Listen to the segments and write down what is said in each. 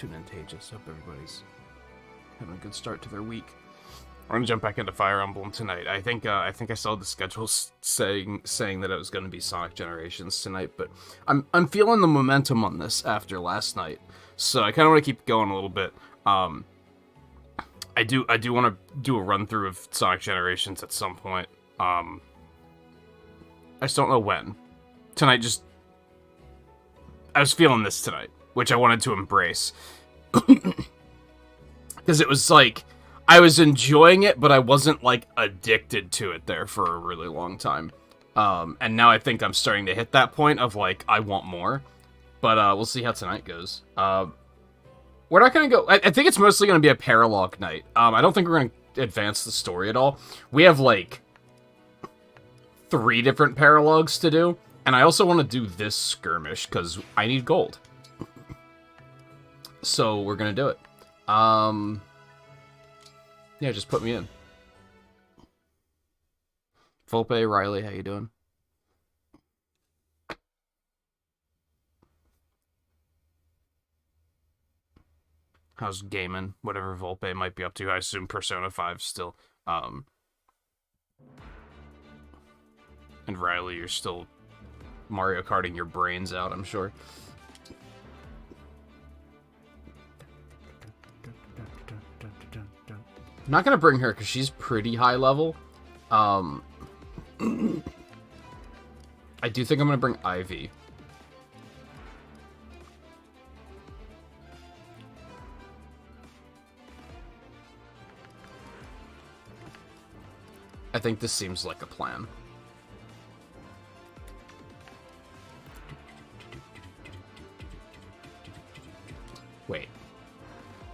to Nintagious. Hope everybody's having a good start to their week. I'm gonna jump back into Fire Emblem tonight. I think I saw the schedule saying that it was gonna be Sonic Generations tonight, but I'm feeling the momentum on this after last night, so I kind of want to keep going a little bit. I do want to do a run through of Sonic Generations at some point. I just don't know when. Tonight, I was feeling this tonight, which I wanted to embrace. Because it was like, I was enjoying it, but I wasn't, like, addicted to it there for a really long time. And now I think I'm starting to hit that point of, like, I want more. But we'll see how tonight goes. We're not going to go... I think it's mostly going to be a paralogue night. I don't think we're going to advance the story at all. We have, like, 3 different paralogues to do. And I also want to do this skirmish, because I need gold. So, we're going to do it. Yeah, just put me in. Volpe, Riley, how you doing? How's gaming? Whatever Volpe might be up to. I assume Persona 5 still. And Riley, you're still Mario Karting your brains out, I'm sure. I'm not gonna bring her because she's pretty high level. I do think I'm gonna bring Ivy. I think this seems like a plan. Wait.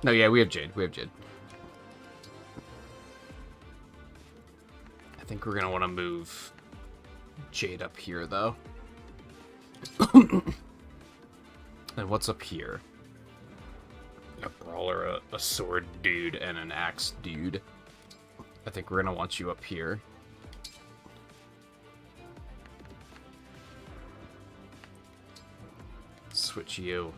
No, yeah, we have Jade. We have Jade. I think we're gonna want to move Jade up here, though. And what's up here? A brawler, a sword dude, and an axe dude. I think we're gonna want you up here. Switch you.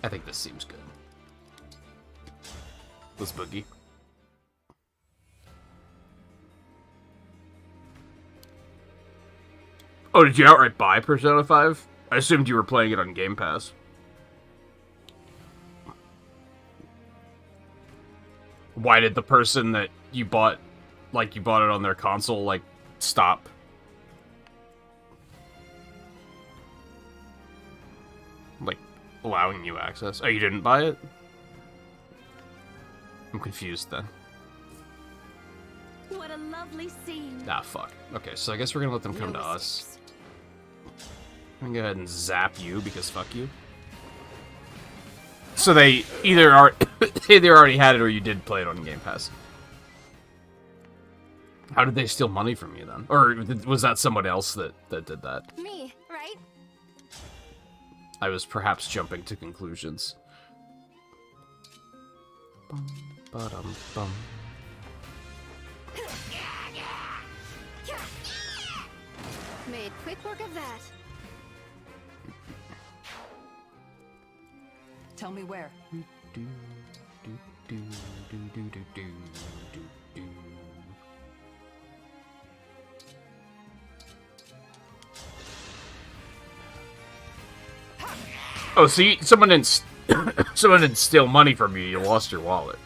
I think this seems good. Let's boogie. Oh, did you outright buy Persona 5? I assumed you were playing it on Game Pass. Why did the person that you bought, like, you bought it on their console, like, stop? Like, allowing you access? Oh, you didn't buy it? I'm confused then. What a lovely scene. Ah, fuck. Okay, so I guess we're gonna let them come to us. I'm gonna go ahead and zap you, because fuck you. So they either already had it or you did play it on Game Pass. How did they steal money from you then? Or was that someone else that did that? Me, right? I was perhaps jumping to conclusions. Bum, ba-dum, bum. Made quick work of that. Tell me where. Oh, see, someone didn't steal money from you. You lost your wallet,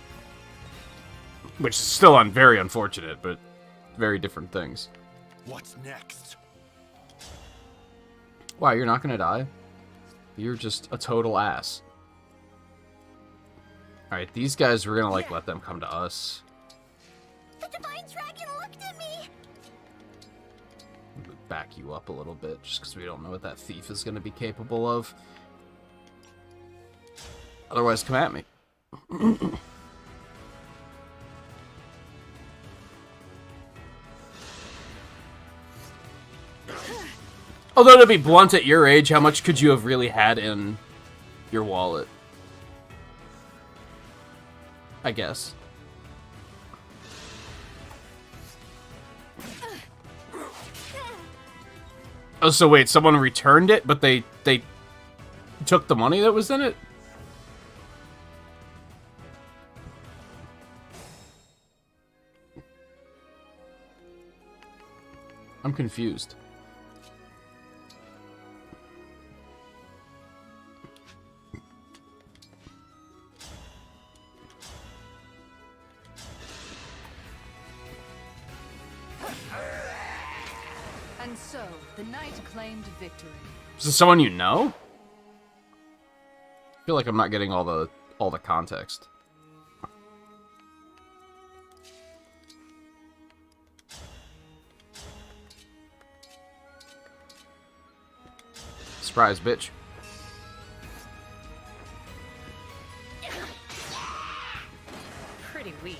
which is still very unfortunate, but very different things. What's next? Wow, you're not gonna die? You're just a total ass. Alright, these guys, we're gonna, like, let them come to us. The Divine Dragon looked at me! We'll back you up a little bit, just because we don't know what that thief is gonna be capable of. Otherwise, come at me. Although, to be blunt, at your age, how much could you have really had in your wallet? I guess. Oh, so wait, someone returned it, but they took the money that was in it? I'm confused. And so, the knight claimed victory. Is this someone you know? I feel like I'm not getting all the context. Surprise, bitch. Pretty weak.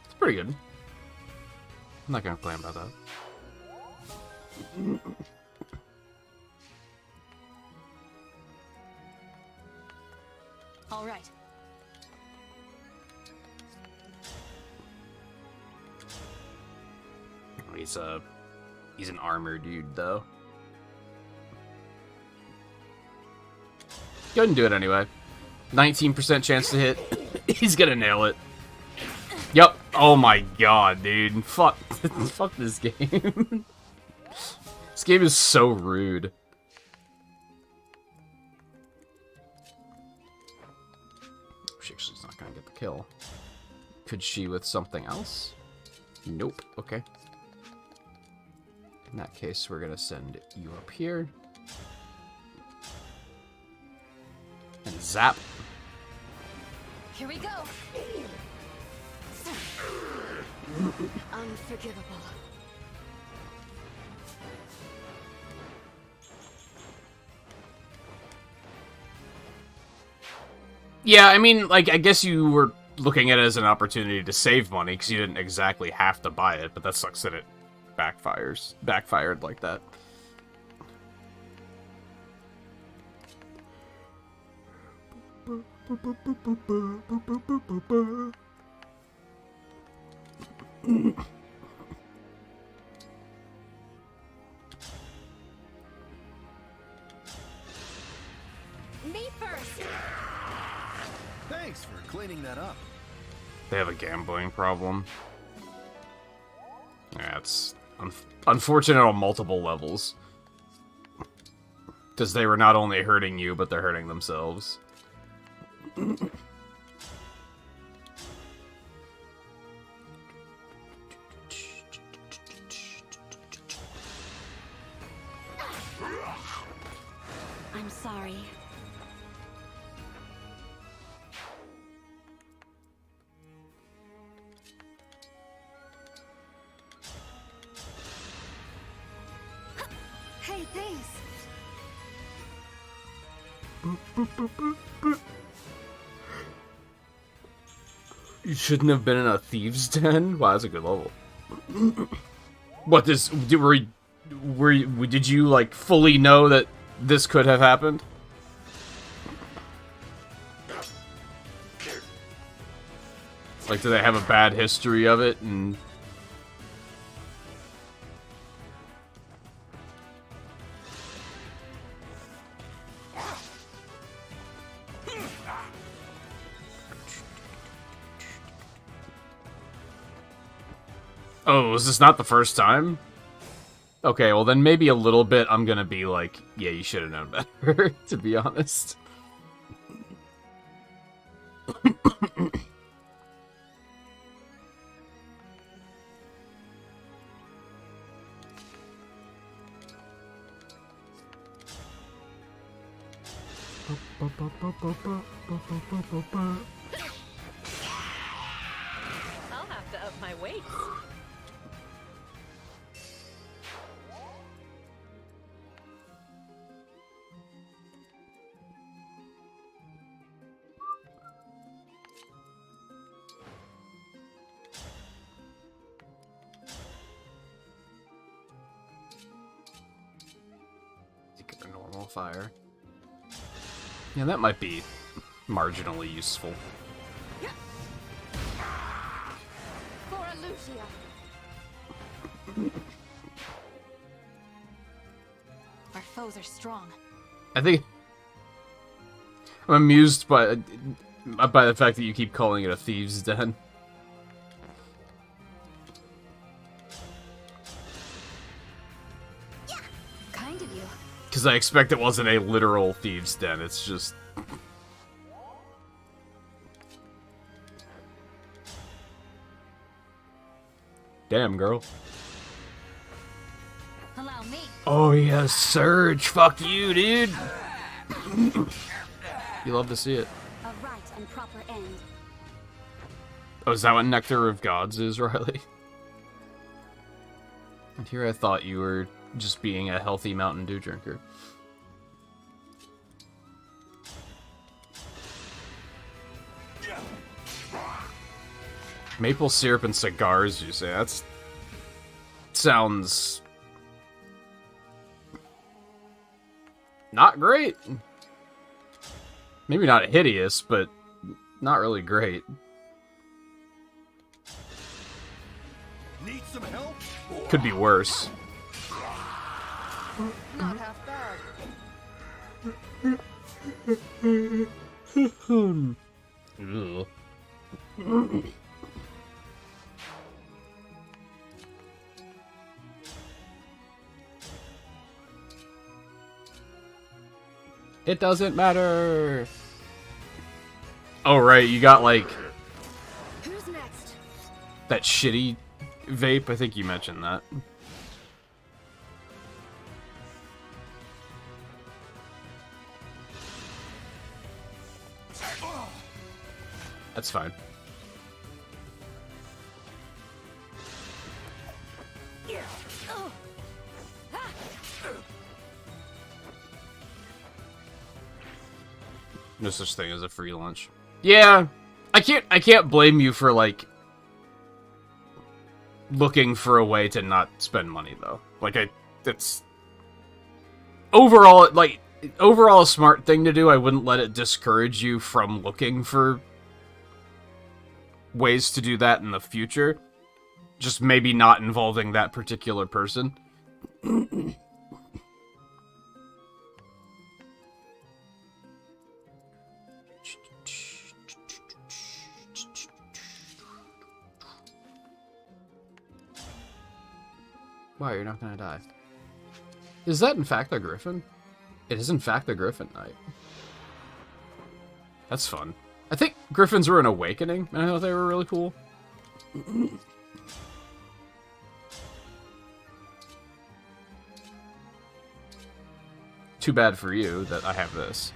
It's pretty good. I'm not gonna complain about that. All right. He's an armor dude, though. Go ahead and do it anyway. 19% chance to hit. He's gonna nail it. Yep. Oh my god, dude. Fuck. Fuck this game. This game is so rude. She actually's not gonna get the kill. Could she with something else? Nope. Okay. In that case, we're gonna send you up here. And zap. Here we go. Unforgivable. Yeah, I mean, like, I guess you were looking at it as an opportunity to save money, because you didn't exactly have to buy it, but that sucks that it backfired like that. Me first. Thanks for cleaning that up. They have a gambling problem. Yeah, it's unfortunate on multiple levels. Because they were not only hurting you, but they're hurting themselves. I'm sorry. Hey, thanks. You shouldn't have been in a thieves' den? Wow, that's a good level. What, did you, like, fully know that this could have happened? Like, do they have a bad history of it, and... Oh, was this not the first time? Okay, well then maybe a little bit I'm gonna be like, yeah, you should have known better, to be honest. I'll have to up my weights. Get a normal fire. Yeah, that might be marginally useful. For Lucia. foes are strong. I think I'm amused by the fact that you keep calling it a thieves' den. Yeah, kind of you. Because I expect it wasn't a literal thieves' den. It's just. Damn, girl. Allow me. Oh, yeah, Surge. Fuck you, dude. You love to see it. A right and proper end. Oh, is that what Nectar of Gods is, Riley? And here I thought you were just being a healthy Mountain Dew drinker. Maple syrup and cigars, you say? That's... sounds... not great. Maybe not hideous, but not really great. Need some help? Could be worse. Not half bad. Ugh. It doesn't matter. Oh, right, you got, like, Who's next? that shitty vape. I think you mentioned that. That's fine. No such thing as a free lunch. Yeah, I can't blame you for, like, looking for a way to not spend money, though. Like, it's overall, like, overall a smart thing to do. I wouldn't let it discourage you from looking for ways to do that in the future. Just maybe not involving that particular person. Wow, you're not gonna die. Is that in fact a griffin? It is in fact a griffin knight. That's fun. I think griffins were an awakening, and I thought they were really cool. Too bad for you that I have this.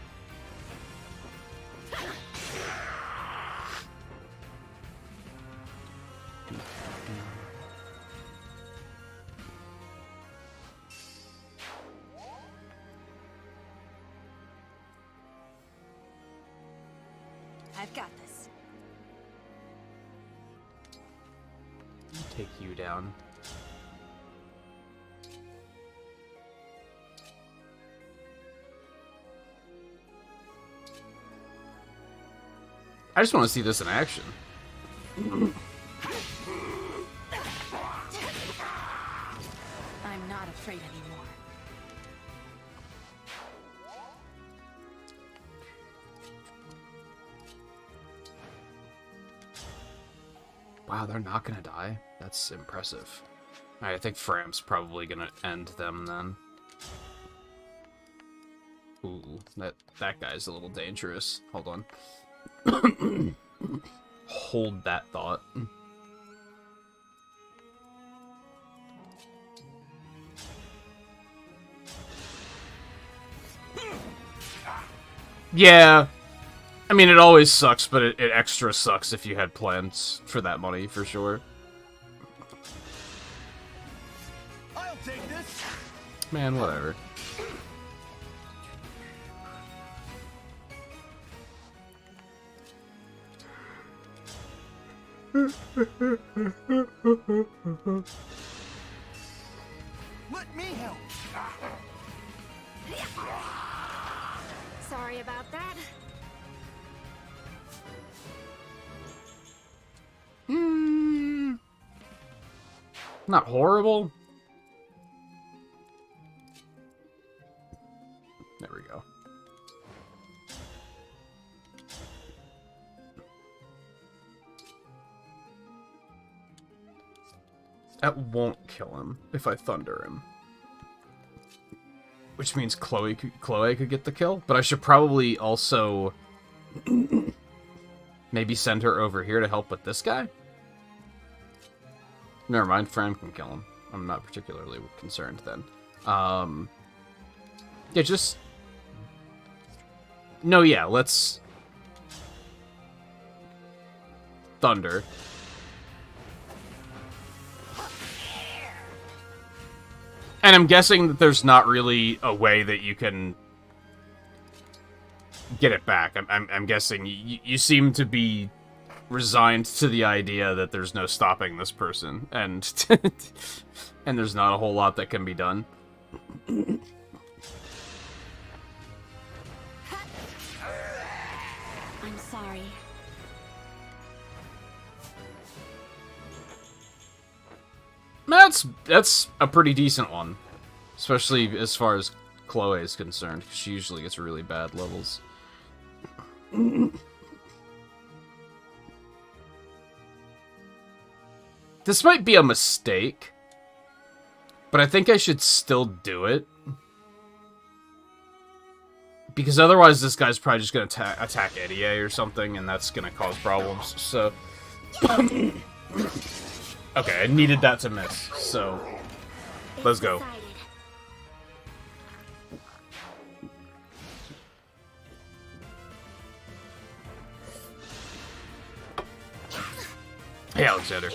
I've got this. Take you down. I just want to see this in action. I'm not afraid anymore. Wow, they're not gonna die? That's impressive. Alright, I think Fram's probably gonna end them then. Ooh, that guy's a little dangerous. Hold on. Hold that thought. Yeah. I mean, it always sucks, but it extra sucks if you had plans for that money, for sure. I'll take this. Man, whatever. Let me help. Sorry about that. Not horrible. There we go. That won't kill him if I thunder him. Which means Chloe could get the kill, but I should probably also maybe send her over here to help with this guy? Never mind, Fran can kill him. I'm not particularly concerned then. Yeah, just... No, yeah, let's... Thunder. And I'm guessing that there's not really a way that you can get it back. I'm guessing you seem to be resigned to the idea that there's no stopping this person, and and there's not a whole lot that can be done. I'm sorry. That's a pretty decent one, especially as far as Chloe is concerned. She usually gets really bad levels. This might be a mistake, but I think I should still do it. Because otherwise this guy's probably just going to attack Eddie or something, and that's going to cause problems, so... Okay, I needed that to miss, so... Let's go. Hey, Alexander.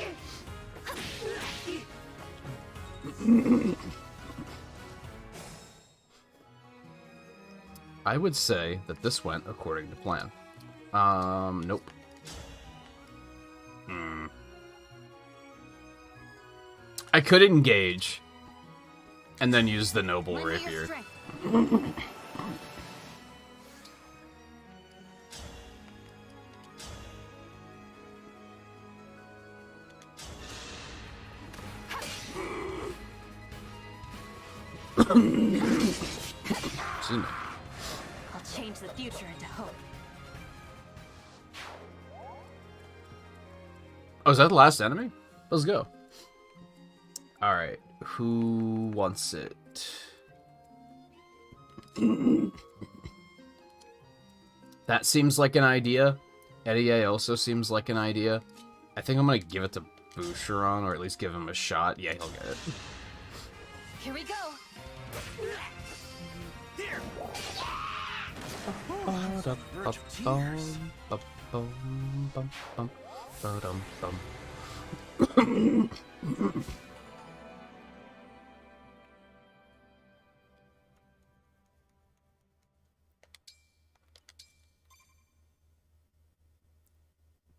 I would say that this went according to plan. Nope. I could engage and then use the noble rapier. I'll change the future into hope. Oh, is that the last enemy? Let's go. Alright, who wants it? That seems like an idea. Eddie also seems like an idea. I think I'm gonna give it to Boucheron, or at least give him a shot. Yeah, he'll get it. Here we go.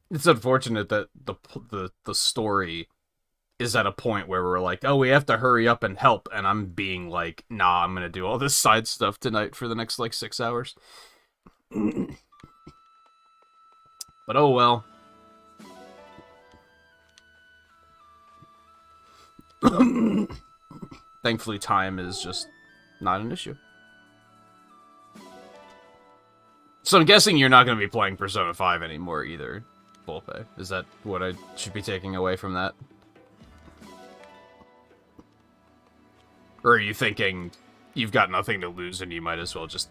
It's unfortunate that the story is at a point where we're like, oh, we have to hurry up and help, and I'm being like, nah, I'm gonna do all this side stuff tonight for the next, like, 6 hours. But oh well. Thankfully, time is just not an issue. So I'm guessing you're not going to be playing Persona 5 anymore either, Volpe. Is that what I should be taking away from that? Or are you thinking you've got nothing to lose and you might as well just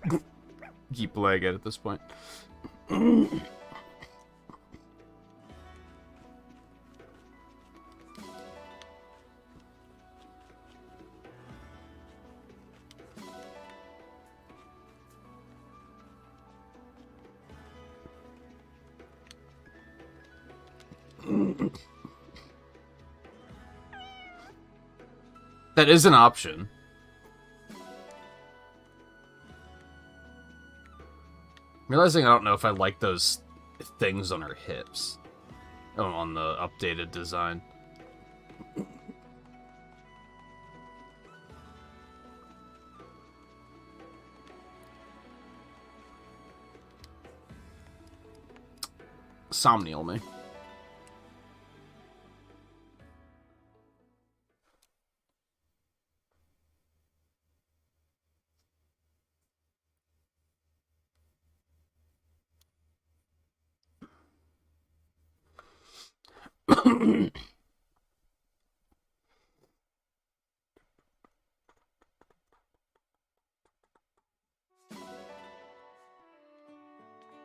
keep playing it at this point? That is an option. I'm realizing I don't know if I like those things on her hips. Oh, on the updated design. Somnial me.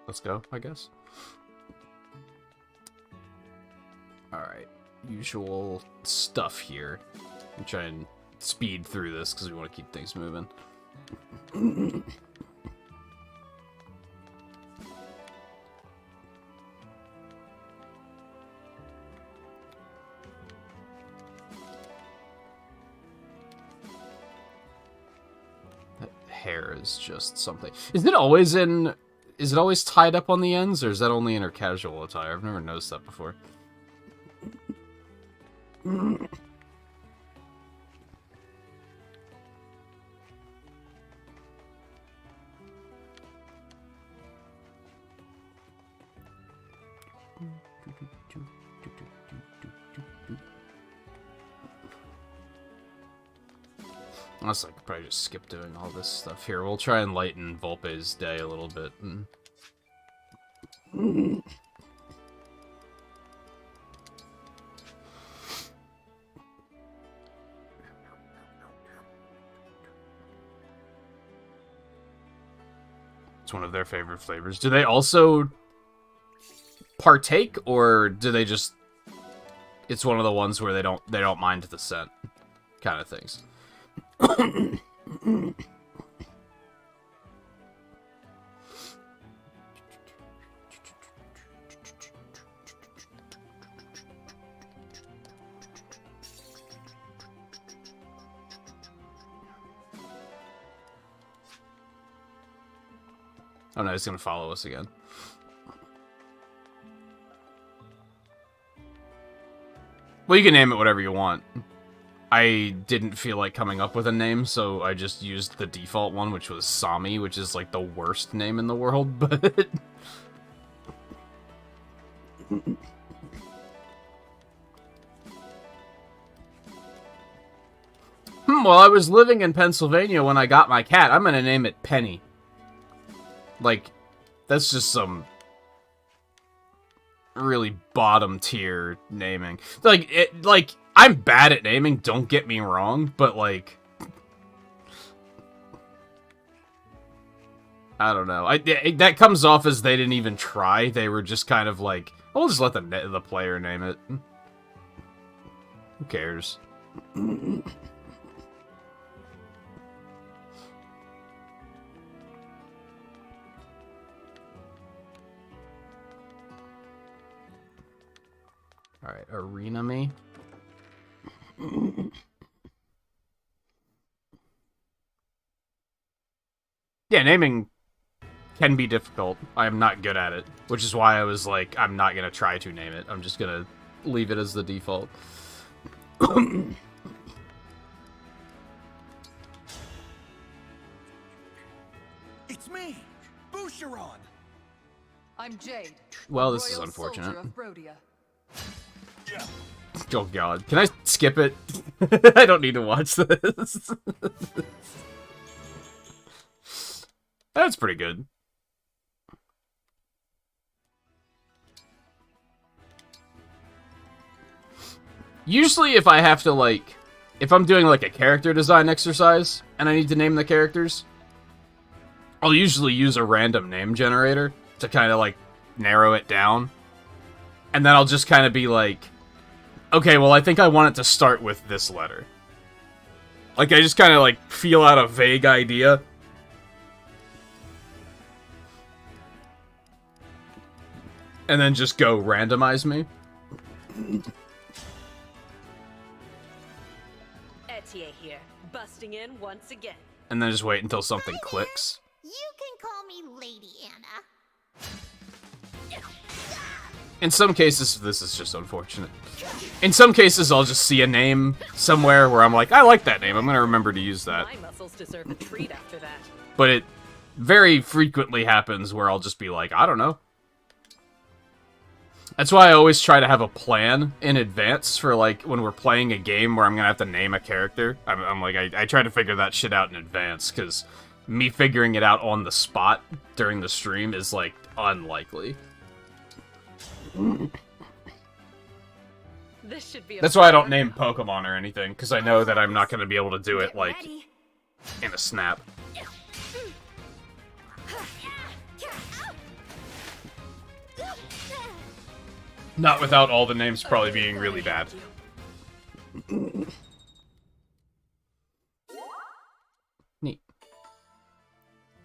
Let's go, I guess. Alright. Usual stuff here. I'm trying to speed through this because we want to keep things moving. That hair is just something. Is it always tied up on the ends, or is that only in her casual attire? I've never noticed that before. Honestly, I could probably just skip doing all this stuff here. We'll try and lighten Volpe's day a little bit. It's one of their favorite flavors. Do they also partake, or do they just... It's one of the ones where they don't mind the scent kind of things. Oh no, he's gonna follow us again. Well, you can name it whatever you want. I didn't feel like coming up with a name, so I just used the default one, which was Sami, which is like the worst name in the world, but... Well, I was living in Pennsylvania when I got my cat. I'm gonna name it Penny. Like, that's just some really bottom tier naming. Like, I'm bad at naming, don't get me wrong, but like, I don't know. That comes off as they didn't even try. They were just kind of like, we'll just let the player name it. Who cares? Alright, arena me. Yeah, naming can be difficult. I am not good at it, which is why I was like, I'm not gonna try to name it. I'm just gonna leave it as the default. It's me, Boucheron. I'm Jade. Well, this is Royal unfortunate. Soldier of Brodia. Yeah. Oh god, can I skip it? I don't need to watch this. That's pretty good. Usually if I have to, like, if I'm doing, like, a character design exercise, and I need to name the characters, I'll usually use a random name generator to kind of, like, narrow it down. And then I'll just kind of be like, okay, well, I think I want it to start with this letter. Like, I just kind of, like, feel out a vague idea. And then just go randomize me. Etier here, busting in once again. And then just wait until something clicks. You can call me Lady Anna. In some cases, this is just unfortunate. In some cases, I'll just see a name somewhere where I'm like, I like that name, I'm gonna remember to use that. My muscles deserve a treat after that. But it very frequently happens where I'll just be like, I don't know. That's why I always try to have a plan in advance for, like, when we're playing a game where I'm gonna have to name a character. I'm like, I try to figure that shit out in advance, because me figuring it out on the spot during the stream is, like, unlikely. This should be. That's why I don't name Pokemon or anything, because I know that I'm not going to be able to do it, Get like, ready. in a snap. Not without all the names probably being really bad. Neat.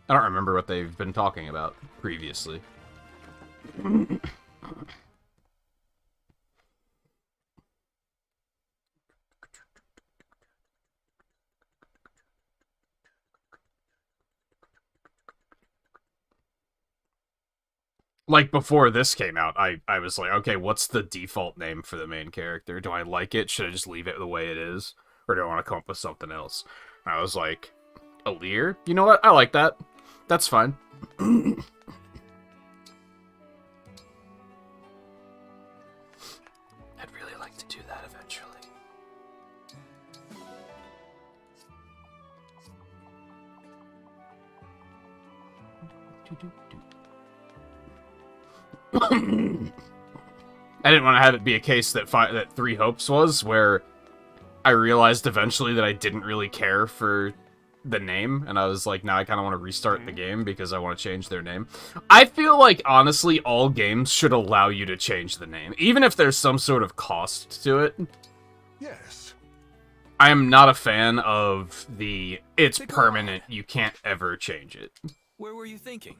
I don't remember what they've been talking about previously. Like, before this came out, I was like, okay, what's the default name for the main character? Do I like it? Should I just leave it the way it is? Or do I want to come up with something else? And I was like, Aleer? You know what? I like that. That's fine. I'd really like to do that eventually. I didn't want to have it be a case that that Three Hopes was, where I realized eventually that I didn't really care for the name, and I was like, now I kind of want to restart the game because I want to change their name. I feel like, honestly, all games should allow you to change the name, even if there's some sort of cost to it. Yes. I am not a fan of the, it's permanent, you can't ever change it. Where were you thinking?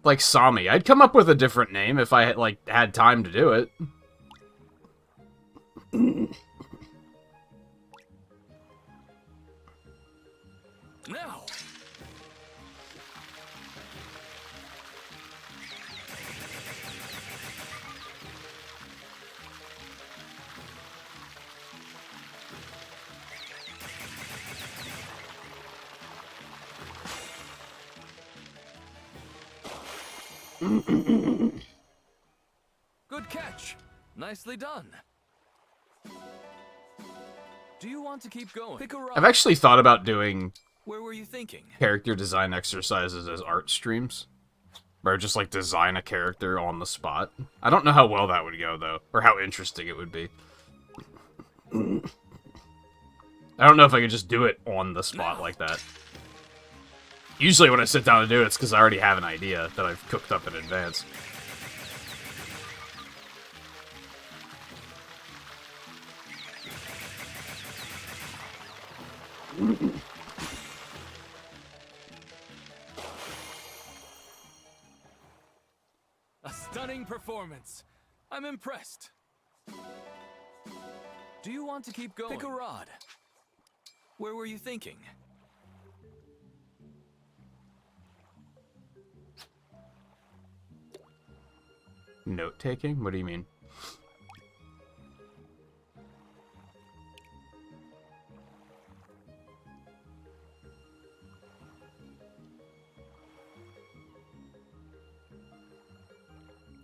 Like Sami. I'd come up with a different name if I had time to do it. Now. Good catch. Nicely done. Do you want to keep going? Pick a rock. I've actually thought about doing Where were you thinking? character design exercises as art streams. Where I just, like, design a character on the spot. I don't know how well that would go, though. Or how interesting it would be. I don't know if I could just do it on the spot like that. Usually when I sit down to do it, it's because I already have an idea that I've cooked up in advance. A stunning performance. I'm impressed. Do you want to keep going? Pick a rod. Where were you thinking? Note-taking? What do you mean?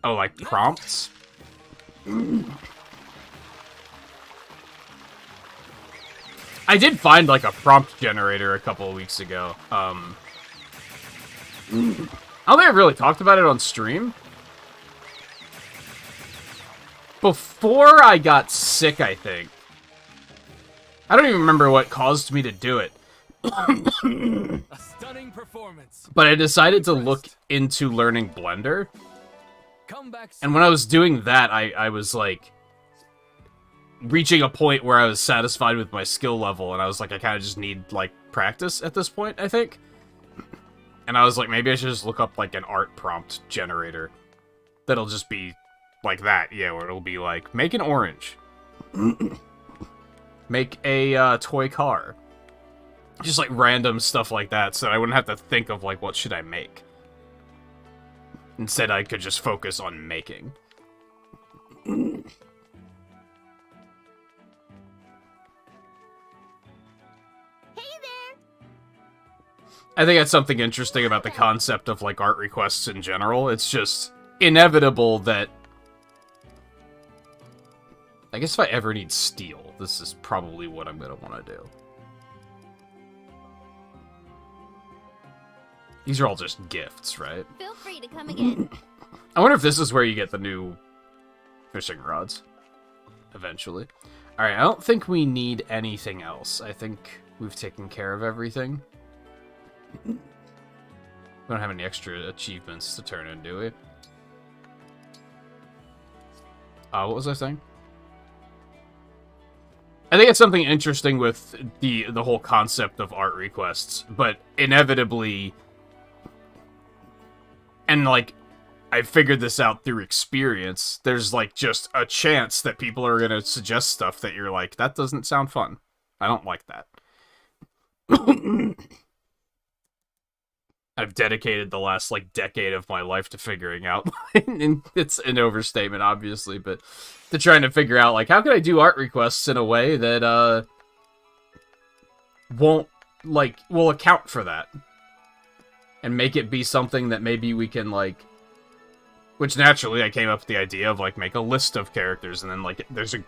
Oh, like prompts? I did find, like, a prompt generator a couple of weeks ago. I don't think I've really talked about it on stream. Before I got sick, I think. I don't even remember what caused me to do it. A stunning performance. But I decided to look into learning Blender. Come back. And when I was doing that, I was, like, reaching a point where I was satisfied with my skill level, and I was like, I kind of just need, like, practice at this point, I think. And I was like, maybe I should just look up, like, an art prompt generator. That'll just be like that, yeah, where it'll be like, make an orange. Make a toy car. Just, like, random stuff like that, so I wouldn't have to think of, like, what should I make. Instead, I could just focus on making. Hey there. I think that's something interesting about the concept of, like, art requests in general. It's just inevitable that... I guess if I ever need steel, this is probably what I'm gonna want to do. These are all just gifts, right? Feel free to come again. I wonder if this is where you get the new fishing rods. Eventually. Alright, I don't think we need anything else. I think we've taken care of everything. We don't have any extra achievements to turn in, do we? What was I saying? I think it's something interesting with the whole concept of art requests, but inevitably, and like, I figured this out through experience, there's like just a chance that people are going to suggest stuff that you're like, that doesn't sound fun. I don't like that. I've dedicated the last, like, decade of my life to figuring out, and it's an overstatement, obviously, but to trying to figure out, like, how can I do art requests in a way that, will account for that, and make it be something that maybe we can, like, which naturally I came up with the idea of, like, make a list of characters, and then, like, there's a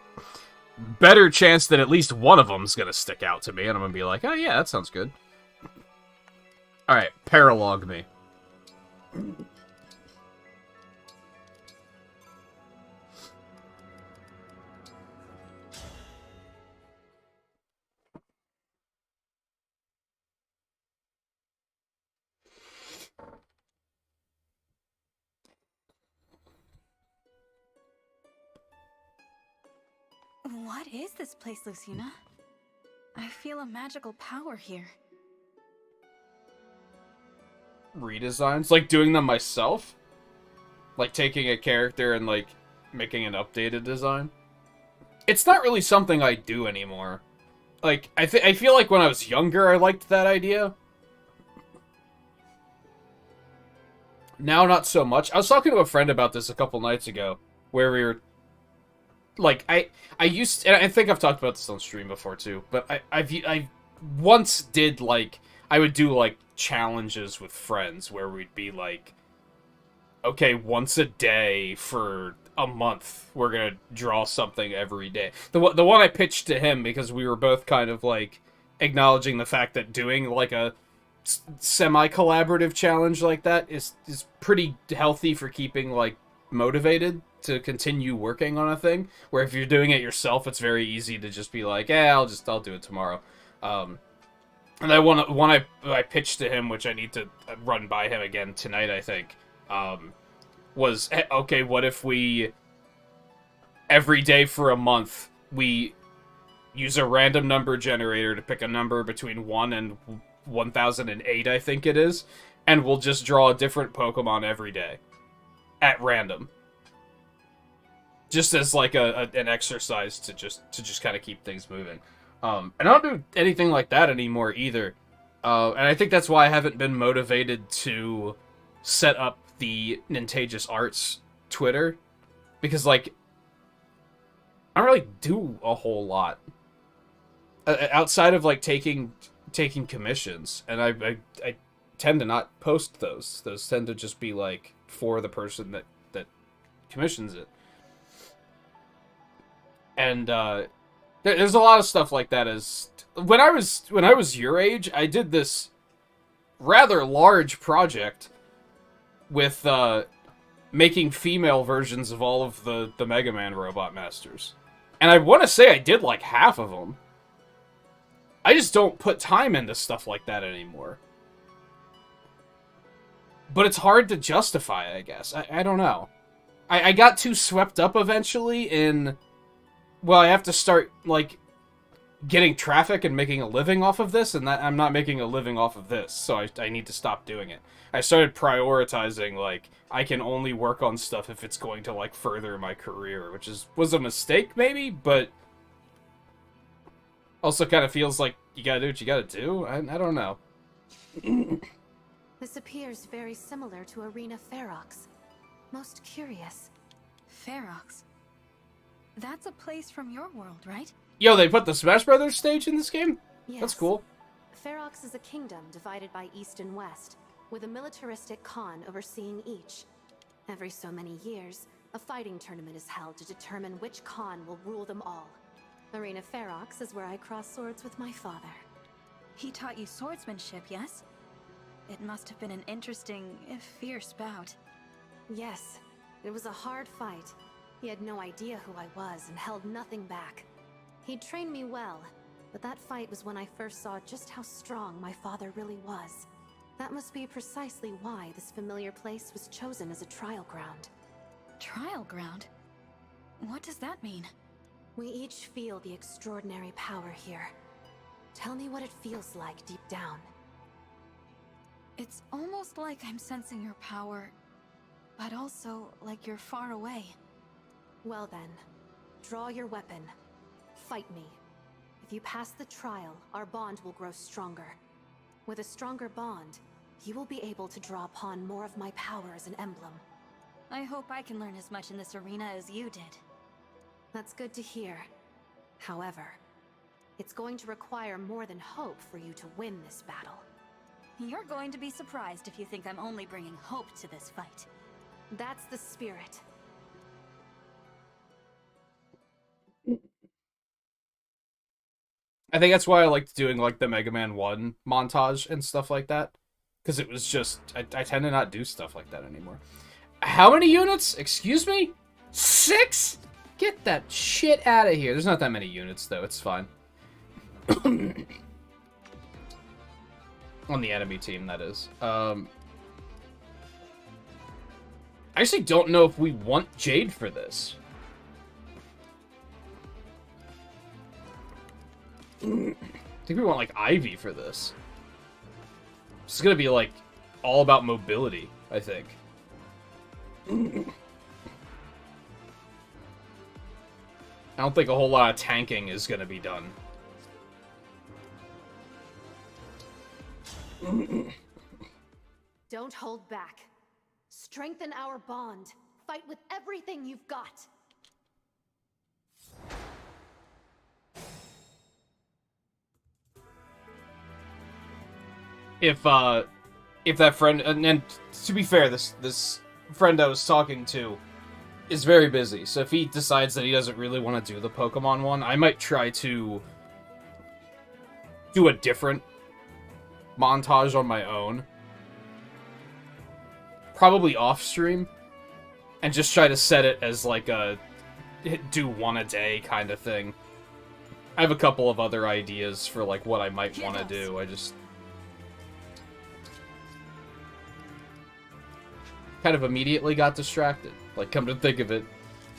better chance that at least one of them's gonna stick out to me, and I'm gonna be like, oh yeah, that sounds good. Alright, paralog me. What is this place, Lucina? I feel a magical power here. Redesigns? Like, doing them myself? Like, taking a character and, like, making an updated design? It's not really something I do anymore. Like, I feel like when I was younger, I liked that idea. Now, not so much. I was talking to a friend about this a couple nights ago, where we were... Like, I used... And I think I've talked about this on stream before, too, but I once did, like... I would do, like, challenges with friends where we'd be like, okay, once a day for a month, we're gonna draw something every day. The one I pitched to him, because we were both kind of, like, acknowledging the fact that doing, like, a semi-collaborative challenge like that is pretty healthy for keeping, like, motivated to continue working on a thing, where if you're doing it yourself, it's very easy to just be like, I'll do it tomorrow. And one I pitched to him, which I need to run by him again tonight, I think, was, okay, what if we, every day for a month, we use a random number generator to pick a number between 1 and 1008, I think it is, and we'll just draw a different Pokemon every day, at random. Just as, like, an exercise to just kind of keep things moving. And I don't do anything like that anymore either. And I think that's why I haven't been motivated to set up the Nintagious Arts Twitter. Because, like, I don't really do a whole lot. Outside of, like, taking commissions. And I tend to not post those. Those tend to just be, like, for the person that commissions it. And, there's a lot of stuff like that. When I was your age, I did this rather large project with making female versions of all of the Mega Man Robot Masters. And I want to say I did like half of them. I just don't put time into stuff like that anymore. But it's hard to justify, I guess. I don't know. I got too swept up eventually in... Well, I have to start, like, getting traffic and making a living off of this, and that I'm not making a living off of this, so I need to stop doing it. I started prioritizing, like, I can only work on stuff if it's going to, like, further my career, which was a mistake, maybe, but also kind of feels like you gotta do what you gotta do. I don't know. This appears very similar to Arena Ferox. Most curious. Ferox? That's a place from your world, right? Yo, they put the Smash Brothers stage in this game? Yes. That's cool. Ferox is a kingdom divided by East and West, with a militaristic Khan overseeing each. Every so many years, a fighting tournament is held to determine which Khan will rule them all. Arena Ferox is where I cross swords with my father. He taught you swordsmanship, yes? It must have been an interesting, if fierce bout. Yes, It was a hard fight. He had no idea who I was and held nothing back. He'd trained me well, but that fight was when I first saw just how strong my father really was. That must be precisely why this familiar place was chosen as a trial ground. Trial ground? What does that mean? We each feel the extraordinary power here. Tell me what it feels like deep down. It's almost like I'm sensing your power, but also like you're far away. Well then, draw your weapon. Fight me. If you pass the trial, our bond will grow stronger. With a stronger bond, you will be able to draw upon more of my power as an emblem. I hope I can learn as much in this arena as you did. That's good to hear. However, it's going to require more than hope for you to win this battle. You're going to be surprised if you think I'm only bringing hope to this fight. That's the spirit. I think that's why I liked doing, like, the Mega Man 1 montage and stuff like that. Because it was just... I tend to not do stuff like that anymore. How many units? Excuse me? 6? Get that shit out of here. There's not that many units, though. It's fine. On the enemy team, that is. I actually don't know if we want Jade for this. I think we want, like, Ivy for this. This is gonna be, like, all about mobility, I think. I don't think a whole lot of tanking is gonna be done. Don't hold back. Strengthen our bond. Fight with everything you've got. If that friend, and to be fair, this friend I was talking to is very busy, so if he decides that he doesn't really want to do the Pokemon one, I might try to do a different montage on my own. Probably off-stream. And just try to set it as like a do one a day kind of thing. I have a couple of other ideas for like what I might want to do. I just kind of immediately got distracted. Like, come to think of it,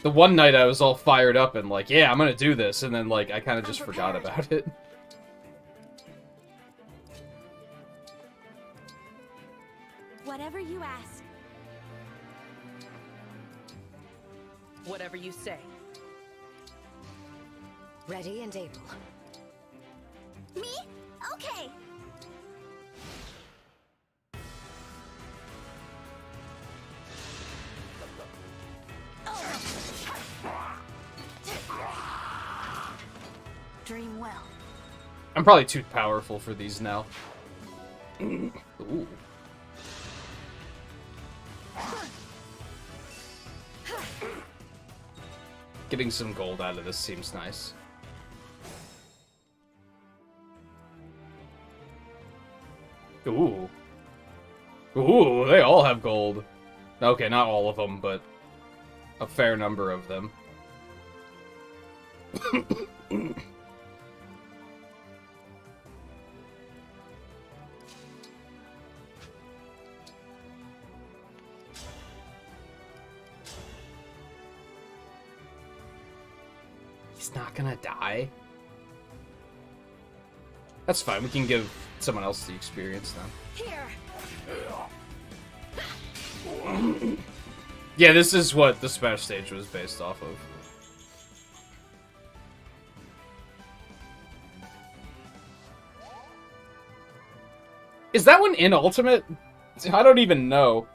the one night I was all fired up and like, yeah, I'm gonna do this, and then like I kind of just forgot about it. Whatever you ask. Whatever you say. Ready and able. Me? Okay. Dream well. I'm probably too powerful for these now. Ooh. Getting some gold out of this seems nice. Ooh. Ooh, they all have gold. Okay, not all of them, but a fair number of them. He's not gonna die? That's fine, we can give someone else the experience now. Here. Yeah, this is what the Smash stage was based off of. Is that one in Ultimate? I don't even know.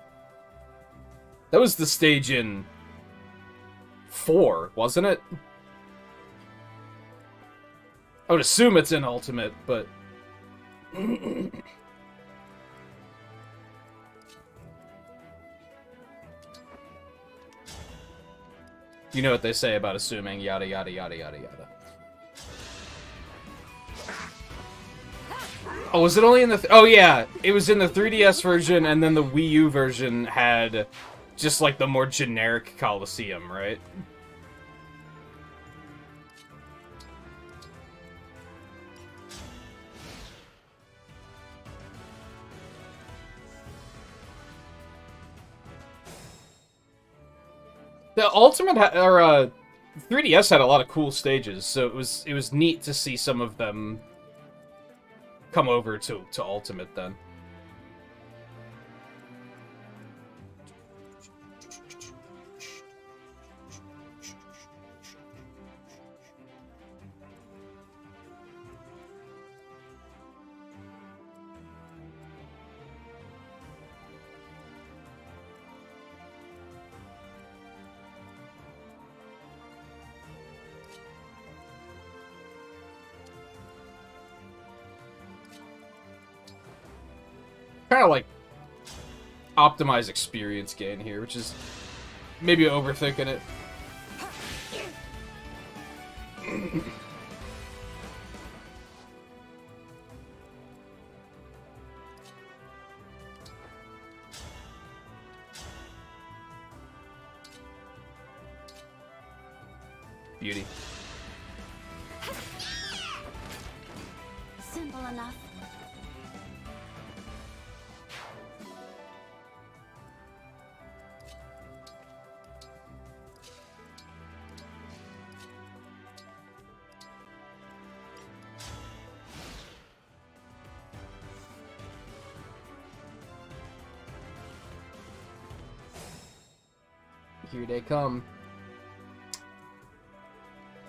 That was the stage in 4, wasn't it? I would assume it's in Ultimate, but... You know what they say about assuming, yada yada yada yada yada. Oh, was it only in the... oh yeah, it was in the 3DS version, and then the Wii U version had Just like the more generic Coliseum, right? The Ultimate 3DS had a lot of cool stages, so it was neat to see some of them come over to Ultimate then. Kind of like optimize experience gain here, which is maybe overthinking it. Beauty. Simple enough. Here they come.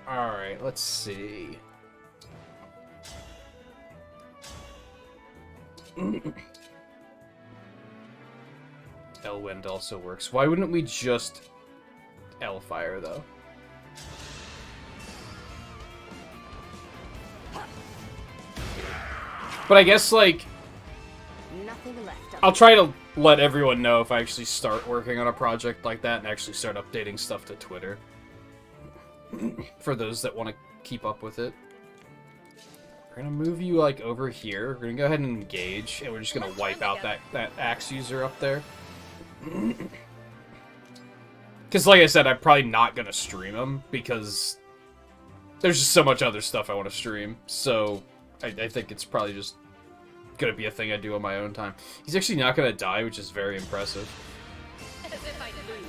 Alright, let's see. Elwind also works. Why wouldn't we just Elfire, though? But I guess, like, Nothing left. I'll try to let everyone know if I actually start working on a project like that and actually start updating stuff to Twitter. For those that want to keep up with it. We're gonna move you, like, over here. We're gonna go ahead and engage, and we're just gonna wipe out that axe user up there. Because, like I said, I'm probably not gonna stream him, because there's just so much other stuff I want to stream. So, I think it's probably just gonna be a thing I do on my own time. He's actually not gonna die, which is very impressive. As if I lose.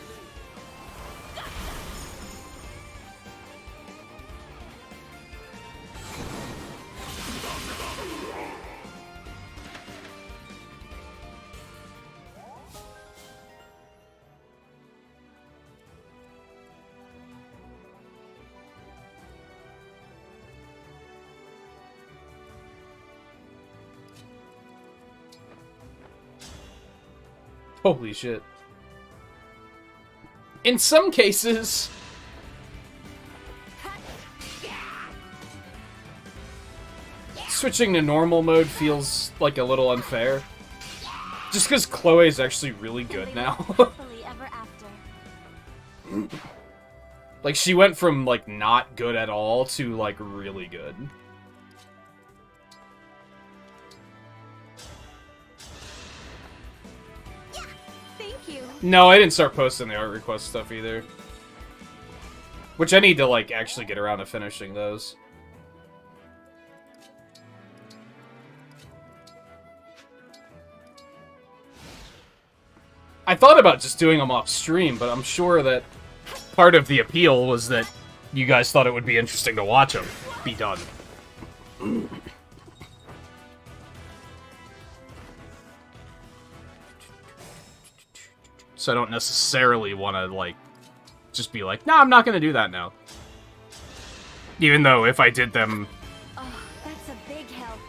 Holy shit. In some cases, switching to normal mode feels like a little unfair. Just because Chloe's actually really good now. Happily ever after. Like, she went from, like, not good at all to, like, really good. Thank you. No, I didn't start posting the art request stuff either. Which I need to, like, actually get around to finishing those. I thought about just doing them off stream, but I'm sure that part of the appeal was that you guys thought it would be interesting to watch them be done. So I don't necessarily want to, like, just be like, no, I'm not going to do that now. Even though if I did them... Oh, that's a big help.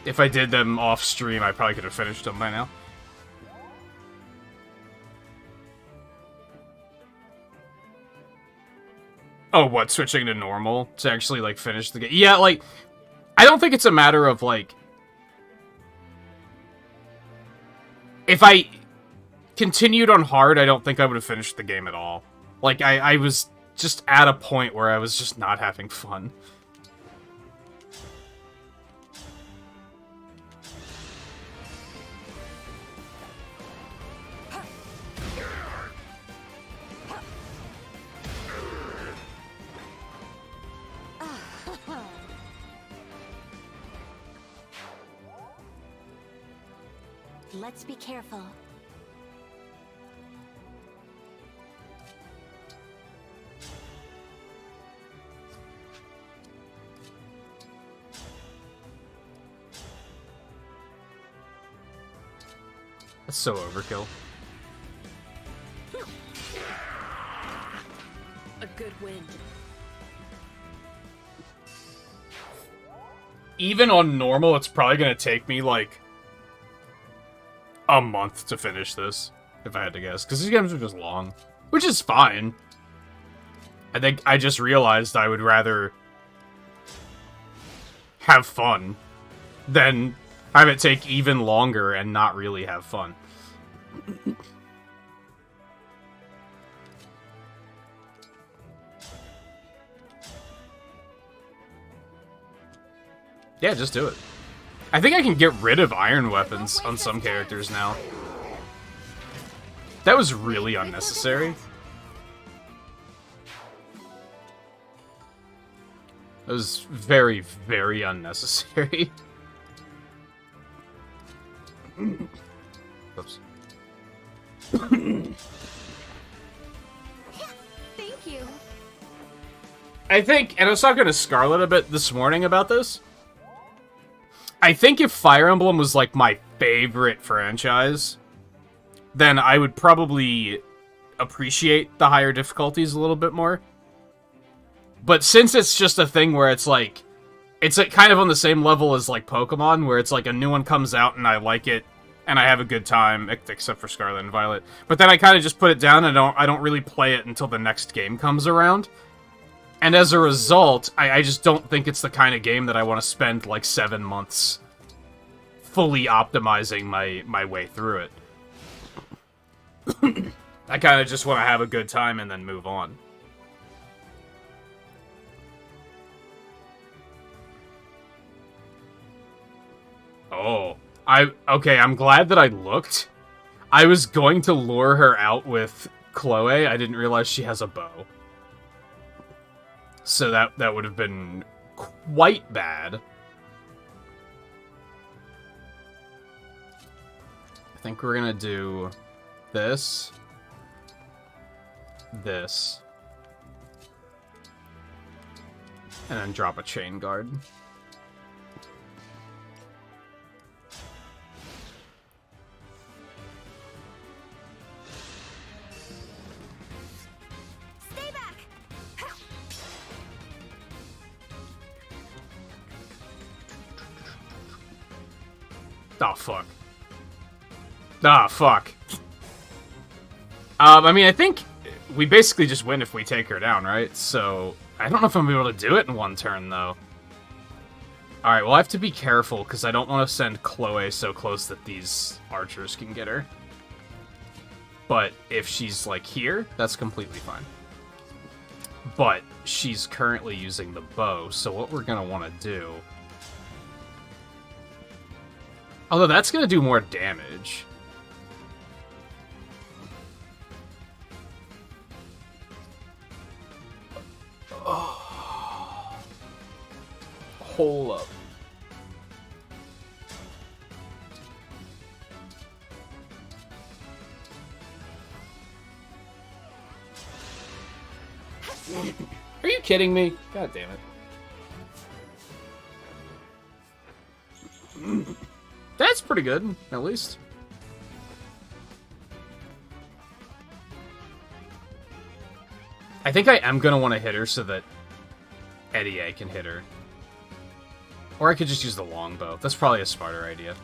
If I did them off stream, I probably could have finished them by now. Oh, what? Switching to normal to actually, like, finish the game? Yeah, like, I don't think it's a matter of, like... If I continued on hard, I don't think I would have finished the game at all. Like, I was just at a point where I was just not having fun. Let's be careful. That's so overkill. A good wind. Even on normal, it's probably gonna take me, like, a month to finish this, if I had to guess. Because these games are just long. Which is fine. I think I just realized I would rather have fun than have it take even longer and not really have fun. Yeah, just do it. I think I can get rid of iron weapons on some characters now. That was really unnecessary. That was very, very unnecessary. Oops. Thank you. I think, and I was talking to Scarlett a bit this morning about this. I think if Fire Emblem was, like, my favorite franchise, then I would probably appreciate the higher difficulties a little bit more. But since it's just a thing where it's, like, it's kind of on the same level as, like, Pokemon, where it's, like, a new one comes out and I like it, and I have a good time, except for Scarlet and Violet. But then I kind of just put it down and I don't really play it until the next game comes around. And as a result, I just don't think it's the kind of game that I want to spend, like, 7 months fully optimizing my way through it. I kind of just want to have a good time and then move on. Oh. Okay, I'm glad that I looked. I was going to lure her out with Chloe. I didn't realize she has a bow. So that would have been quite bad. I think we're gonna do this, this, and then drop a chain guard. Stay back. Oh, fuck. Ah, fuck. I mean, I think we basically just win if we take her down, right? So, I don't know if I'm able to do it in one turn, though. Alright, well, I have to be careful, because I don't want to send Chloe so close that these archers can get her. But if she's, like, here, that's completely fine. But she's currently using the bow, so what we're going to want to do... Although that's going to do more damage. Oh. Hold up. Are you kidding me? God damn it. That's pretty good, at least. I think I am going to want to hit her so that Eddie A can hit her. Or I could just use the longbow. That's probably a smarter idea.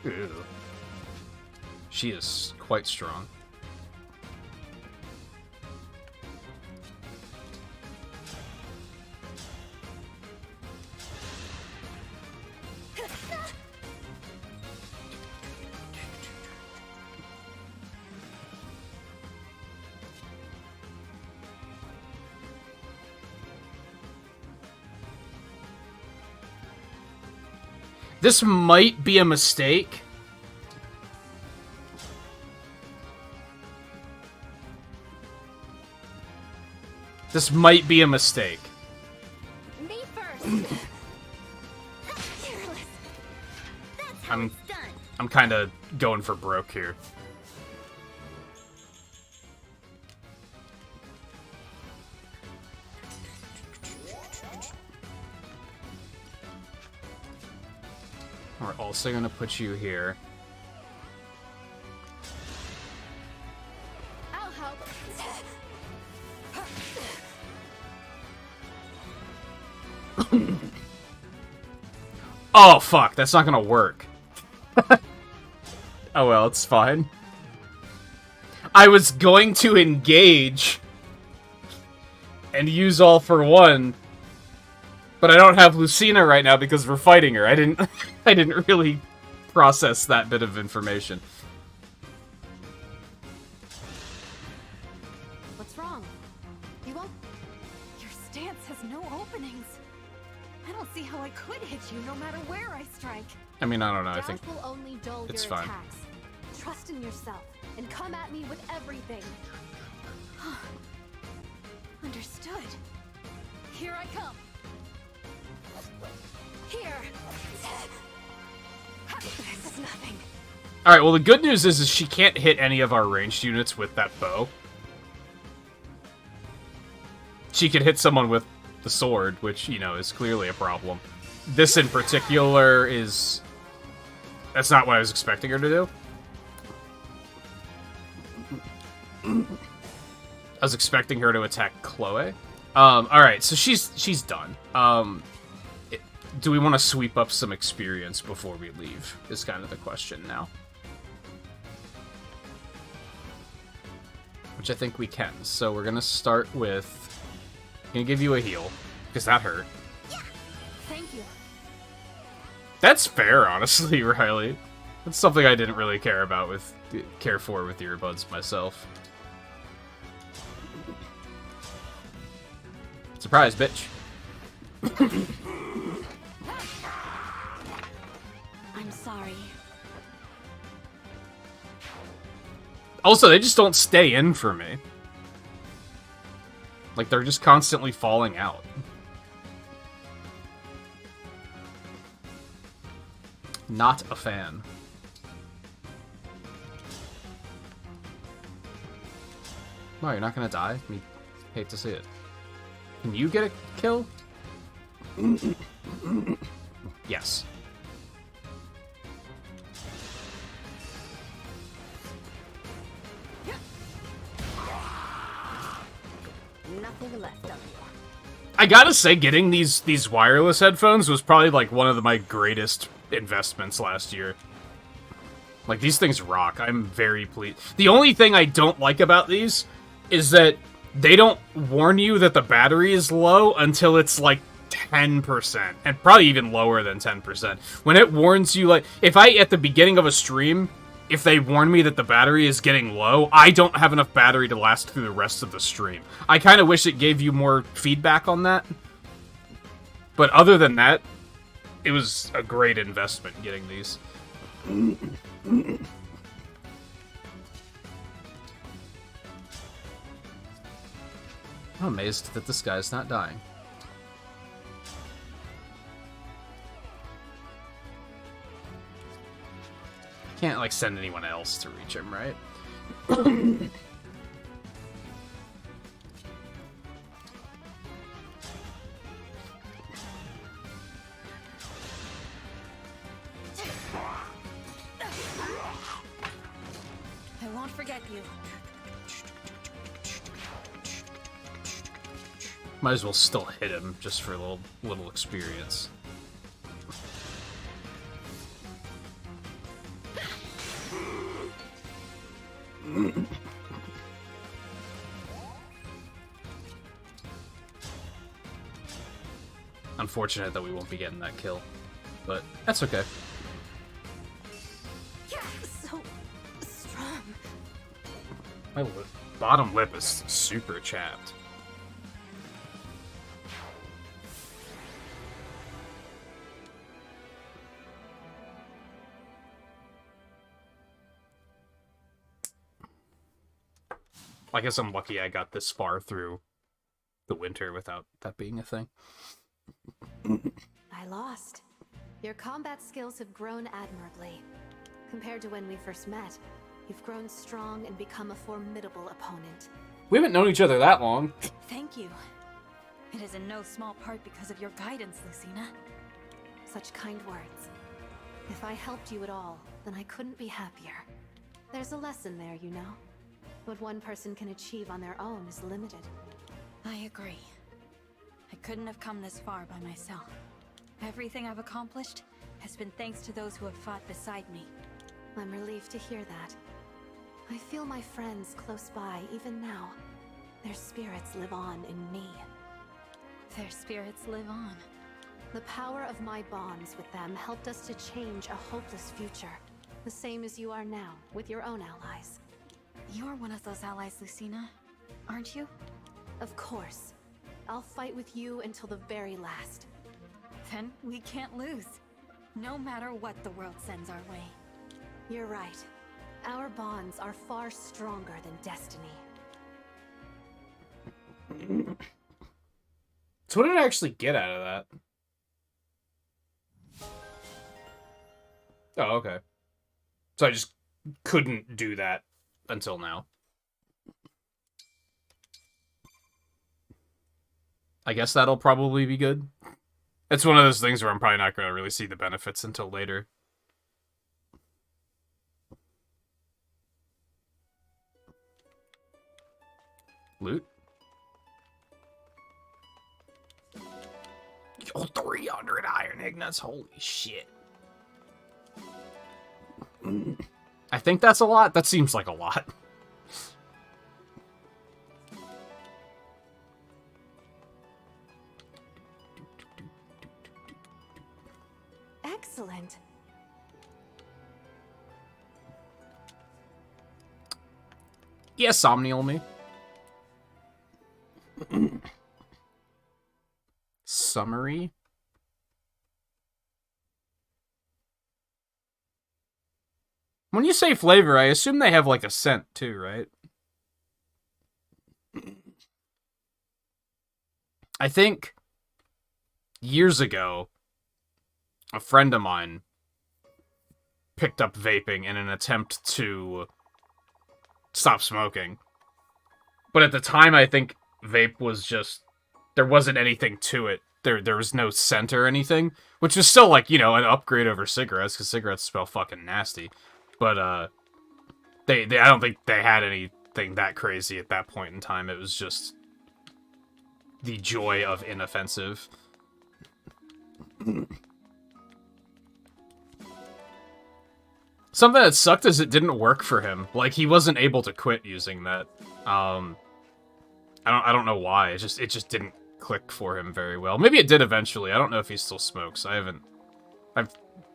Ew. She is quite strong. This might be a mistake, This might be a mistake. Me first. Careless. That's how it's done. I'm kind of going for broke here. We're also gonna put you here. I'll help. Oh, fuck. That's not gonna work. Oh, well, it's fine. I was going to engage and use all for one, but I don't have Lucina right now because we're fighting her. I didn't really process that bit of information. What's wrong? You won't... Your stance has no openings. I don't see how I could hit you no matter where I strike. I mean, I don't know. I Doubt think will only dull it's your fine. attacks. Trust in yourself and come at me with everything. Understood. Here I come. Here. This is nothing. All right. Well, the good news is she can't hit any of our ranged units with that bow. She could hit someone with the sword, which, you know, is clearly a problem. This in particular is... That's not what I was expecting her to do. I was expecting her to attack Chloe. Alright, so she's done. Do we want to sweep up some experience before we leave, is kind of the question now. Which I think we can. So we're going to start with... I'm going to give you a heal, because that hurt. Thank you. That's fair, honestly, Riley. That's something I didn't really care for with earbuds myself. Surprise, bitch. I'm sorry. Also, they just don't stay in for me. Like, they're just constantly falling out. Not a fan. No, you're not gonna die? I hate to see it. Can you get a kill? Yes. Nothing left of you. I gotta say, getting these wireless headphones was probably, like, one of my greatest investments last year. Like, these things rock. I'm very pleased. The only thing I don't like about these is that they don't warn you that the battery is low until it's, like, 10%. And probably even lower than 10%. When it warns you, like, if I, at the beginning of a stream, if they warn me that the battery is getting low, I don't have enough battery to last through the rest of the stream. I kind of wish it gave you more feedback on that. But other than that, it was a great investment getting these. I'm amazed that this guy's not dying. I can't, like, send anyone else to reach him, right? I won't forget you. Might as well still hit him, just for a little experience. Unfortunate that we won't be getting that kill, but that's okay. So strong. My bottom lip is super chapped. I guess I'm lucky I got this far through the winter without that being a thing. I lost. Your combat skills have grown admirably. Compared to when we first met, you've grown strong and become a formidable opponent. We haven't known each other that long. Thank you. It is in no small part because of your guidance, Lucina. Such kind words. If I helped you at all, then I couldn't be happier. There's a lesson there, you know. What one person can achieve on their own is limited. I agree. I couldn't have come this far by myself. Everything I've accomplished has been thanks to those who have fought beside me. I'm relieved to hear that. I feel my friends close by even now. Their spirits live on in me. Their spirits live on. The power of my bonds with them helped us to change a hopeless future. The same as you are now, with your own allies. You're one of those allies, Lucina, aren't you? Of course. I'll fight with you until the very last. Then we can't lose. No matter what the world sends our way. You're right. Our bonds are far stronger than destiny. So what did I actually get out of that? Oh, okay. So I just couldn't do that until now. I guess that'll probably be good. It's one of those things where I'm probably not going to really see the benefits until later. Loot? Yo, 300 iron ignats, holy shit. I think that's a lot. That seems like a lot. Excellent. Yeah, somnial me. Summary. When you say flavor, I assume they have like a scent too, right? I think years ago, a friend of mine picked up vaping in an attempt to stop smoking. But at the time, I think vape was just... there wasn't anything to it. There was no scent or anything. Which was still, like, you know, an upgrade over cigarettes, because cigarettes smell fucking nasty. But, I don't think they had anything that crazy at that point in time. It was just the joy of inoffensive. Something that sucked is it didn't work for him. Like, he wasn't able to quit using that. I don't know why. It just didn't click for him very well. Maybe it did eventually. I don't know if he still smokes. I've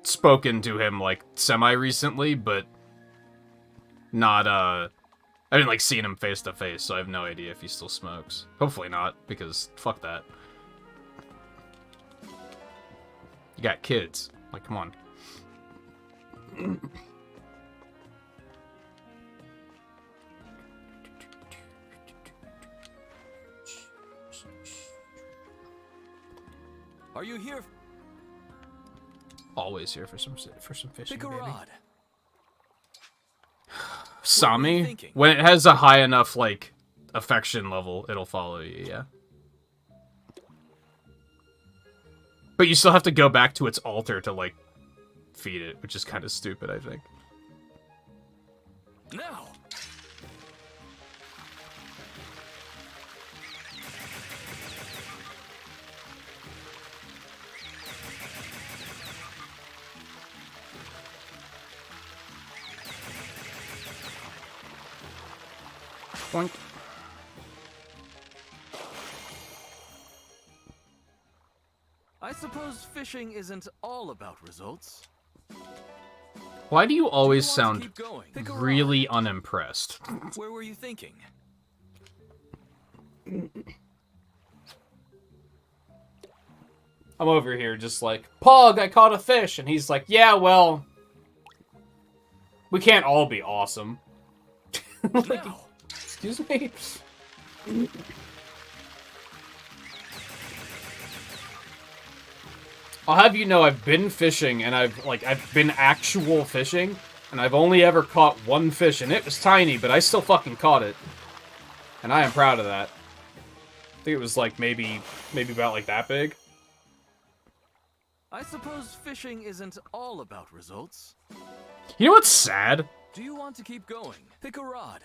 spoken to him, like, semi-recently, but not, I didn't, like, seen him face to face, so I have no idea if he still smokes. Hopefully not, because fuck that. You got kids. Like, come on. Are you here? Always here for some fishing, Pick a baby. rod. Sami, thinking? when it has a high enough, like, affection level, it'll follow you, yeah. But you still have to go back to its altar to, like, feed it, which is kind of stupid, I think. Now. Boink. I suppose fishing isn't all about results. Why do you always Do you want to sound keep going? Pick a really unimpressed? Where were you thinking? I'm over here just like, Pug, I caught a fish, and he's like, yeah, well, we can't all be awesome. Like, Now. excuse me? I'll have you know I've been fishing, and I've been actual fishing, and I've only ever caught one fish, and it was tiny, but I still fucking caught it. And I am proud of that. I think it was like maybe about like that big. I suppose fishing isn't all about results. You know what's sad? Do you want to keep going? Pick a rod.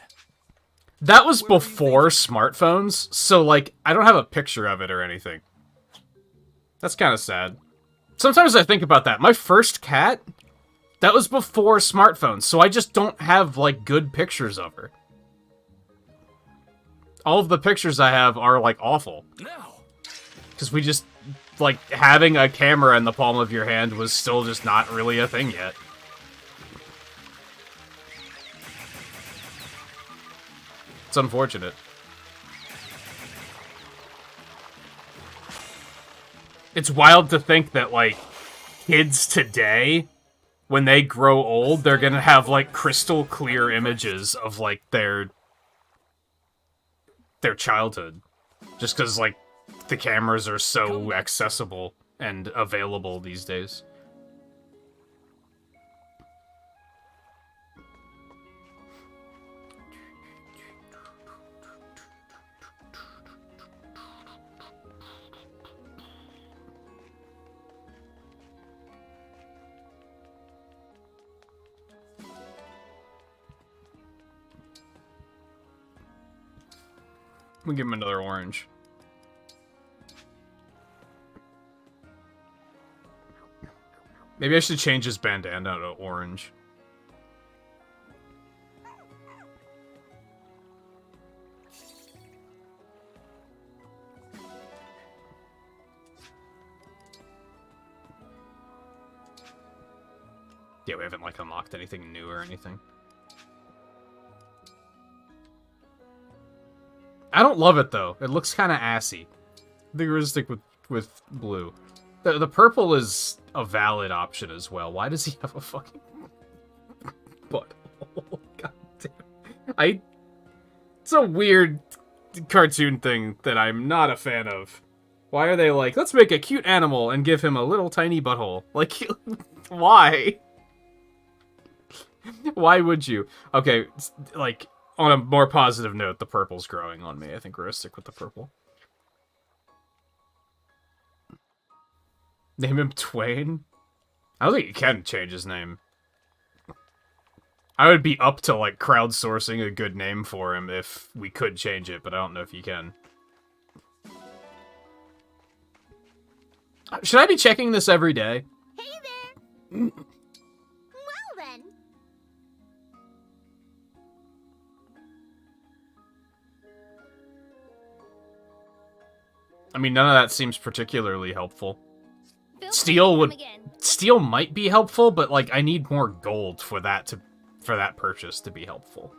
That was before smartphones, so like I don't have a picture of it or anything. That's kind of sad. Sometimes I think about that. My first cat, that was before smartphones, so I just don't have like good pictures of her. All of the pictures I have are like awful. No. Because we just, like, having a camera in the palm of your hand was still just not really a thing yet. It's unfortunate. It's wild to think that, like, kids today, when they grow old, they're gonna have, like, crystal clear images of, like, their childhood. Just because, like, the cameras are so accessible and available these days. We'll give him another orange. Maybe I should change his bandana to orange. Yeah, we haven't, like, unlocked anything new or anything. I don't love it, though. It looks kind of assy. I think we're gonna stick with blue. The purple is a valid option as well. Why does he have a fucking butthole? God damn. It's a weird cartoon thing that I'm not a fan of. Why are they like, let's make a cute animal and give him a little tiny butthole? Like, why? Why would you? Okay, like, on a more positive note, the purple's growing on me. I think we're gonna stick with the purple. Name him Twain? I don't think you can change his name. I would be up to, like, crowdsourcing a good name for him if we could change it, but I don't know if you can. Should I be checking this every day? Hey there! Well then. I mean, none of that seems particularly helpful. Feel free to come again. Steel might be helpful, but, like, I need more gold for that purchase to be helpful.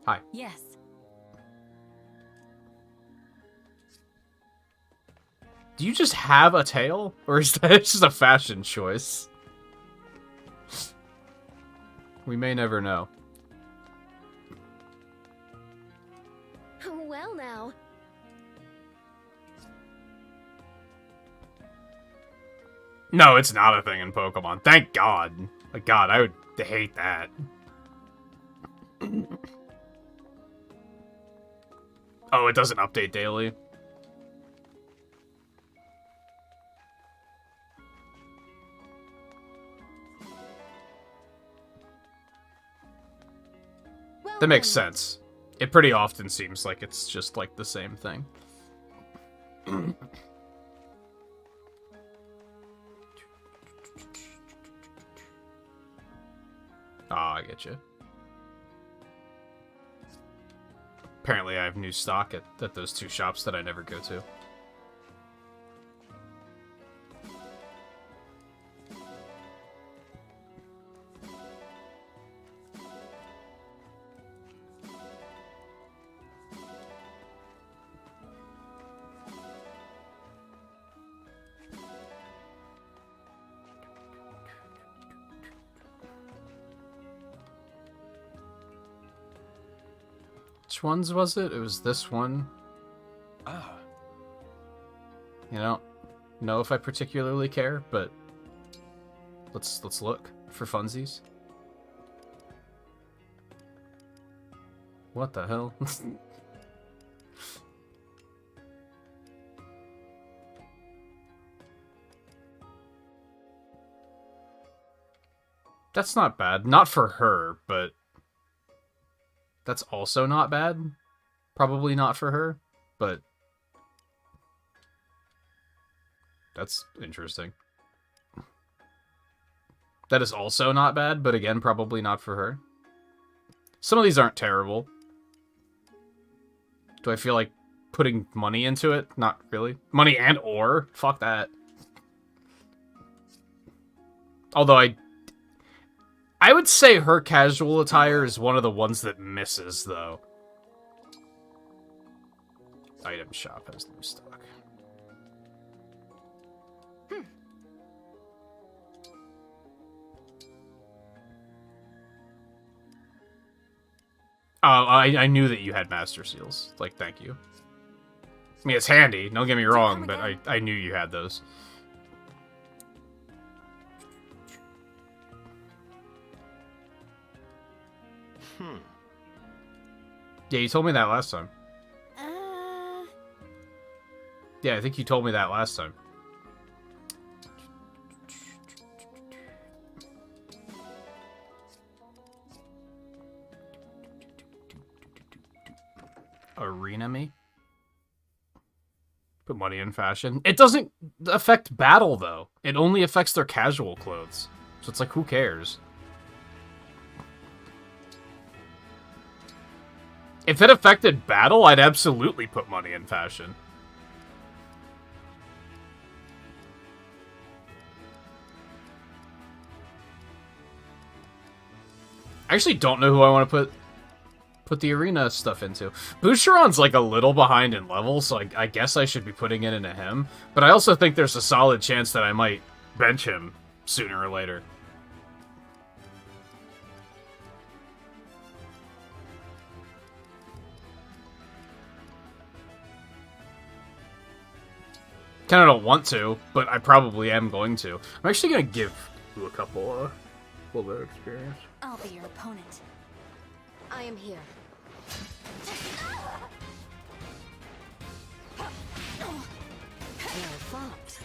Hi. Yes. Do you just have a tail? Or is that just a fashion choice? We may never know. Well now. No, it's not a thing in Pokemon. Thank God. Like, God, I would hate that. Oh, it doesn't update daily? Well That makes then. sense. It pretty often seems like it's just, like, the same thing. Ah, I get you. Apparently I have new stock at those two shops that I never go to. Which ones was it? It was this one. Ah. You know, know if I particularly care, but let's look for funsies. What the hell? That's not bad. Not for her, but that's also not bad. Probably not for her, but that's interesting. That is also not bad, but again, probably not for her. Some of these aren't terrible. Do I feel like putting money into it? Not really. Money and ore? Fuck that. Although I would say her casual attire is one of the ones that misses, though. Item shop has new stock. Oh, I knew that you had Master Seals. Like, thank you. I mean, it's handy, don't get me wrong, but I knew you had those. Yeah, you told me that last time. Yeah, I think you told me that last time. Arena me? Put money in fashion. It doesn't affect battle, though. It only affects their casual clothes. So it's like, who cares? If it affected battle, I'd absolutely put money in fashion. I actually don't know who I want to put the arena stuff into. Boucheron's like a little behind in level, so I guess I should be putting it into him. But I also think there's a solid chance that I might bench him sooner or later. Kind of don't want to, but I probably am going to. I'm actually going to give you a couple, little bit of experience. I'll be your opponent. I am here. You're fucked.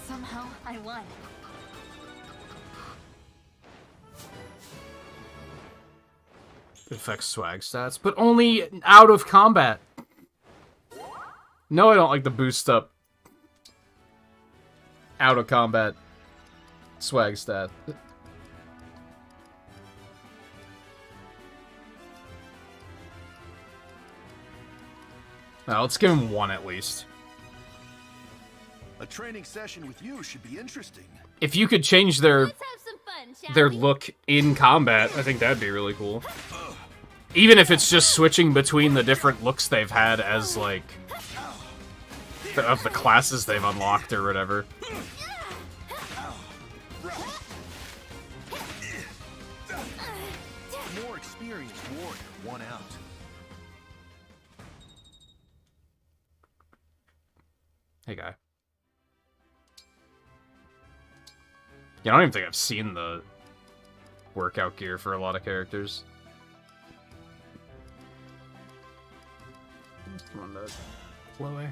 Somehow, I won. It affects swag stats, but only out of combat. No, I don't like the boost up out of combat swag stat. Now, let's give him one at least. A training session with you should be interesting. If you could change their Let's have some fun, shall their we? look in combat, I think that'd be really cool. Even if it's just switching between the different looks they've had as, like, of the classes they've unlocked or whatever. More experienced warrior, one out. Hey, guy. Yeah, I don't even think I've seen the workout gear for a lot of characters. Come on, that Chloe.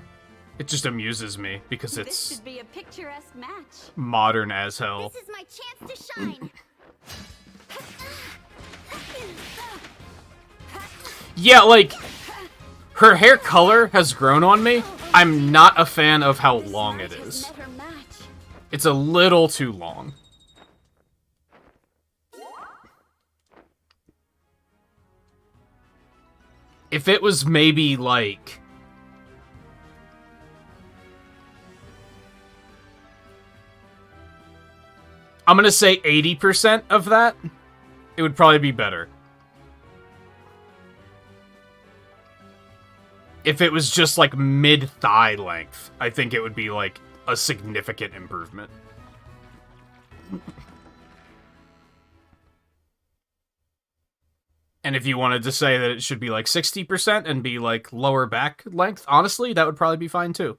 It just amuses me because This it's should be a picturesque match. modern as hell. This is my chance to shine. Yeah, like, her hair color has grown on me. I'm not a fan of how long it is. Met her match. It's a little too long. If it was maybe, like, I'm gonna say 80% of that, it would probably be better. If it was just, like, mid-thigh length, I think it would be, like, a significant improvement. And if you wanted to say that it should be, like, 60% and be, like, lower back length, honestly, that would probably be fine, too.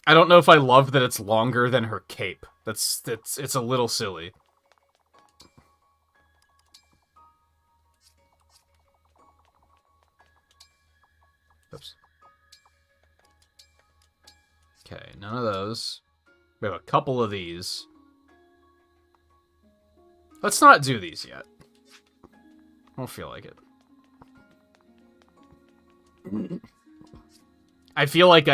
I don't know if I love that it's longer than her cape. It's a little silly. Oops. Okay, none of those. We have a couple of these. Let's not do these yet. I don't feel like it. I feel like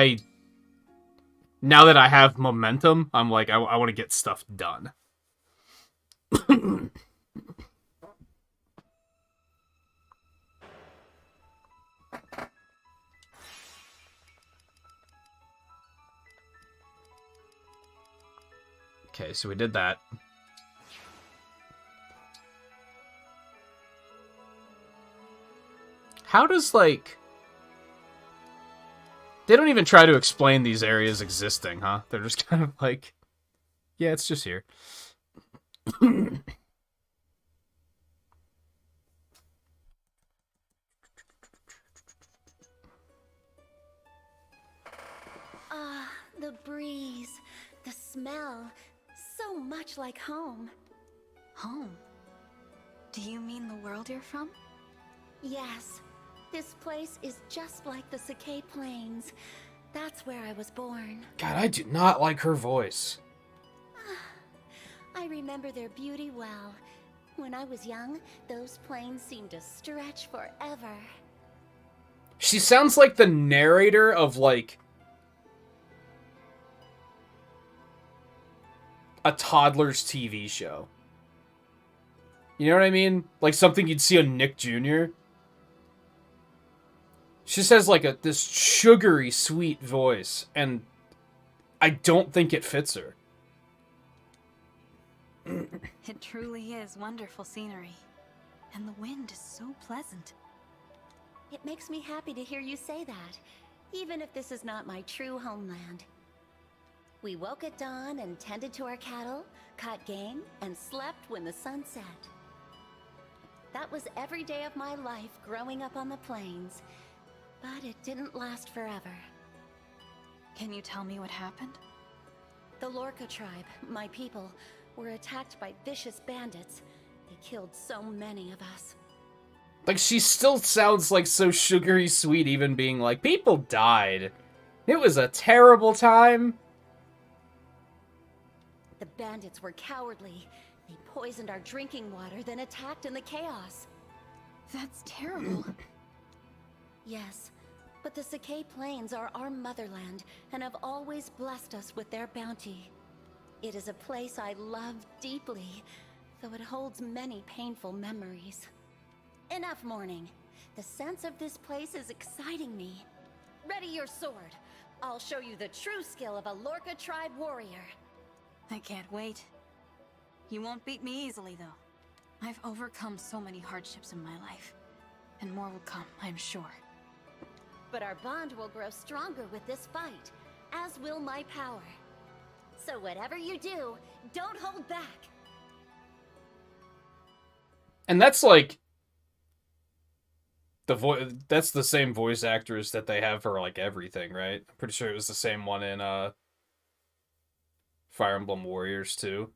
now that I have momentum, I'm like, I want to get stuff done. Okay, so we did that. How does, like... They don't even try to explain these areas existing, huh? They're just kind of like... Yeah, it's just here. Ah, the breeze, the smell, so much like home. Home? Do you mean the world you're from? Yes, this place is just like the Sakai Plains. That's where I was born. God, I do not like her voice. I remember their beauty well. When I was young, those plains seemed to stretch forever. She sounds like the narrator of, like... a toddler's TV show. You know what I mean? Like something you'd see on Nick Jr. She just has like this sugary sweet voice, and I don't think it fits her. It truly is wonderful scenery. And the wind is so pleasant. It makes me happy to hear you say that, even if this is not my true homeland. We woke at dawn and tended to our cattle, caught game, and slept when the sun set. That was every day of my life growing up on the plains, but it didn't last forever. Can you tell me what happened? The Lorca tribe, my people, were attacked by vicious bandits. They killed so many of us. Like, she still sounds like so sugary sweet, even being like, people died. It was a terrible time. The bandits were cowardly. They poisoned our drinking water, then attacked in the chaos. That's terrible. Yes, but the Sakai Plains are our motherland and have always blessed us with their bounty. It is a place I love deeply, though it holds many painful memories. Enough mourning. The sense of this place is exciting me. Ready your sword. I'll show you the true skill of a Lorca tribe warrior. I can't wait. You won't beat me easily, though. I've overcome so many hardships in my life. And more will come, I'm sure. But our bond will grow stronger with this fight, as will my power. So whatever you do, don't hold back. And that's like... that's the same voice actors that they have for, like, everything, right? I'm pretty sure it was the same one in, Fire Emblem Warriors, too.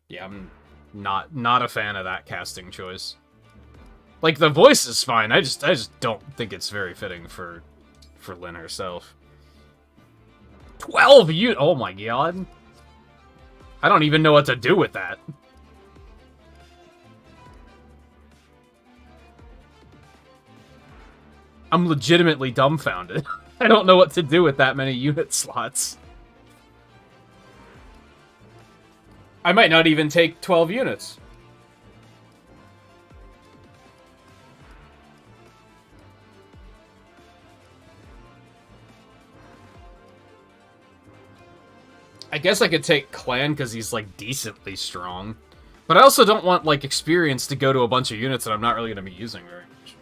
Yeah, I'm not a fan of that casting choice. Like, the voice is fine, I just don't think it's very fitting for Lyn herself. 12 units! Oh my god. I don't even know what to do with that. I'm legitimately dumbfounded. I don't know what to do with that many unit slots. I might not even take 12 units. I guess I could take Clan because he's, like, decently strong. But I also don't want, like, experience to go to a bunch of units that I'm not really going to be using very much.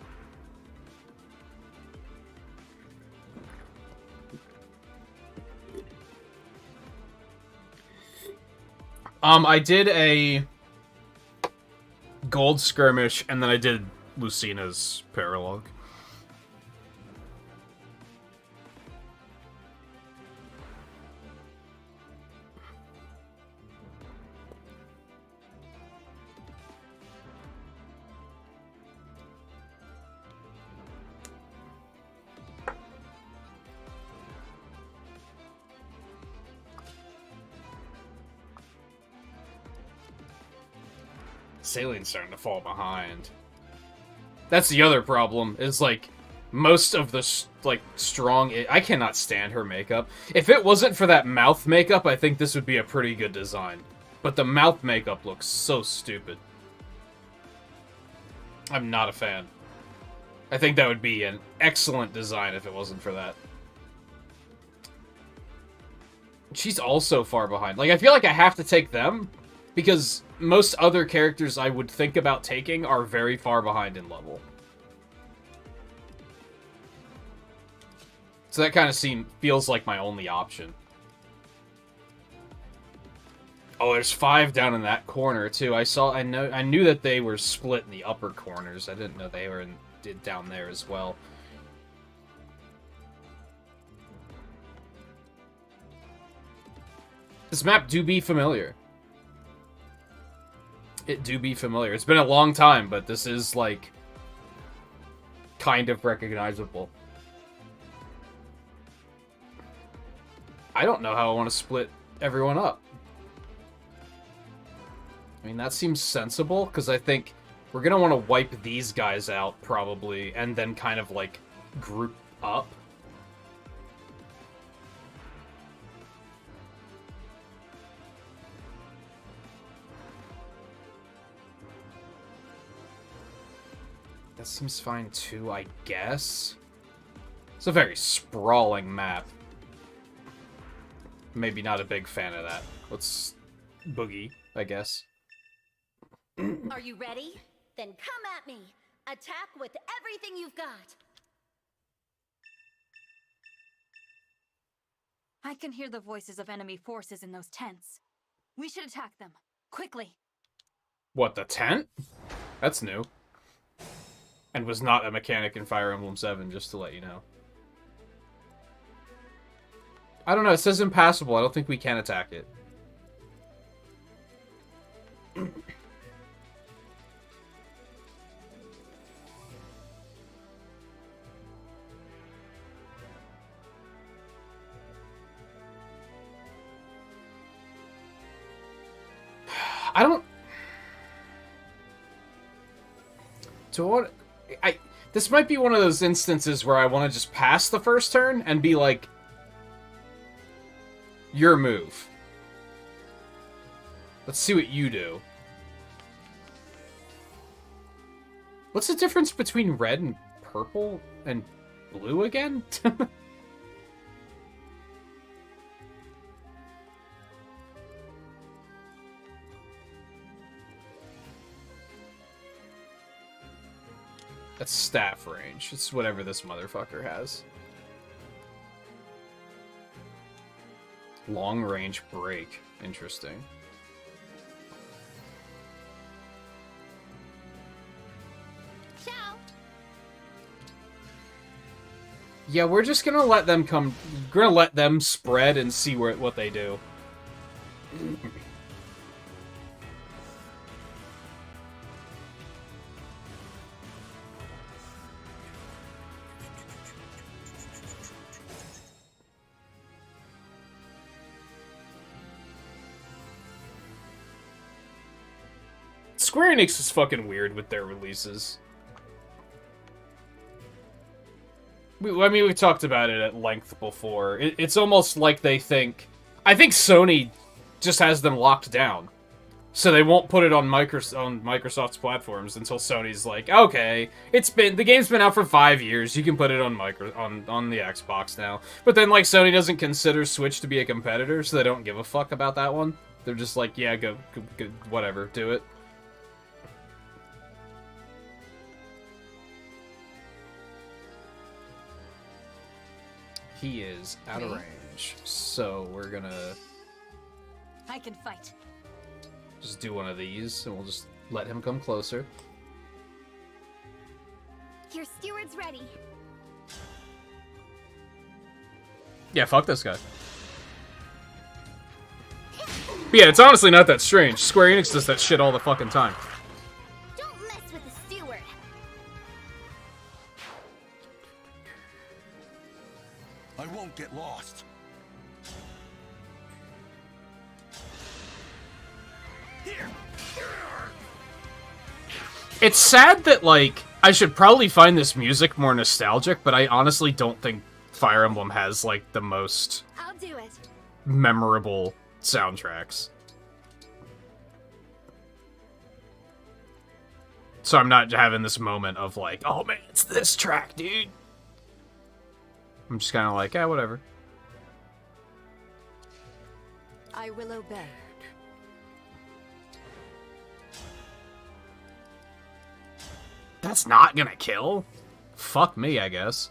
I did a gold skirmish, and then I did Lucina's paralogue. Salion's starting to fall behind. That's the other problem, is, like, most of the, like, strong... I cannot stand her makeup. If it wasn't for that mouth makeup, I think this would be a pretty good design. But the mouth makeup looks so stupid. I'm not a fan. I think that would be an excellent design if it wasn't for that. She's also far behind. Like, I feel like I have to take them, because most other characters I would think about taking are very far behind in level. So that kind of feels like my only option. Oh, there's 5 down in that corner too. I knew that they were split in the upper corners. I didn't know they were down there as well. This map do be familiar. It do be familiar. It's been a long time, but this is, like, kind of recognizable. I don't know how I want to split everyone up. I mean, that seems sensible, because I think we're going to want to wipe these guys out, probably, and then kind of, like, group up. That seems fine too, I guess. It's a very sprawling map. Maybe not a big fan of that. Let's boogie, I guess. Are you ready? Then come at me. Attack with everything you've got. I can hear the voices of enemy forces in those tents. We should attack them. Quickly. What, the tent? That's new. And was not a mechanic in Fire Emblem 7, just to let you know. I don't know, it says impassable. I don't think we can attack it. I don't... So what... This might be one of those instances where I want to just pass the first turn and be like, your move. Let's see what you do. What's the difference between red and purple and blue again? That's staff range. It's whatever this motherfucker has. Long range break. Interesting. Ciao. Yeah, we're just gonna let them come. We're gonna let them spread and see what they do. Square Enix is fucking weird with their releases. I mean, we talked about it at length before. It's almost like they think... I think Sony just has them locked down. So they won't put it on Microsoft's platforms until Sony's like, okay, the game's been out for 5 years, you can put it on on the Xbox now. But then, like, Sony doesn't consider Switch to be a competitor, so they don't give a fuck about that one. They're just like, yeah, go whatever, do it. He is out of range, so we're gonna... I can fight. Just do one of these, and we'll just let him come closer. Your steward's ready. Yeah, fuck this guy. But yeah, it's honestly not that strange. Square Enix does that shit all the fucking time. Don't mess with the steward. I won't get lost. Here. It's sad that, like, I should probably find this music more nostalgic, but I honestly don't think Fire Emblem has, like, the most I'll do it. memorable soundtracks. So I'm not having this moment of, like, oh man, it's this track, dude. I'm just kind of like, yeah, whatever. I will obey. That's not gonna kill? Fuck me, I guess.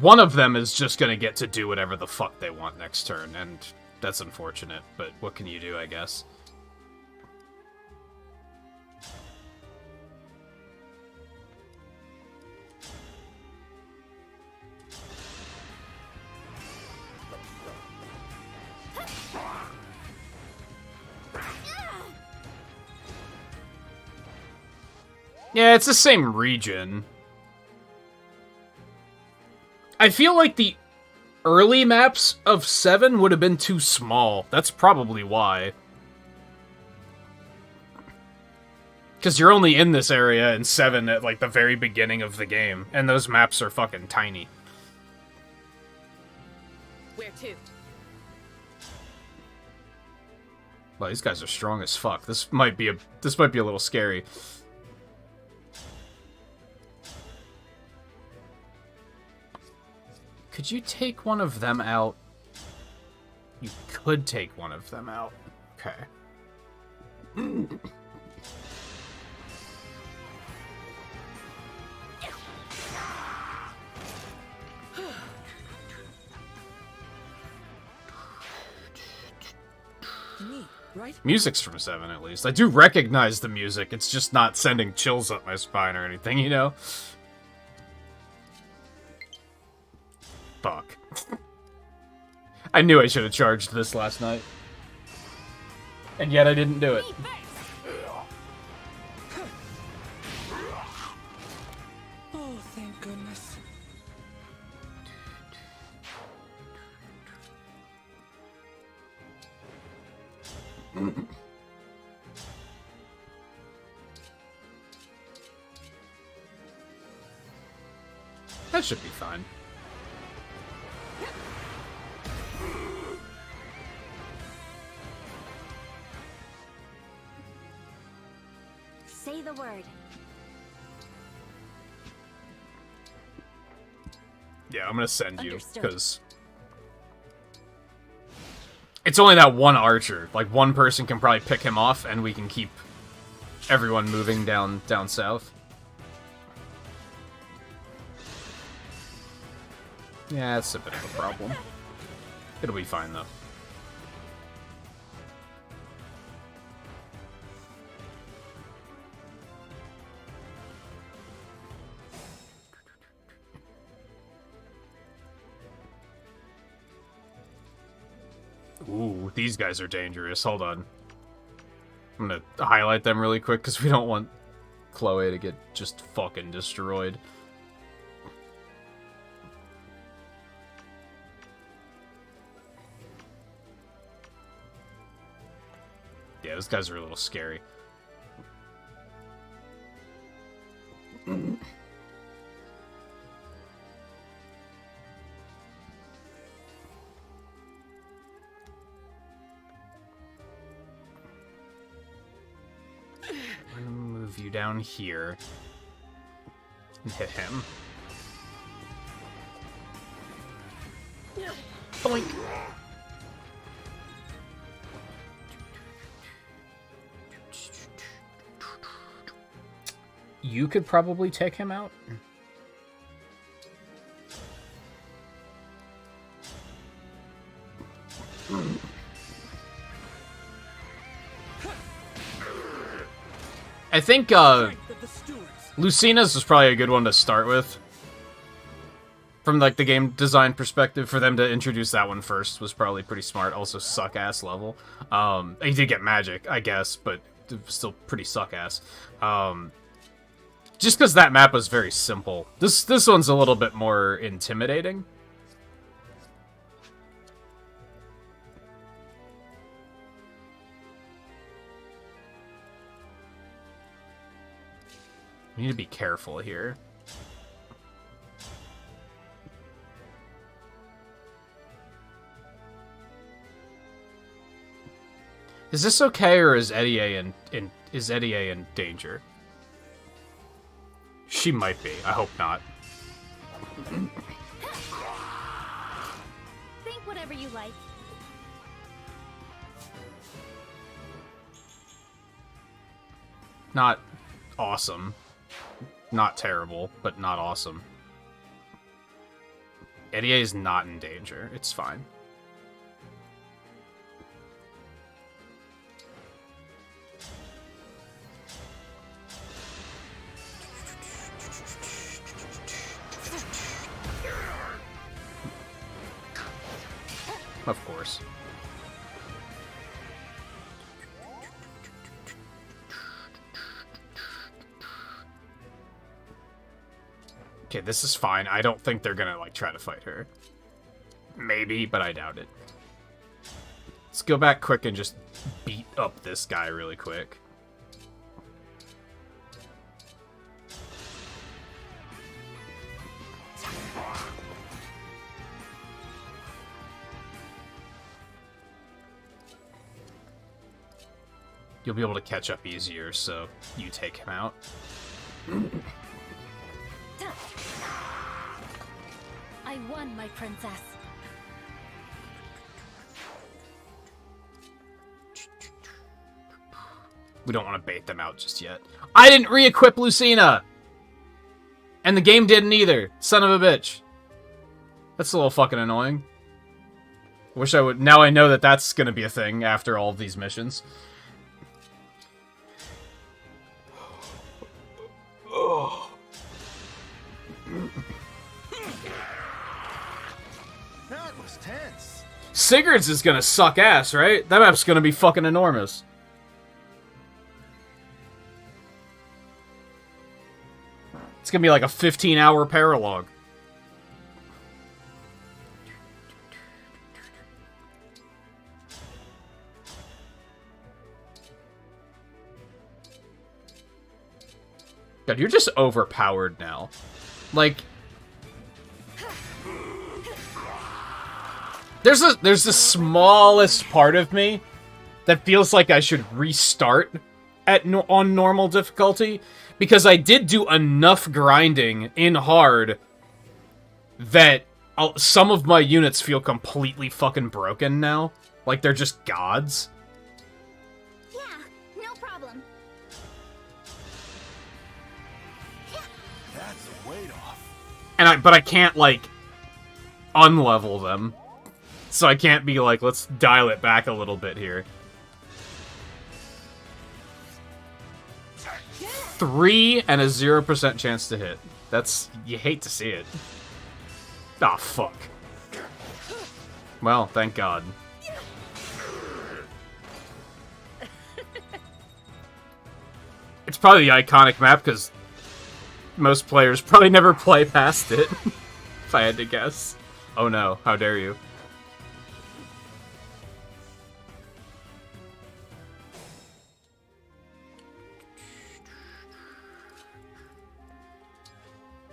One of them is just gonna get to do whatever the fuck they want next turn, and that's unfortunate, but what can you do, I guess? Yeah, it's the same region. I feel like the early maps of 7 would have been too small. That's probably why. Because you're only in this area in 7 at, like, the very beginning of the game. And those maps are fucking tiny. Where to? Well, these guys are strong as fuck. This might be a little scary. Could you take one of them out? You could take one of them out. Okay. Neat, right? Music's from 7, at least. I do recognize the music. It's just not sending chills up my spine or anything, you know? Fuck. I knew I should have charged this last night. And yet I didn't do it. Oh, thank goodness. That should be fine. Say the word. Yeah, I'm gonna send you, Understood. because it's only that one archer. Like, one person can probably pick him off, and we can keep everyone moving down south. Yeah, it's a bit of a problem. It'll be fine, though. Ooh, these guys are dangerous. Hold on. I'm gonna highlight them really quick because we don't want Chloe to get just fucking destroyed. Yeah, those guys are a little scary. I'm gonna move you down here and hit him. Boink. You could probably take him out. I think Lucina's was probably a good one to start with. From like the game design perspective, for them to introduce that one first was probably pretty smart. Also suck ass level. He did get magic, I guess, but it was still pretty suck ass. Just because that map was very simple. This one's a little bit more intimidating. We need to be careful here. Is this okay, or is Eddie in danger? She might be. I hope not. Think whatever you like. Not awesome. Not terrible, but not awesome. Eddie is not in danger. It's fine. Of course. Okay, this is fine. I don't think they're gonna, like, try to fight her. Maybe, but I doubt it. Let's go back quick and just beat up this guy really quick. You'll be able to catch up easier, so you take him out. I won, my princess. We don't want to bait them out just yet. I didn't re-equip Lucina! And the game didn't either. Son of a bitch. That's a little fucking annoying. Wish I would... Now I know that that's gonna be a thing after all of these missions. That was tense. Sigurd's is gonna suck ass, right? That map's gonna be fucking enormous. It's gonna be like a 15-hour paralogue. God, you're just overpowered now. Like... There's the smallest part of me that feels like I should restart on normal difficulty, because I did do enough grinding in hard that some of my units feel completely fucking broken now. Like they're just gods. Yeah, no problem. That's a weight off. But I can't, like, unlevel them. So I can't be like, let's dial it back a little bit here. 3 and a 0% chance to hit. That's... You hate to see it. Ah, fuck. Well, thank God. It's probably the iconic map, because most players probably never play past it. If I had to guess. Oh no, how dare you.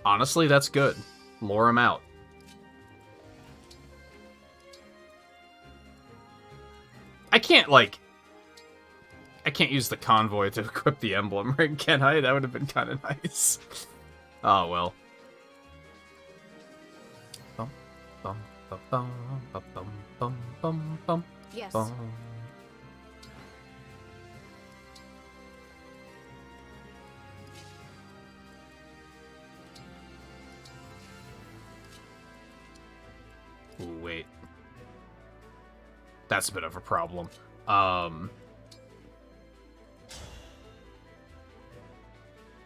Honestly, that's good. Lure him out. I can't use the convoy to equip the emblem ring, can I? That would have been kind of nice. Oh, well. Bum, bum, bum, bum, bum, bum, bum, bum, Yes. bum. Ooh, wait. That's a bit of a problem.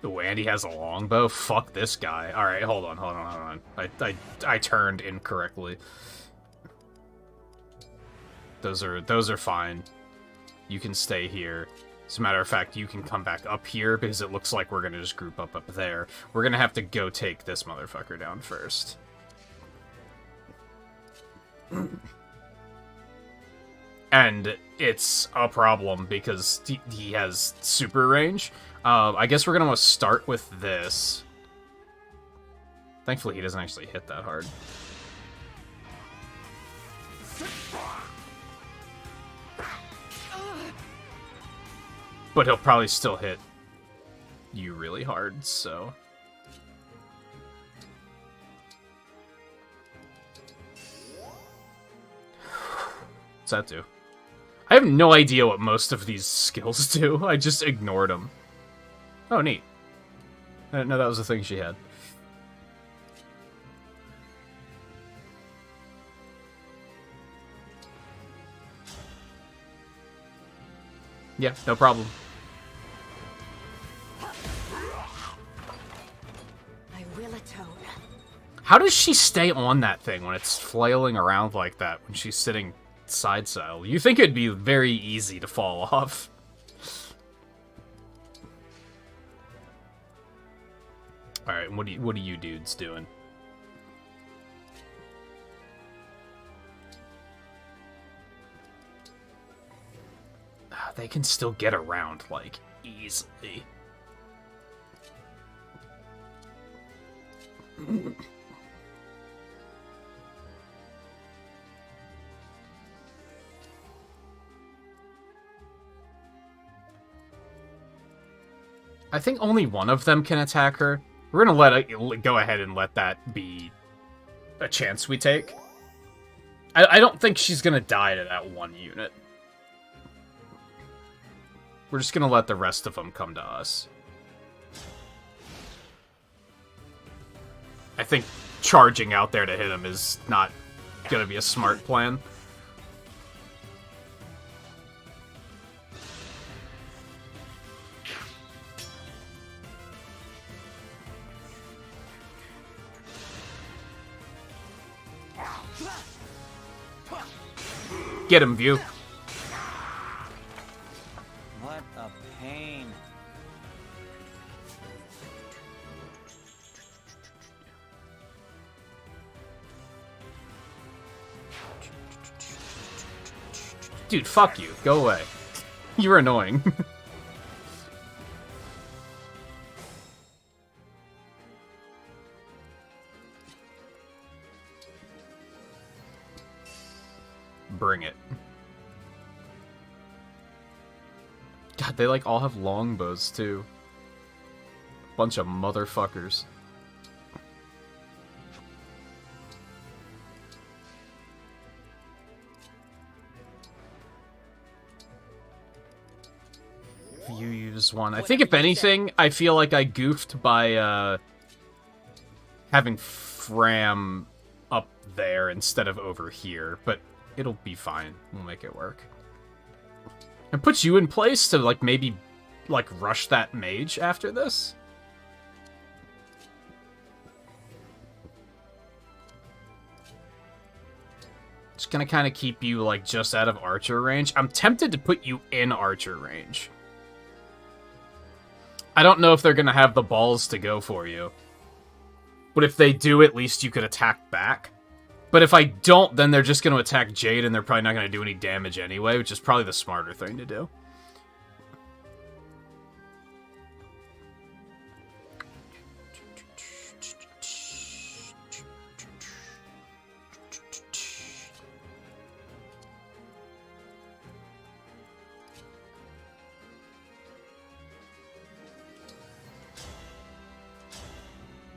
Ooh, Andy has a longbow? Fuck this guy. Alright, hold on. I turned incorrectly. Those are fine. You can stay here. As a matter of fact, you can come back up here, because it looks like we're gonna just group up there. We're gonna have to go take this motherfucker down first. and it's a problem because he has super range. I guess we're gonna start with this. Thankfully, he doesn't actually hit that hard. But he'll probably still hit you really hard, so... What's that do? I have no idea what most of these skills do. I just ignored them. Oh, neat. I didn't know that was a thing she had. Yeah, no problem. I will atone. How does she stay on that thing when it's flailing around like that when she's sitting side saddle? You think it'd be very easy to fall off. Alright, what are you dudes doing? They can still get around, like, easily. I think only one of them can attack her. We're gonna go ahead and let that be a chance we take. I don't think she's gonna die to that one unit. We're just gonna let the rest of them come to us. I think charging out there to hit him is not gonna be a smart plan. Get him, View. What a pain. Dude, fuck you. Go away. You're annoying. Bring it. God, they like all have longbows too. Bunch of motherfuckers. You use one. I think if anything, I feel like I goofed by having Fram up there instead of over here, but it'll be fine. We'll make it work. And put you in place to, like, maybe, like, rush that mage after this? Just gonna kind of keep you, like, just out of archer range. I'm tempted to put you in archer range. I don't know if they're gonna have the balls to go for you. But if they do, at least you could attack back. But if I don't, then they're just going to attack Jade, and they're probably not going to do any damage anyway, which is probably the smarter thing to do.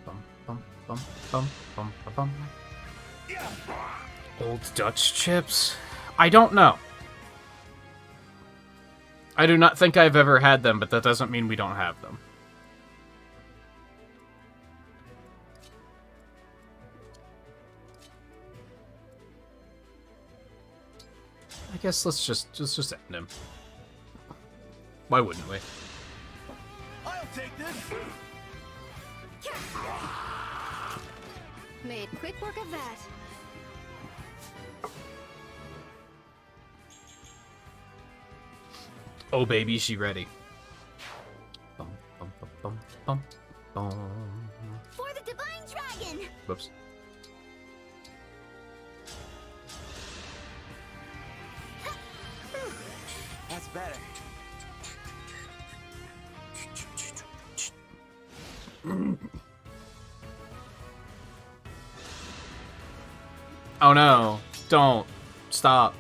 Bum, bum, bum, bum, bum, bum, bum. Old Dutch chips? I don't know. I do not think I've ever had them, but that doesn't mean we don't have them. I guess let's just end him. Why wouldn't we? I'll take this. Made quick work of that. Oh baby, she ready. Bum, bum, bum, bum, bum, bum. For the divine dragon. Whoops. That's better. Oh no. Don't. Stop.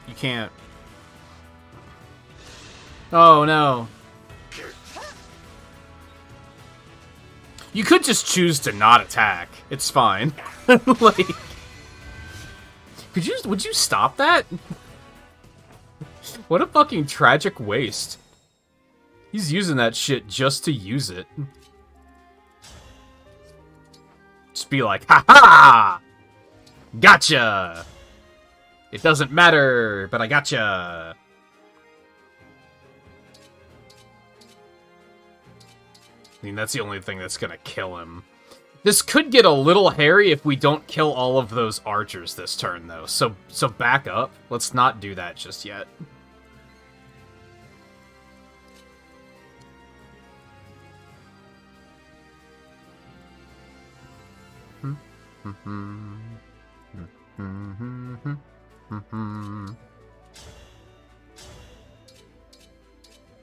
You can't. Oh no. You could just choose to not attack. It's fine. Like, would you stop that? What a fucking tragic waste. He's using that shit just to use it. Just be like, ha ha! Gotcha! It doesn't matter, but I gotcha. I mean, that's the only thing that's gonna kill him. This could get a little hairy if we don't kill all of those archers this turn, though. So back up. Let's not do that just yet.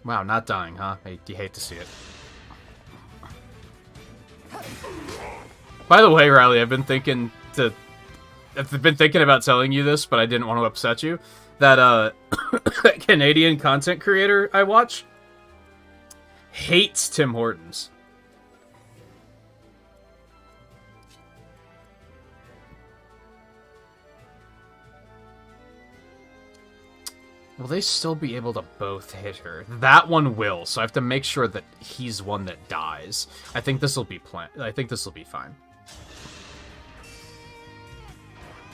Wow, not dying, huh? You hate to see it. By the way, Riley, I've been thinking about telling you this, but I didn't want to upset you. That Canadian content creator I watch hates Tim Hortons. Will they still be able to both hit her? That one will, so I have to make sure that he's one that dies. I think this will be fine.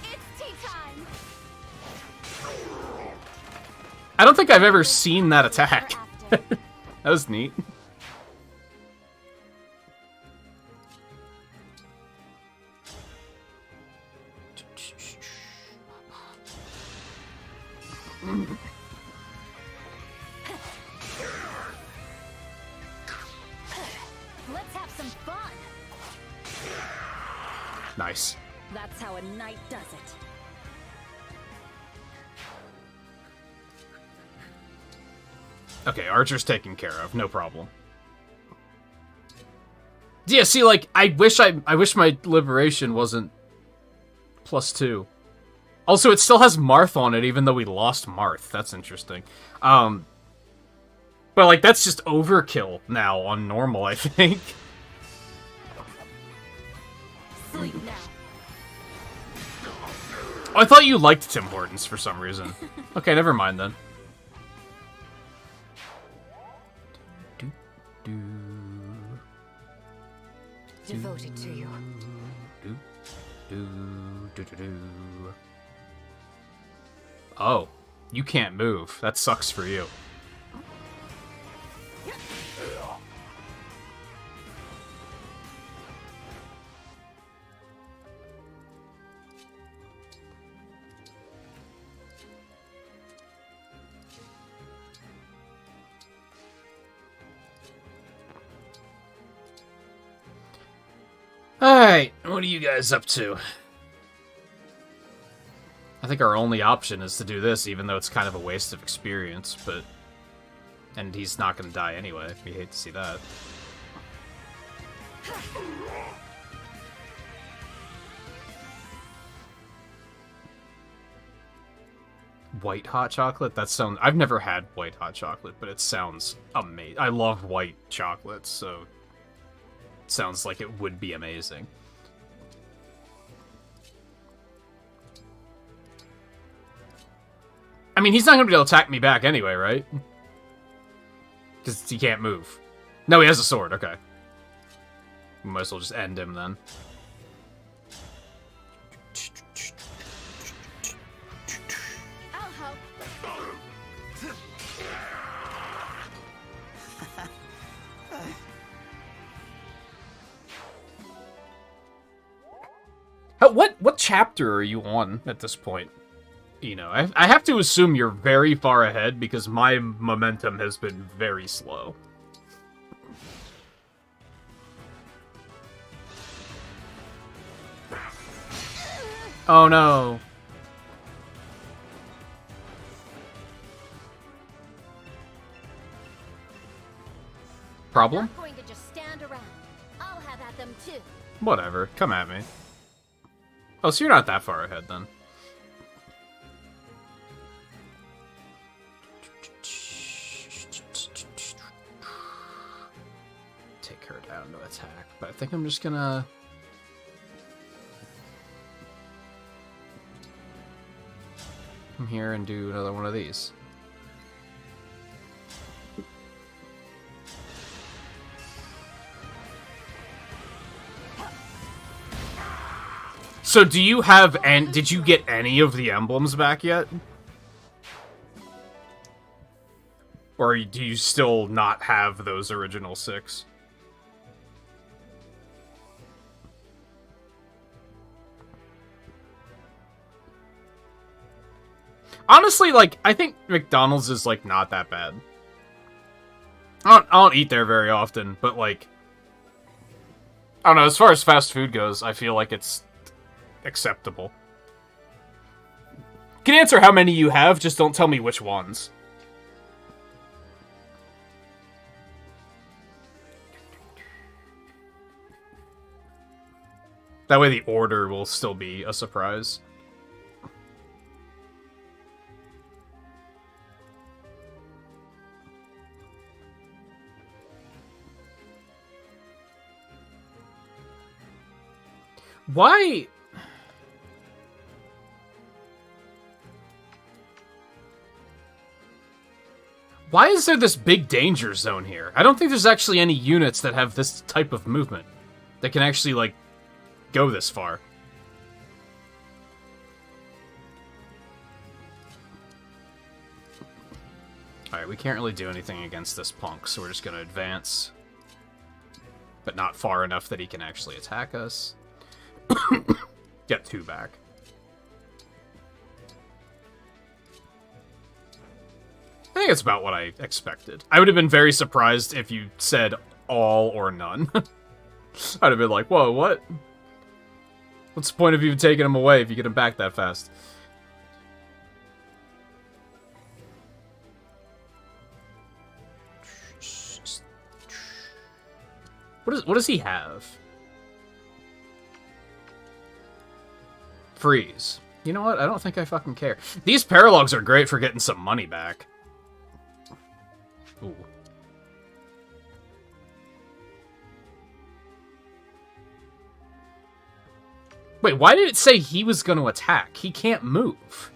It's tea time. I don't think I've ever seen that attack. That was neat. Let's have some fun. Nice. That's how a knight does it. Okay, Archer's taken care of. No problem. Yeah, see, like, I wish my liberation wasn't +2. Also, it still has Marth on it, even though we lost Marth. That's interesting. But, like, that's just overkill now on normal, I think. Sleep now. Oh, I thought you liked Tim Hortons for some reason. Okay, never mind then. Devoted to you. Oh, you can't move. That sucks for you. Alright, what are you guys up to? I think our only option is to do this, even though it's kind of a waste of experience, but... And he's not gonna die anyway. We hate to see that. White hot chocolate? That sounds... I've never had white hot chocolate, but it sounds amazing. I love white chocolate, so... It sounds like it would be amazing. I mean, he's not going to be able to attack me back anyway, right? Because he can't move. No, he has a sword. Okay. We might as well just end him then. I'll help. What chapter are you on at this point? You know, I have to assume you're very far ahead because my momentum has been very slow. Oh no. Problem? Not going to just stand around. I'll have at them too. Whatever. Come at me. Oh, so you're not that far ahead, then. Take her down to attack, but I think I'm just gonna... come here and do another one of these. So do you have, and did you get any of the emblems back yet? Or do you still not have those original 6? Honestly, like, I think McDonald's is, like, not that bad. I don't eat there very often, but, like, I don't know, as far as fast food goes, I feel like it's acceptable. You can answer how many you have, just don't tell me which ones. That way the order will still be a surprise. Why? Why is there this big danger zone here? I don't think there's actually any units that have this type of movement that can actually, like, go this far. Alright, we can't really do anything against this punk, so we're just gonna advance. But not far enough that he can actually attack us. Get 2 back. I think it's about what I expected. I would have been very surprised if you said all or none. I'd have been like, whoa, what? What's the point of even taking him away if you get him back that fast? What does he have? Freeze. You know what? I don't think I fucking care. These paralogs are great for getting some money back. Ooh. Wait, why did it say he was going to attack? He can't move.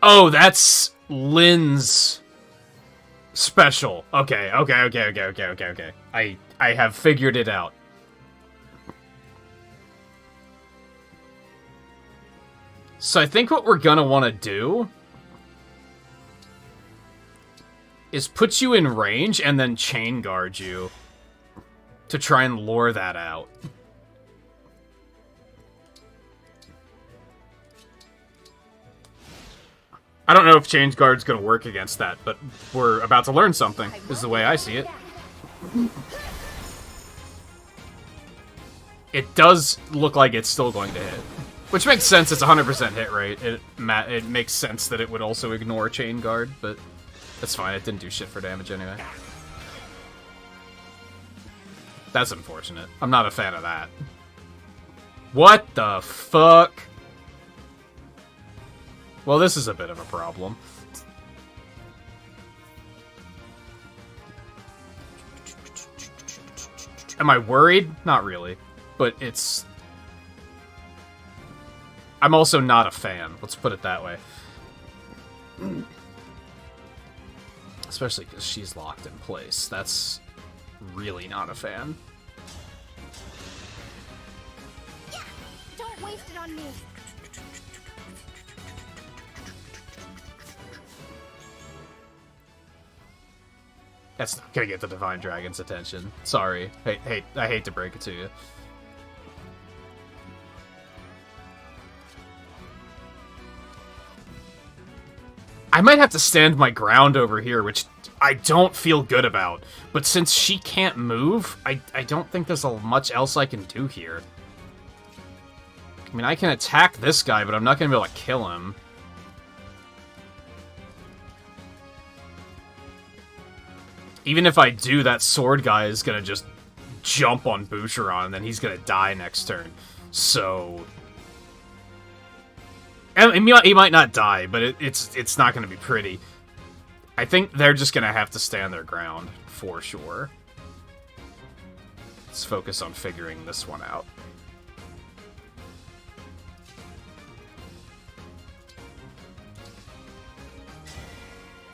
Oh, that's Lynn's special. Okay. I have figured it out. So I think what we're gonna want to do is put you in range and then chain guard you to try and lure that out. I don't know if Change Guard's gonna work against that, but we're about to learn something, is the way I see it. It does look like it's still going to hit. Which makes sense, it's 100% hit rate. It makes sense that it would also ignore Chain Guard, but that's fine, it didn't do shit for damage anyway. That's unfortunate. I'm not a fan of that. What the fuck? Well, this is a bit of a problem. Am I worried? Not really. But it's... I'm also not a fan. Let's put it that way. Especially because she's locked in place. That's really not a fan. Yeah, don't waste it on me. That's not gonna get the Divine Dragon's attention. Sorry. I hate to break it to you. I might have to stand my ground over here, which I don't feel good about. But since she can't move, I don't think there's much else I can do here. I mean, I can attack this guy, but I'm not gonna be able to kill him. Even if I do, that sword guy is gonna just jump on Boucheron, and then he's gonna die next turn. So... and he might not die, but it's not gonna be pretty. I think they're just gonna have to stand their ground, for sure. Let's focus on figuring this one out.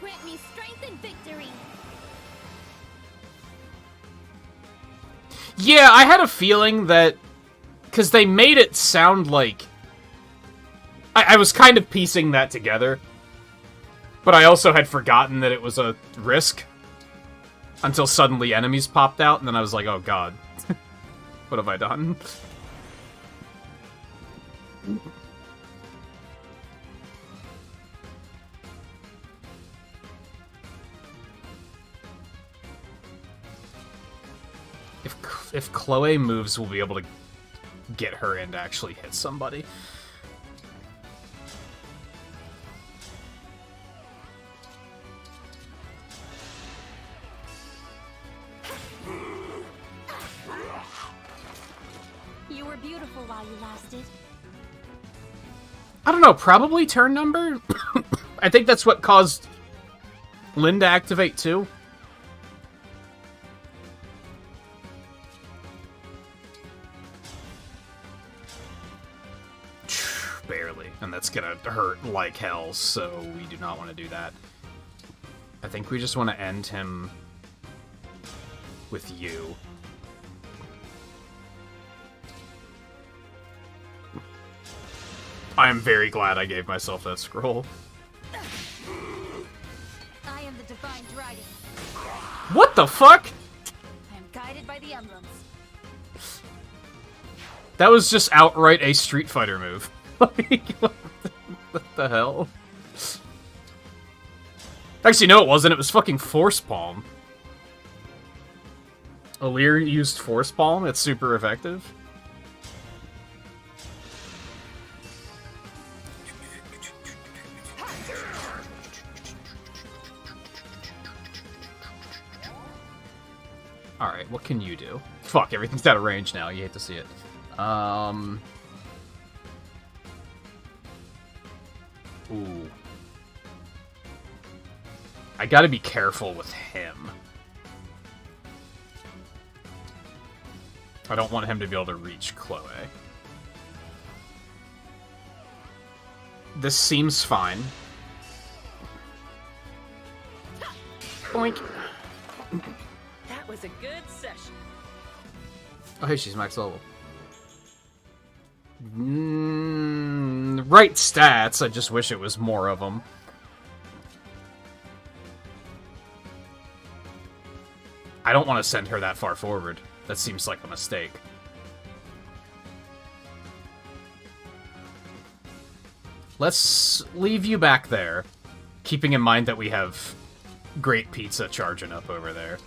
Grant me strength and victory. Yeah, I had a feeling that... because they made it sound like... I was kind of piecing that together. But I also had forgotten that it was a risk. Until suddenly enemies popped out, and then I was like, oh god. What have I done? If Chloe moves, we'll be able to get her in to actually hit somebody. You were beautiful while you lasted. I don't know, probably turn number? I think that's what caused Lynn to activate too. Barely. And that's gonna hurt like hell, so we do not want to do that. I think we just want to end him with you. I am very glad I gave myself that scroll. I am the divine dragon. What the fuck? I am guided by the emblems. That was just outright a Street Fighter move. Like, what the hell? Actually, no, it wasn't. It was fucking Force Palm. Alir used Force Palm. It's super effective. Alright, what can you do? Fuck, everything's out of range now. You hate to see it. Ooh. I gotta be careful with him. I don't want him to be able to reach Chloe. This seems fine. Boink. That was a good session. Oh, hey, she's max level. Right stats, I just wish it was more of them. I don't want to send her that far forward. That seems like a mistake. Let's leave you back there, keeping in mind that we have Great Pizza charging up over there.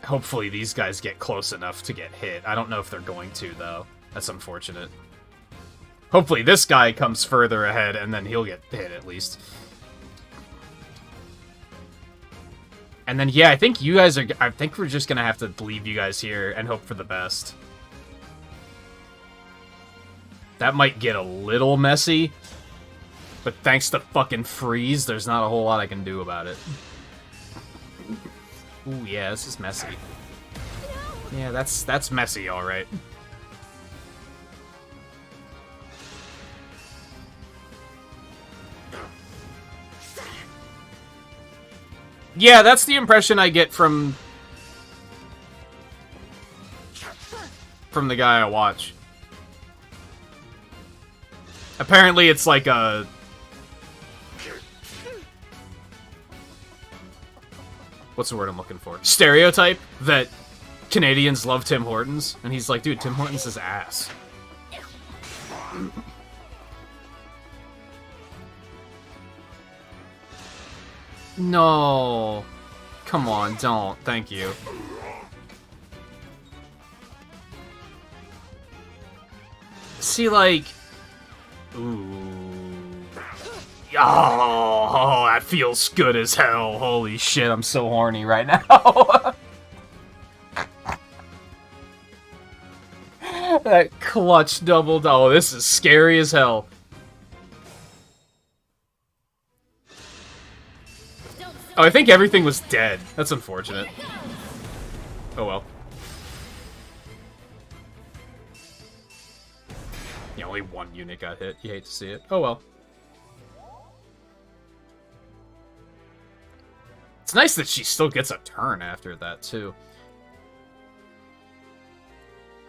Hopefully these guys get close enough to get hit. I don't know if they're going to, though. That's unfortunate. Hopefully this guy comes further ahead, and then he'll get hit, at least. And then, yeah, I think you guys are... I think we're just gonna have to leave you guys here and hope for the best. That might get a little messy. But thanks to fucking Freeze, there's not a whole lot I can do about it. Ooh, yeah, this is messy. Yeah, that's messy, alright. Yeah, that's the impression I get from the guy I watch. Apparently it's like a... what's the word I'm looking for? Stereotype that Canadians love Tim Hortons. And he's like, dude, Tim Hortons is ass. No. Come on, don't. Thank you. See, like... Oh, that feels good as hell. Holy shit, I'm so horny right now. That clutch double. Oh, this is scary as hell. Oh, I think everything was dead. That's unfortunate. Oh well. Yeah, only one unit got hit. You hate to see it. Oh well. It's nice that she still gets a turn after that, too.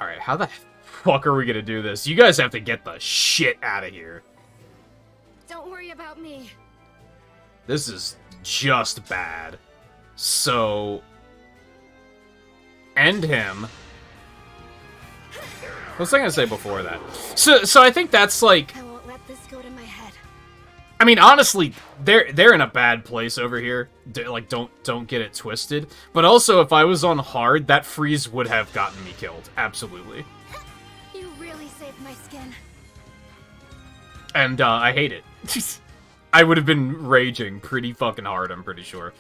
Alright, how the fuck are we gonna do this? You guys have to get the shit out of here. Don't worry about me. This is just bad. So... end him. What was I gonna say before that? So I think that's like... I won't let this go to my head. I mean, honestly, they're in a bad place over here. Like, don't get it twisted. But also, if I was on hard, that freeze would have gotten me killed. Absolutely. You really saved my skin. And, I hate it. I would have been raging pretty fucking hard, I'm pretty sure.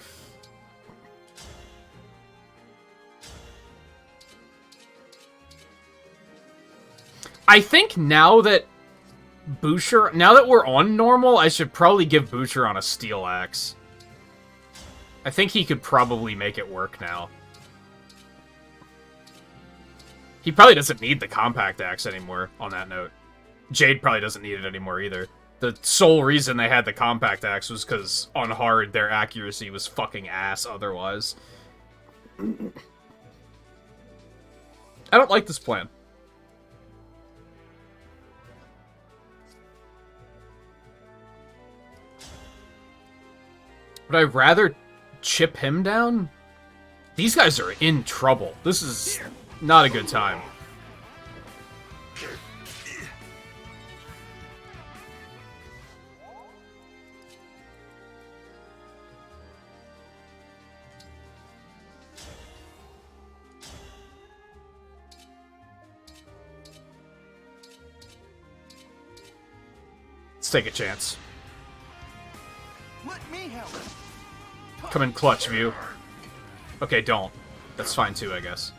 I think now that Boucher, now that we're on normal, I should probably give Boucher on a steel axe. I think he could probably make it work now. He probably doesn't need the compact axe anymore, on that note. Jade probably doesn't need it anymore either. The sole reason they had the compact axe was because on hard, their accuracy was fucking ass otherwise. I don't like this plan. Would I rather chip him down? These guys are in trouble. This is not a good time. Let's take a chance. Let me help. Come in clutch, View. Okay, don't. That's fine too, I guess.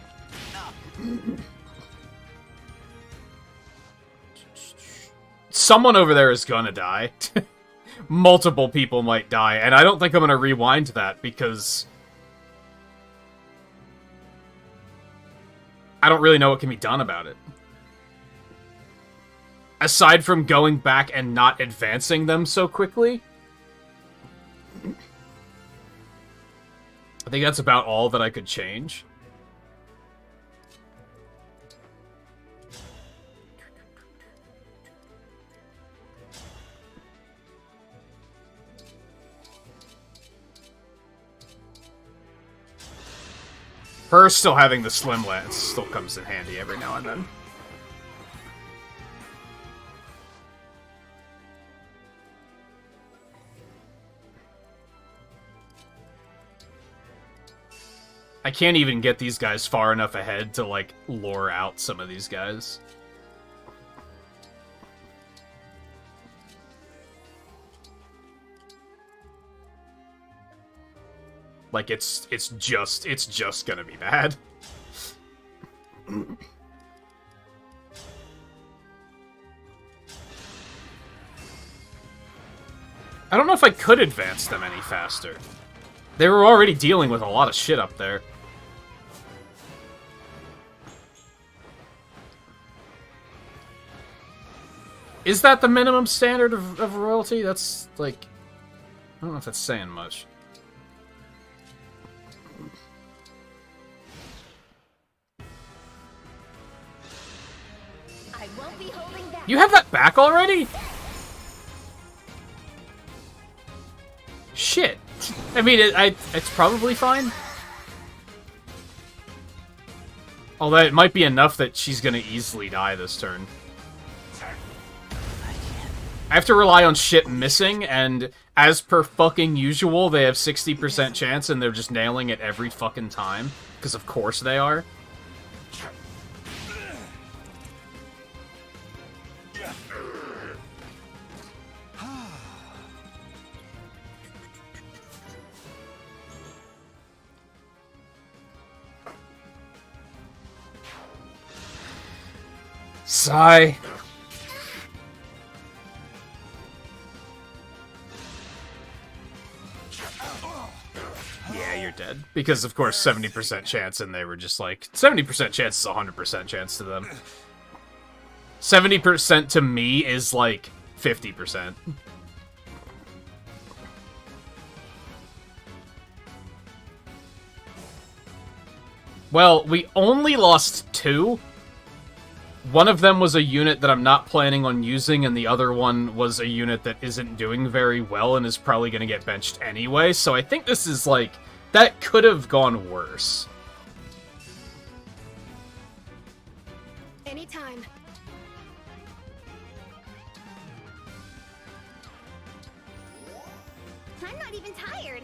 Someone over there is gonna die. Multiple people might die, and I don't think I'm gonna rewind that because I don't really know what can be done about it. Aside from going back and not advancing them so quickly, I think that's about all that I could change. Her still having the slim lance still comes in handy every now and then. I can't even get these guys far enough ahead to, like, lure out some of these guys. Like, it's just gonna be bad. I don't know if I could advance them any faster. They were already dealing with a lot of shit up there. Is that the minimum standard of royalty? That's, like... I don't know if that's saying much. I won't be holding back. You have that back already? Shit. I mean, it's probably fine. Although it might be enough that she's gonna easily die this turn. I have to rely on shit missing, and as per fucking usual, they have 60% chance and they're just nailing it every fucking time. Because of course they are. Sigh. Yeah, you're dead. Because, of course, 70% chance, and they were just like, 70% chance is 100% chance to them. 70% to me is like 50%. Well, we only lost 2. One of them was a unit that I'm not planning on using, and the other one was a unit that isn't doing very well and is probably going to get benched anyway, so I think this is like... That could have gone worse. Anytime. I'm not even tired.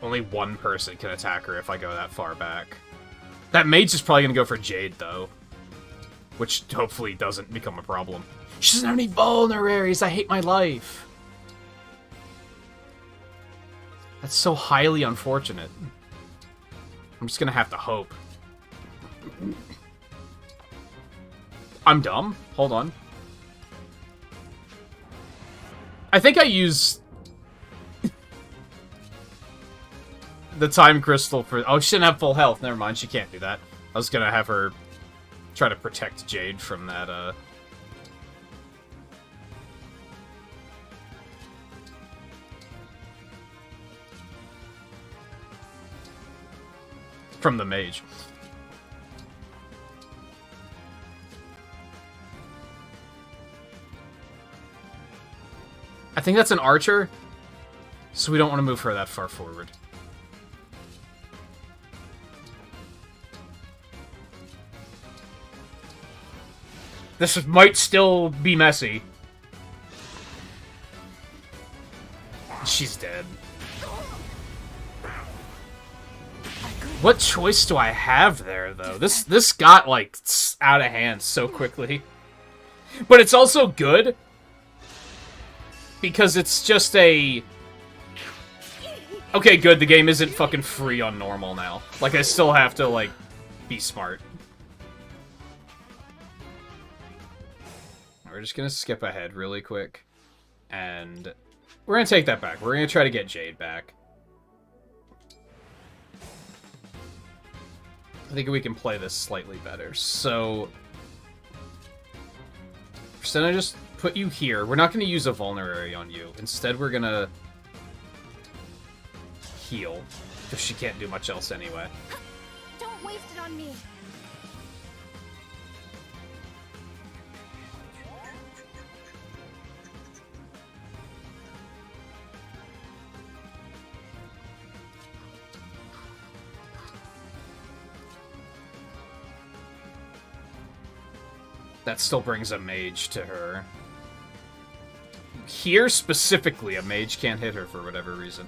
Only one person can attack her if I go that far back. That mage is probably going to go for Jade, though. Which hopefully doesn't become a problem. She doesn't have any vulneraries! I hate my life! That's so highly unfortunate. I'm just going to have to hope. I'm dumb. Hold on. I think I use... the time crystal for... Oh, she didn't have full health. Never mind, she can't do that. I was gonna have her try to protect Jade from that, from the mage. I think that's an archer, so we don't want to move her that far forward. This might still be messy. She's dead. What choice do I have there, though? This got, like, out of hand so quickly. But it's also good, because it's just a... Okay, good, the game isn't fucking free on normal now. Like, I still have to, like, be smart. We're just gonna skip ahead really quick. And we're gonna take that back. We're gonna try to get Jade back. I think we can play this slightly better. So... Instead, I just put you here. We're not gonna use a vulnerary on you. Instead, we're gonna... heal. Because she can't do much else anyway. Don't waste it on me. That still brings a mage to her. Here, specifically, a mage can't hit her for whatever reason.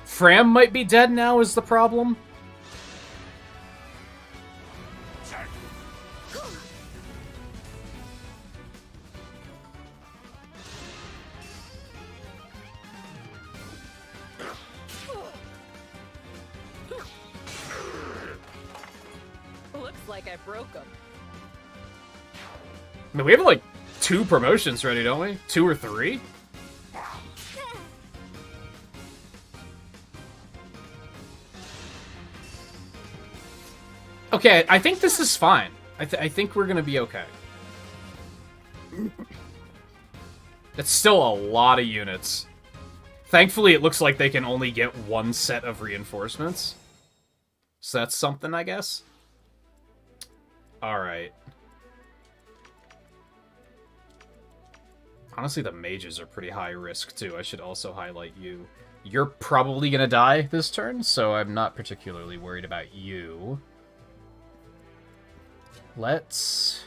Fram might be dead now is the problem. Looks like I broke them. I mean, we have like 2 promotions ready, don't we? 2 or 3? Okay, I think this is fine. I think we're gonna be okay. That's still a lot of units. Thankfully, it looks like they can only get 1 set of reinforcements. So that's something, I guess. Alright. Honestly, the mages are pretty high risk, too. I should also highlight you. You're probably gonna die this turn, so I'm not particularly worried about you. Let's...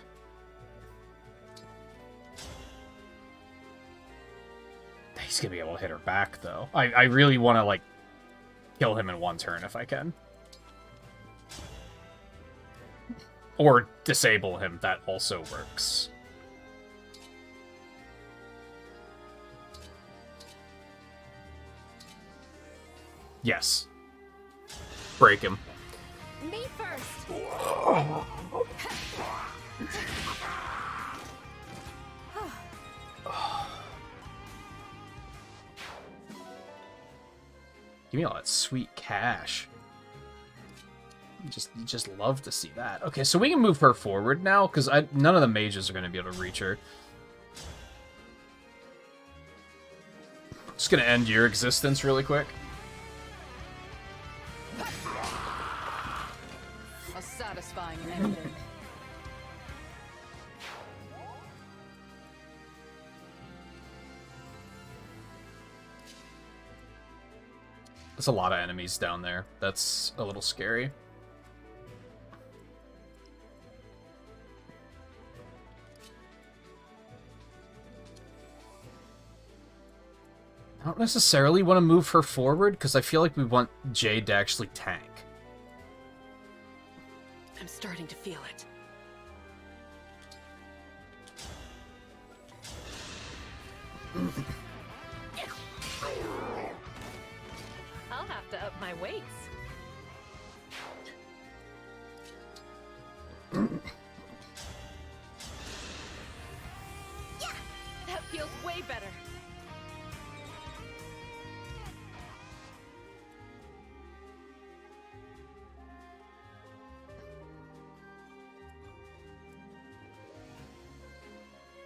They He's gonna be able to hit her back, though. I really want to, like, kill him in one turn if I can. Or disable him, that also works. Yes. Break him. Me first. Give me all that sweet cash. Just love to see that. Okay, so we can move her forward now, because none of the mages are going to be able to reach her. Just going to end your existence really quick. A satisfying ending. There's a lot of enemies down there. That's a little scary. I don't necessarily want to move her forward, because I feel like we want Jade to actually tank. I'm starting to feel it. I'll have to up my weights. That feels way better.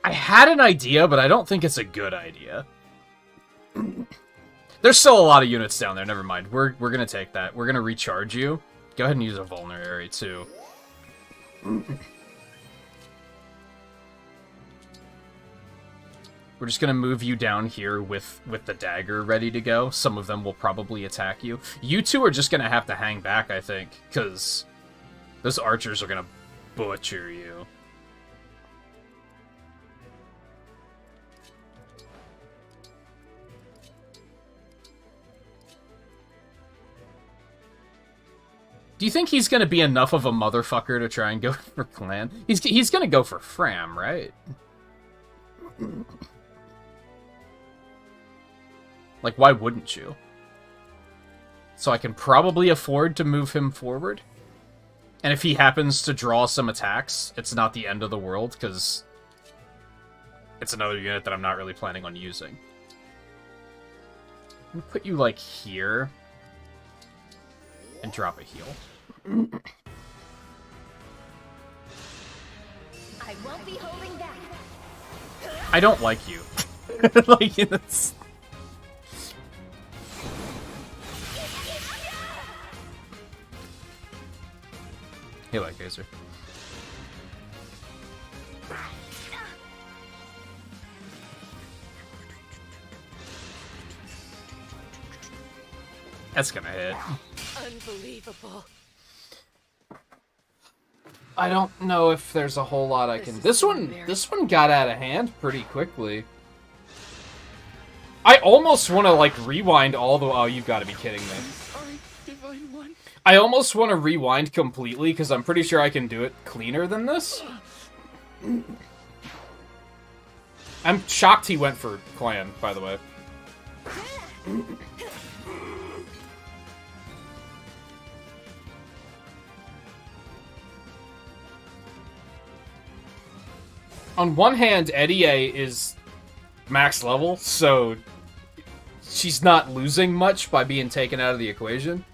I had an idea, but I don't think it's a good idea. There's still a lot of units down there. Never mind. We're gonna take that. We're gonna recharge you. Go ahead and use a vulnerary too. We're just gonna move you down here with the dagger ready to go. Some of them will probably attack you. You two are just gonna have to hang back, I think, because those archers are gonna butcher you. Do you think he's gonna be enough of a motherfucker to try and go for clan? He's gonna go for Fram, right? Like, why wouldn't you? So I can probably afford to move him forward. And if he happens to draw some attacks, it's not the end of the world, because it's another unit that I'm not really planning on using. I'm gonna put you, like, here. And drop a heal. I won't be holding back. I don't like you. Like, it's... Hey, like Gazer. That's gonna hit. Unbelievable. I don't know if there's a whole lot I can... This one got out of hand pretty quickly. I almost want to, like, rewind all the... Oh, you've got to be kidding me. Sorry, Divine One. I almost want to rewind completely, because I'm pretty sure I can do it cleaner than this. I'm shocked he went for clan, by the way. On one hand, Eddie is max level, so she's not losing much by being taken out of the equation.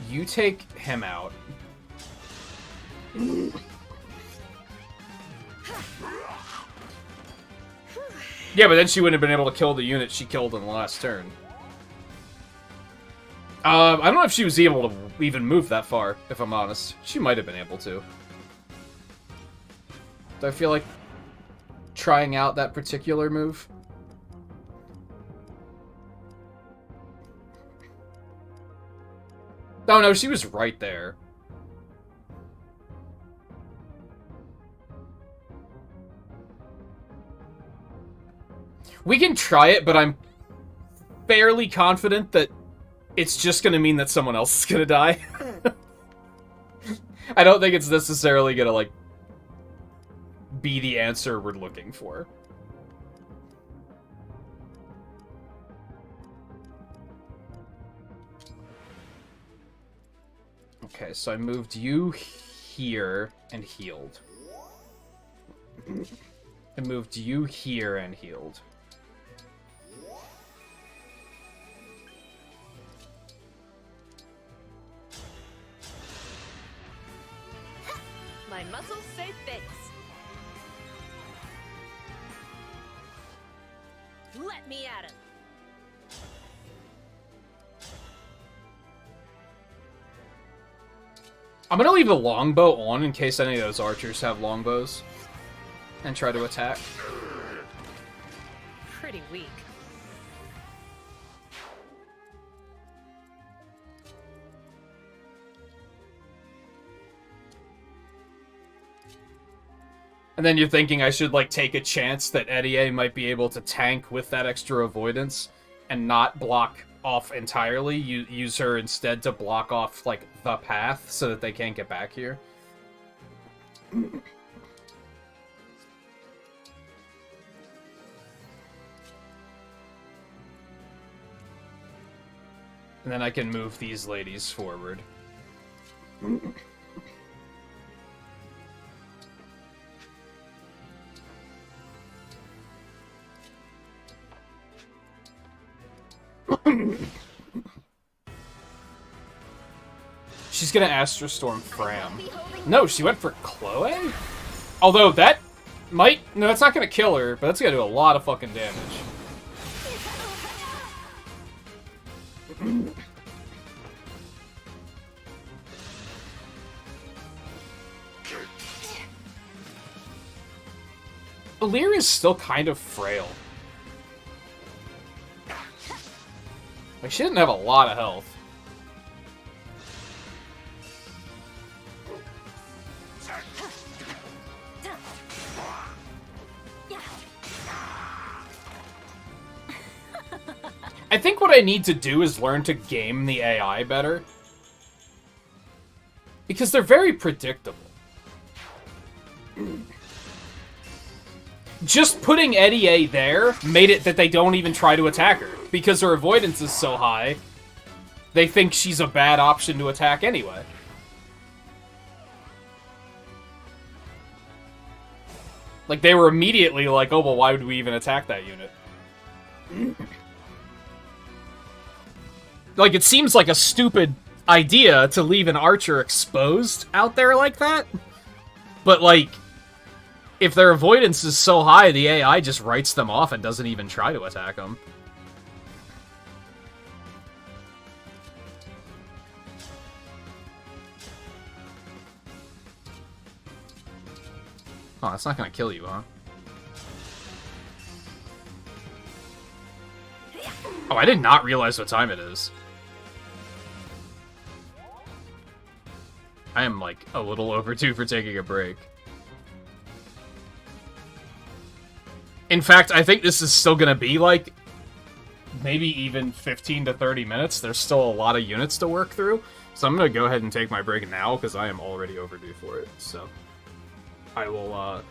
You take him out. Yeah, but then she wouldn't have been able to kill the unit she killed in the last turn. I don't know if she was able to even move that far, if I'm honest. She might have been able to. Do I feel like trying out that particular move. Oh no, she was right there. We can try it, but I'm fairly confident that it's just gonna mean that someone else is gonna die. I don't think it's necessarily gonna, like, be the answer we're looking for. Okay, so I moved you here and healed. I moved you here and healed. My muscles say thanks. Let me at him. I'm gonna leave the longbow on in case any of those archers have longbows and try to attack. Pretty weak. And then you're thinking I should, like, take a chance that Eddie might be able to tank with that extra avoidance and not block off entirely. You use her instead to block off, like, the path so that they can't get back here. And then I can move these ladies forward. She's gonna Astro Storm Fram. No, she went for Chloe? Although that might... No, that's not gonna kill her, but that's gonna do a lot of fucking damage. Alir is still kind of frail. Like, she didn't have a lot of health. I think what I need to do is learn to game the AI better. Because they're very predictable. Just putting Eddie A there made it that they don't even try to attack her. Because her avoidance is so high, they think she's a bad option to attack anyway. Like, they were immediately like, oh, well, why would we even attack that unit? Like, it seems like a stupid idea to leave an archer exposed out there like that. But, like, if their avoidance is so high, the AI just writes them off and doesn't even try to attack them. Oh, that's not gonna kill you, huh? Oh, I did not realize what time it is. I am, like, a little overdue for taking a break. In fact, I think this is still gonna be, like, maybe even 15 to 30 minutes. There's still a lot of units to work through. So I'm gonna go ahead and take my break now, because I am already overdue for it. So I will,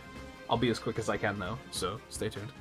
I'll be as quick as I can, though. So stay tuned.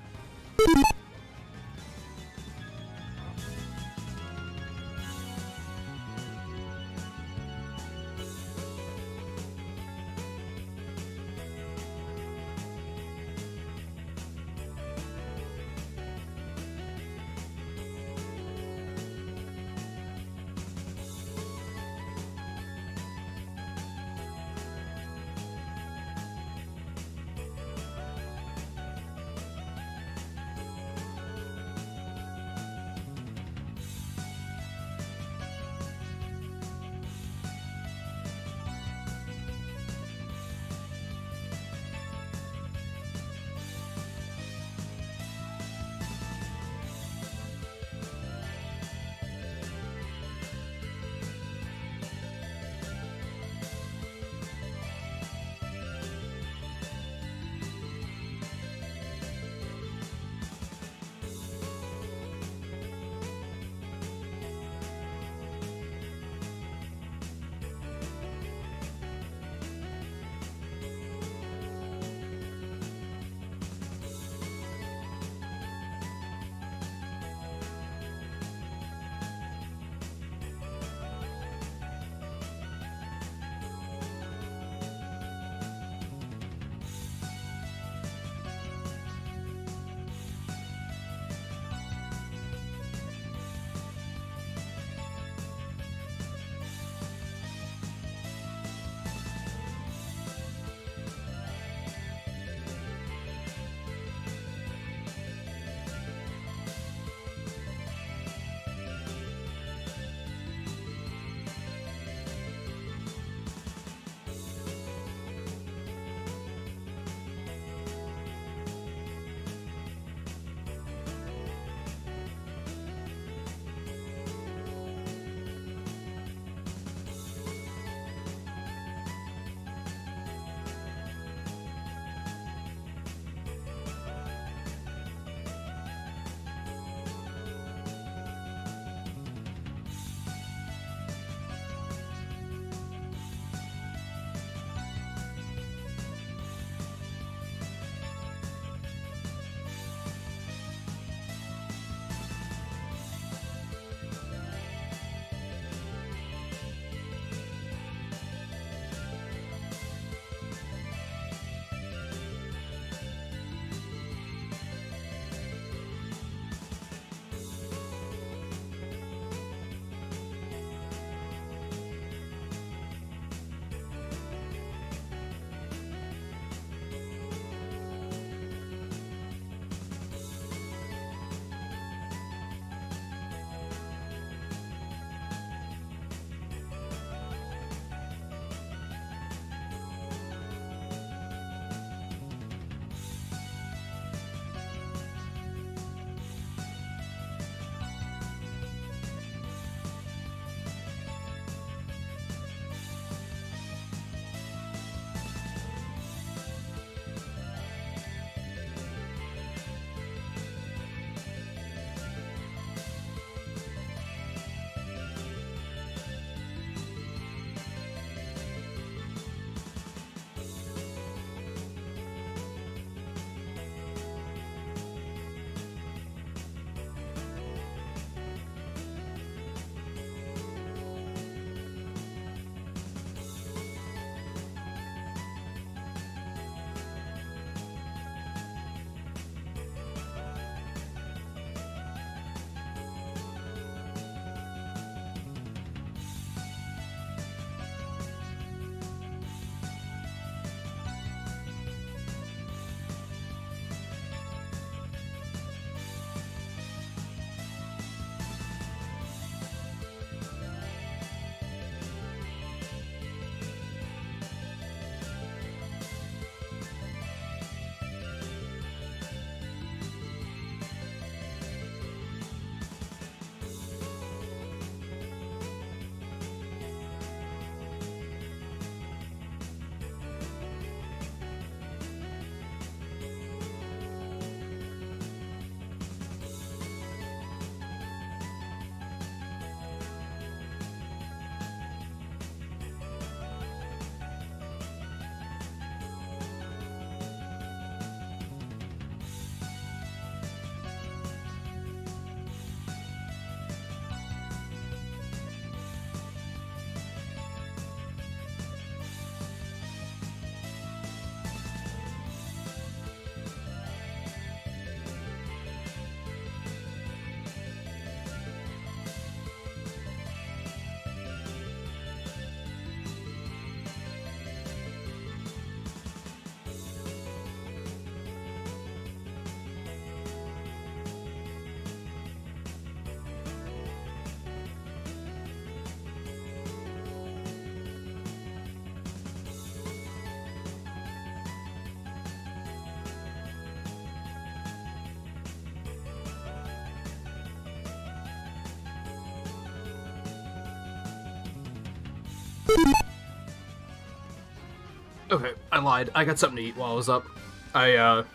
Okay, I lied. I got something to eat while I was up. I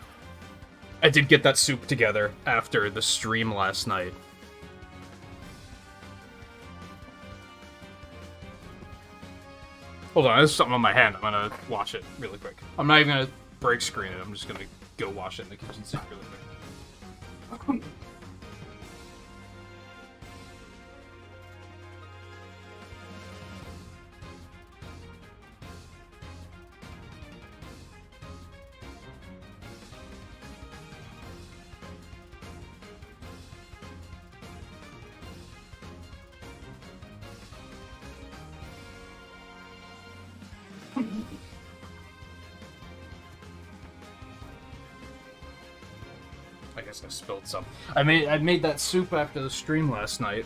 did get that soup together after the stream last night. Hold on, there's something on my hand. I'm gonna wash it really quick. I'm not even gonna break screen it. I'm just gonna go wash it in the kitchen sink really quick. I guess I spilled some. I made that soup after the stream last night,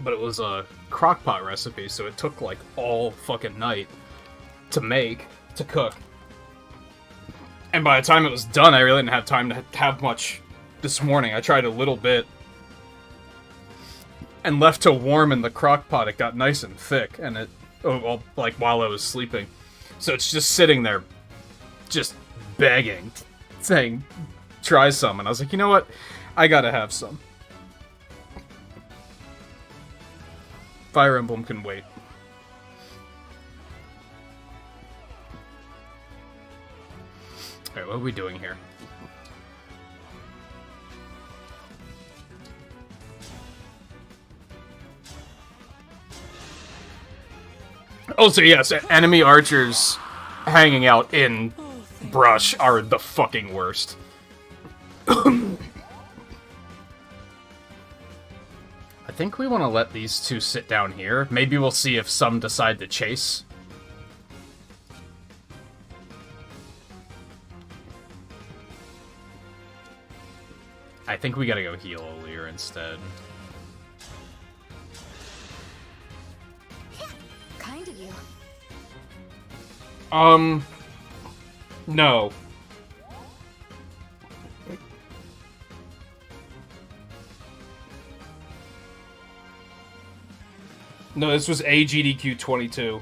but it was a crockpot recipe, so it took like all fucking night to cook. And by the time it was done, I really didn't have time to have much this morning. I tried a little bit, and left to warm in the crockpot, it got nice and thick, and it, like while I was sleeping. So it's just sitting there, just begging, saying, try some. And I was like, you know what? I gotta have some. Fire Emblem can wait. Alright, what are we doing here? Oh, so yes, enemy archers hanging out in brush are the fucking worst. I think we want to let these two sit down here. Maybe we'll see if some decide to chase. I think we gotta go heal O'Lear instead. Kind of you. No. No, this was AGDQ 22.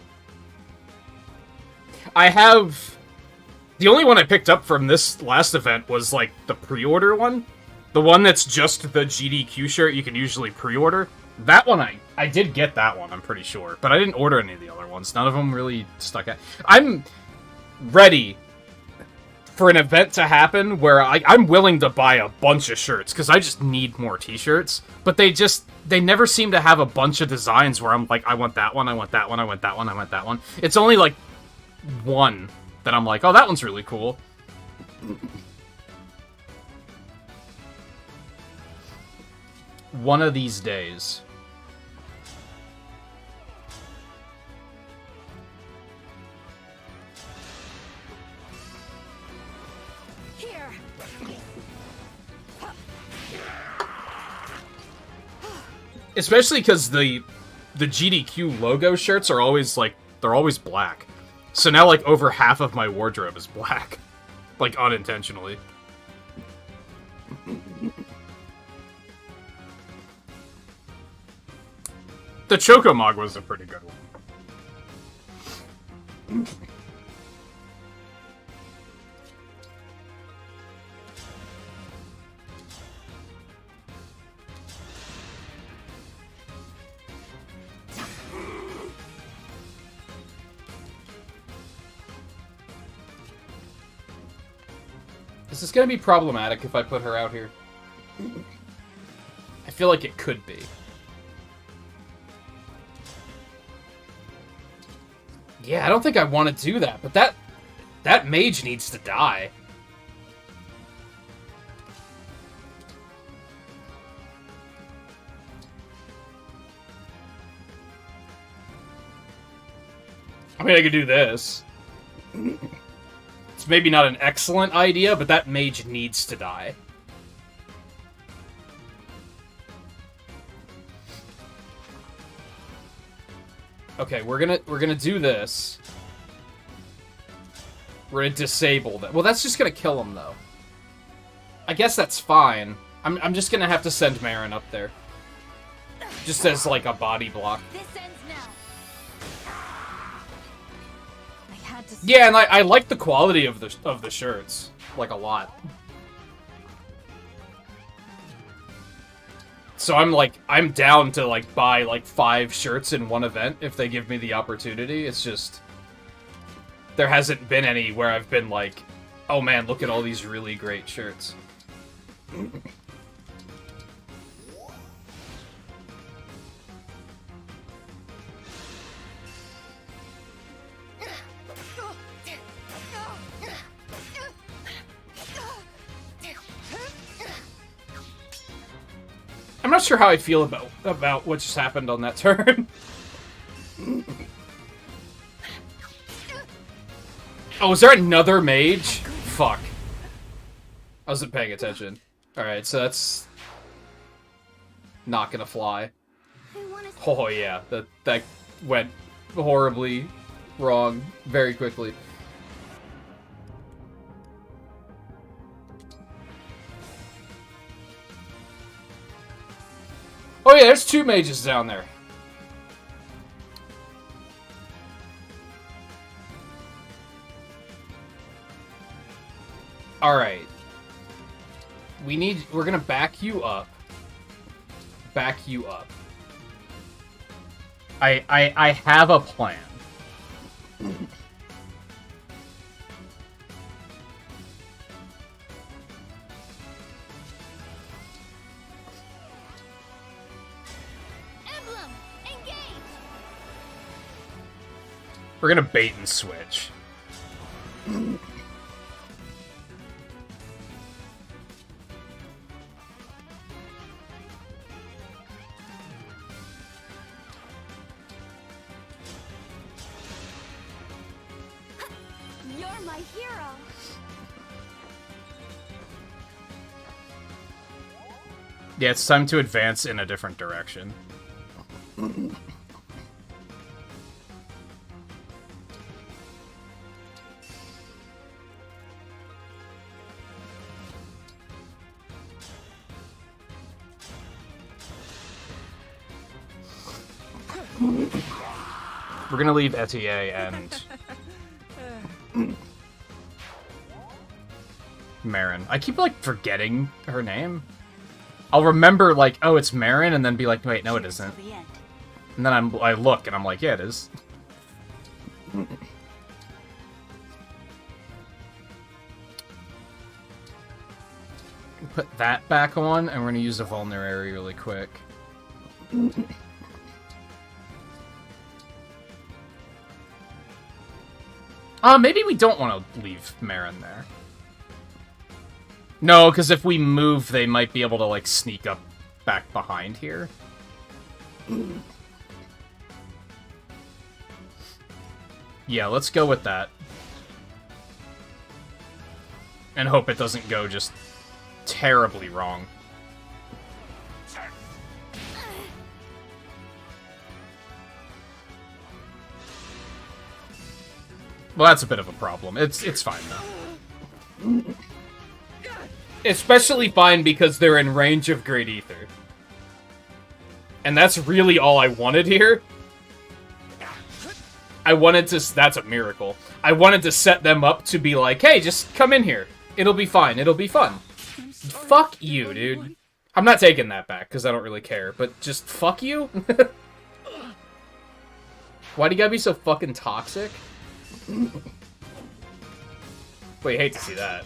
I have... The only one I picked up from this last event was, like, the pre-order one. The one that's just the GDQ shirt you can usually pre-order. That one, I did get that one, I'm pretty sure. But I didn't order any of the other ones. None of them really stuck out. I'm ready for an event to happen where I'm willing to buy a bunch of shirts, because I just need more t-shirts. But they never seem to have a bunch of designs where I'm like, I want that one, I want that one, I want that one, I want that one. It's only, like, one that I'm like, oh, that one's really cool. One of these days. Here. Especially because the GDQ logo shirts are always, like, they're always black. So now, like, over half of my wardrobe is black. Like, unintentionally. The Chocomog was a pretty good one. Is this gonna be problematic if I put her out here? I feel like it could be. Yeah, I don't think I want to do that, but that mage needs to die. I mean, I could do this. It's maybe not an excellent idea, but that mage needs to die. Okay, we're gonna do this. We're gonna disable that. Well, that's just gonna kill him, though. I guess that's fine. I'm just gonna have to send Marin up there. Just as, like, a body block. This ends now. Yeah, and I like the quality of the shirts, like, a lot. So I'm down to, like, buy, like, 5 shirts in one event if they give me the opportunity. It's just... There hasn't been any where I've been like, oh man, look at all these really great shirts. I'm not sure how I feel about what just happened on that turn. Oh, is there another mage? Fuck. I wasn't paying attention. Alright, so that's... not gonna fly. Oh yeah, that went horribly wrong very quickly. Oh yeah, there's 2 mages down there. Alright. We're gonna back you up. Back you up. I have a plan. Emblem, engage. We're gonna bait and switch. You're my hero. Yeah, it's time to advance in a different direction. We're gonna leave Etier and Marin. I keep, like, forgetting her name. I'll remember, like, oh, it's Marin, and then be like, wait, no, it isn't. And then I look, and I'm like, yeah, it is. Put that back on, and we're gonna use a vulnerary really quick. Maybe we don't want to leave Marin there. No, because if we move, they might be able to, like, sneak up back behind here. Yeah, let's go with that. And hope it doesn't go just terribly wrong. Well, that's a bit of a problem. It's fine, though. Especially fine because they're in range of Great Ether. And that's really all I wanted here. I wanted to... That's a miracle. I wanted to set them up to be like, hey, just come in here. It'll be fine. It'll be fun. Fuck you, dude. I'm not taking that back, because I don't really care. But just fuck you? Why do you gotta be so fucking toxic? Wait, hate to see that.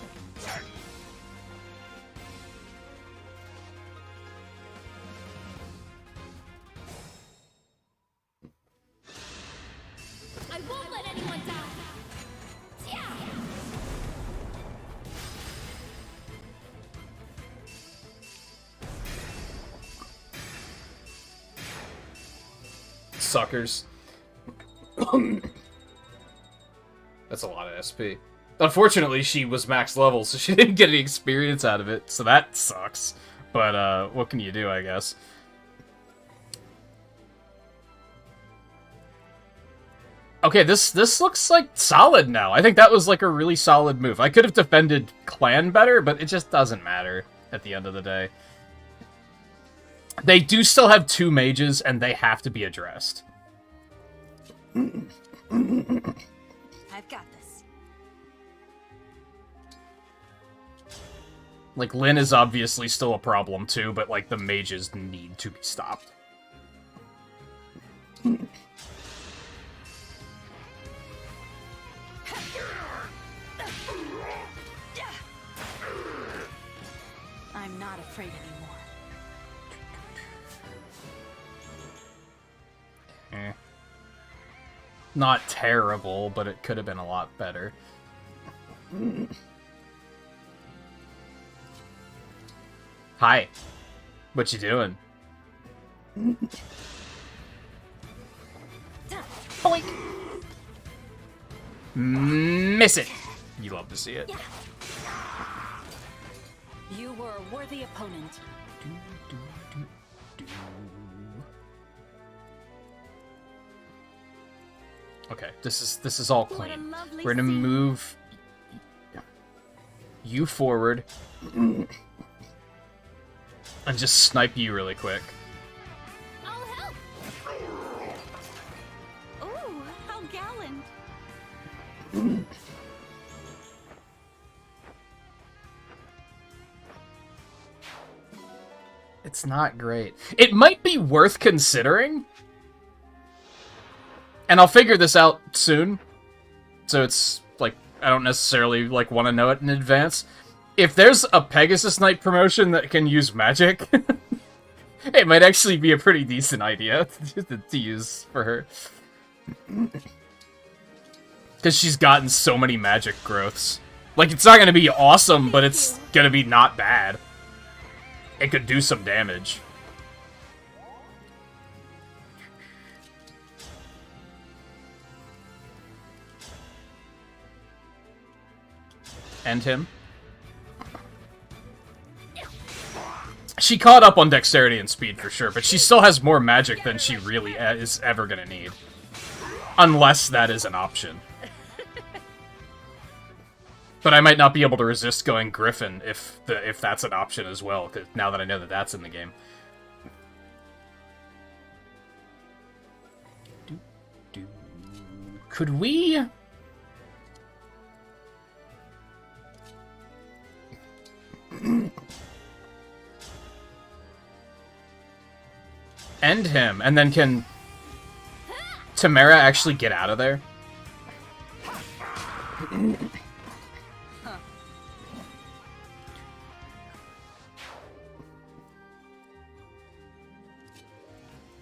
I won't let anyone die. Yeah. Suckers. That's a lot of SP. Unfortunately, she was max level, so she didn't get any experience out of it, so that sucks. But, what can you do, I guess? Okay, this looks, like, solid now. I think that was, like, a really solid move. I could have defended Clan better, but it just doesn't matter at the end of the day. They do still have 2 mages, and they have to be addressed. I've got this. Like, Lyn is obviously still a problem too, but like the mages need to be stopped. I'm not afraid anymore. Not terrible, but it could have been a lot better. Hi. What you doing? Boink. Miss it. You love to see it. You were a worthy opponent. Okay, this is all What a clean. lovely We're gonna scene. move you forward and just snipe you really quick. I'll help. Ooh, how gallant. It's not great. It might be worth considering. And I'll figure this out soon. So it's like I don't necessarily like want to know it in advance. If there's a Pegasus Knight promotion that can use magic, it might actually be a pretty decent idea to use for her. Because she's gotten so many magic growths. Like, it's not going to be awesome, but it's going to be not bad. It could do some damage. End him. She caught up on dexterity and speed for sure, but she still has more magic than she really is ever gonna need. Unless that is an option. But I might not be able to resist going Griffin if that's an option as well, 'cause now that I know that that's in the game. Could we... end him, and then can Tamara actually get out of there?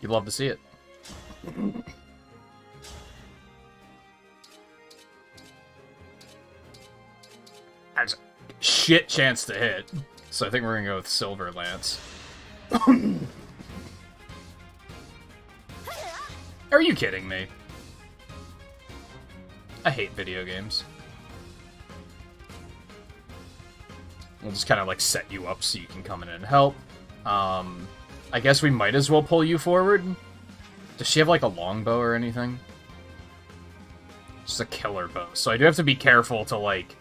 You'd love to see it. That's a shit chance to hit, so I think we're gonna go with Silver Lance. Are you kidding me? I hate video games. We'll just kind of like set you up so you can come in and help. I guess we might as well pull you forward. Does she have like a longbow or anything? Just a killer bow. So I do have to be careful to like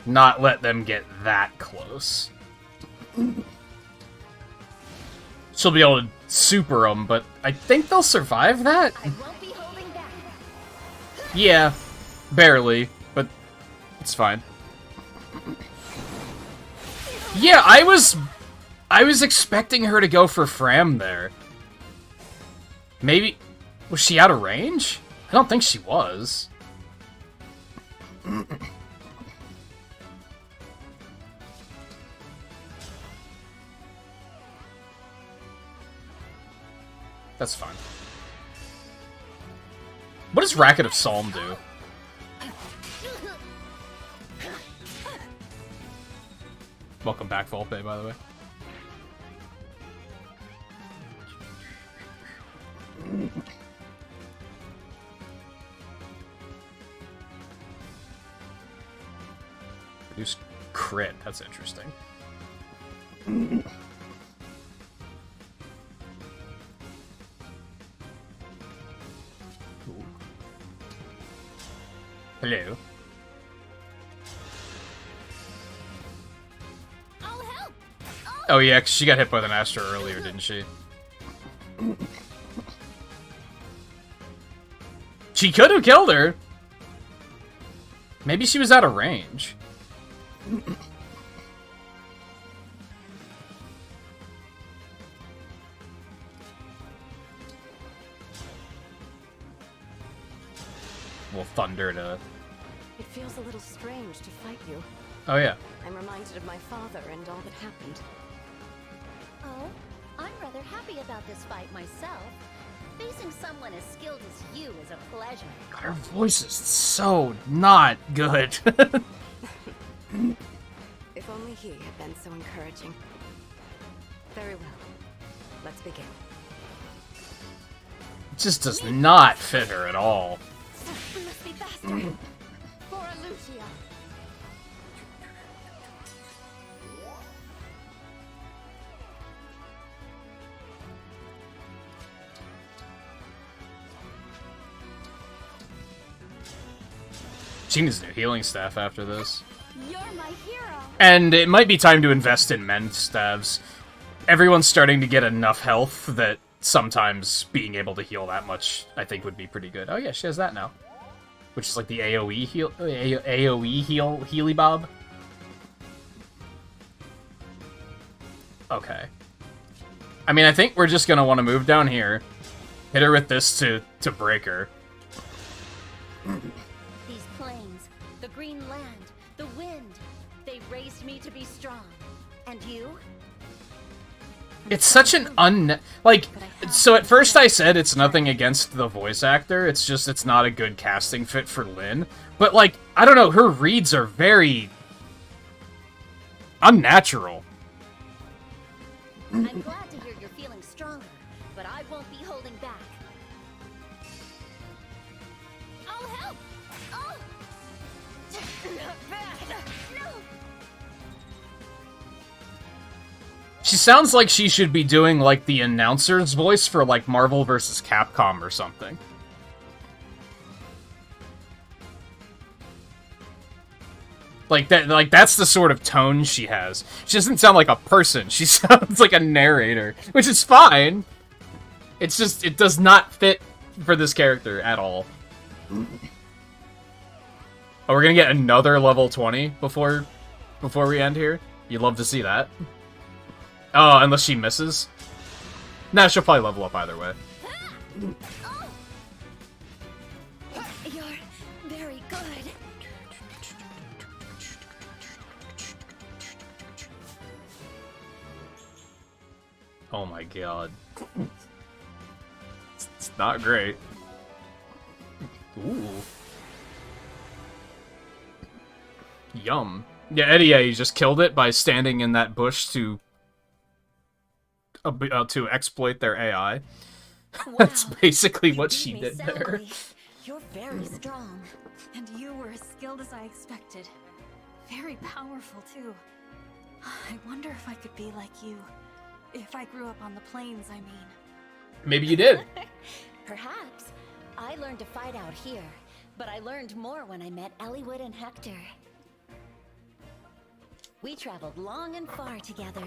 not let them get that close. She'll be able to super them, but I think they'll survive that? I won't be holding back. Yeah, barely, but it's fine. Yeah, I was expecting her to go for Fram there. Maybe... was she out of range? I don't think she was. That's fine. What does Racket of Psalm do? Welcome back, Volpe, by the way. Reduce crit, that's interesting. Cool. Hello. I'll help. Oh yeah, 'cause she got hit by an Astro earlier, didn't she? She could have killed her! Maybe she was out of range. thunder to... It feels a little strange to fight you. Oh, yeah. I'm reminded of my father and all that happened. Oh, I'm rather happy about this fight myself. Facing someone as skilled as you is a pleasure. God, her voice is so not good. If only he had been so encouraging. Very well. Let's begin. It just does not fit her at all. We must be faster. For Lucia. She needs new healing staff after this. You're my hero. And it might be time to invest in mend staves. Everyone's starting to get enough health that sometimes being able to heal that much, I think, would be pretty good. Oh yeah, she has that now. Which is like the AoE heal... AoE heal... Healy Bob? Okay. I mean, I think we're just gonna want to move down here. Hit her with this to break her. These plains, the green land, the wind, they raised me to be strong. And you? It's such an like, so at first I said it's nothing against the voice actor, it's just it's not a good casting fit for Lynn. But, like, I don't know, her reads are very unnatural. I'm glad to hear you're feeling stronger, but I won't be holding back. I'll help! Oh! Not bad! No! She sounds like she should be doing, like, the announcer's voice for, like, Marvel vs. Capcom or something. Like, that's the sort of tone she has. She doesn't sound like a person. She sounds like a narrator, which is fine. It's just, it does not fit for this character at all. Oh, we're gonna get another level 20 before we end here? You'd love to see that. Oh, unless she misses. Nah, she'll probably level up either way. You're very good. Oh my god. It's not great. Ooh. Yum. Yeah, Eddie, yeah, you just killed it by standing in that bush to exploit their AI. That's Wow. basically what You she beat me did there. soundly. You're very strong. And you were as skilled as I expected. Very powerful, too. I wonder if I could be like you. If I grew up on the plains, I mean. Maybe you did. Perhaps. I learned to fight out here, but I learned more when I met Eliwood and Hector. We traveled long and far together.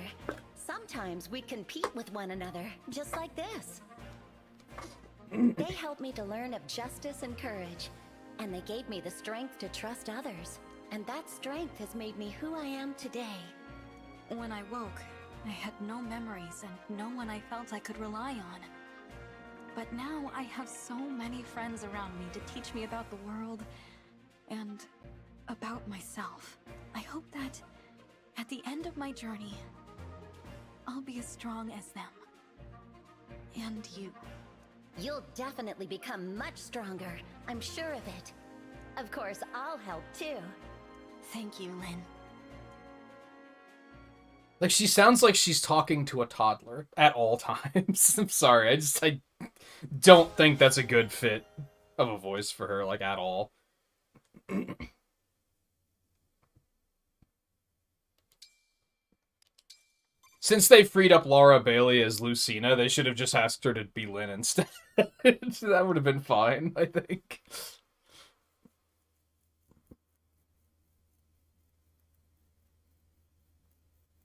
Sometimes we compete with one another, just like this. They helped me to learn of justice and courage, and they gave me the strength to trust others. And that strength has made me who I am today. When I woke, I had no memories and no one I felt I could rely on. But now I have so many friends around me to teach me about the world and about myself. I hope that at the end of my journey, I'll be as strong as them. And you. You'll definitely become much stronger. I'm sure of it. Of course, I'll help too. Thank you, Lynn. Like, she sounds like she's talking to a toddler at all times. I'm sorry, I don't think that's a good fit of a voice for her, like, at all. Since they freed up Laura Bailey as Lucina, they should have just asked her to be Lynn instead. That would have been fine, I think.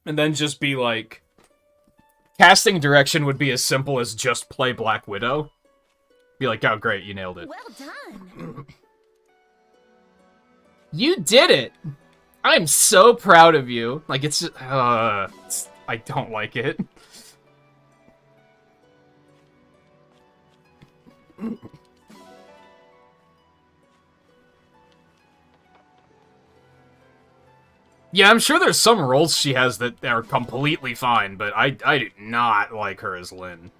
And then just be like... Casting direction would be as simple as just play Black Widow. Be like, oh great, you nailed it. Well done. You did it! I'm so proud of you. Like, it's just... I don't like it. Yeah, I'm sure there's some roles she has that are completely fine, but I do not like her as Lyn.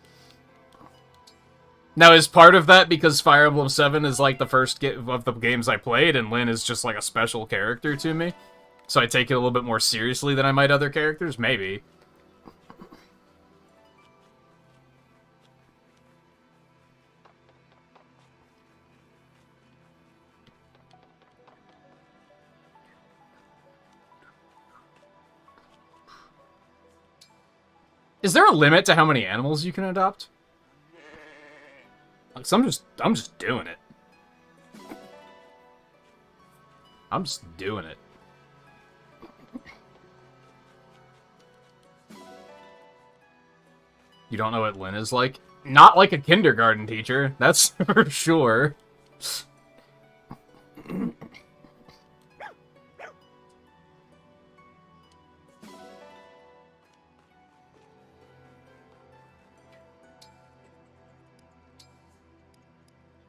Now, is part of that because Fire Emblem 7 is like the first of the games I played, and Lyn is just like a special character to me? So I take it a little bit more seriously than I might other characters? Maybe. Is there a limit to how many animals you can adopt? Like, so I'm just doing it. I'm just doing it. You don't know what Lyn is like? Not like a kindergarten teacher, that's for sure.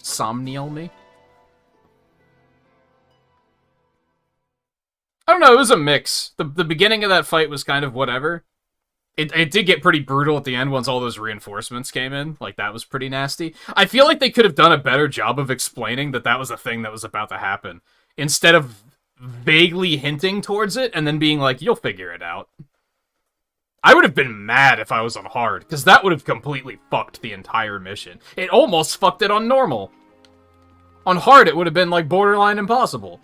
Somnial me? I don't know, it was a mix. The beginning of that fight was kind of whatever. It did get pretty brutal at the end once all those reinforcements came in. Like, that was pretty nasty. I feel like they could have done a better job of explaining that that was a thing that was about to happen. Instead of vaguely hinting towards it and then being like, you'll figure it out. I would have been mad if I was on hard, because that would have completely fucked the entire mission. It almost fucked it on normal. On hard, it would have been, like, borderline impossible.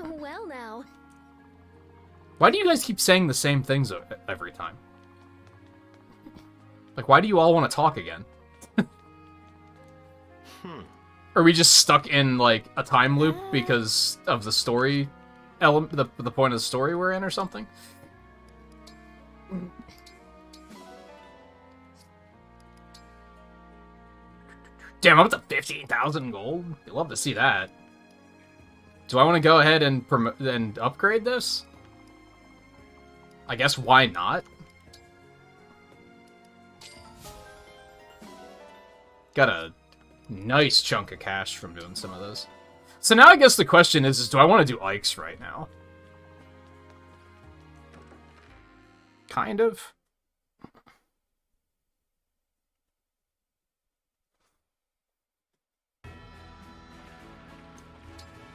Well now. Why do you guys keep saying the same things every time? Like, why do you all want to talk again? Are we just stuck in, like, a time loop because of the story element, the point of the story we're in or something? Damn, I'm up to 15,000 gold. I'd love to see that. Do I want to go ahead and upgrade this? I guess why not? Got a nice chunk of cash from doing some of those. So now I guess the question is do I want to do Ikes right now? Kind of.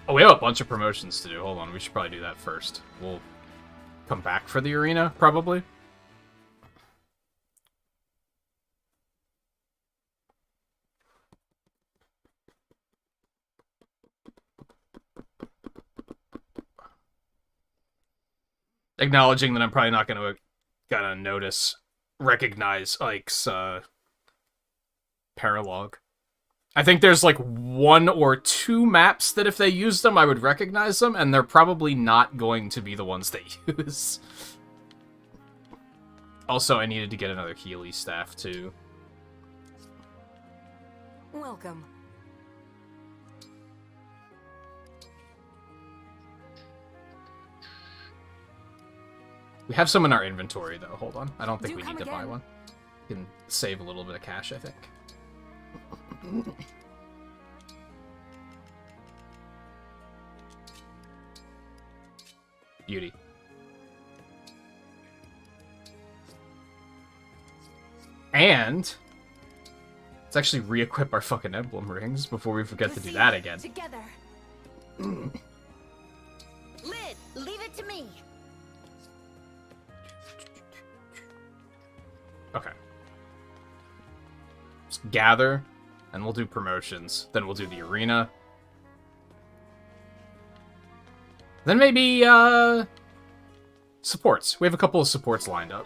Oh, we have a bunch of promotions to do. Hold on, we should probably do that first. We'll come back for the arena, probably. Acknowledging that I'm probably not gonna recognize Ike's paralogue. I think there's like 1 or 2 maps that if they use them, I would recognize them, and they're probably not going to be the ones they use. Also, I needed to get another Healy staff, too. Welcome. We have some in our inventory, though. Hold on. I don't think we come need to buy again. one. We can save a little bit of cash, I think. Beauty. And let's actually re-equip our fucking emblem rings before we forget to do that again. Together. Lid, leave it to me. Okay. Just gather, and we'll do promotions. Then we'll do the arena. Then maybe, supports. We have a couple of supports lined up.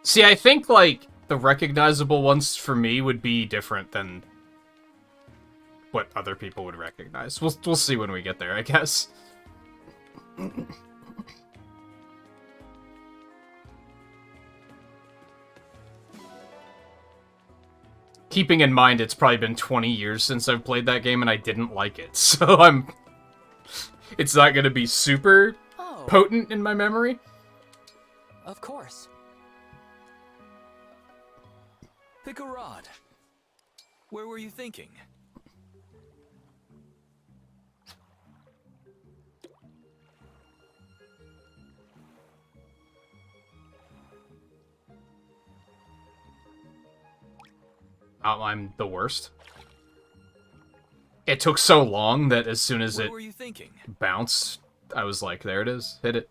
See, I think, like, the recognizable ones for me would be different than what other people would recognize. We'll see when we get there, I guess. Keeping in mind it's probably been 20 years since I've played that game and I didn't like it, so it's not gonna be super Oh, potent in my memory. of course. Pick a rod. Where were you thinking? Oh, I'm the worst. It took so long that as soon as Where it were you thinking? bounced, I was like, there it is. Hit it.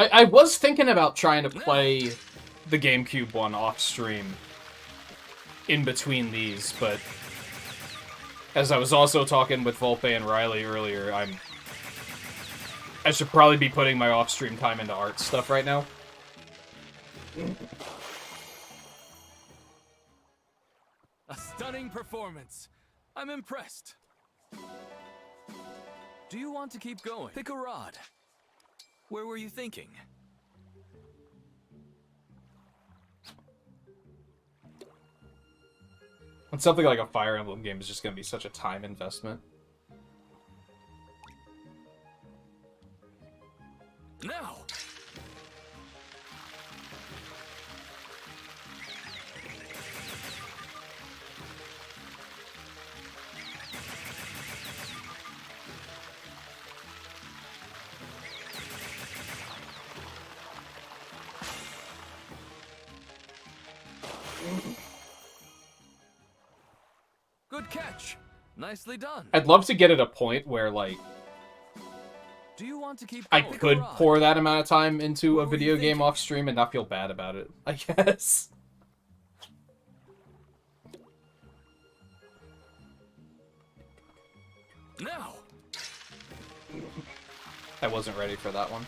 I was thinking about trying to play the GameCube one off stream in between these, but as I was also talking with Volpe and Riley earlier, I should probably be putting my off-stream time into art stuff right now. A stunning performance. I'm impressed. Do you want to keep going? Pick a rod. Where were you thinking? And something like a Fire Emblem game is just going to be such a time investment. Now! Good catch. Nicely done. I'd love to get at a point where, like, Do you want to keep I going? could Pick a rod. pour that amount of time into What a were you video game thinking? off stream and not feel bad about it, I guess. Now! I wasn't ready for that one.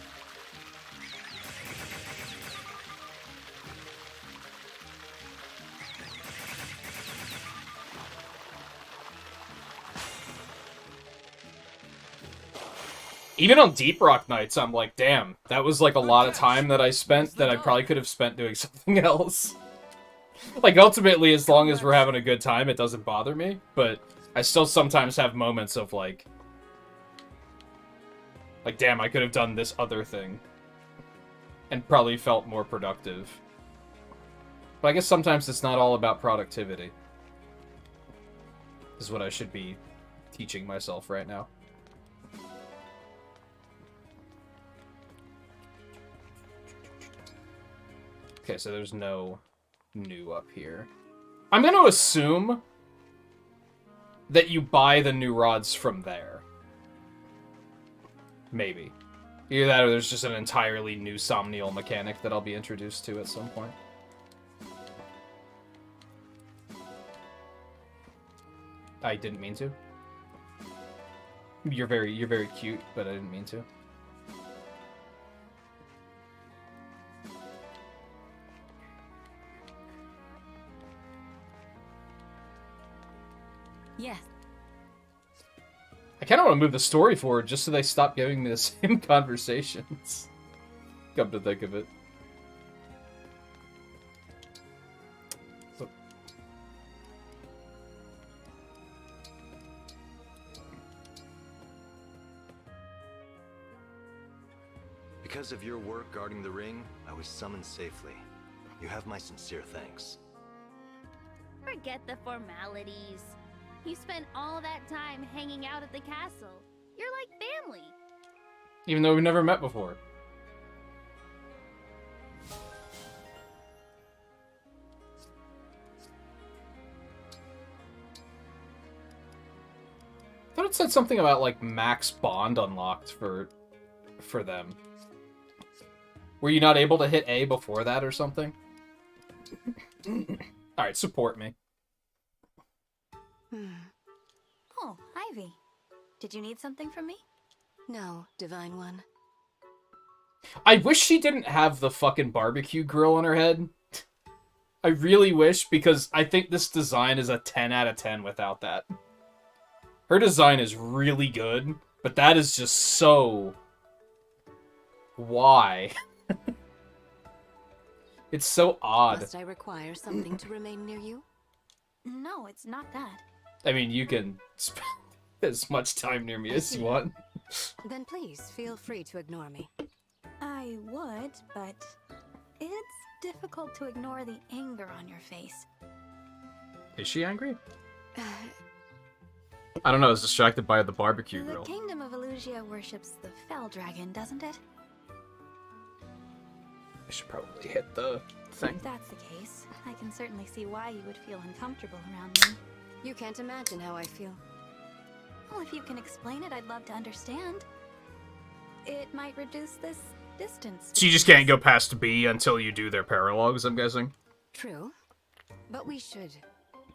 Even on Deep Rock Nights, I'm like, damn, that was like a lot of time that I spent that I probably could have spent doing something else. Like, ultimately, as long as we're having a good time, it doesn't bother me, but I still sometimes have moments of like, damn, I could have done this other thing. And probably felt more productive. But I guess sometimes it's not all about productivity. Is what I should be teaching myself right now. Okay, so there's no new up here. I'm gonna assume that you buy the new rods from there. Maybe. Either that or there's just an entirely new Somnial mechanic that I'll be introduced to at some point. I didn't mean to. You're very cute, but I didn't mean to. Yes. I kind of want to move the story forward just so they stop giving me the same conversations. Come to think of it. Because of your work guarding the ring, I was summoned safely. You have my sincere thanks. Forget the formalities. You spent all that time hanging out at the castle. You're like family. Even though we've never met before. I thought it said something about, like, max bond unlocked for them. Were you not able to hit A before that or something? Alright, support me. Oh, Ivy. Did you need something from me? No, Divine One. I wish she didn't have the fucking barbecue grill on her head. I really wish, because I think this design is a 10 out of 10 without that. Her design is really good, but that is just so... Why? It's so odd. Must I require something to remain near you? No, it's not that. I mean, you can spend as much time near me as you want. Then please feel free to ignore me. I would, but it's difficult to ignore the anger on your face. Is she angry? I don't know, I was distracted by the barbecue The grill. kingdom of Elusia worships the fell dragon, doesn't it? I should probably hit the thing. If that's the case, I can certainly see why you would feel uncomfortable around me. You can't imagine how I feel. Well, if you can explain it, I'd love to understand. It might reduce this distance. So you just can't go past B until you do their paralogs, I'm guessing? True. But we should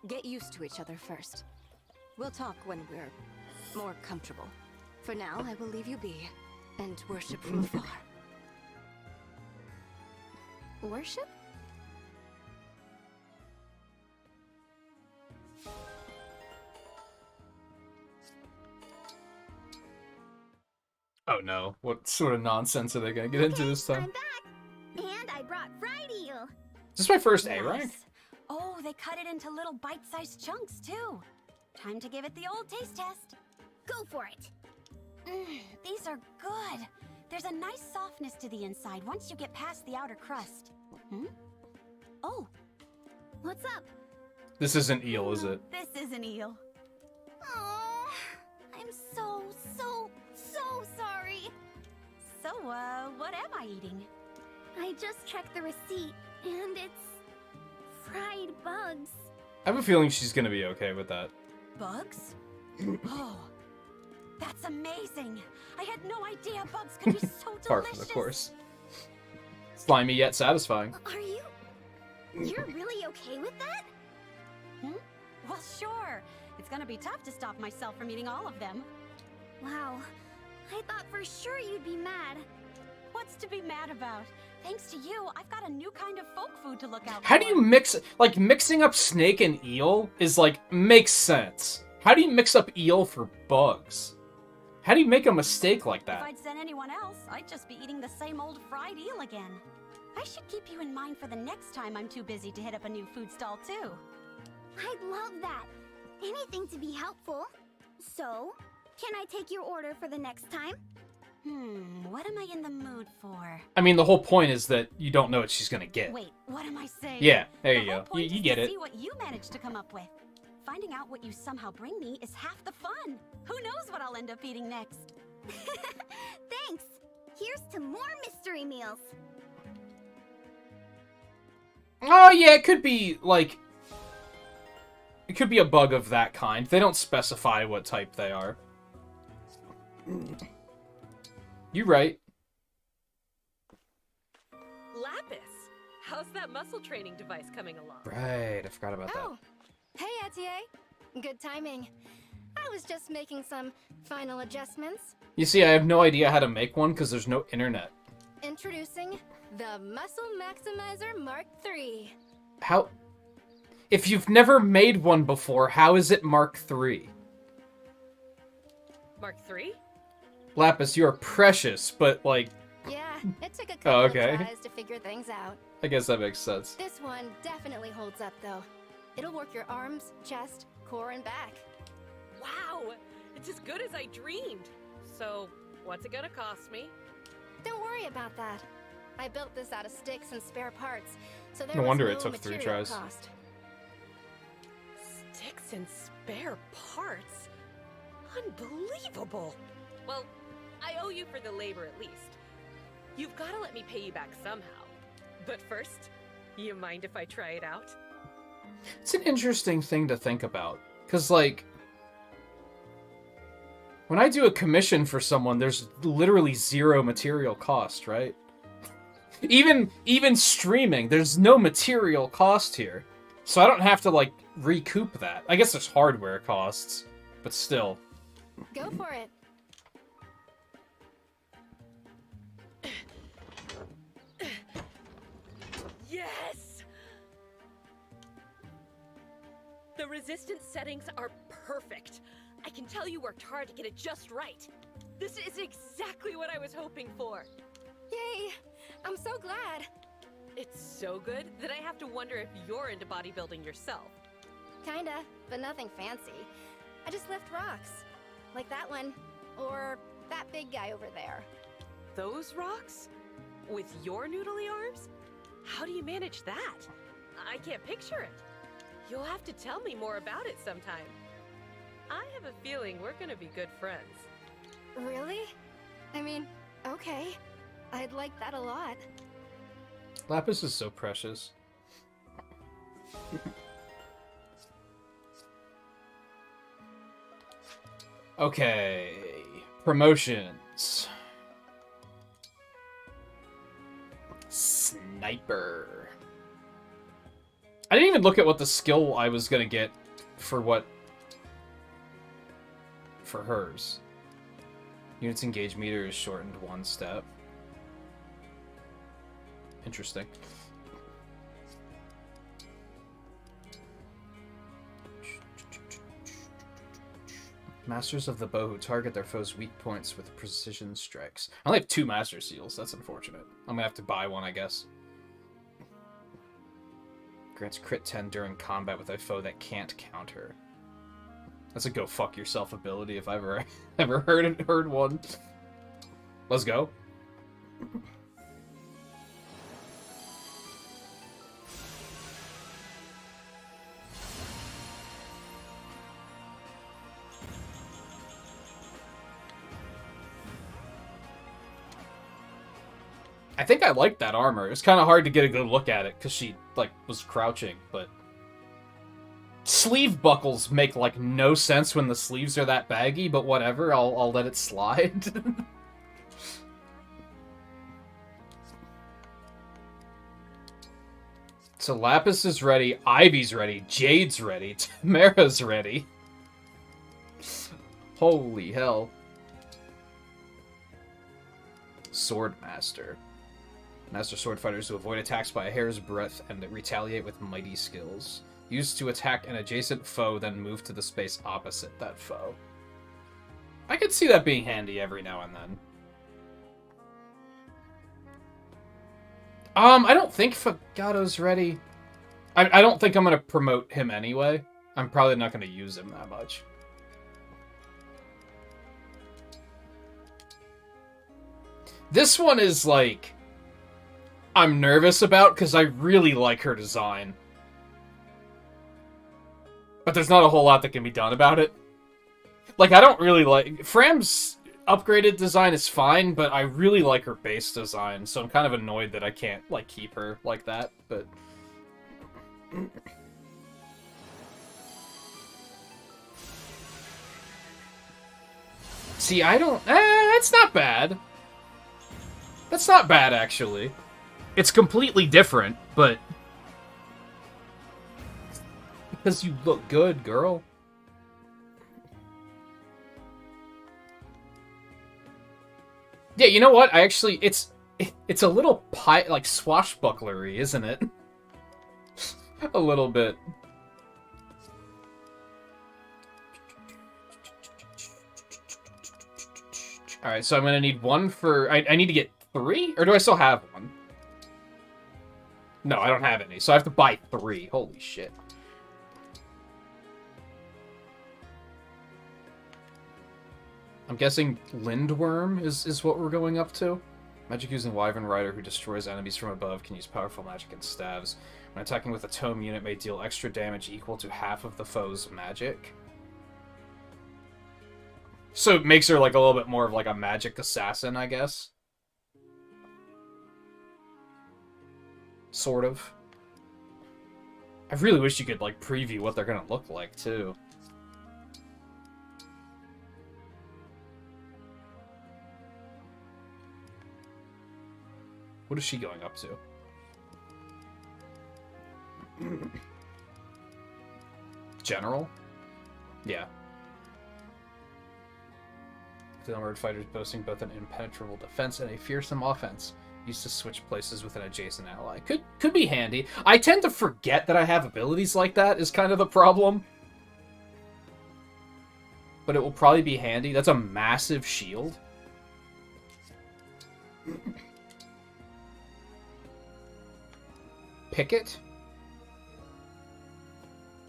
get used to each other first. We'll talk when we're more comfortable. For now, I will leave you be and worship from afar. Worship? Oh no, what sort of nonsense are they gonna get into this time? I'm back! And I brought fried eel. Is this my first A rank? Oh, they cut it into little bite-sized chunks, too. Time to give it the old taste test. Go for it. These are good. There's a nice softness to the inside once you get past the outer crust. Oh, What's up? This isn't eel, is it? this is an eel. Oh, I'm so sorry. So, what am I eating? I just checked the receipt, and it's fried bugs. I have a feeling she's gonna be okay with that. Bugs? Oh, that's amazing. I had no idea bugs could be so delicious. Par for the course. Slimy yet satisfying. Are you? You're really okay with that? Well, sure. It's gonna be tough to stop myself from eating all of them. Wow. I thought for sure you'd be mad. What's to be mad about? Thanks to you, I've got a new kind of folk food to look out for. How do you mix, like, mixing up snake and eel is, like, makes sense. How do you mix up eel for bugs? How do you make a mistake like If that? I'd sent anyone else, I'd just be eating the same old fried eel again. I should keep you in mind for the next time I'm too busy to hit up a new food stall, too. I'd love that. Anything to be helpful. So, can I take your order for the next time? What am I in the mood for? I mean, the whole point is that you don't know what she's gonna get. Wait, what am I saying? Yeah, there The you whole go. point You is get to it. see what you managed to come up with. Finding out what you somehow bring me is half the fun. Who knows what I'll end up eating next? Thanks. Here's to more mystery meals. Oh, yeah, it could be, like... It could be a bug of that kind. They don't specify what type they are. You right. Lapis, how's that muscle training device coming along? Right, I forgot about that. Oh, hey, Etier. Good timing. I was just making some final adjustments. You see, I have no idea how to make one because there's no internet. Introducing the Muscle Maximizer Mark III. How... If you've never made one before, how is it Mark III? Mark III? Lapis, you are precious, but, like... Yeah, it took a couple okay. of tries to figure things out. I guess that makes sense. This one definitely holds up, though. It'll work your arms, chest, core, and back. Wow, it's as good as I dreamed. So, what's it gonna cost me? Don't worry about that. I built this out of sticks and spare parts, so there No was wonder no it took 3 material tries. cost. Sticks and spare parts? Unbelievable! Well, I owe you for the labor at least. You've gotta let me pay you back somehow. But first, you mind if I try it out? It's an interesting thing to think about. Because, like... When I do a commission for someone, there's literally 0 material cost, right? Even streaming, there's no material cost here. So I don't have to, like, recoup that. I guess there's hardware costs, but still. Go for it. Yes! The resistance settings are perfect. I can tell you worked hard to get it just right. This is exactly what I was hoping for. Yay! I'm so glad. It's so good that I have to wonder if you're into bodybuilding yourself. Kinda, but nothing fancy. I just lift rocks. Like that one. Or that big guy over there. Those rocks? With your noodly arms? How do you manage that? I can't picture it. You'll have to tell me more about it sometime. I have a feeling we're gonna be good friends. Really? I mean, okay. I'd like that a lot. Lapis is so precious. Okay. Promotions. Sniper. I didn't even look at what the skill I was gonna get for what... for hers. Units engaged meter is shortened 1 step. Interesting. Masters of the bow who target their foes' weak points with precision strikes. I only have 2 master seals. That's unfortunate. I'm gonna have to buy one, I guess. Grants crit 10 during combat with a foe that can't counter. That's a go fuck yourself ability if I've ever heard one. Let's go. I think I liked that armor. It was kind of hard to get a good look at it because she, like, was crouching, but... Sleeve buckles make, like, no sense when the sleeves are that baggy, but whatever, I'll let it slide. So Lapis is ready, Ivy's ready, Jade's ready, Tamara's ready. Holy hell. Swordmaster. Master sword fighters who avoid attacks by a hair's breadth and retaliate with mighty skills. Used to attack an adjacent foe, then move to the space opposite that foe. I could see that being handy every now and then. I don't think Fagato's ready. I don't think I'm going to promote him anyway. I'm probably not going to use him that much. This one is, like, I'm nervous about because I really like her design. But there's not a whole lot that can be done about it. Like, I don't really like... Fram's upgraded design is fine, but I really like her base design, so I'm kind of annoyed that I can't, like, keep her like that, but... See, I don't... that's not bad. That's not bad, actually. It's completely different, but... Because you look good, girl. Yeah, you know what? I actually... It's a little like, swashbucklery, isn't it? A little bit. Alright, so I'm gonna need 1 for... I need to get 3? Or do I still have 1? No, I don't have any, so I have to buy 3. Holy shit. I'm guessing Lindworm is what we're going up to. Magic using Wyvern Rider who destroys enemies from above can use powerful magic and staves. When attacking with a tome unit may deal extra damage equal to half of the foe's magic. So it makes her like a little bit more of like a magic assassin, I guess. Sort of. I really wish you could like preview what they're gonna look like too. What is she going up to? General? Yeah. The armored fighters boasting both an impenetrable defense and a fearsome offense. Used to switch places with an adjacent ally. Could be handy. I tend to forget that I have abilities like that, is kind of the problem. But it will probably be handy. That's a massive shield. Picket?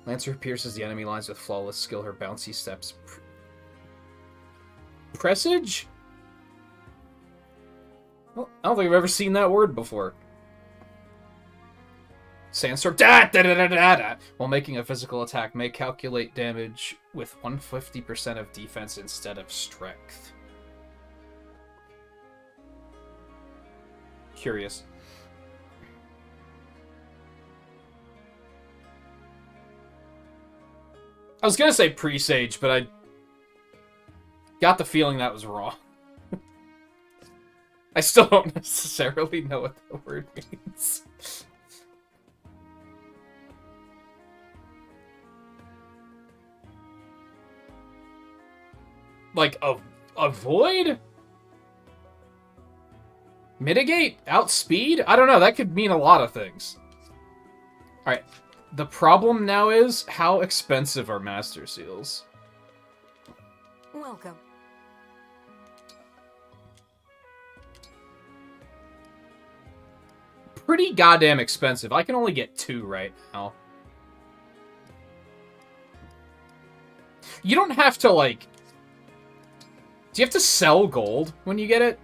Lancer pierces the enemy lines with flawless skill. Her bouncy steps. Presage? Well, I don't think I've ever seen that word before. Sandstorm. Da, da, da, da, da, da. While making a physical attack, may calculate damage with 150% of defense instead of strength. Curious. I was gonna say presage, but I got the feeling that was wrong. I still don't necessarily know what the word means. Like, avoid? Mitigate? Outspeed? I don't know, that could mean a lot of things. Alright, the problem now is, how expensive are Master Seals? Welcome. Pretty goddamn expensive. I can only get 2 right now. You don't have to, like... Do you have to sell gold when you get it?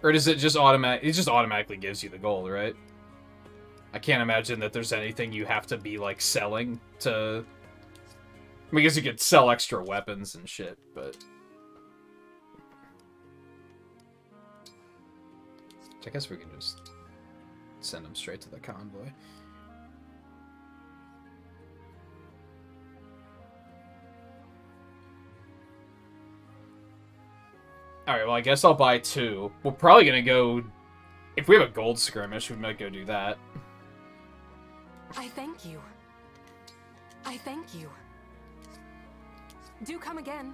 Or does it just automatically... It just automatically gives you the gold, right? I can't imagine that there's anything you have to be, like, selling to... I guess you could sell extra weapons and shit, but... I guess we can just send them straight to the convoy. Alright, well, I guess I'll buy 2. We're probably gonna go... If we have a gold skirmish, we might go do that. I thank you. I thank you. Do come again.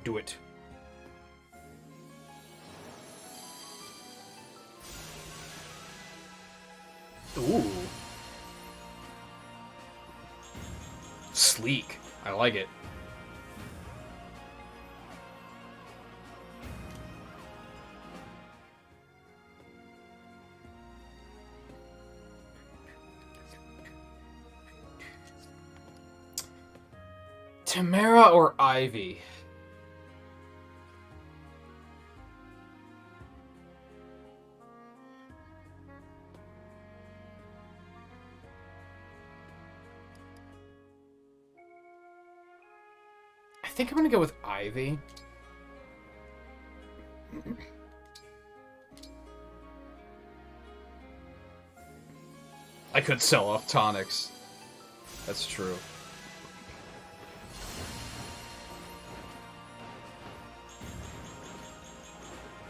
Do it. Ooh. Sleek. I like it. Tamara or Ivy? I think I'm gonna go with Ivy. I could sell off tonics. That's true.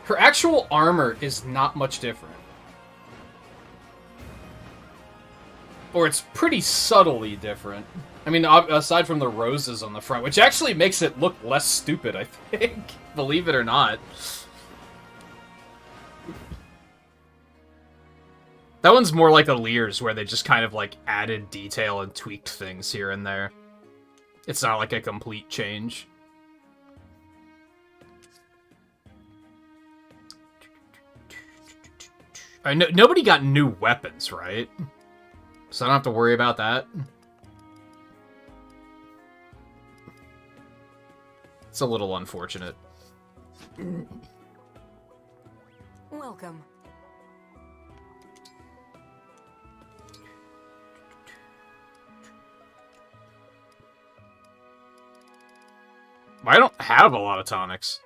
Her actual armor is not much different. Or it's pretty subtly different. I mean, aside from the roses on the front, which actually makes it look less stupid, I think. Believe it or not. That one's more like Allier's, where they just kind of, like, added detail and tweaked things here and there. It's not like a complete change. Nobody got new weapons, right? So I don't have to worry about that. It's a little unfortunate. Welcome. I don't have a lot of tonics.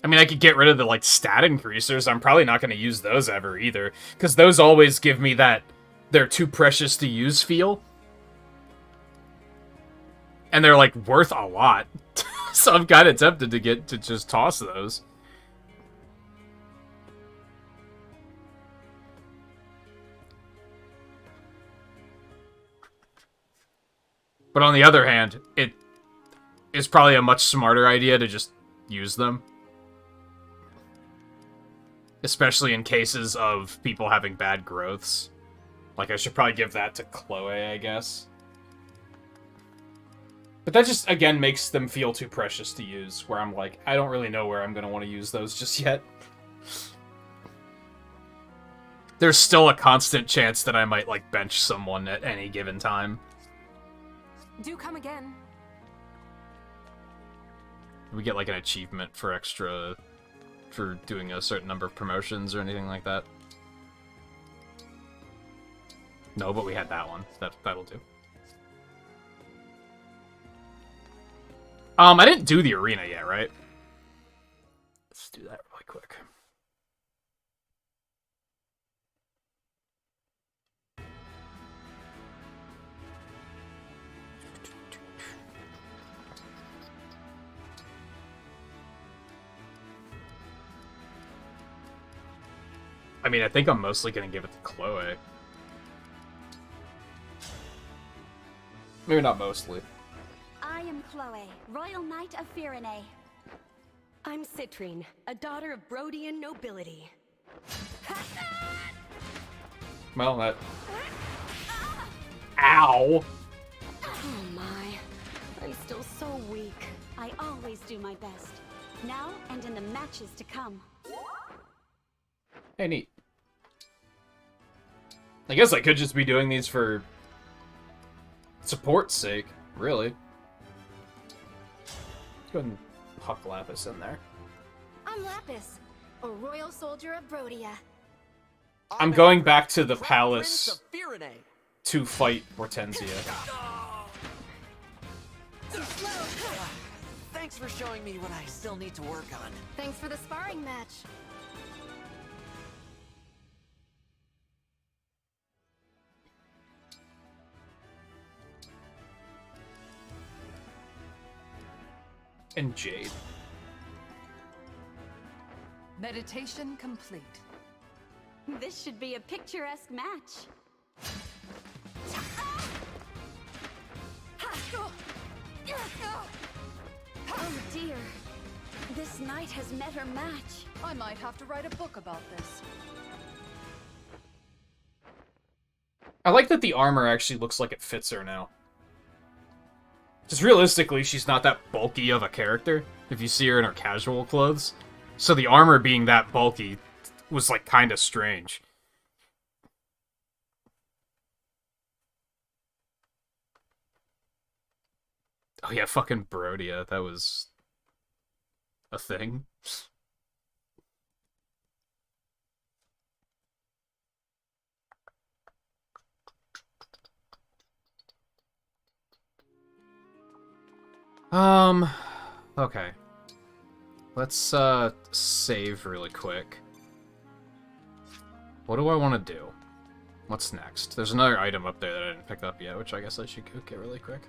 I mean, I could get rid of the, like, stat increasers. I'm probably not going to use those ever, either. Because those always give me that they're too precious to use feel. And they're, like, worth a lot. So I'm kind of tempted to just toss those. But on the other hand, it is probably a much smarter idea to just use them. Especially in cases of people having bad growths. Like, I should probably give that to Chloe, I guess. But that just, again, makes them feel too precious to use, where I'm like, I don't really know where I'm going to want to use those just yet. There's still a constant chance that I might, like, bench someone at any given time. Do come again. We get, like, an achievement for extra... for doing a certain number of promotions or anything like that. No, but we had that one. That'll do. I didn't do the arena yet, right? Let's do that really quick. I mean, I think I'm mostly gonna give it to Chloe. Maybe not mostly. I am Chloe, Royal Knight of Firene. I'm Citrine, a daughter of Brodian nobility. Well, that... Ow! Oh my, I'm still so weak. I always do my best. Now and in the matches to come. Hey, neat. I guess I could just be doing these for support's sake, really. Go ahead and huck Lapis in there. I'm Lapis, a royal soldier of Brodia. I'm going back to the palace to fight Hortensia. Thanks for showing me what I still need to work on. Thanks for the sparring match. And Jade. Meditation complete. This should be a picturesque match. Oh dear. This knight has met her match. I might have to write a book about this. I like that the armor actually looks like it fits her now. Just realistically, she's not that bulky of a character, if you see her in her casual clothes. So the armor being that bulky was, like, kind of strange. Oh yeah, fucking Brodia, that was a thing. Okay. Let's, save really quick. What do I want to do? What's next? There's another item up there that I didn't pick up yet, which I guess I should go get really quick.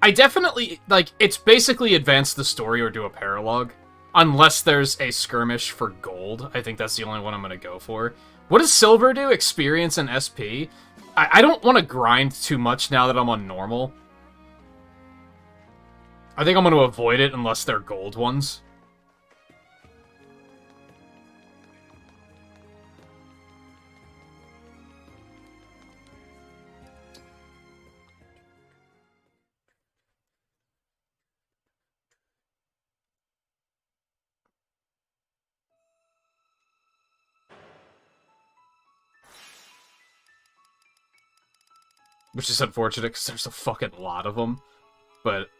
I definitely, like, it's basically advance the story or do a paralogue. Unless there's a skirmish for gold. I think that's the only one I'm going to go for. What does silver do? Experience and SP? I don't want to grind too much now that I'm on normal. I think I'm going to avoid it unless they're gold ones. Which is unfortunate because there's a fucking lot of them. But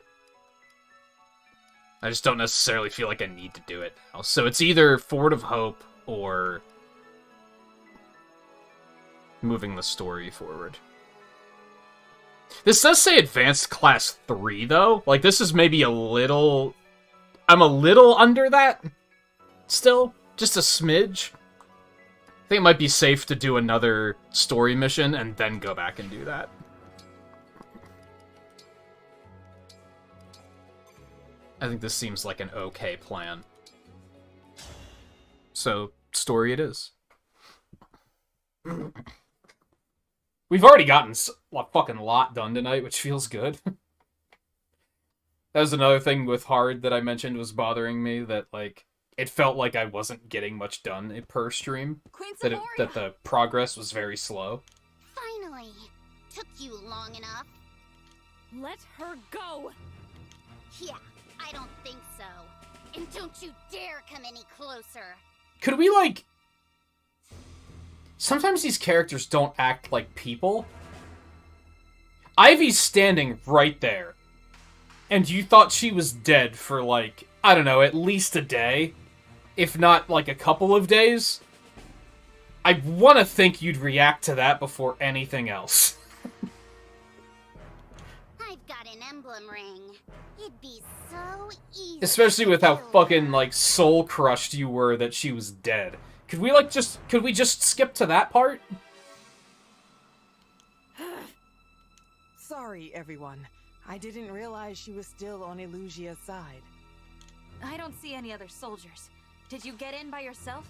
I just don't necessarily feel like I need to do it now. So it's either Fort of Hope or moving the story forward. This does say Advanced Class 3, though. Like, this is maybe a little... I'm a little under that still. Just a smidge. I think it might be safe to do another story mission and then go back and do that. I think this seems like an okay plan. So, story it is. We've already gotten a fucking lot done tonight, which feels good. That was another thing with Hard that I mentioned was bothering me, that, like, it felt like I wasn't getting much done per stream. That the progress was very slow. Finally! Took you long enough. Let her go! Yeah, I don't think so. And don't you dare come any closer. Could we, like... Sometimes these characters don't act like people. Ivy's standing right there. And you thought she was dead for, like, I don't know, at least a day. If not, like, a couple of days. I want to think you'd react to that before anything else. I've got an emblem ring. It'd be so easy. Especially with how fucking, like, soul-crushed you were that she was dead. Could we, like, could we just skip to that part? Sorry, everyone. I didn't realize she was still on Elusia's side. I don't see any other soldiers. Did you get in by yourself?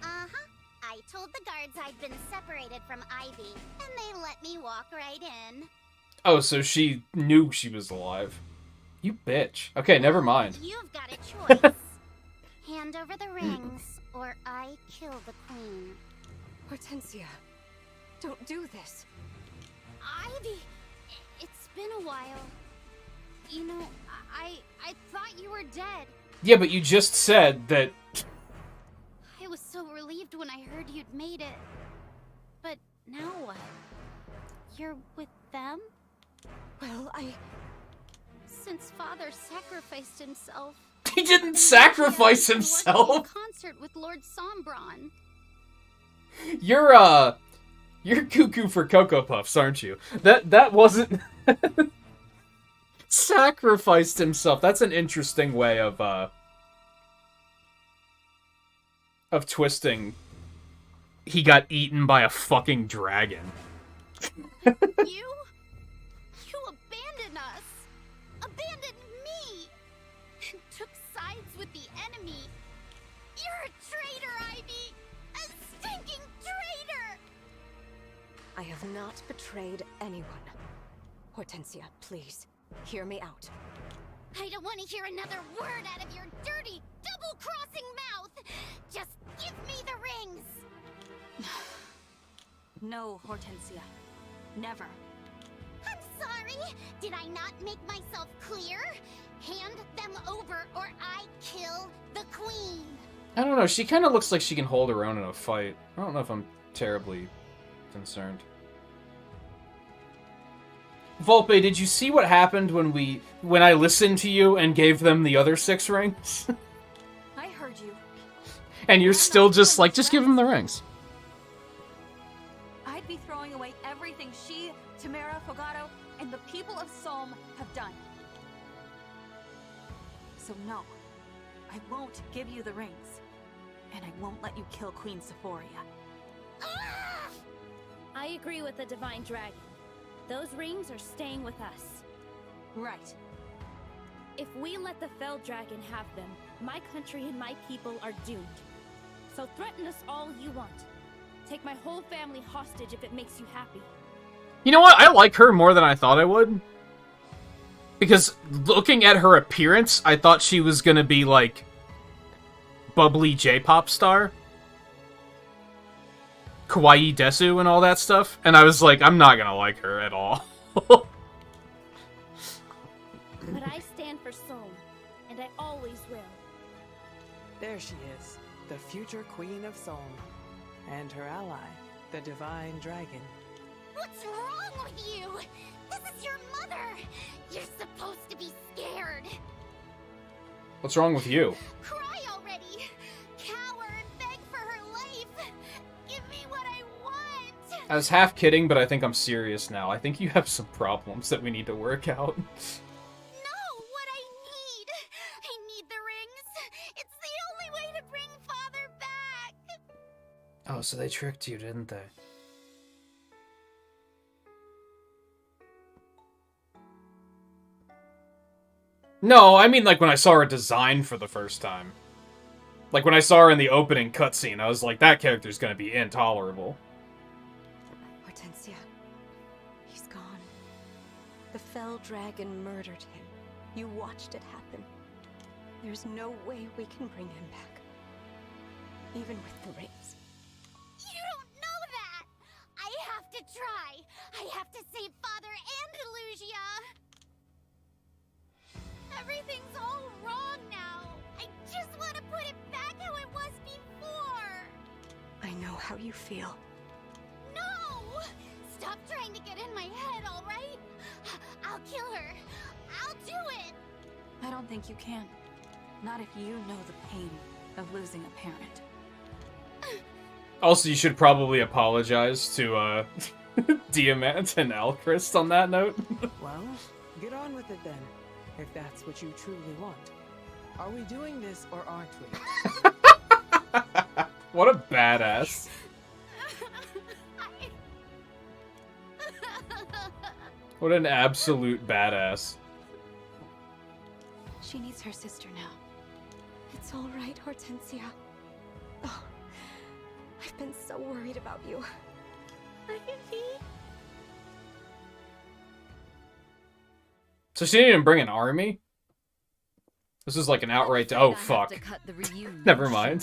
Uh-huh. I told the guards I'd been separated from Ivy, and they let me walk right in. Oh, so she knew she was alive. You bitch. Okay, never mind. You've got a choice. Hand over the rings, or I kill the queen. Hortensia, don't do this. Ivy, it's been a while. You know, I thought you were dead. Yeah, but you just said that... I was so relieved when I heard you'd made it. But now what? You're with them? Well, Since Father sacrificed himself... He didn't sacrifice himself! I concert with Lord Sombron. You're cuckoo for Cocoa Puffs, aren't you? That wasn't... Sacrificed himself. That's an interesting way of twisting. He got eaten by a fucking dragon. You abandoned us. Abandoned me. Took sides with the enemy. You're a traitor, Ivy. A stinking traitor. I have not betrayed anyone. Hortensia, please, hear me out. I don't want to hear another word out of your dirty, double-crossing mouth. Just give me the rings. No, Hortensia. Never. I'm sorry. Did I not make myself clear? Hand them over or I kill the queen. I don't know, she kind of looks like she can hold her own in a fight. I don't know if I'm terribly concerned. Volpe, did you see what happened when I listened to you and gave them the other 6 rings? I heard you. And you're still just like, just give them the rings. I'd be throwing away everything she, Tamara, Fogato, and the people of Solm have done. So no, I won't give you the rings. And I won't let you kill Queen Sephoria. I agree with the Divine Dragon. Those rings are staying with us. Right. If we let the Fell Dragon have them, my country and my people are doomed. So threaten us all you want. Take my whole family hostage if it makes you happy. You know what? I like her more than I thought I would. Because looking at her appearance, I thought she was gonna be like bubbly J-pop star. Kawaii Desu and all that stuff. And I was like, I'm not gonna like her at all. But I stand for Solm, and I always will. There she is, the future Queen of Solm. And her ally, the Divine Dragon. What's wrong with you? This is your mother! You're supposed to be scared! What's wrong with you? Cry already! Cower and beg for her life! Give me what I want! I was half kidding, but I think I'm serious now. I think you have some problems that we need to work out. No! What I need! I need the rings! It's the only way to bring Father back! Oh, so they tricked you, didn't they? No, I mean like when I saw her design for the first time. Like when I saw her in the opening cutscene, I was like, that character's gonna be intolerable. Hortensia, he's gone. The Fell Dragon murdered him. You watched it happen. There's no way we can bring him back. Even with the rings. You don't know that! I have to try! I have to save Father and Illusia! Everything's all wrong now! I just want to put it back how it was before! I know how you feel. No! Stop trying to get in my head, alright? I'll kill her! I'll do it! I don't think you can. Not if you know the pain of losing a parent. Also, you should probably apologize to, Diamant and Alchrist on that note. Well, get on with it then, if that's what you truly want. Are we doing this or aren't we? What a badass. What an absolute badass. She needs her sister now. It's all right, Hortensia. Oh, I've been so worried about you. So she didn't even bring an army? This is like an outright... Oh, fuck. Never mind.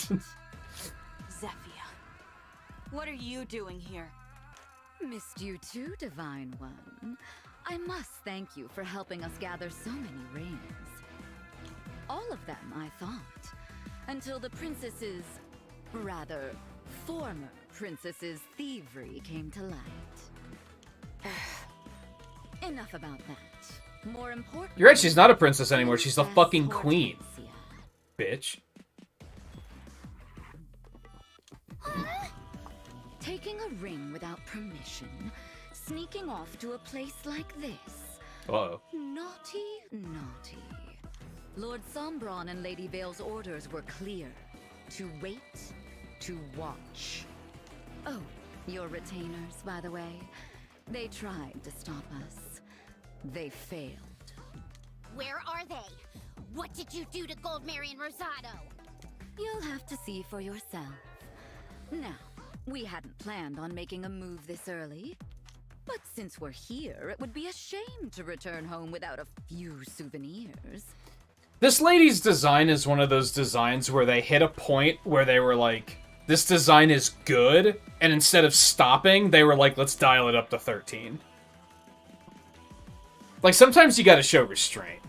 Zephyr, what are you doing here? Missed you too, Divine One. I must thank you for helping us gather so many rings. All of them, I thought. Until the princess's... rather, former princess's thievery came to light. Enough about that. More important... You're right, she's not a princess anymore. She's the fucking queen. Bitch. Taking a ring without permission, sneaking off to a place like this. Uh-oh. Naughty, naughty. Lord Sombron and Lady Vale's orders were clear. To wait, to watch. Oh, your retainers, by the way. They tried to stop us. They failed. Where are they? What did you do to Goldmary and Rosado? You'll have to see for yourself. Now, we hadn't planned on making a move this early. But since we're here, it would be a shame to return home without a few souvenirs. This lady's design is one of those designs where they hit a point where they were like, this design is good, and instead of stopping, they were like, let's dial it up to 13. Like, sometimes you gotta show restraint.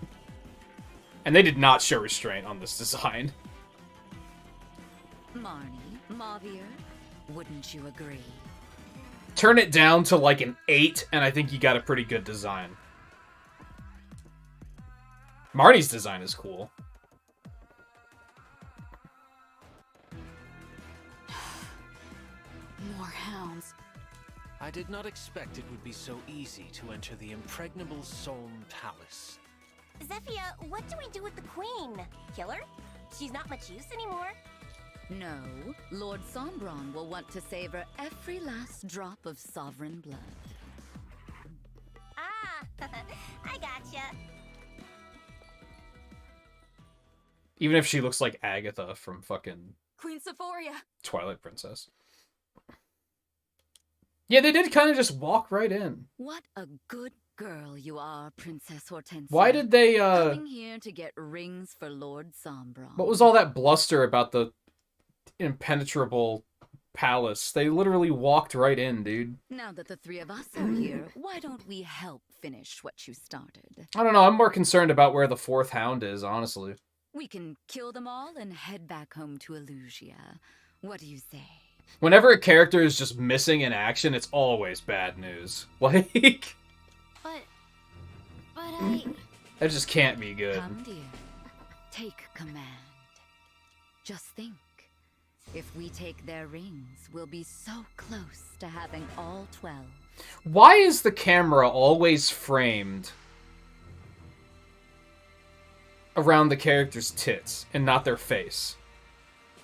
And they did not show restraint on this design. Marnie, Mavier, wouldn't you agree? Turn it down to like an 8, and I think you got a pretty good design. Marnie's design is cool. More hounds. I did not expect it would be so easy to enter the impregnable Solm Palace. Zephyr, what do we do with the queen? Kill her? She's not much use anymore. No, Lord Sombron will want to savor every last drop of sovereign blood. Ah, I gotcha. Even if she looks like Agatha from fucking Queen Sephoria. Twilight Princess. Yeah, they did kind of just walk right in. What a good girl you are, Princess Hortensia. Why did they, coming here to get rings for Lord Sombron. What was all that bluster about the impenetrable palace? They literally walked right in, dude. Now that the three of us are here, why don't we help finish what you started? I don't know, I'm more concerned about where the fourth hound is, honestly. We can kill them all and head back home to Illusia. What do you say? Whenever a character is just missing in action, it's always bad news. Like... But I... That just can't be good. Come, dear. Take command. Just think. If we take their rings, we'll be so close to having all 12. Why is the camera always framed around the character's tits and not their face?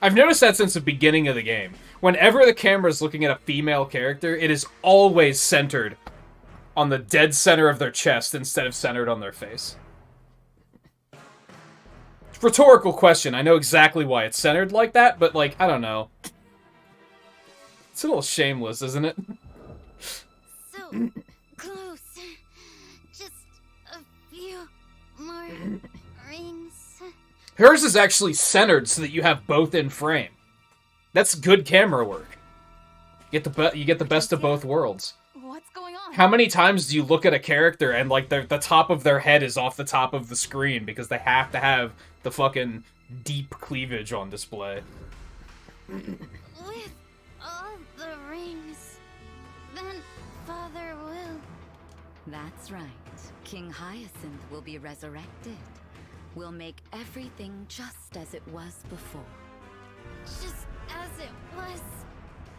I've noticed that since the beginning of the game. Whenever the camera is looking at a female character, it is always centered on the dead center of their chest instead of centered on their face. Rhetorical question. I know exactly why it's centered like that, but, like, I don't know. It's a little shameless, isn't it? So close. Just a few more rings. Hers is actually centered so that you have both in frame. That's good camera work. You get the best of both worlds. What's going on? How many times do you look at a character and, like, the top of their head is off the top of the screen because they have to have the fucking deep cleavage on display? With all the rings, then Father will... That's right. King Hyacinth will be resurrected. We'll make everything just as it was before. Just as it was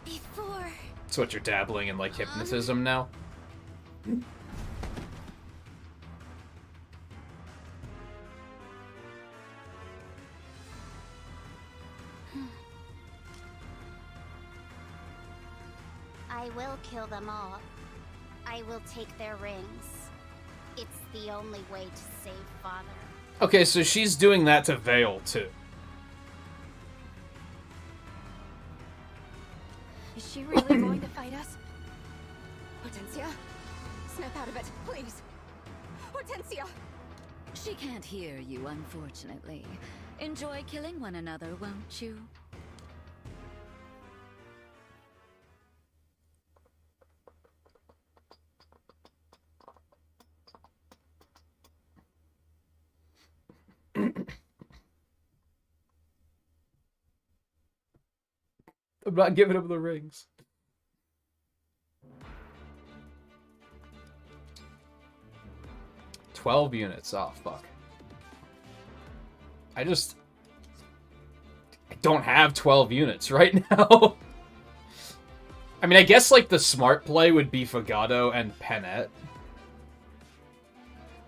before. That's what you're dabbling in, like, hypnotism now? I will kill them all. I will take their rings. It's the only way to save Father. Okay, so she's doing that to Vale, too. Is she really going to fight us? Hortensia? Snap out of it, please. Hortensia! She can't hear you, unfortunately. Enjoy killing one another, won't you? I'm not giving him the rings. $12 units. Oh, fuck. I don't have 12 units right now. I mean, I guess, like, the smart play would be Fogado and Penette.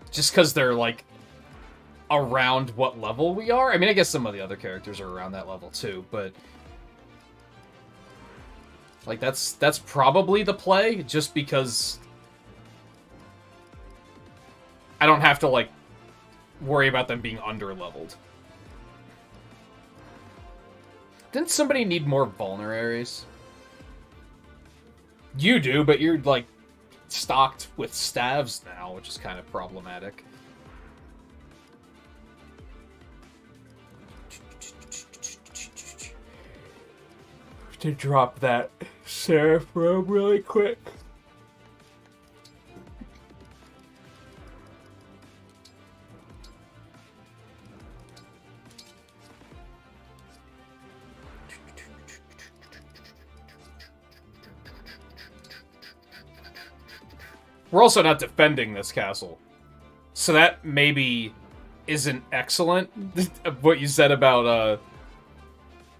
Just because they're, like, around what level we are. I mean, I guess some of the other characters are around that level, too, but... Like, that's probably the play, just because I don't have to, like, worry about them being under-leveled. Didn't somebody need more vulneraries? You do, but you're, like, stocked with staves now, which is kind of problematic. To drop that Seraph robe really quick. We're also not defending this castle. So that maybe isn't excellent. What you said about,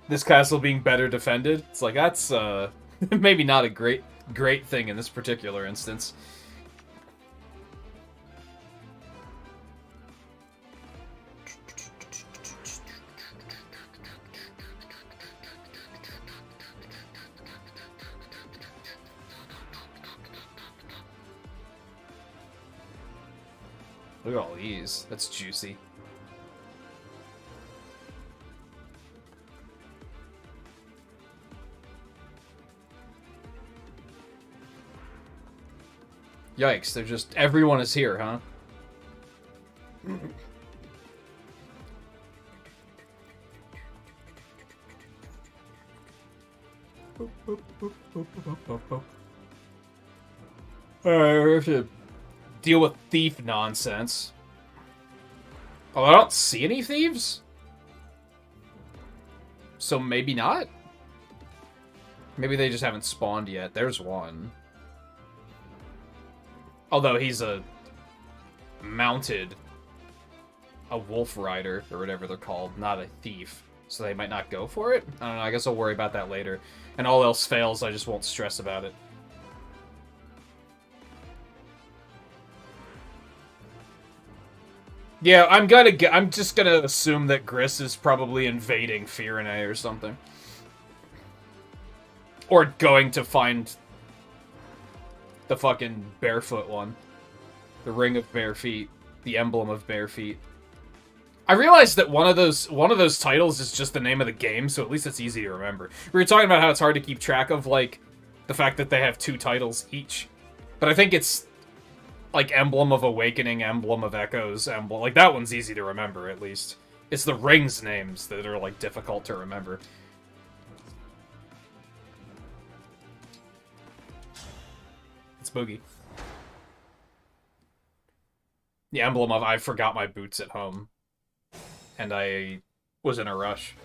this castle being better defended. It's like, that's, maybe not a great thing in this particular instance. Look at all these. That's juicy. Yikes, they're just... Everyone is here, huh? Alright, we have to deal with thief nonsense. Oh, I don't see any thieves? So maybe not? Maybe they just haven't spawned yet. There's one. Although he's a wolf rider, or whatever they're called, not a thief. So they might not go for it? I don't know, I guess I'll worry about that later. And all else fails, I just won't stress about it. Yeah, I'm just gonna assume that Gris is probably invading Firene or something. Or going to find the fucking barefoot one. The ring of bare feet. The emblem of bare feet. I realized that one of those titles is just the name of the game, so at least it's easy to remember. We were talking about how it's hard to keep track of, like, the fact that they have 2 titles each. But I think it's, like, Emblem of Awakening, Emblem of Echoes, Emblem... Like, that one's easy to remember, at least. It's the rings names that are, like, difficult to remember. It's Boogie. The emblem of I forgot my boots at home. And I was in a rush.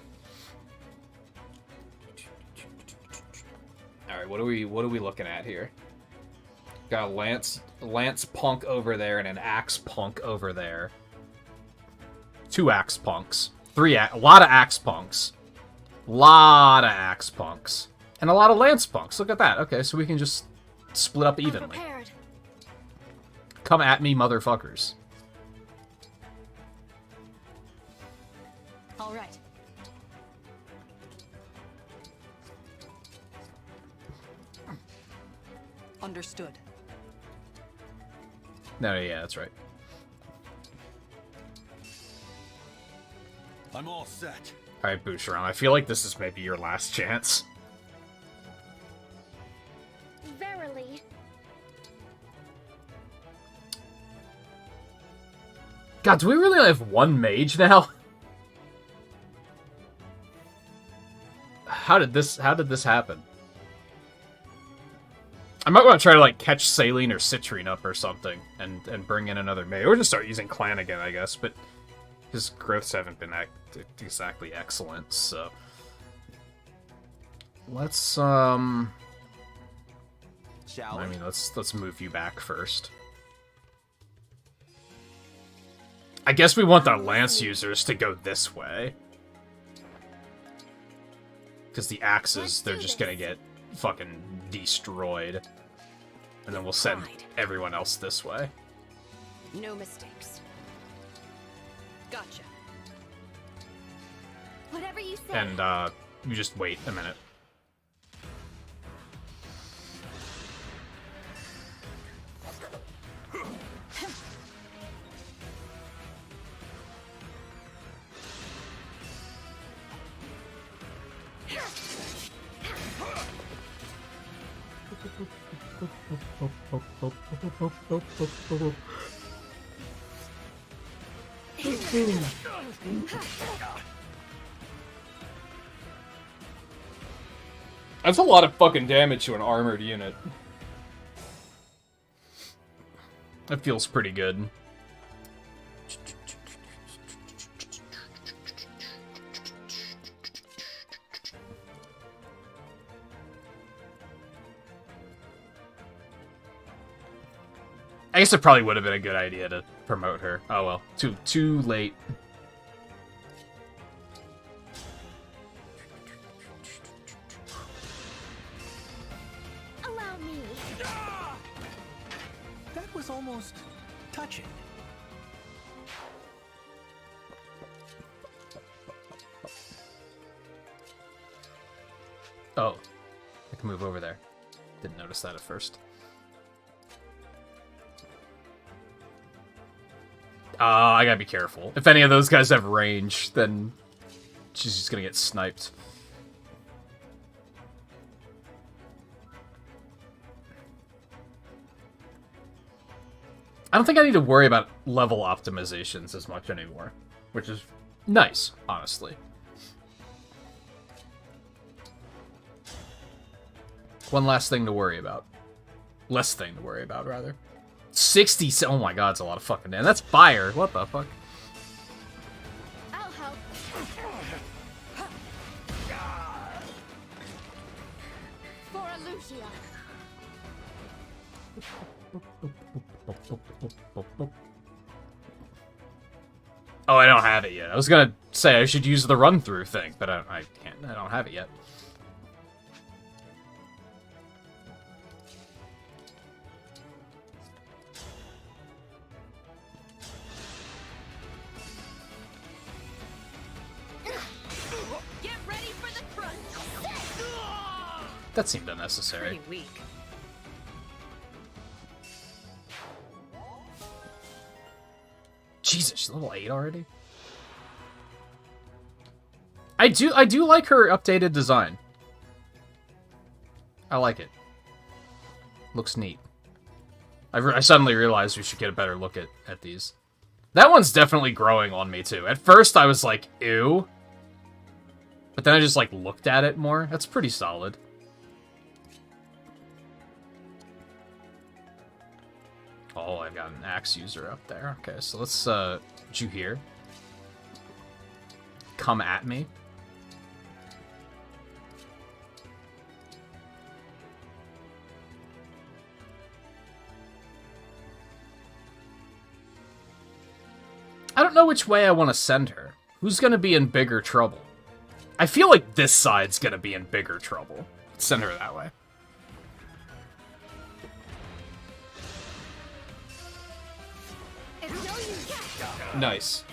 Alright, what are we looking at here? Got a Lance punk over there and an axe punk over there. 2 axe punks. A lot of axe punks. Lot of axe punks. And a lot of lance punks. Look at that. Okay, so we can just split up evenly. Come at me, motherfuckers. All right. Understood. No, yeah, that's right. I'm all set. Alright, Boucheron, I feel like this is maybe your last chance. Verily. God, do we really only have one mage now? How did this happen? I might want to try to, like, catch Saline or Citrine up or something and bring in another mage. Or just start using Clan again, I guess, but his growths haven't been exactly excellent, so... Let's, Shall I mean, let's move you back first. I guess we want the Lance users to go this way. Because the axes, they're just gonna get fucking destroyed. And then we'll send everyone else this way. No mistakes. Gotcha. Whatever you say. And, you just wait a minute. That's a lot of fucking damage to an armored unit. That feels pretty good. I guess it probably would have been a good idea to promote her. Oh well, too late. Allow me. That was almost touching. Oh, I can move over there. Didn't notice that at first. I gotta be careful. If any of those guys have range, then she's just gonna get sniped. I don't think I need to worry about level optimizations as much anymore, which is nice, honestly. One last thing to worry about. Less thing to worry about, rather. 60... Oh my god, it's a lot of fucking damage. That's fire. What the fuck? I'll help. For Alucia. Oh, I don't have it yet. I was gonna say I should use the run-through thing, but I can't. I don't have it yet. Get ready for the crunch. That seemed unnecessary. Pretty weak. Jesus, she's level 8 already? I do like her updated design. I like it. Looks neat. I suddenly realized we should get a better look at these. That one's definitely growing on me, too. At first, I was like, ew. But then I just, like, looked at it more. That's pretty solid. Oh, I've got an axe user up there. Okay, so let's, did you hear? Come at me. I don't know which way I want to send her. Who's gonna be in bigger trouble? I feel like this side's gonna be in bigger trouble. Let's send her that way. Nice.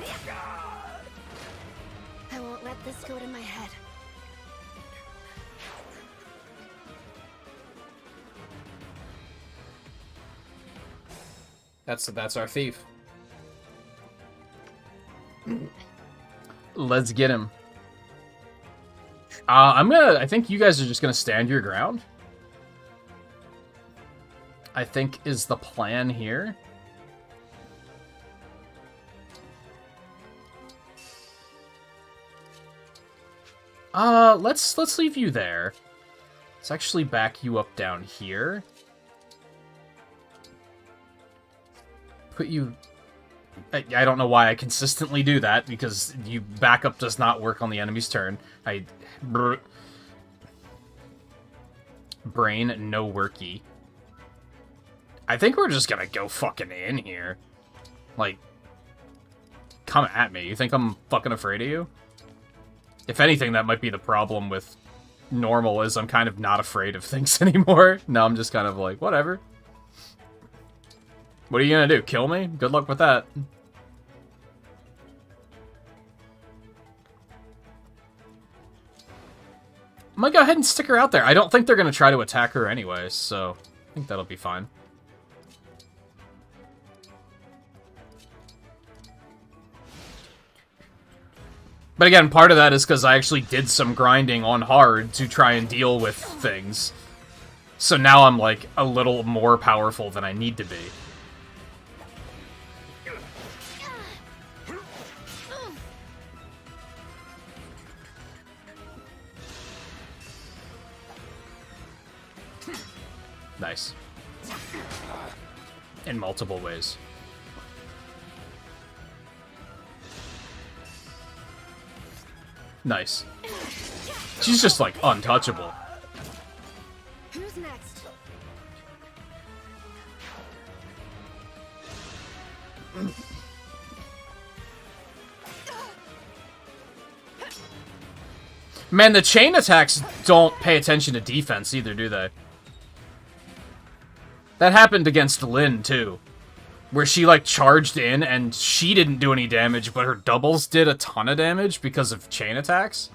I won't let this go to my head. That's our thief. Let's get him. I think you guys are just gonna stand your ground. I think is the plan here. Let's leave you there. Let's actually back you up down here. Put you... I don't know why I consistently do that, because backup does not work on the enemy's turn. Brain, no worky. I think we're just gonna go fucking in here. Like, come at me. You think I'm fucking afraid of you? If anything, that might be the problem with normal, is I'm kind of not afraid of things anymore. Now I'm just kind of like, whatever. What are you gonna do? Kill me? Good luck with that. I'm gonna go ahead and stick her out there. I don't think they're gonna try to attack her anyway, so I think that'll be fine. But again, part of that is because I actually did some grinding on hard to try and deal with things. So now I'm, like, a little more powerful than I need to be. Nice. In multiple ways. Nice. She's just, like, untouchable. Who's next? Man, the chain attacks don't pay attention to defense either, do they? That happened against Lynn, too. Where she, like, charged in, and she didn't do any damage, but her doubles did a ton of damage because of chain attacks.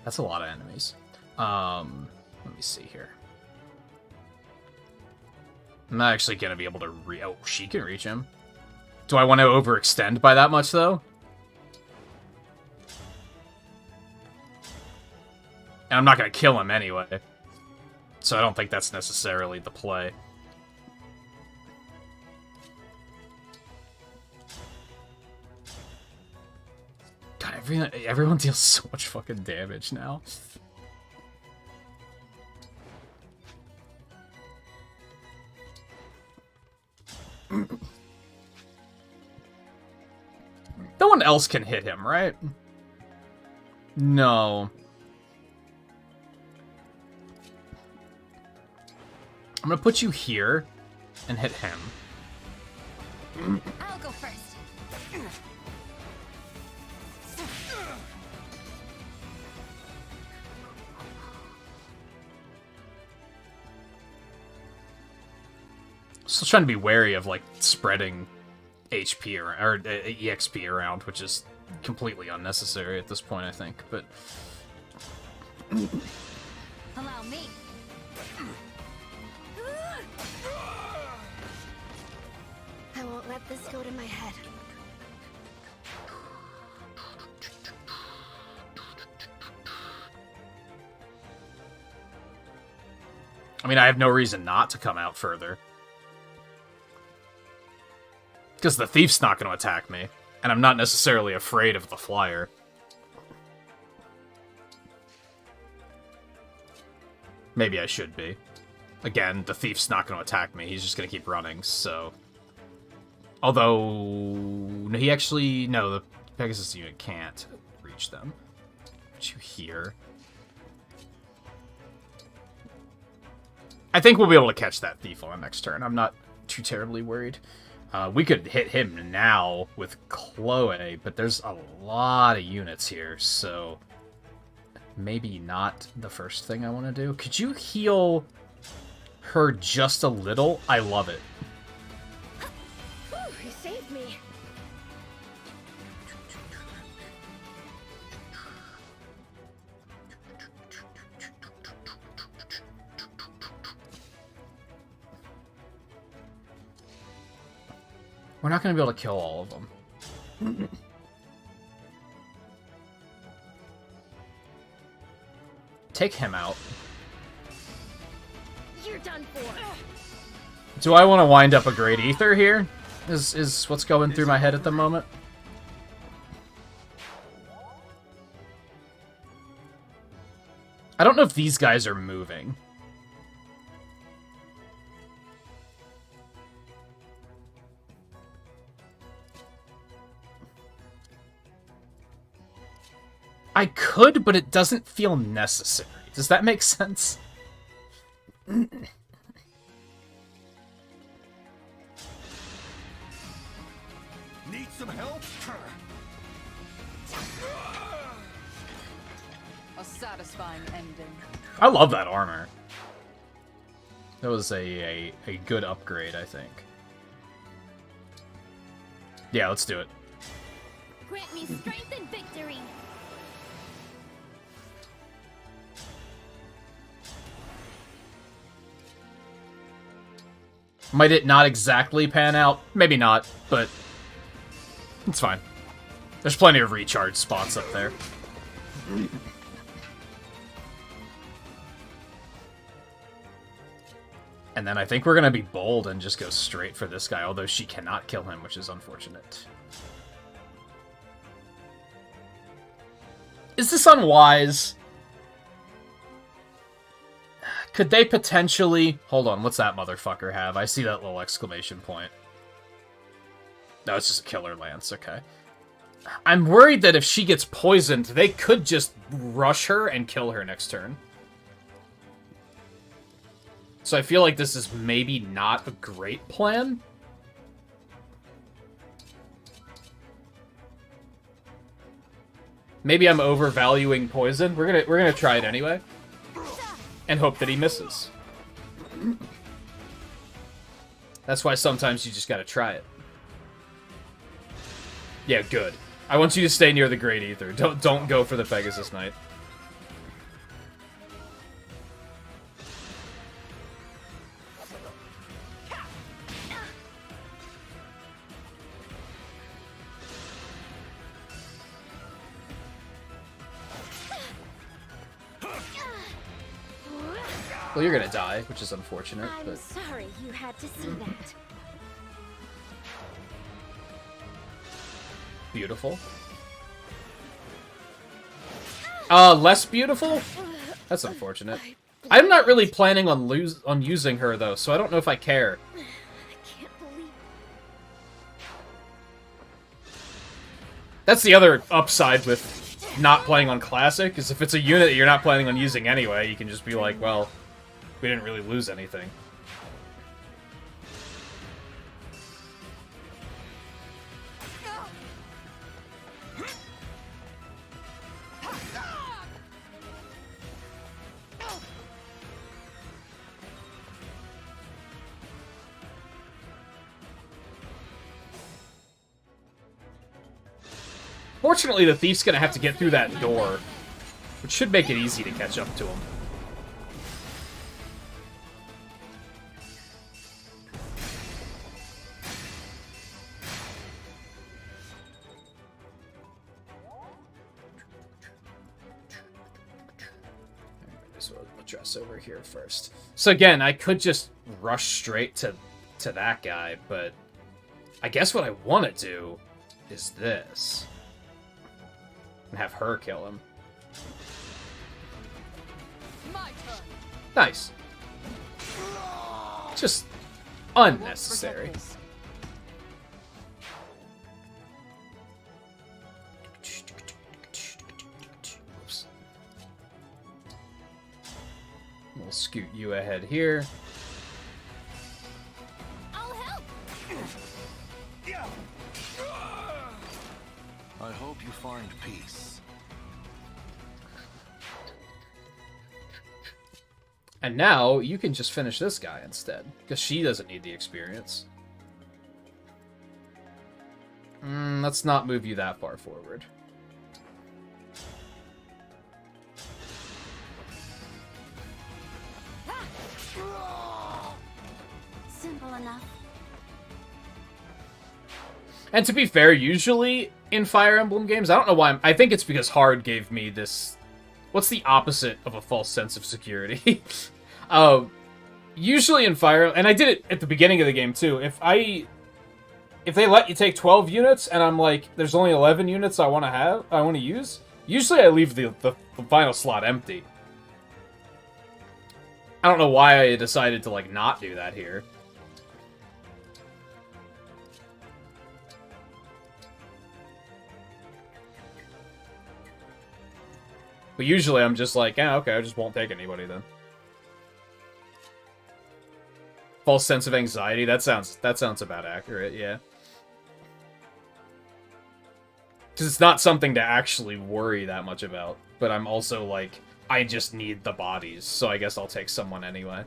That's a lot of enemies. Let me see here. I'm not actually going to be able to oh, she can reach him. Do I want to overextend by that much, though? And I'm not going to kill him anyway. So I don't think that's necessarily the play. God, everyone deals so much fucking damage now. No one else can hit him, right? No. I'm gonna put you here and hit him. I'll go first. Still trying to be wary of, like, spreading HP or EXP around, which is completely unnecessary at this point, I think, but... Allow me. I won't let this go to my head. I mean, I have no reason not to come out further. Because the thief's not going to attack me. And I'm not necessarily afraid of the flyer. Maybe I should be. Again, the thief's not going to attack me. He's just going to keep running, so... Although... He actually... No, the Pegasus unit can't reach them. What you hear? I think we'll be able to catch that thief on the next turn. I'm not too terribly worried. We could hit him now with Chloe, but there's a lot of units here, so... Maybe not the first thing I want to do. Could you heal her just a little? I love it. You saved me. We're not going to be able to kill all of them. Take him out. You're done for. Do I want to wind up a Great Ether here? Is what's going through my head at the moment. I don't know if these guys are moving. I could, but it doesn't feel necessary. Does that make sense? Need some help? A satisfying ending. I love that armor. That was a good upgrade, I think. Yeah, let's do it. Grant me strength and victory. Might it not exactly pan out? Maybe not, but it's fine. There's plenty of recharge spots up there. And then I think we're going to be bold and just go straight for this guy, although she cannot kill him, which is unfortunate. Is this unwise? Could they potentially... Hold on, what's that motherfucker have? I see that little exclamation point. No, it's just a killer lance, okay. I'm worried that if she gets poisoned, they could just rush her and kill her next turn. So I feel like this is maybe not a great plan. Maybe I'm overvaluing poison. We're gonna try it anyway. And hope that he misses. That's why sometimes you just gotta try it. Yeah, good. I want you to stay near the Great Ether. Don't go for the Pegasus Knight. Well, you're gonna die, which is unfortunate, I'm but... sorry you had to see that. Beautiful. Less beautiful? That's unfortunate. I'm not really planning on using her, though, so I don't know if I care. That's the other upside with not playing on Classic, is if it's a unit that you're not planning on using anyway, you can just be like, well, we didn't really lose anything. Fortunately, the thief's gonna have to get through that door, which should make it easy to catch up to him. So we'll address over here first. So again, I could just rush straight to that guy, but I guess what I want to do is this. And have her kill him. My turn. Nice. Just unnecessary. Oops. We'll scoot you ahead here. I'll help. I hope you find peace. And now you can just finish this guy instead, because she doesn't need the experience. Let's not move you that far forward. Simple enough. And to be fair, usually in Fire Emblem games, I don't know why I think it's because Hard gave me this... What's the opposite of a false sense of security? Usually in Fire... And I did it at the beginning of the game, too. If they let you take 12 units, and I'm like, there's only 11 units I want to use, usually I leave the final slot empty. I don't know why I decided to, like, not do that here. But usually I'm just like, yeah, okay, I just won't take anybody then. False sense of anxiety, that sounds about accurate, yeah. Because it's not something to actually worry that much about. But I'm also like, I just need the bodies, so I guess I'll take someone anyway.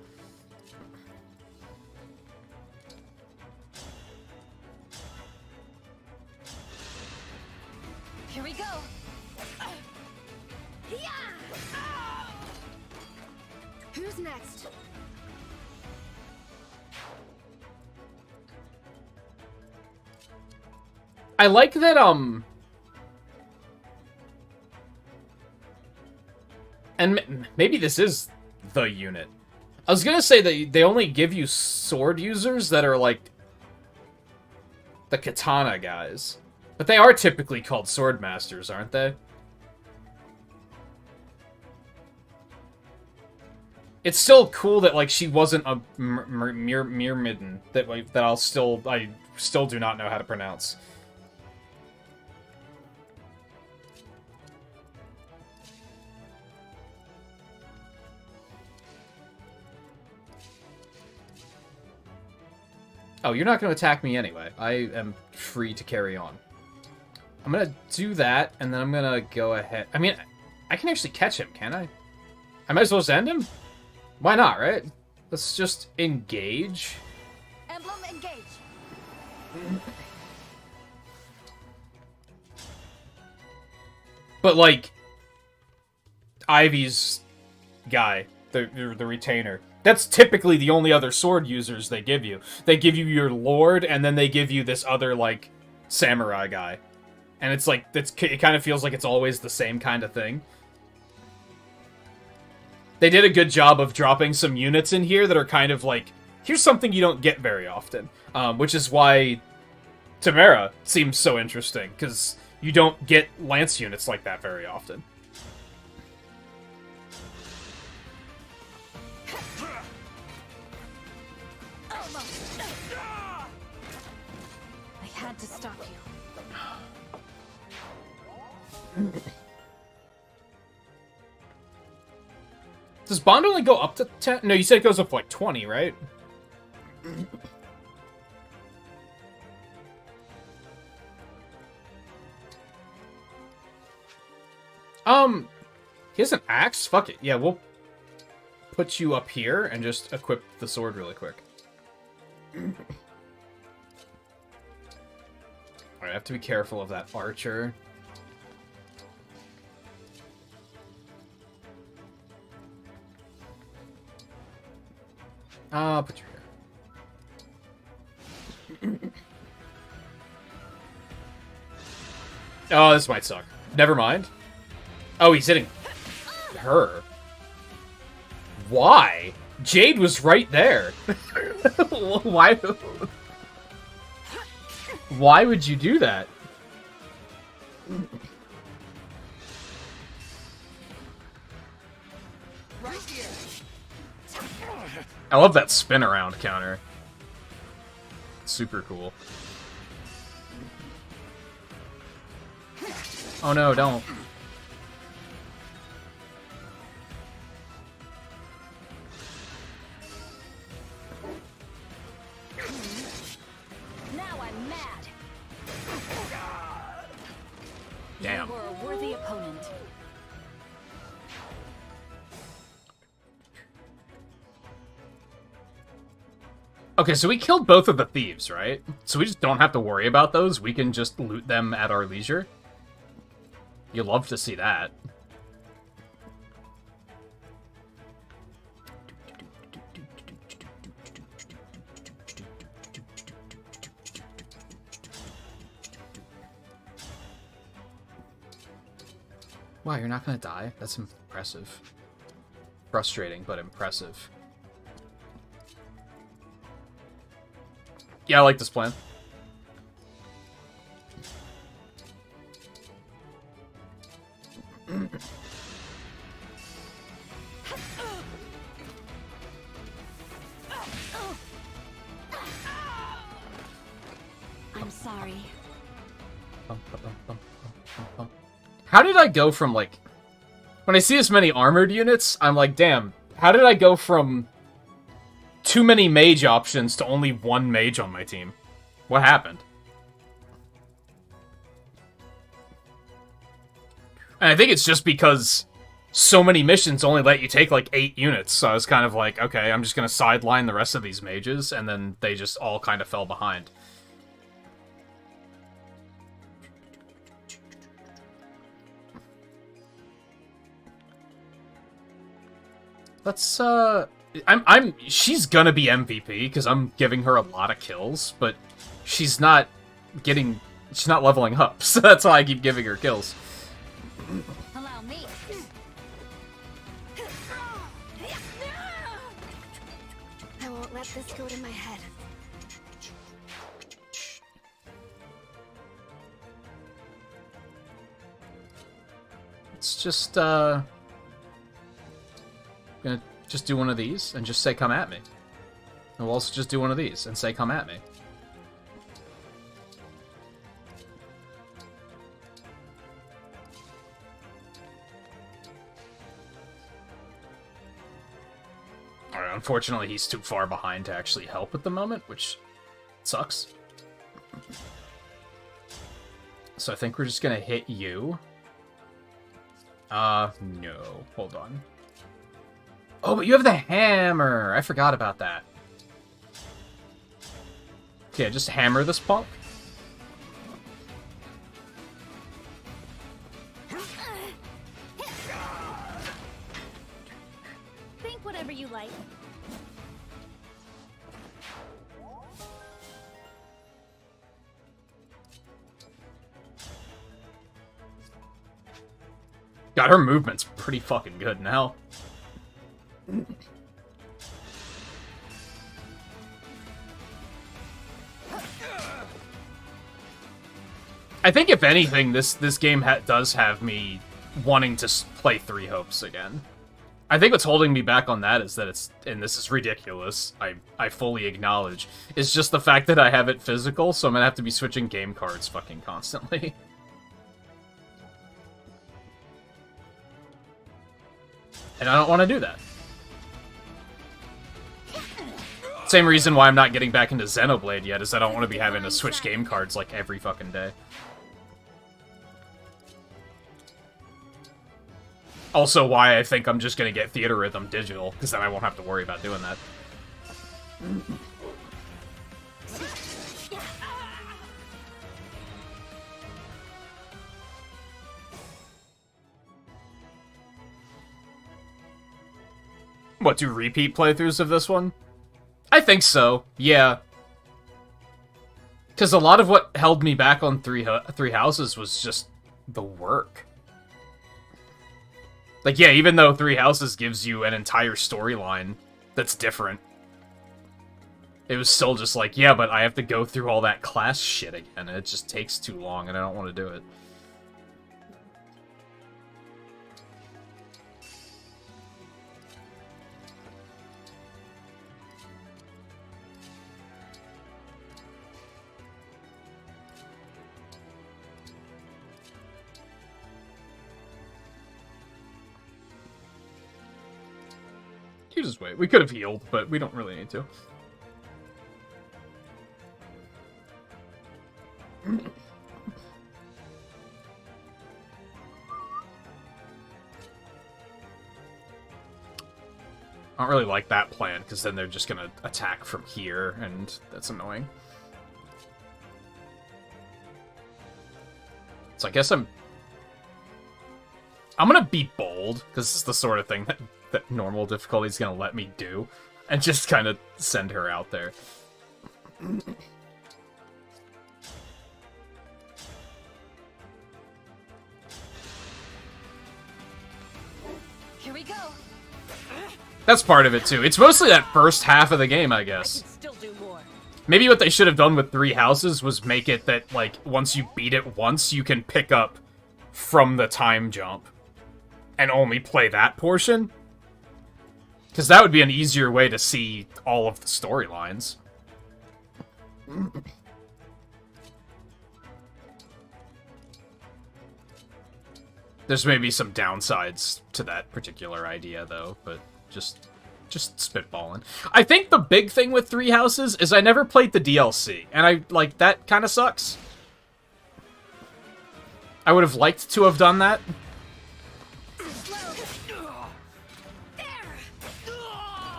Here we go. Who's next? I like that, and maybe this is the unit. I was gonna say that they only give you sword users that are like the katana guys. But they are typically called sword masters, aren't they? It's still cool that, like, she wasn't a Myrmidon that I still do not know how to pronounce. Oh, you're not going to attack me anyway. I am free to carry on. I'm going to do that, and then I'm going to go ahead. I mean, I can actually catch him, can I? Am I supposed to end him? Why not, right? Let's just engage. Emblem, engage. But, like, Ivy's guy, the retainer, that's typically the only other sword users they give you. They give you your lord, and then they give you this other, like, samurai guy. And it's like, it kind of feels like it's always the same kind of thing. They did a good job of dropping some units in here that are kind of like, here's something you don't get very often. Which is why Tamara seems so interesting, because you don't get lance units like that very often. I had to stop you. Does Bond only go up to 10? No, you said it goes up to like 20, right? He has an axe? Fuck it. Yeah, we'll put you up here and just equip the sword really quick. Alright, I have to be careful of that archer. I'll put you here. Oh, this might suck. Never mind. Oh, he's hitting her. Why? Jade was right there. Why? Why would you do that? I love that spin around counter. Super cool. Oh no, don't. Now I'm mad. Damn. You were a worthy opponent. Okay, so we killed both of the thieves, right? So we just don't have to worry about those. We can just loot them at our leisure. You love to see that. Wow, you're not gonna die? That's impressive. Frustrating, but impressive. Yeah, I like this plan. I'm sorry. How did I go from, like... When I see this many armored units, I'm like, damn, how did I go from too many mage options to only one mage on my team? What happened? And I think it's just because so many missions only let you take, like, 8 units. So I was kind of like, okay, I'm just gonna sideline the rest of these mages, and then they just all kind of fell behind. Let's, she's gonna be MVP, because I'm giving her a lot of kills, but she's not leveling up, so that's why I keep giving her kills. Allow me. I won't let this go to my head. Let's just, gonna just do one of these and just say, come at me. And we'll also just do one of these and say, come at me. Alright, unfortunately he's too far behind to actually help at the moment, which sucks. So I think we're just gonna hit you. No. Hold on. Oh, but you have the hammer! I forgot about that. Okay, just hammer this punk. Think whatever you like. God, her movement's pretty fucking good now. I think if anything, this game does have me wanting to play Three Hopes again. I think what's holding me back on that is that it's, and this is ridiculous, I fully acknowledge, is just the fact that I have it physical, so I'm gonna have to be switching game cards fucking constantly. And I don't want to do that. Same reason why I'm not getting back into Xenoblade yet, is I don't want to be having to switch game cards like every fucking day. Also why I think I'm just gonna get Theater Rhythm digital, because then I won't have to worry about doing that. What, do repeat playthroughs of this one? I think so, yeah. Because a lot of what held me back on Three Houses was just the work. Like, yeah, even though Three Houses gives you an entire storyline that's different, it was still just like, yeah, but I have to go through all that class shit again, and it just takes too long, and I don't want to do it. You just wait. We could have healed, but we don't really need to. I don't really like that plan, because then they're just gonna attack from here, and that's annoying. So I guess I'm gonna be bold, because it's the sort of thing that normal difficulty is gonna let me do, and just kind of send her out there. Here we go. That's part of it, too. It's mostly that first half of the game, I guess. Still do more. Maybe what they should have done with 3 houses was make it that, like, once you beat it once, you can pick up from the time jump and only play that portion. Because that would be an easier way to see all of the storylines. There's maybe some downsides to that particular idea, though, but just spitballing. I think the big thing with 3 houses is I never played the DLC, and that kind of sucks. I would have liked to have done that.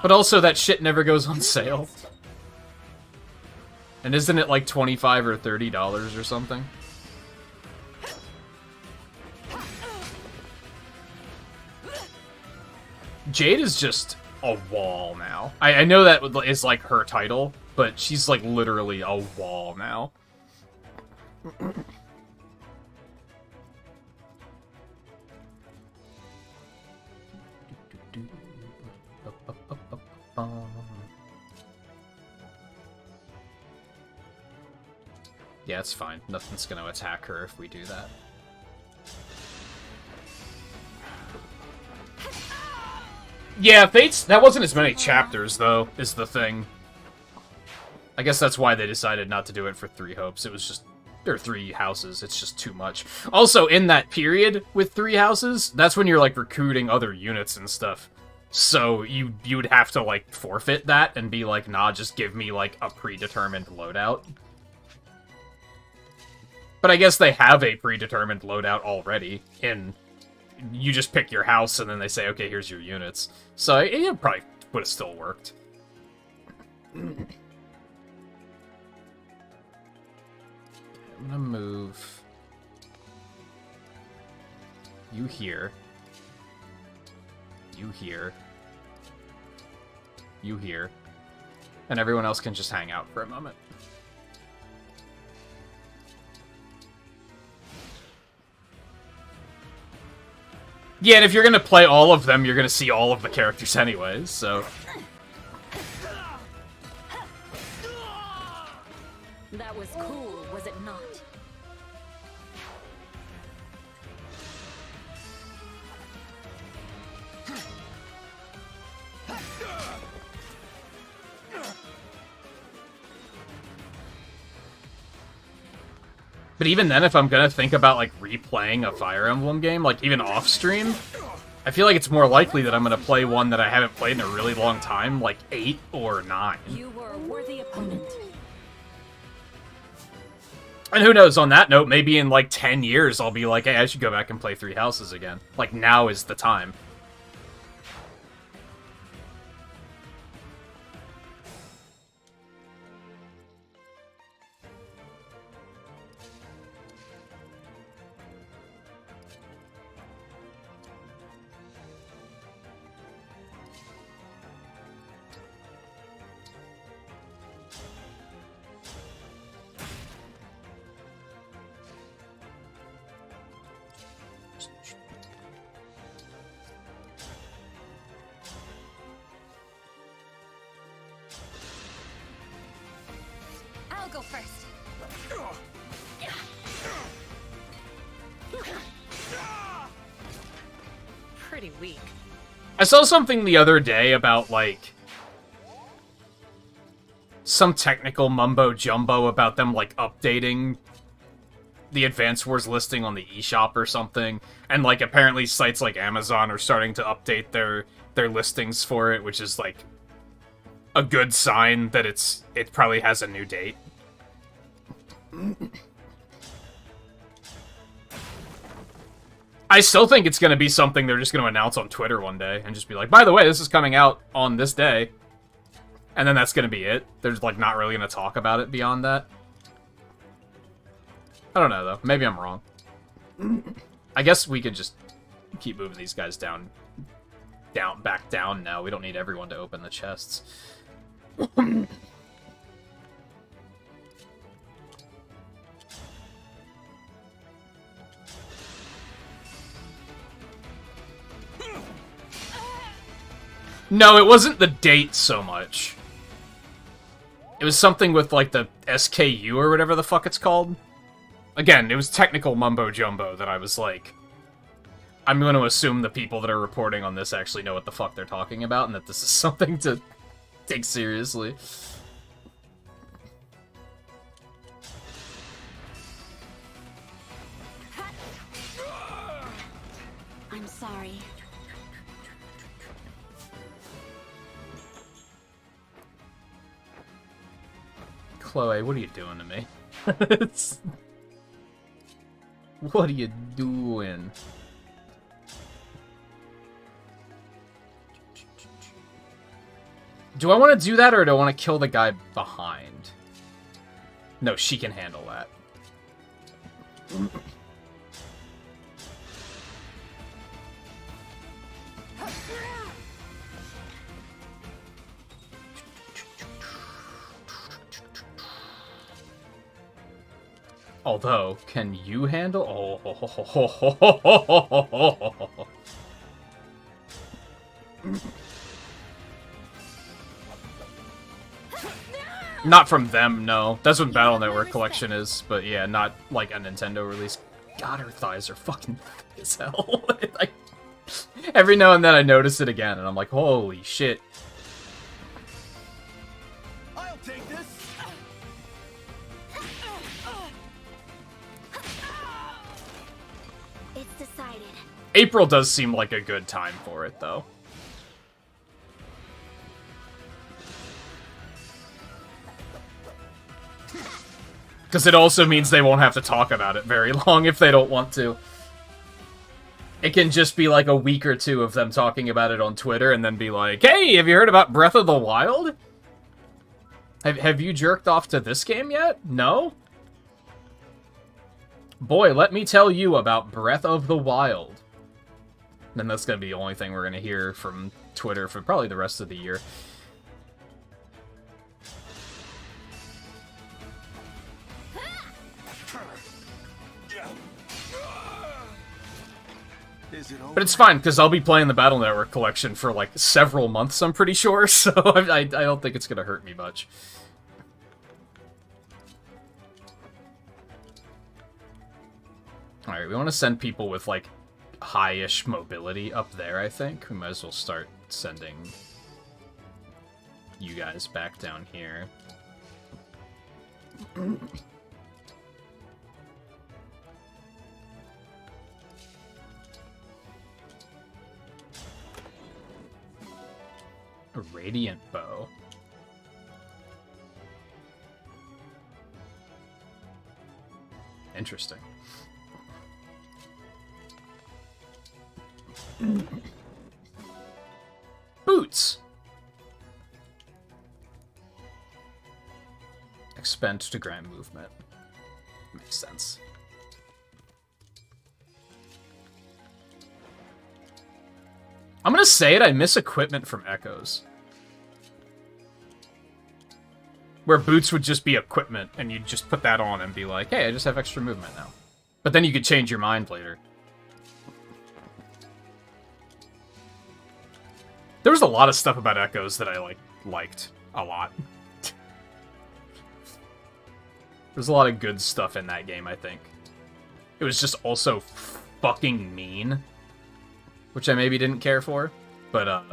But also, that shit never goes on sale. And isn't it like $25 or $30 or something? Jade is just a wall now. I know that is like her title, but she's like literally a wall now. Yeah, it's fine. Nothing's gonna attack her if we do that. Yeah, Fates, that wasn't as many chapters, though, is the thing. I guess that's why they decided not to do it for 3 hopes. It was just, there are 3 houses, it's just too much. Also, in that period with 3 houses, that's when you're, like, recruiting other units and stuff. So you would have to, like, forfeit that and be like, nah, just give me, like, a predetermined loadout. But I guess they have a predetermined loadout already in... You just pick your house, and then they say, okay, here's your units. So, it probably would have still worked. I'm gonna move... You here. You here. You here. And everyone else can just hang out for a moment. Yeah, and if you're gonna play all of them, you're gonna see all of the characters anyways, so... That was cool, was it not? But even then, if I'm gonna think about, like, replaying a Fire Emblem game, like, even off-stream, I feel like it's more likely that I'm gonna play one that I haven't played in a really long time, like 8 or 9. You were a worthy opponent. And who knows, on that note, maybe in, like, 10 years, I'll be like, hey, I should go back and play 3 Houses again. Like, now is the time. go first. Pretty weak. I saw something the other day about, like, some technical mumbo-jumbo about them, like, updating the Advance Wars listing on the eShop or something, and, like, apparently sites like Amazon are starting to update their listings for it, which is, like, a good sign that it probably has a new date. I still think it's going to be something they're just going to announce on Twitter one day and just be like, by the way, this is coming out on this day. And then that's going to be it. They're like not really going to talk about it beyond that. I don't know, though. Maybe I'm wrong. I guess we could just keep moving these guys back down now. We don't need everyone to open the chests. No, it wasn't the date so much. It was something with, like, the SKU or whatever the fuck it's called. Again, it was technical mumbo-jumbo that I was like, I'm going to assume the people that are reporting on this actually know what the fuck they're talking about and that this is something to take seriously. I'm sorry. Chloe, what are you doing to me? What are you doing? Do I want to do that, or do I want to kill the guy behind? No, she can handle that. Although, can you handle? Oh. Not from them, no. That's what Battle Network Collection is, but yeah, not like a Nintendo release. God, her thighs are fucking thick as hell. Like, every now and then I notice it again, and I'm like, holy shit. I'll take this. It's decided. April does seem like a good time for it, though. Because it also means they won't have to talk about it very long if they don't want to. It can just be like a week or two of them talking about it on Twitter and then be like, hey, have you heard about Breath of the Wild? Have you jerked off to this game yet? No? Boy, let me tell you about Breath of the Wild. And that's going to be the only thing we're going to hear from Twitter for probably the rest of the year. But it's fine, because I'll be playing the Battle Network Collection for, like, several months, I'm pretty sure, so I don't think it's going to hurt me much. Alright, we want to send people with, like, high-ish mobility up there, I think. We might as well start sending you guys back down here. A radiant bow. Interesting. Boots! Expend to grant movement. Makes sense. I'm gonna say it, I miss equipment from Echoes. Where boots would just be equipment, and you'd just put that on and be like, hey, I just have extra movement now. But then you could change your mind later. There was a lot of stuff about Echoes that I, liked a lot. There's a lot of good stuff in that game, I think. It was just also fucking mean, which I maybe didn't care for, but,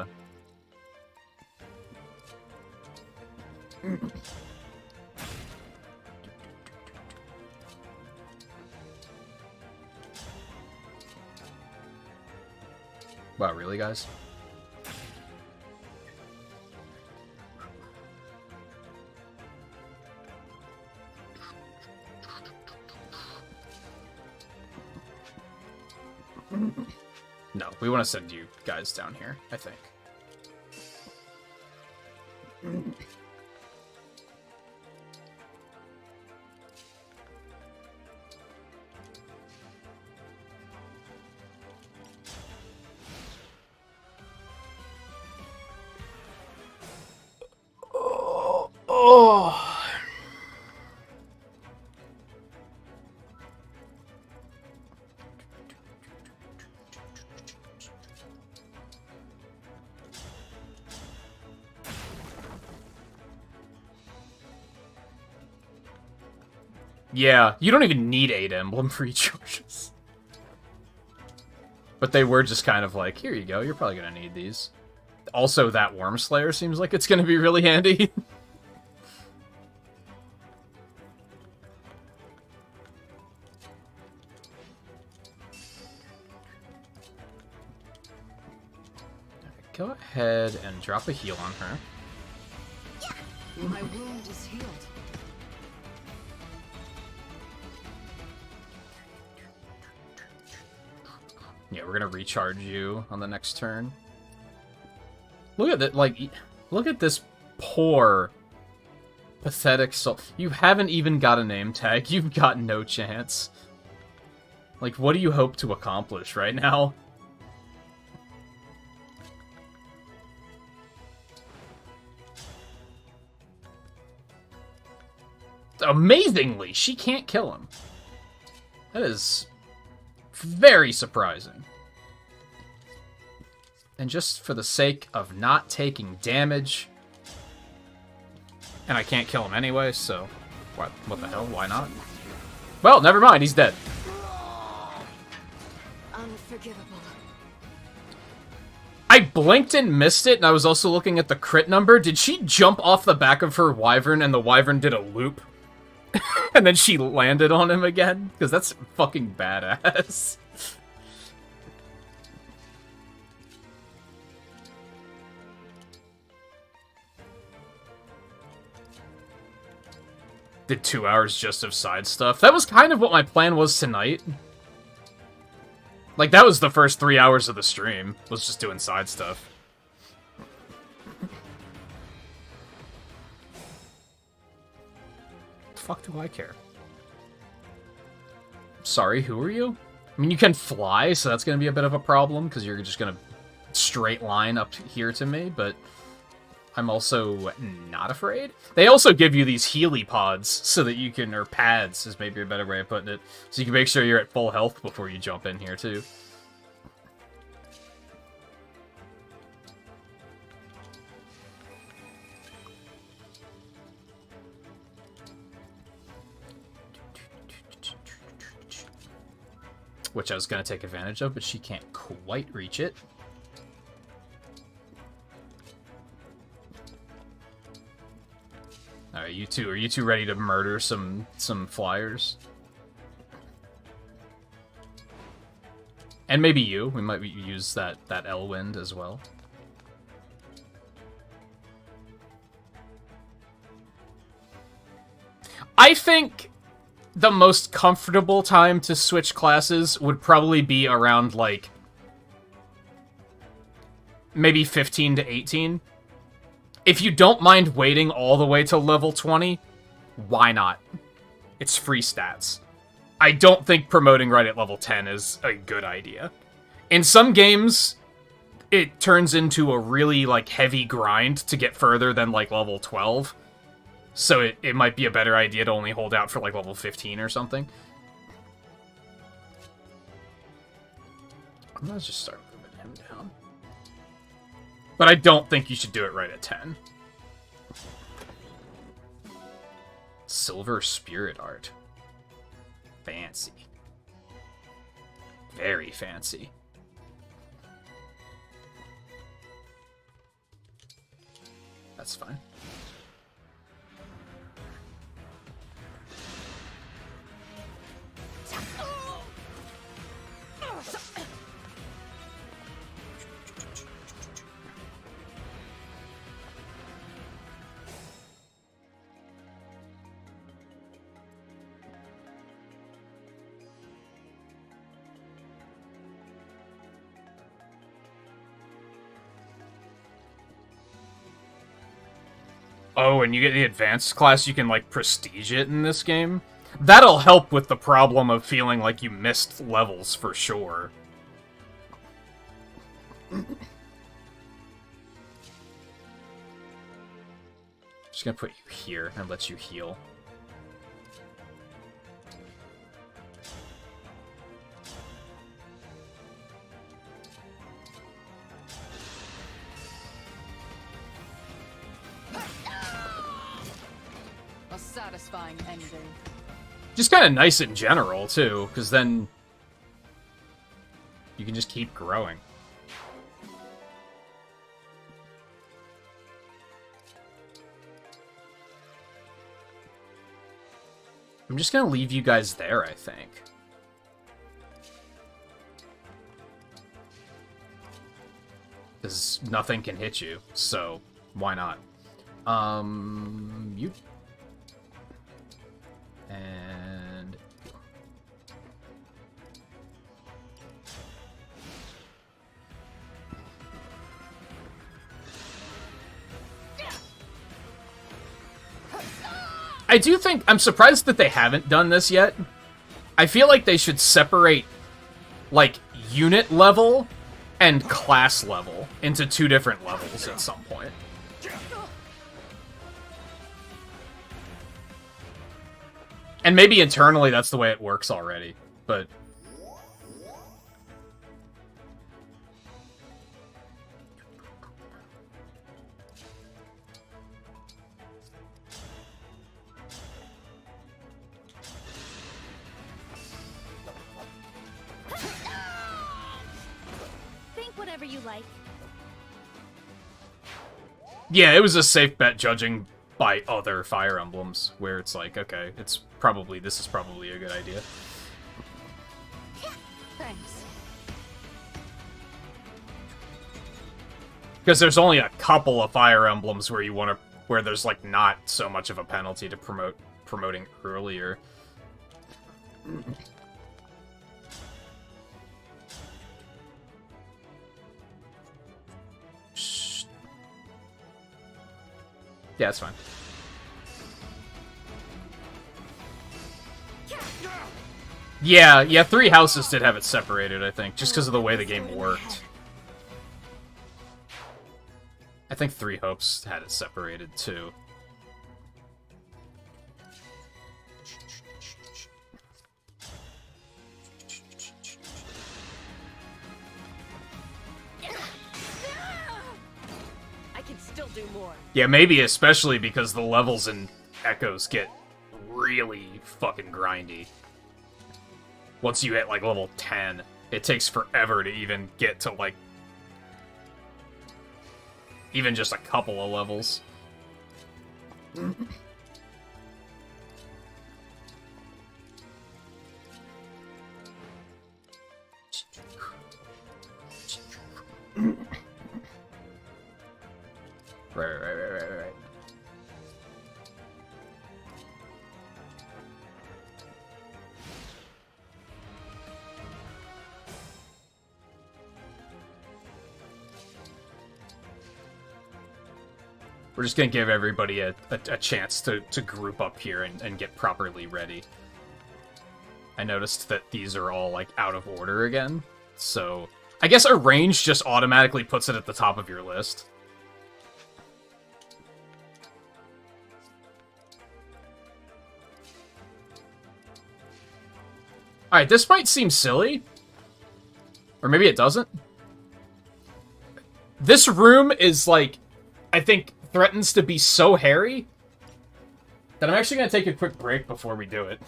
Wow, really, guys? No, we want to send you guys down here, I think. Oh. Yeah, you don't even need 8 Emblem for recharges. But they were just kind of like, here you go, you're probably gonna need these. Also, that Worm Slayer seems like it's gonna be really handy. Go ahead and drop a heal on her. My wound is healed. Yeah, we're gonna recharge you on the next turn. Look at that, like, look at this poor, pathetic soul. You haven't even got a name tag. You've got no chance. Like, what do you hope to accomplish right now? Amazingly, she can't kill him. That is very surprising. And just for the sake of not taking damage, and I can't kill him anyway, so what the hell, why not? Well, never mind, he's dead. Unforgivable. I blinked and missed it, and I was also looking at the crit number. Did she jump off the back of her wyvern and the wyvern did a loop? And then she landed on him again? Because that's fucking badass. Did 2 hours just of side stuff. That was kind of what my plan was tonight. Like, that was the first 3 hours of the stream, was just doing side stuff. Fuck do I care? Sorry, who are you? I mean, you can fly, so that's going to be a bit of a problem, because you're just going to straight line up here to me, but I'm also not afraid. They also give you these Healy pods, so that you can, or pads is maybe a better way of putting it, so you can make sure you're at full health before you jump in here, too. Which I was going to take advantage of, but she can't quite reach it. Alright, you two, are you two ready to murder some flyers? And maybe you. We might use that Elwind as well. I think the most comfortable time to switch classes would probably be around, like, maybe 15 to 18. If you don't mind waiting all the way to level 20, why not? It's free stats. I don't think promoting right at level 10 is a good idea. In some games, it turns into a really, like, heavy grind to get further than, like, level 12. So it might be a better idea to only hold out for, like, level 15 or something. Let's just start moving him down. But I don't think you should do it right at 10. Silver spirit art. Fancy. Very fancy. That's fine. Oh, and you get the advanced class, you can, like, prestige it in this game. That'll help with the problem of feeling like you missed levels for sure. Just gonna put you here and let you heal. A satisfying ending. Just kind of nice in general, too, because then you can just keep growing. I'm just gonna leave you guys there, I think. Because nothing can hit you, so why not? You. And... I do think... I'm surprised that they haven't done this yet. I feel like they should separate, like, unit level and class level into two different levels at some point. And maybe internally that's the way it works already, but... Think whatever you like. Yeah, it was a safe bet judging by other Fire Emblems, where it's like, okay, this is probably a good idea. Thanks. Because there's only a couple of Fire Emblems where there's like not so much of a penalty to promoting earlier. Yeah, that's fine. Yeah, 3 houses did have it separated, I think, just because of the way the game worked. I think 3 Hopes had it separated, too. I can still do more. Yeah, maybe especially because the levels in Echoes get really fucking grindy. Once you hit, like, level 10, it takes forever to even get to, like, even just a couple of levels. Right. We're just gonna give everybody a chance to group up here and get properly ready. I noticed that these are all, like, out of order again, so... I guess Arrange just automatically puts it at the top of your list. Alright, this might seem silly. Or maybe it doesn't. This room is, like, I think, threatens to be so hairy Then I'm actually going to take a quick break before we do it.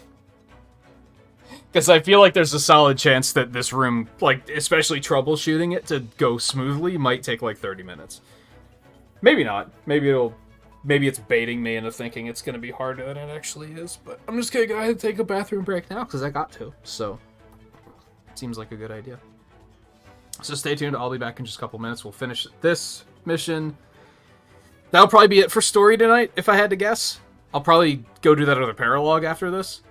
Because I feel like there's a solid chance that this room, like, especially troubleshooting it to go smoothly, might take like 30 minutes. Maybe not. Maybe it's baiting me into thinking it's going to be harder than it actually is. But I'm just going to go ahead and take a bathroom break now, because I got to. So, it seems like a good idea. So stay tuned. I'll be back in just a couple minutes. We'll finish this mission. That'll probably be it for story tonight, if I had to guess. I'll probably go do that other paralogue after this.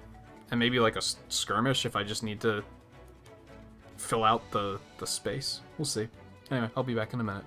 And maybe like a skirmish if I just need to fill out the space. We'll see. Anyway, I'll be back in a minute.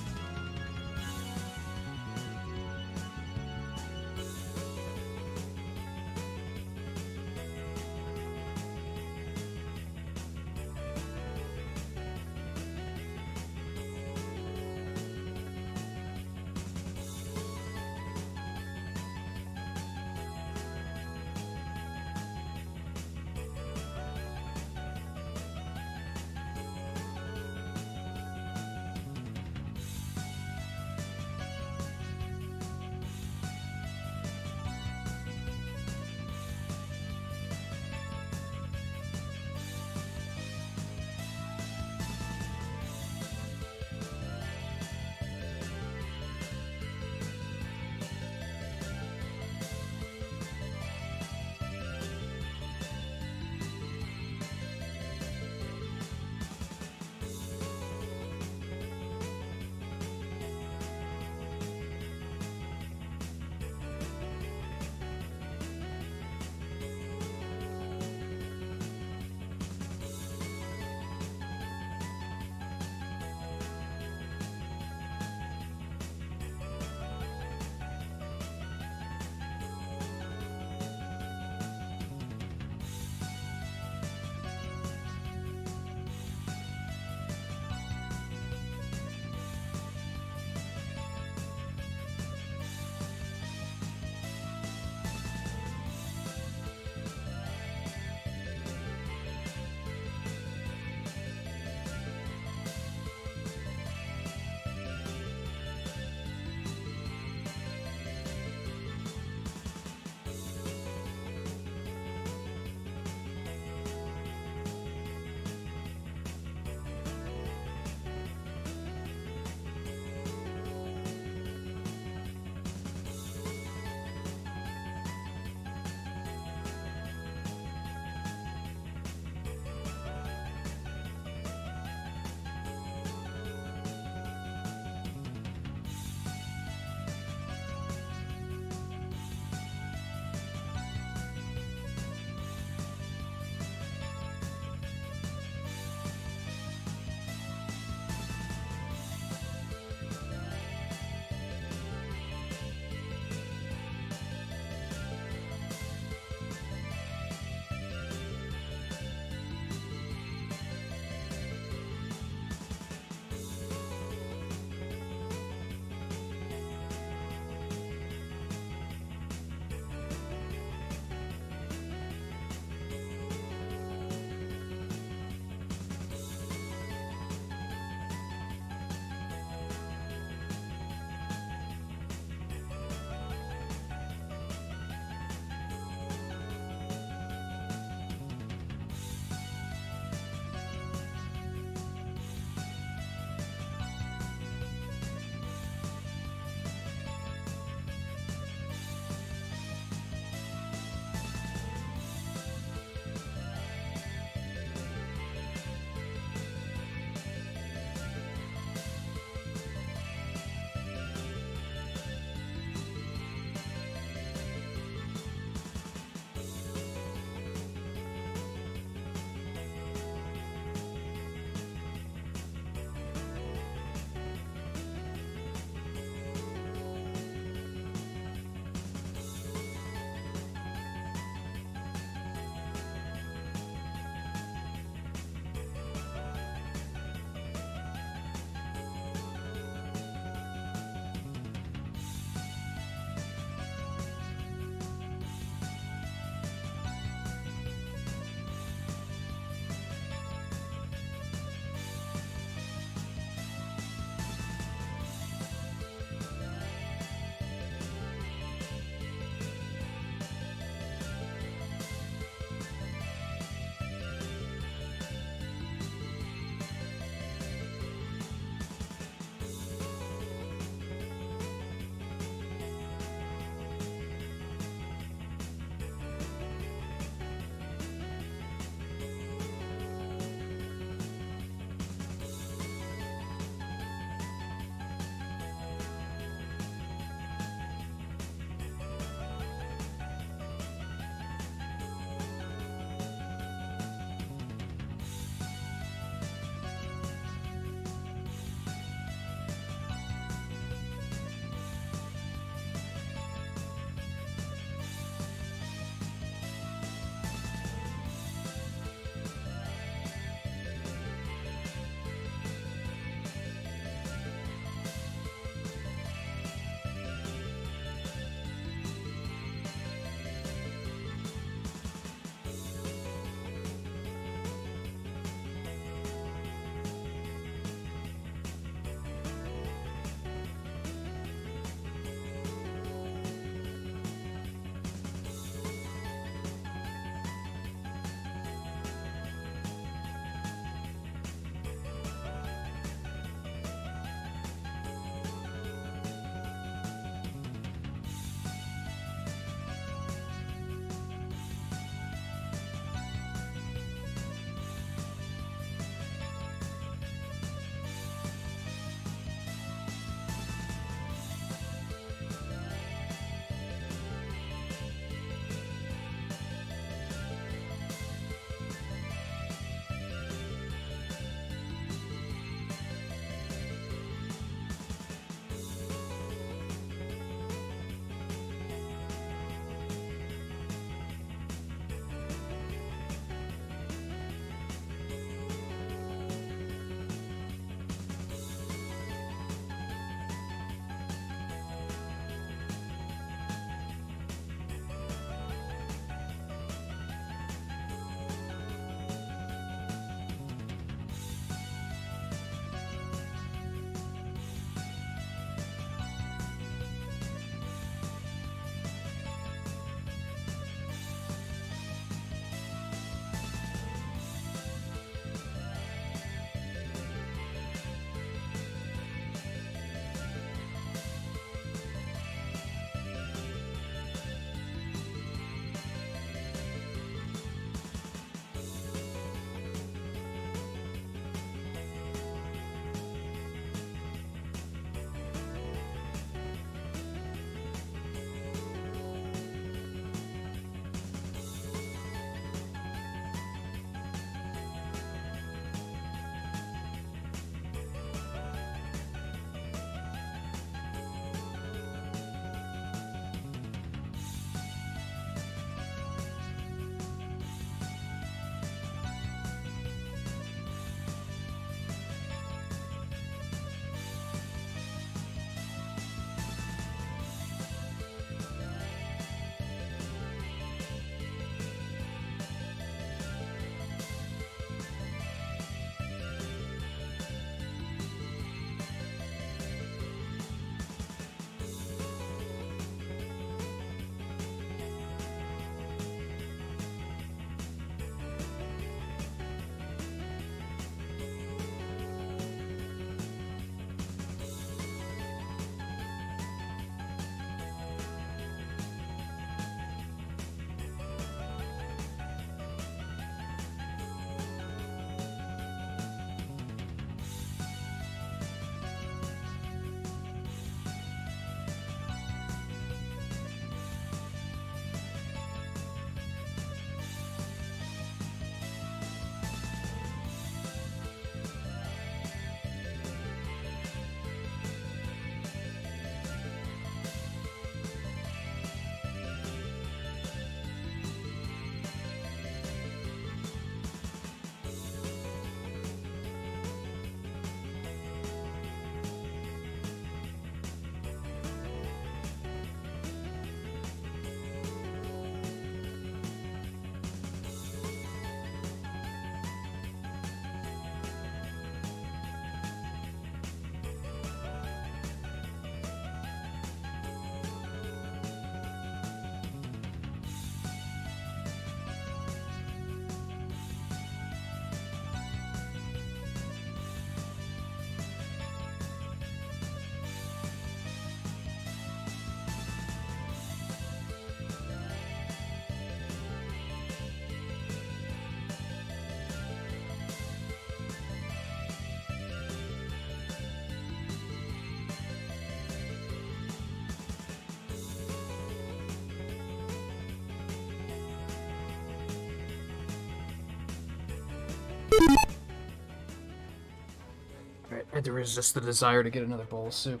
I had to resist the desire to get another bowl of soup.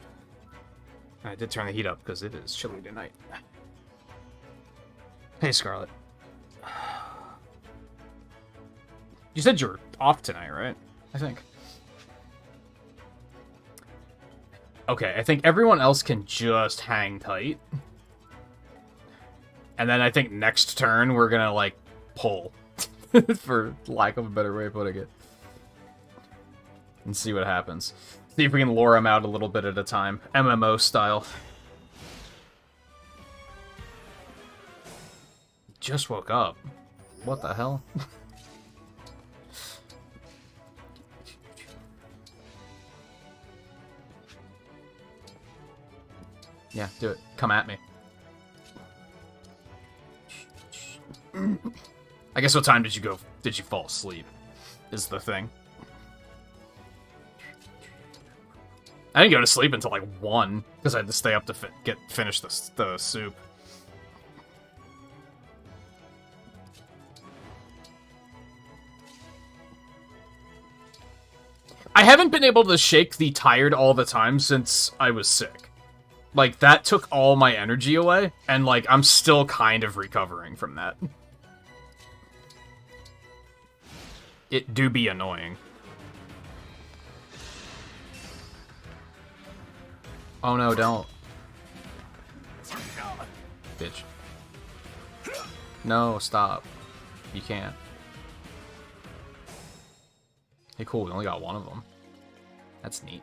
I did turn the heat up because it is chilly tonight. Hey, Scarlet. You said you were off tonight, right? I think. Okay, I think everyone else can just hang tight. And then I think next turn we're gonna, like, pull. For lack of a better way of putting it. And see what happens. See if we can lure him out a little bit at a time. MMO style. Just woke up. What the hell? Yeah, do it. Come at me. I guess what time did you fall asleep? Is the thing. I didn't go to sleep until like 1 because I had to stay up to finish the soup. I haven't been able to shake the tired all the time since I was sick. Like, that took all my energy away, and like, I'm still kind of recovering from that. It do be annoying. Oh no, don't. Bitch. No, stop. You can't. Hey, cool, we only got one of them. That's neat.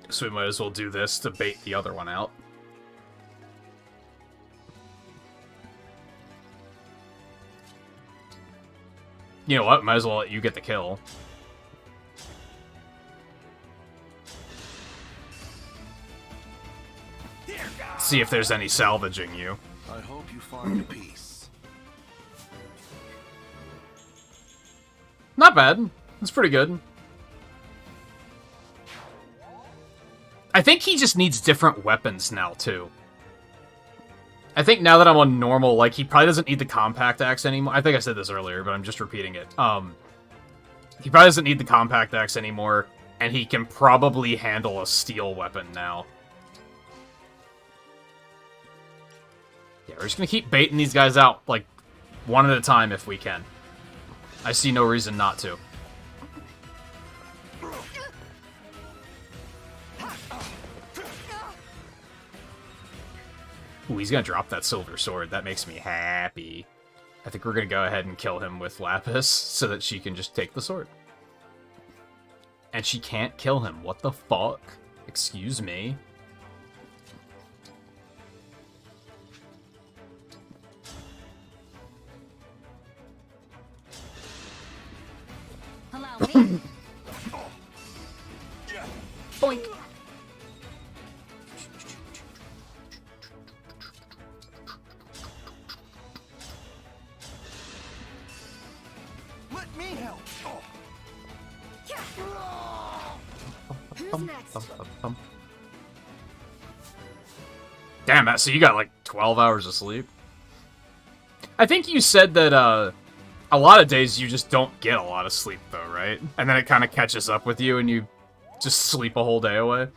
So we might as well do this to bait the other one out. You know what? Might as well let you get the kill. See if there's any salvaging you. I hope you find peace. Not bad. That's pretty good. I think he just needs different weapons now, too. I think now that I'm on normal, like, he probably doesn't need the compact axe anymore. I think I said this earlier, but I'm just repeating it. He probably doesn't need the compact axe anymore, and he can probably handle a steel weapon now. Yeah, we're just gonna keep baiting these guys out, like, one at a time if we can. I see no reason not to. Ooh, he's gonna drop that silver sword. That makes me happy. I think we're gonna go ahead and kill him with Lapis so that she can just take the sword. And she can't kill him. What the fuck? Excuse me? Allow me. Boink. Let me help. Who's next? Damn, Matt, so you got like 12 hours of sleep? I think you said that a lot of days you just don't get a lot of sleep though, right? And then it kind of catches up with you and you just sleep a whole day away.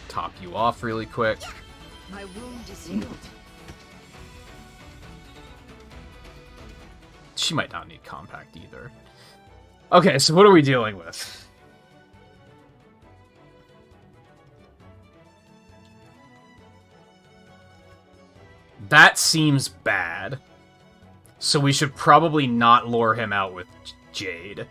Top you off really quick. My wound is healed. She might not need compact either. Okay, so what are we dealing with? That seems bad. So we should probably not lure him out with Jade.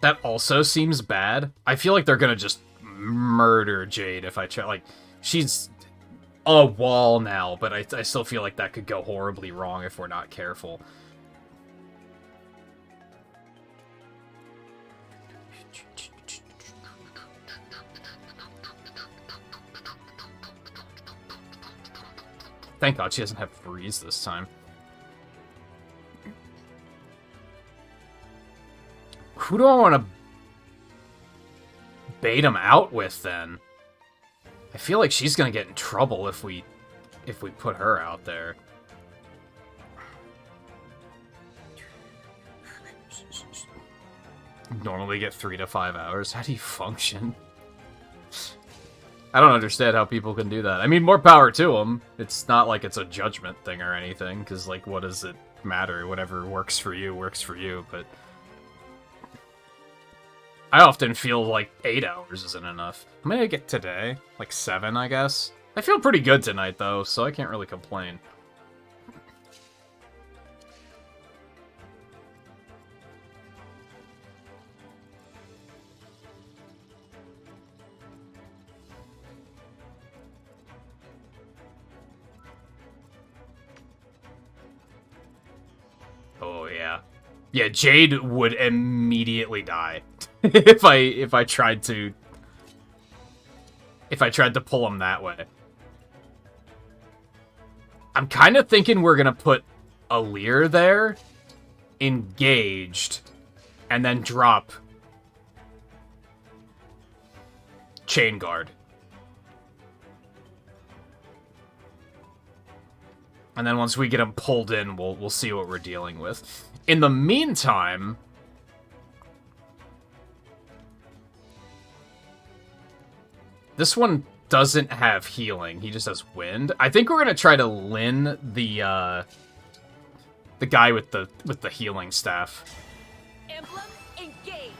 That also seems bad. I feel like they're gonna just murder Jade if I try. Like, she's a wall now, but I still feel like that could go horribly wrong if we're not careful. Thank God she doesn't have freeze this time. Who do I want to bait him out with, then? I feel like she's gonna get in trouble if we put her out there. Normally get 3 to 5 hours. How do you function? I don't understand how people can do that. I mean, more power to them. It's not like it's a judgment thing or anything, because, like, what does it matter? Whatever works for you, but... I often feel like 8 hours isn't enough. How many did I get today? Like 7, I guess? I feel pretty good tonight, though, so I can't really complain. Oh, yeah. Yeah, Jade would immediately die if I tried to pull him that way. I'm kind of thinking we're gonna put Alir there, engaged, and then drop Chain Guard. And then once we get him pulled in, we'll see what we're dealing with. In the meantime, this one doesn't have healing. He just has wind. I think we're gonna try to Lin the guy with the healing staff. Emblem, engage.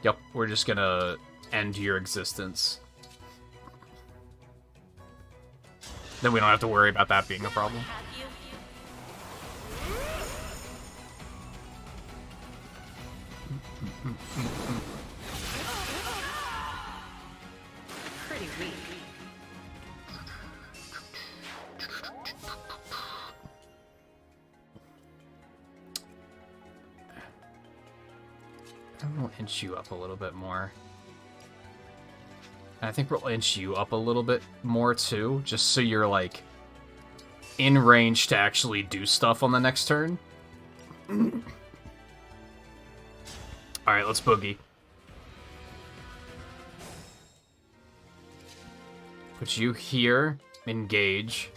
Yep, we're just gonna end your existence. Then we don't have to worry about that being a problem. Pretty weak. We'll inch you up a little bit more. And I think we'll inch you up a little bit more too, just so you're like in range to actually do stuff on the next turn. Alright, let's boogie. Put you here, engage.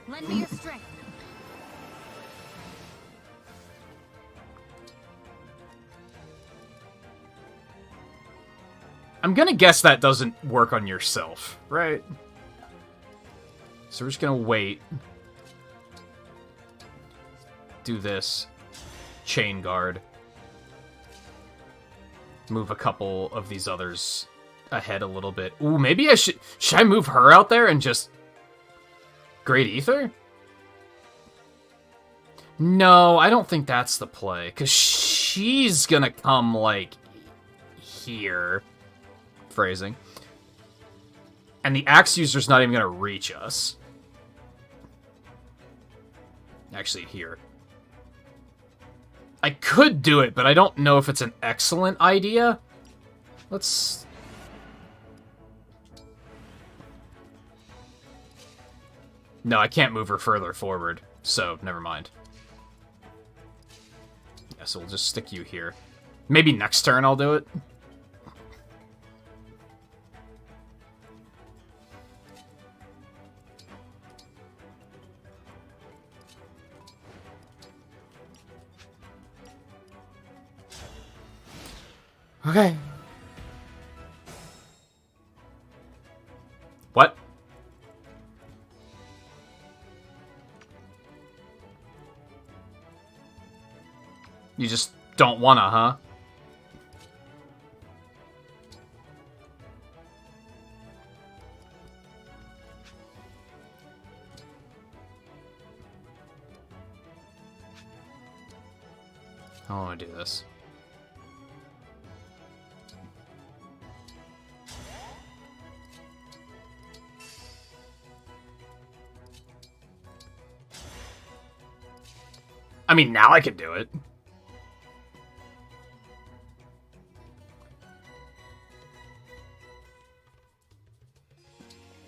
Lend me your strength. I'm gonna guess that doesn't work on yourself, right? So we're just gonna wait. Do this. Chain Guard. Move a couple of these others ahead a little bit. Ooh, maybe I should... Should I move her out there and just... Great Ether? No, I don't think that's the play. Because she's gonna come, like, here. Phrasing. And the axe user's not even gonna reach us. Actually, here. I could do it, but I don't know if it's an excellent idea. Let's... No, I can't move her further forward, so never mind. Yeah, so we'll just stick you here. Maybe next turn I'll do it. Okay. What? You just don't wanna, huh? I don't wanna do this. I mean, now I can do it.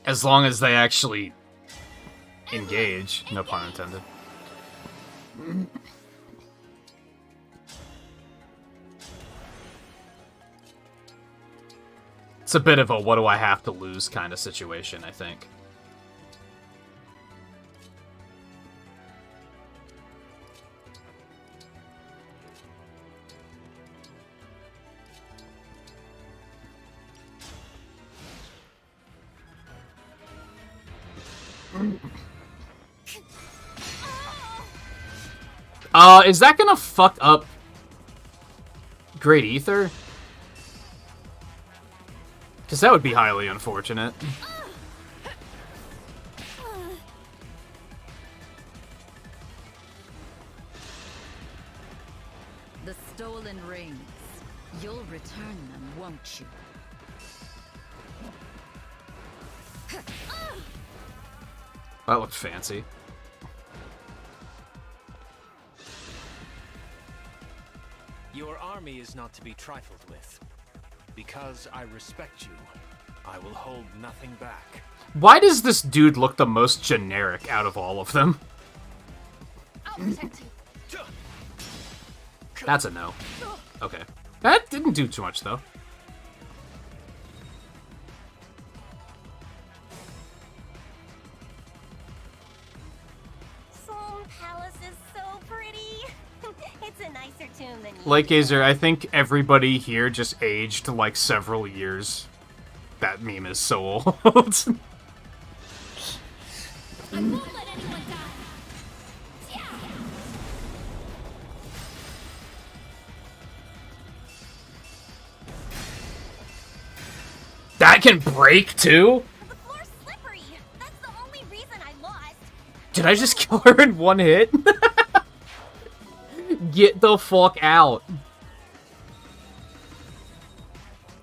As long as they actually engage. No pun intended. It's a bit of a what do I have to lose kind of situation, I think. Is that gonna fuck up Great Ether? Because that would be highly unfortunate. The stolen rings. You'll return them, won't you? That looked fancy. Your army is not to be trifled with. Because I respect you, I will hold nothing back. Why does this dude look the most generic out of all of them? I'll protect you. That's a no. Okay. That didn't do too much, though. Soul Palace is so pretty. It's a nicer tune than you. Like Gazer, I think everybody here just aged like several years. That meme is so old. I won't let anyone die. Yeah. That can break too? The floor's slippery. That's the only reason I lost. Did I just kill her in one hit? Get the fuck out.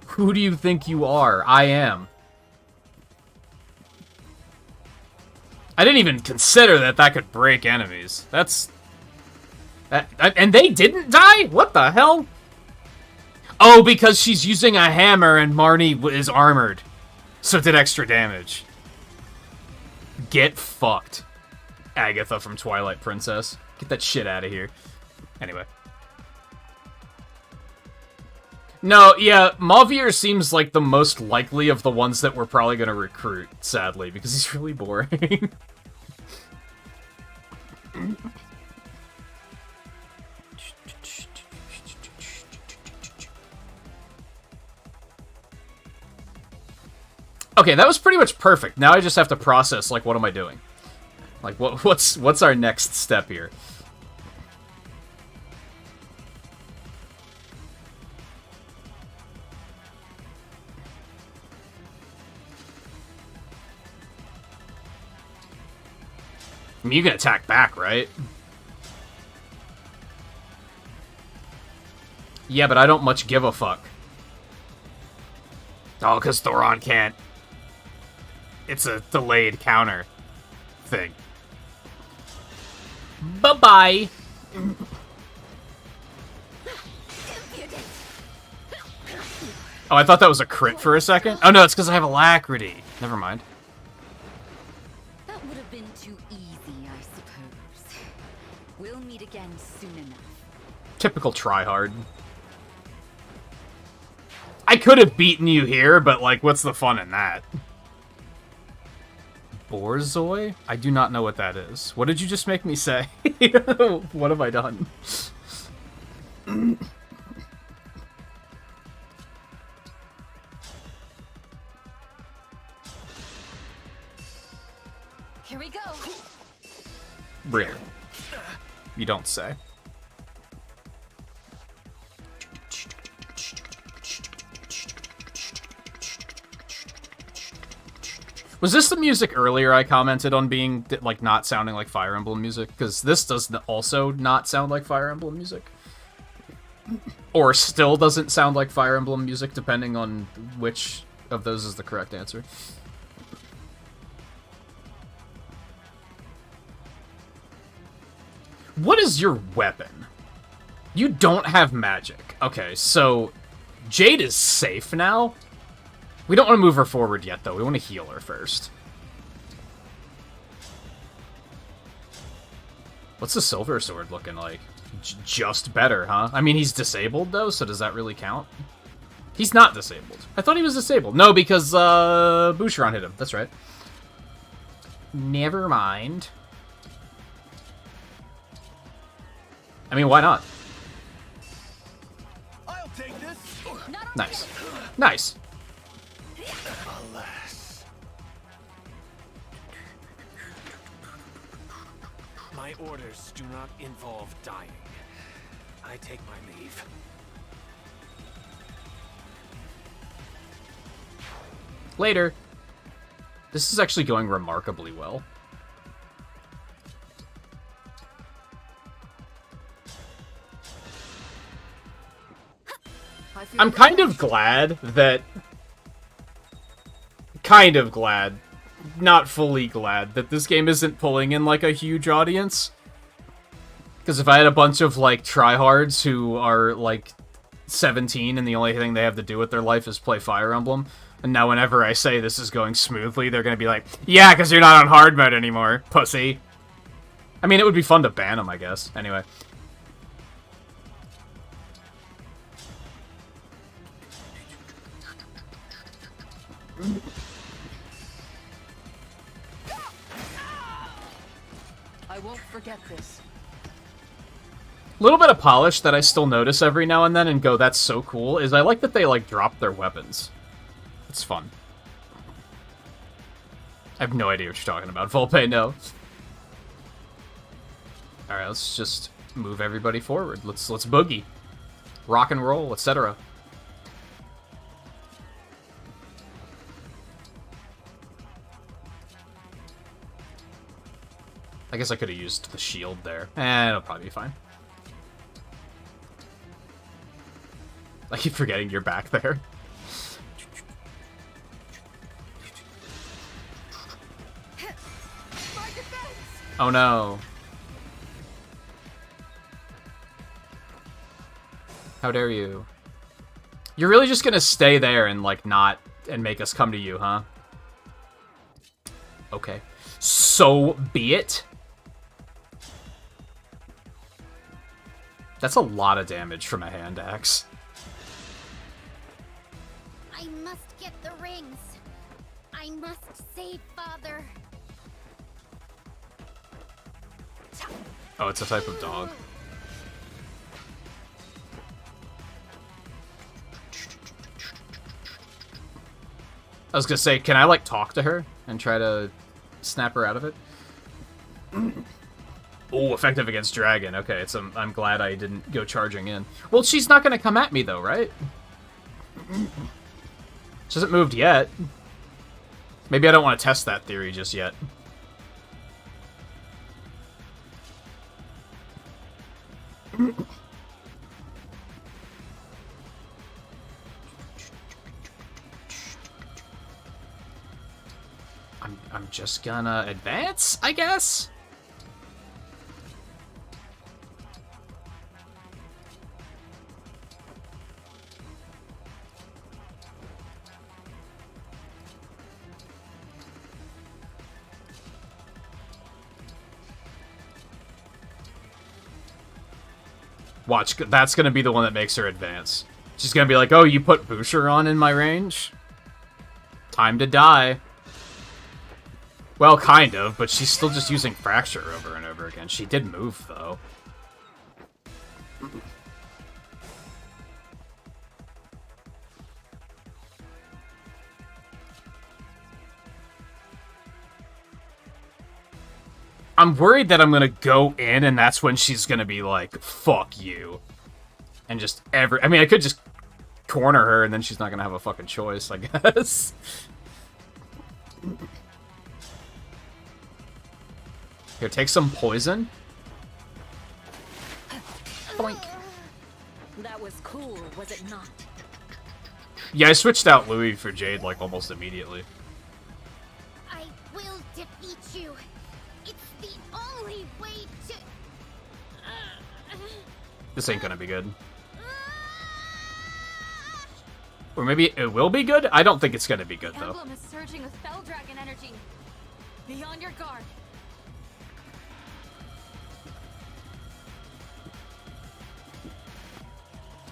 Who do you think you are? I am. I didn't even consider that that could break enemies. That's... and they didn't die? What the hell? Oh, because she's using a hammer and Marnie is armored. So it did extra damage. Get fucked. Agatha from Twilight Princess. Get that shit out of here. Anyway. No, yeah, Mavier seems like the most likely of the ones that we're probably going to recruit, sadly, because he's really boring. Okay, that was pretty much perfect. Now I just have to process, like, what am I doing? Like, what's our next step here? I mean, you can attack back, right? Yeah, but I don't much give a fuck. Oh, because Thoron can't. It's a delayed counter thing. Bye-bye. Oh, I thought that was a crit for a second. Oh, no, it's because I have Alacrity. Never mind. That would have been too easy, I suppose. We'll meet again soon enough. Typical tryhard. I could have beaten you here, but, like, what's the fun in that? Borzoi? I do not know what that is. What did you just make me say? What have I done? Here we go. Really? You don't say. Was this the music earlier I commented on being, like, not sounding like Fire Emblem music? Because this does also not sound like Fire Emblem music. Or still doesn't sound like Fire Emblem music, depending on which of those is the correct answer. What is your weapon? You don't have magic. Okay, so Jade is safe now. We don't want to move her forward yet, though. We want to heal her first. What's the silver sword looking like? Just better, huh? I mean, he's disabled, though, so does that really count? He's not disabled. I thought he was disabled. No, because Boucheron hit him. That's right. Never mind. I mean, why not? I'll take this. Nice. Nice. Alas. My orders do not involve dying. I take my leave. Later. This is actually going remarkably well. I'm kind of glad that... not fully glad, that this game isn't pulling in, like, a huge audience. Because if I had a bunch of, like, tryhards who are, like, 17 and the only thing they have to do with their life is play Fire Emblem, and now whenever I say this is going smoothly, they're gonna be like, yeah, because you're not on hard mode anymore, pussy. I mean, it would be fun to ban them, I guess. Anyway. I won't forget this. Little bit of polish that I still notice every now and then and go, that's so cool, is I like that they, like, drop their weapons. It's fun. I have no idea what you're talking about. Volpe, no. Alright, let's just move everybody forward. Let's boogie. Rock and roll, etc. I guess I could have used the shield there. It'll probably be fine. I keep forgetting you're back there. Oh no. How dare you? You're really just gonna stay there and, like, not... and make us come to you, huh? Okay. So be it. That's a lot of damage from a hand axe. I must get the rings. I must save Father. Oh, it's a type of dog. I was gonna say, can I, like, talk to her and try to snap her out of it? Oh, effective against dragon. Okay, I'm glad I didn't go charging in. Well, she's not gonna come at me, though, right? She hasn't moved yet. Maybe I don't want to test that theory just yet. I'm just gonna advance, I guess? Watch, that's gonna be the one that makes her advance. She's gonna be like, oh, you put Boucher on in my range? Time to die. Well, kind of, but she's still just using Fracture over and over again. She did move, though. I'm worried that I'm gonna go in and that's when she's gonna be like, fuck you. And just I mean, I could just corner her and then she's not gonna have a fucking choice, I guess. Here, take some poison. Boink. That was cool, was it not? Yeah, I switched out Louis for Jade, like, almost immediately. I will defeat you. It's the only way to... This ain't gonna be good. Or maybe it will be good? I don't think it's gonna be good, though. Emblem is surging with Fell Dragon energy. Be on your guard.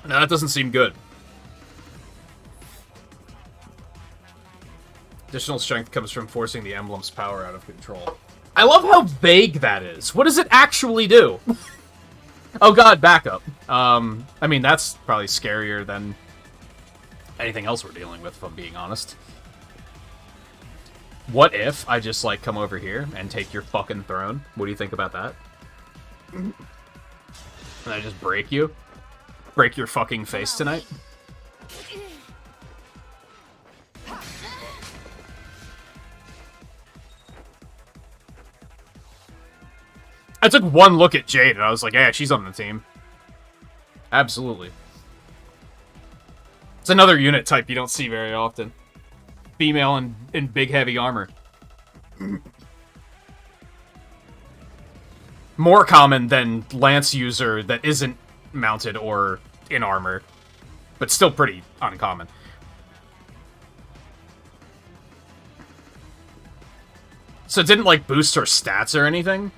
No, that doesn't seem good. Additional strength comes from forcing the emblem's power out of control. I love how vague that is. What does it actually do? Oh god, backup. I mean, that's probably scarier than anything else we're dealing with, if I'm being honest. What if I just, like, come over here and take your fucking throne? What do you think about that? And I just break you? Break your fucking face tonight? I took one look at Jade and I was like, yeah, she's on the team. Absolutely. It's another unit type you don't see very often. Female in big heavy armor. More common than Lance user that isn't mounted or in armor, but still pretty uncommon. So it didn't, like, boost her stats or anything?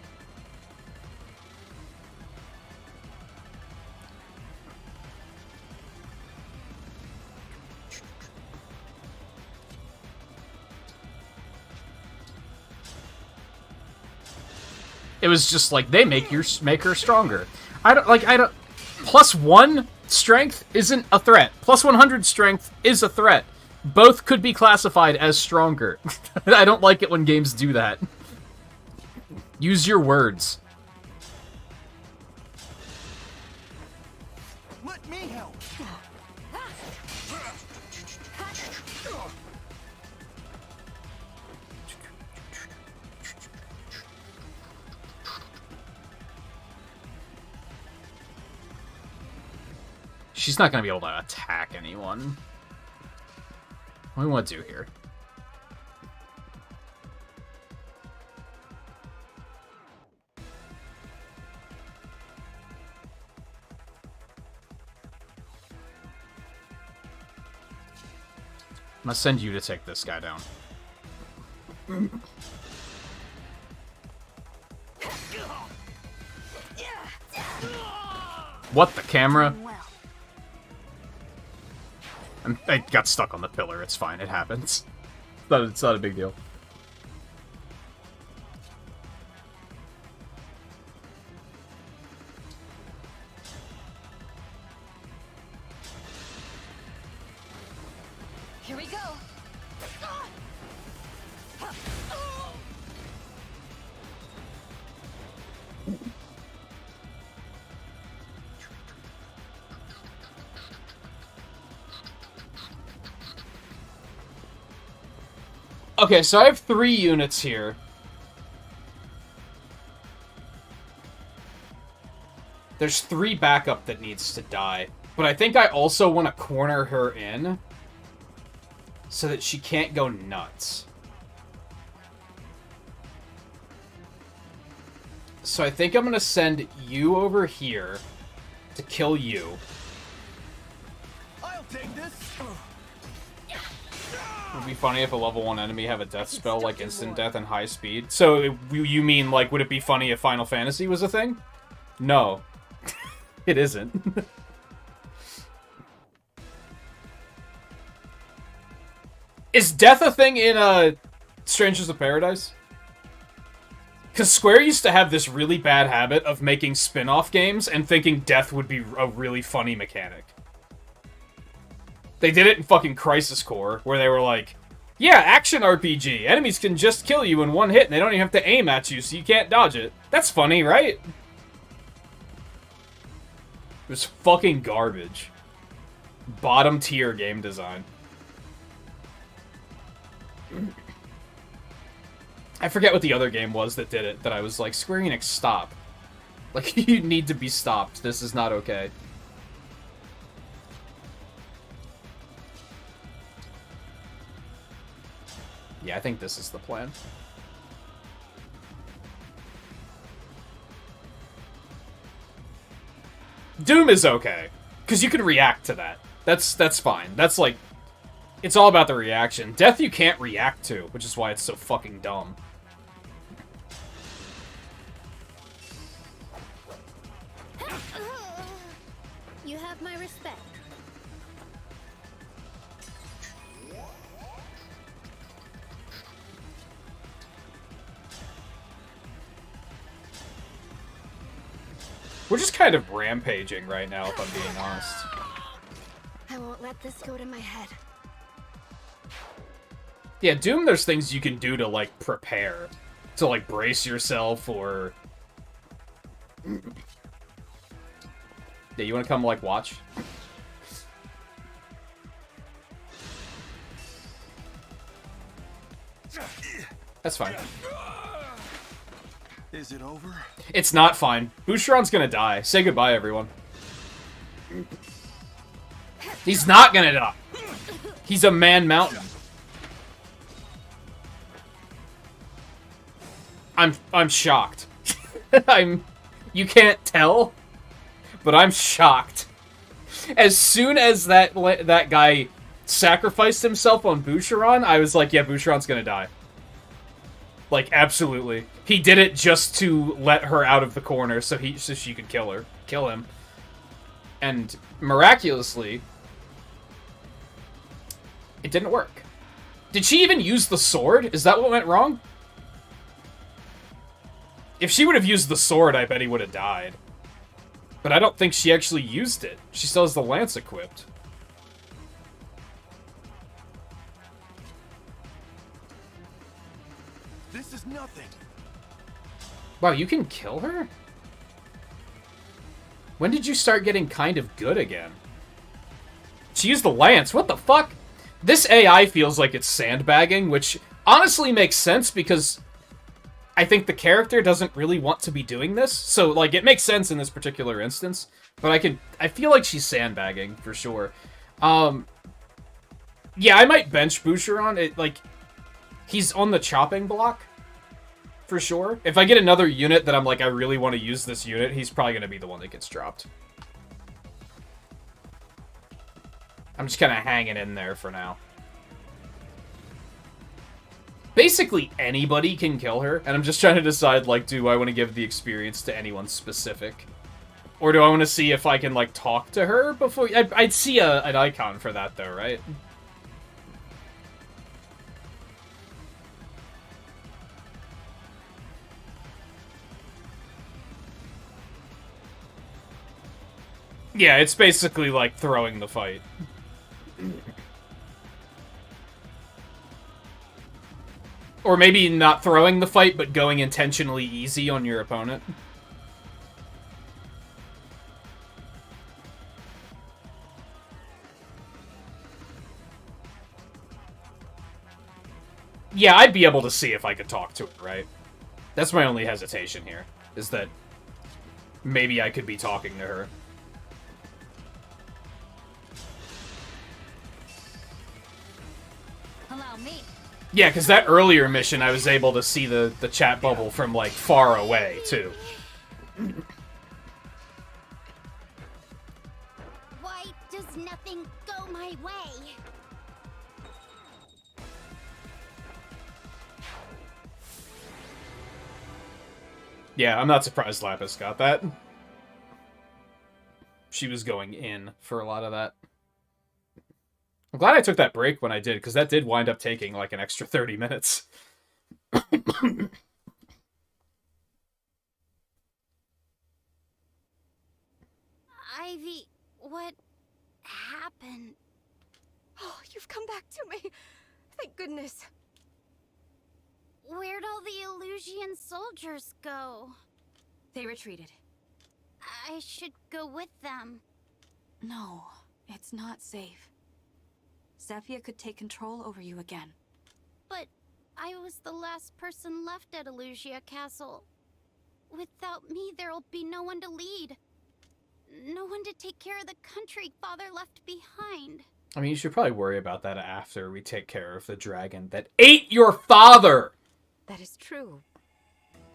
It was just like, they make her stronger. I don't +1 strength isn't a threat. +100 strength is a threat. Both could be classified as stronger. I don't like it when games do that. Use your words. Let me help. She's not going to be able to attack anyone. What do we want to do here? I'm going to send you to take this guy down. What, the camera? I got stuck on the pillar. It's fine. It happens. It's not a big deal. Here we go. Okay, so I have 3 units here. There's 3 backup that needs to die. But I think I also want to corner her in so that she can't go nuts. So I think I'm going to send you over here to kill you. I'll take this. It would be funny if a level 1 enemy have a death spell like instant death and high speed. So you mean, like, would it be funny if Final Fantasy was a thing? No. It isn't. Is death a thing in Strangers of Paradise? Because Square used to have this really bad habit of making spin-off games and thinking death would be a really funny mechanic. They did it in fucking Crisis Core, where they were like, yeah, action RPG. Enemies can just kill you in one hit, and they don't even have to aim at you, so you can't dodge it. That's funny, right? It was fucking garbage. Bottom tier game design. I forget what the other game was that did it, that I was like, Square Enix, stop. Like, you need to be stopped. This is not okay. Yeah, I think this is the plan. Doom is okay, because you can react to that. That's fine. That's like, it's all about the reaction. Death you can't react to, which is why it's so fucking dumb. You have my respect. We're just kind of rampaging right now, if I'm being honest. I won't let this go to my head. Yeah, Doom, there's things you can do to, like, prepare. To, like, brace yourself, or... Yeah, you wanna come, like, watch? That's fine. Is it over? It's not fine. Boucheron's gonna die. Say goodbye, everyone. He's not gonna die. He's a man-mountain. I'm shocked. You can't tell, but I'm shocked. As soon as that guy sacrificed himself on Boucheron, I was like, yeah, Boucheron's gonna die. Like, absolutely. He did it just to let her out of the corner so she could kill him. And miraculously, it didn't work. Did she even use the sword? Is that what went wrong? If she would have used the sword, I bet he would have died. But I don't think she actually used it. She still has the lance equipped. This is nothing. Wow, you can kill her? When did you start getting kind of good again? She used the lance. What the fuck? This AI feels like it's sandbagging, which honestly makes sense because I think the character doesn't really want to be doing this. So, like, it makes sense in this particular instance. But I feel like she's sandbagging, for sure. Yeah, I might bench Boucheron. He's on the chopping block, for sure. If I get another unit that I'm like, I really want to use this unit, he's probably going to be the one that gets dropped. I'm just kind of hanging in there for now. Basically, anybody can kill her, and I'm just trying to decide, like, do I want to give the experience to anyone specific? Or do I want to see if I can, like, talk to her before... I'd see an icon for that, though, right? Yeah, it's basically like throwing the fight. Or maybe not throwing the fight, but going intentionally easy on your opponent. Yeah, I'd be able to see if I could talk to her, right? That's my only hesitation here, is that maybe I could be talking to her. Allow me. Yeah, because that earlier mission, I was able to see the chat bubble from, like, far away, too. Why does nothing go my way? Yeah, I'm not surprised Lapis got that. She was going in for a lot of that. I'm glad I took that break when I did, because that did wind up taking, like, an extra 30 minutes. Ivy, what happened? Oh, you've come back to me. Thank goodness. Where'd all the Illusian soldiers go? They retreated. I should go with them. No, it's not safe. Zephyr could take control over you again. But I was the last person left at Illusia Castle. Without me, there'll be no one to lead. No one to take care of the country Father left behind. I mean, you should probably worry about that after we take care of the dragon that ate your father! That is true,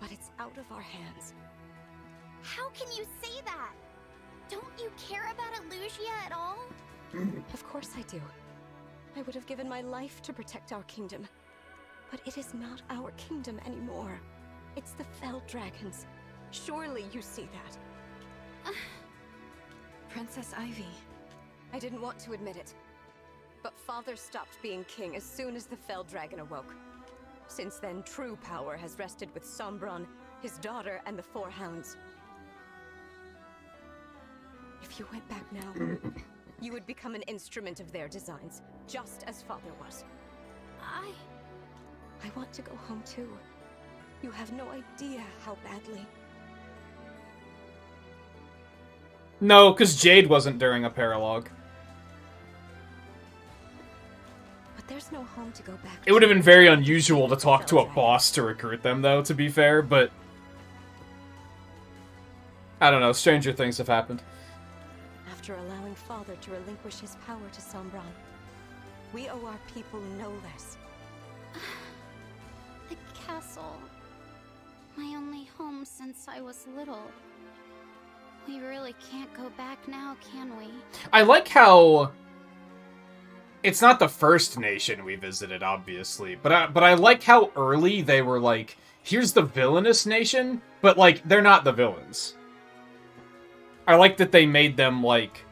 but it's out of our hands. How can you say that? Don't you care about Elusia at all? Of course I do. I would have given my life to protect our kingdom. But it is not our kingdom anymore. It's the Fell Dragons. Surely you see that. Princess Ivy. I didn't want to admit it. But Father stopped being king as soon as the Fell Dragon awoke. Since then, true power has rested with Sombron, his daughter, and the Four Hounds. If you went back now, you would become an instrument of their designs, just as Father was. I want to go home too. You have no idea how badly. No, because Jade wasn't during a paralogue. But there's no home to go back to. It would have been very unusual to talk to a boss to recruit them, though, to be fair, but... I don't know, stranger things have happened. After allowing Father to relinquish his power to Sombron, we owe our people no less. The castle. My only home since I was little. We really can't go back now, can we? I like how... It's not the first nation we visited, obviously, but I like how early they were like, here's the villainous nation, but, like, they're not the villains. I like that they made them, like...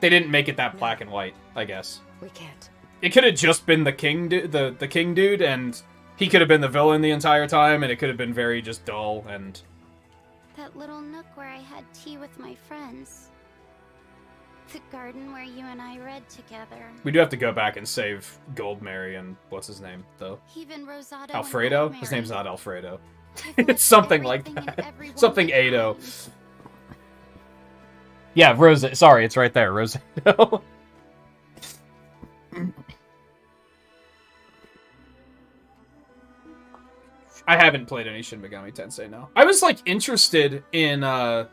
They didn't make it that black and white, I guess. We can't. It could have just been the king, the king dude, and he could have been the villain the entire time, and it could have been very just dull, and... That little nook where I had tea with my friends. The garden where you and I read together. We do have to go back and save Goldmary and what's his name, though? Even Rosado Alfredo? and His name's not Alfredo. I've It's something like that. Something Ado. Yeah, Rose. Sorry, it's right there, Rosado. I haven't played any Shin Megami Tensei now. I was, like, interested in, 5?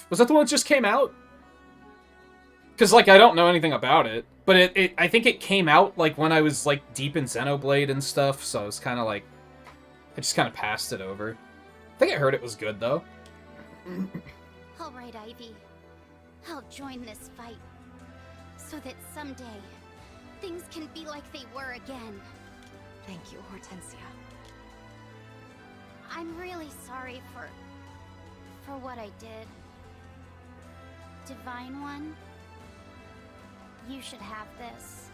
Was that the one that just came out? Because, like, I don't know anything about it. But I think it came out, like, when I was, like, deep in Xenoblade and stuff, so I was kind of, like... I just kind of passed it over. I think I heard it was good, though. Alright, Ivy. I'll join this fight. So that someday, things can be like they were again. Thank you, Hortensia. I'm really sorry for what I did. Divine One, you should have this.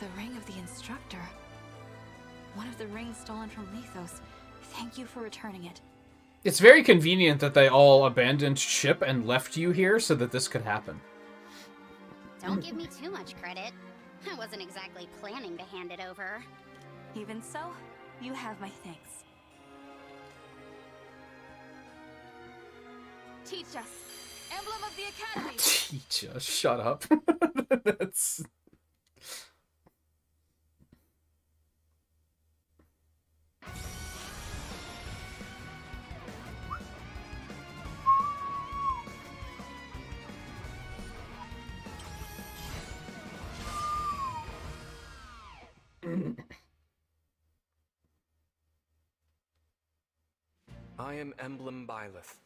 The ring of the instructor. One of the rings stolen from Lethos. Thank you for returning it. It's very convenient that they all abandoned ship and left you here so that this could happen. Don't give me too much credit. I wasn't exactly planning to hand it over. Even so, you have my thanks. Teach us. Emblem of the Academy. Teach us. Shut up. That's... I am Emblem Byleth.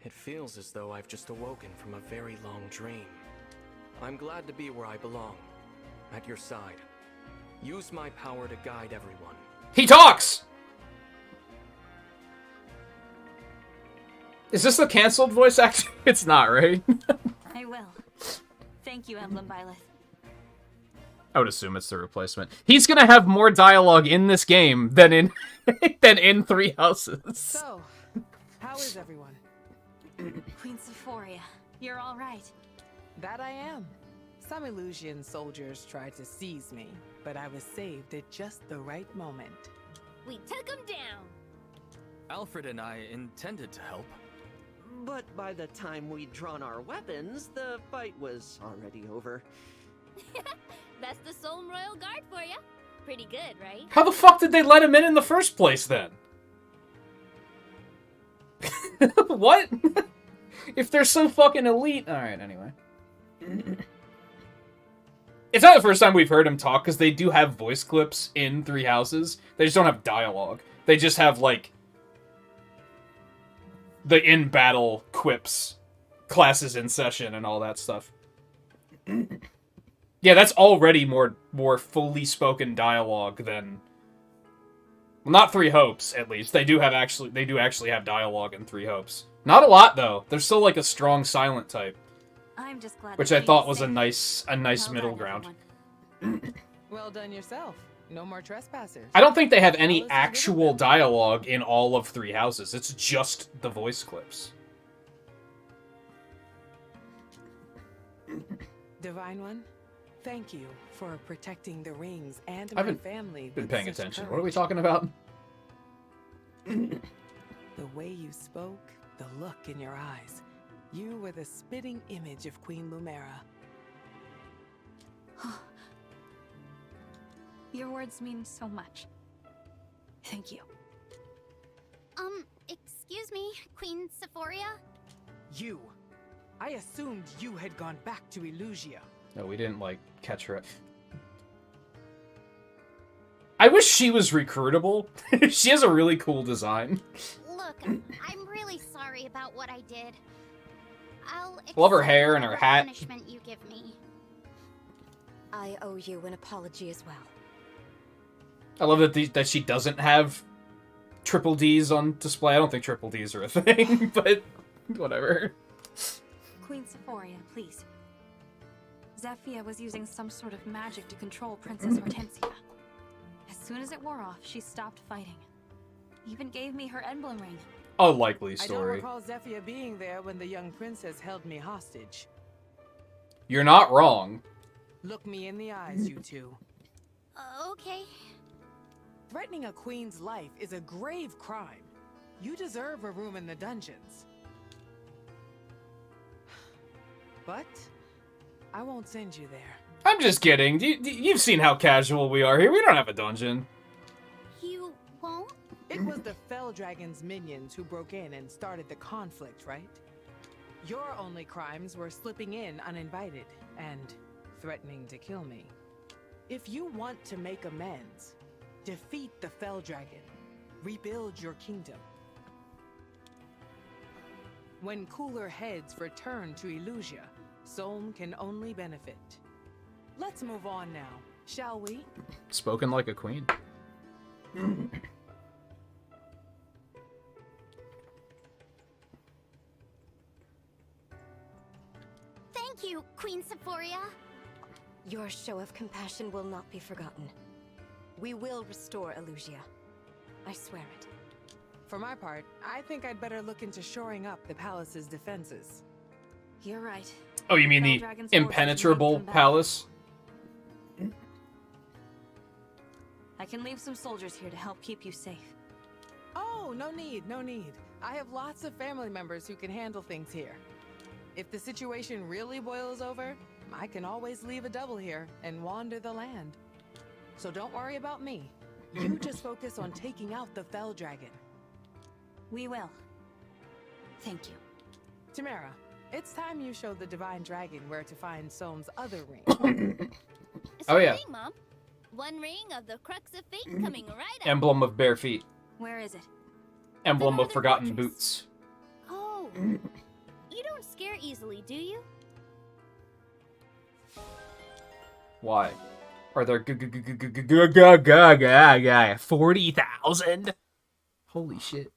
It feels as though I've just awoken from a very long dream. I'm glad to be where I belong, at your side. Use my power to guide everyone. He talks! Is this the cancelled voice actor? It's not, right? I will. Thank you, Emblem Byleth. I would assume it's the replacement. He's gonna have more dialogue in this game than in than in Three Houses. So, how is everyone? Queen Sephoria, you're all right. That I am. Some Illusian soldiers tried to seize me, but I was saved at just the right moment. We took him down. Alfred and I intended to help. But by the time we'd drawn our weapons, the fight was already over. That's the Soul Royal Guard for ya. Pretty good, right? How the fuck did they let him in the first place, then? What? If they're so fucking elite... Alright, anyway. It's not the first time we've heard him talk, because they do have voice clips in Three Houses. They just don't have dialogue. They just have, like... the in-battle quips, classes in session, and all that stuff. Yeah, that's already more fully spoken dialogue than... Well, not Three Hopes, at least. They do actually have dialogue in Three Hopes. Not a lot, though. There's still, like, a strong silent type. I'm just glad Which that I Queen thought is was a safe. nice Well middle done, ground. everyone. Well done yourself. No more trespassers. I don't think they have any actual dialogue in all of Three Houses. It's just the voice clips. Divine One, thank you for protecting the rings and I my haven't family. been with paying such attention. courage. What are we talking about? The way you spoke, the look in your eyes. You were the spitting image of Queen Lumera. Your words mean so much. Thank you. Excuse me, Queen Sephoria? You! I assumed you had gone back to Elusia. No, we didn't, like, catch her. I wish she was recruitable. She has a really cool design. Look, I'm really sorry about what I did. I'll Love her accept hair and her whatever hat. punishment you give me. I owe you an apology as well. I love that she doesn't have triple Ds on display. I don't think triple Ds are a thing, but whatever. Queen Sephoria, please. Zephyr was using some sort of magic to control Princess Hortensia. As soon as it wore off, she stopped fighting. Even gave me her emblem ring. A likely I don't story. recall Zephyr being there when the young princess held me hostage. You're not wrong. Look me in the eyes, you two. Okay. Threatening a queen's life is a grave crime. You deserve a room in the dungeons. But I won't send you there. I'm just kidding. You've seen how casual we are here. We don't have a dungeon. You won't? It was the Fell Dragon's minions who broke in and started the conflict, right? Your only crimes were slipping in uninvited and threatening to kill me. If you want to make amends, defeat the Fell Dragon. Rebuild your kingdom. When cooler heads return to Elusia, Solm can only benefit. Let's move on now, shall we? Spoken like a queen. Thank you, Queen Sephoria. Your show of compassion will not be forgotten. We will restore Elusia. I swear it. For my part, I think I'd better look into shoring up the palace's defenses. You're right. Oh, you mean the impenetrable palace? I can leave some soldiers here to help keep you safe. Oh, no need, no need. I have lots of family members who can handle things here. If the situation really boils over, I can always leave a double here and wander the land. So don't worry about me. You just focus on taking out the Fell Dragon. We will. Thank you. Tamara, it's time you show the Divine Dragon where to find Soam's other ring. Oh, yeah. Ring, Mom. One ring of the Crux of Fate coming right up. Emblem of bare feet. Where is it? Emblem of forgotten boots. Oh. You don't scare easily, do you? Why? Are there 40,000? Holy shit.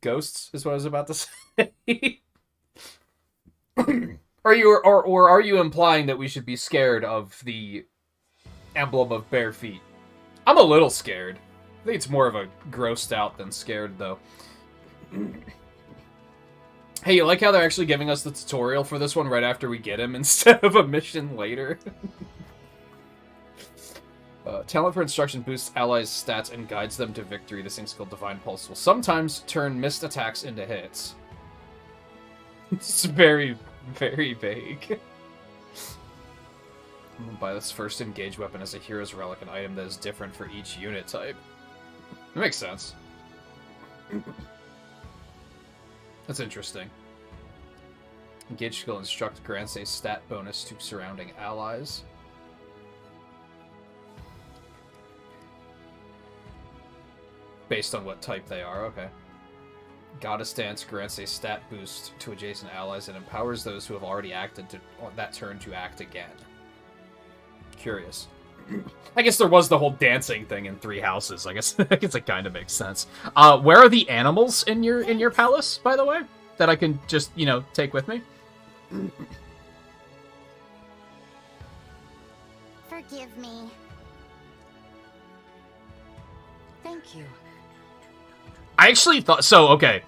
Ghosts is what I was about to say. Are you implying that we should be scared of the emblem of bare feet? I'm a little scared. I think it's more of a grossed out than scared, though. Hey, you like how they're actually giving us the tutorial for this one right after we get him instead of a mission later? Talent for instruction boosts allies' stats and guides them to victory. This thing's called Divine Pulse. Will sometimes turn missed attacks into hits. It's very, very vague. I'm gonna buy this first engaged weapon as a hero's relic, an item that is different for each unit type. That makes sense. That's interesting. Engage skill instruct grants a stat bonus to surrounding allies. Based on what type they are, okay. Goddess Dance grants a stat boost to adjacent allies and empowers those who have already acted on that turn to act again. Curious. I guess there was the whole dancing thing in 3 houses. I guess it kind of makes sense. Where are the animals in your palace, by the way, that I can just, you know, take with me? Forgive me. Thank you. I actually thought so. Okay.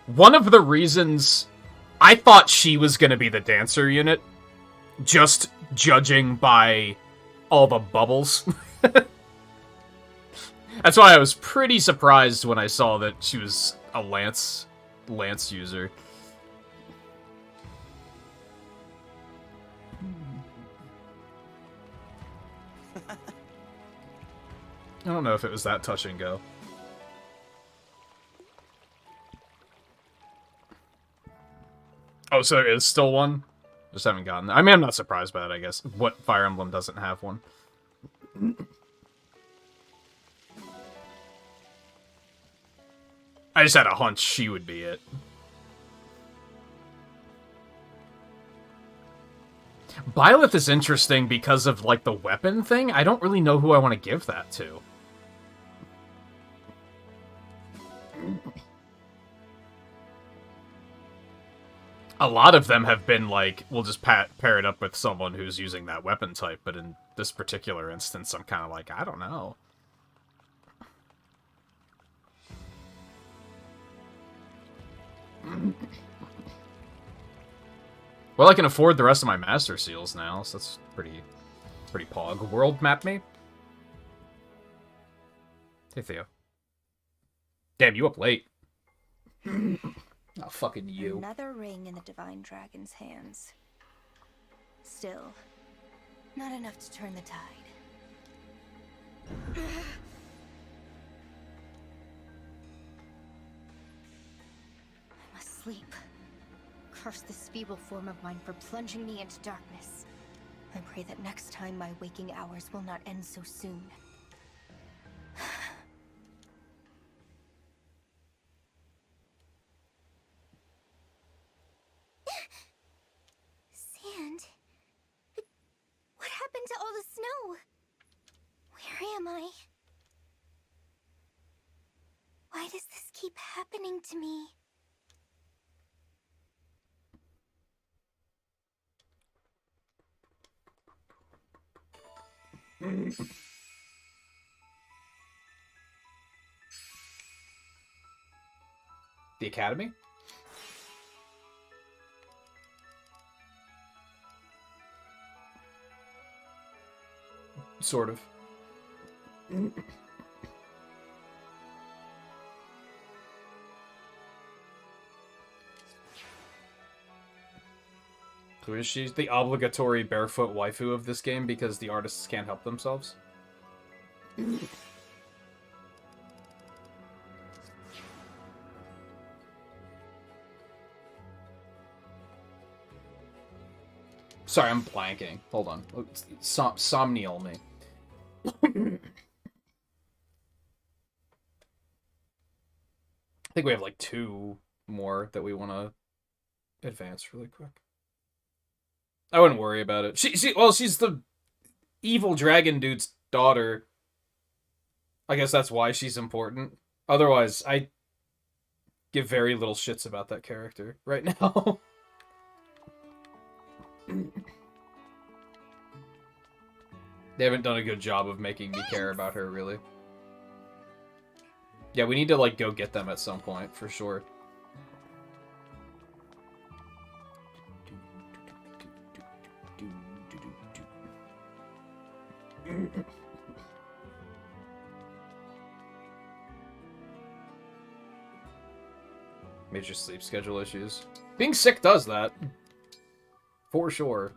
One of the reasons I thought she was going to be the dancer unit, just judging by all the bubbles. That's why I was pretty surprised when I saw that she was a lance user. I don't know if it was that touch and go. Oh, so there is still one? Just haven't gotten that. I mean, I'm not surprised by that, I guess. What Fire Emblem doesn't have one? I just had a hunch she would be it. Byleth is interesting because of, like, the weapon thing. I don't really know who I want to give that to. A lot of them have been like, we'll just pair it up with someone who's using that weapon type, but in this particular instance, I'm kind of like, I don't know. Well, I can afford the rest of my Master Seals now, so that's pretty pog. World map me? Hey, Theo. Damn, you up late. Oh, fucking you. Another ring in the Divine Dragon's hands. Still, not enough to turn the tide. I must sleep. Curse this feeble form of mine for plunging me into darkness. I pray that next time my waking hours will not end so soon. Sand? What happened to all the snow? Where am I? Why does this keep happening to me? The Academy? Sort of. So is she the obligatory barefoot waifu of this game because the artists can't help themselves? Sorry, I'm blanking. Hold on. Somnial me. I think we have like 2 more that we want to advance really quick. I wouldn't worry about it. She's the evil dragon dude's daughter. I guess that's why she's important. Otherwise, I give very little shits about that character right now. They haven't done a good job of making me care about her, really. Yeah, we need to, like, go get them at some point, for sure. Major sleep schedule issues. Being sick does that. For sure.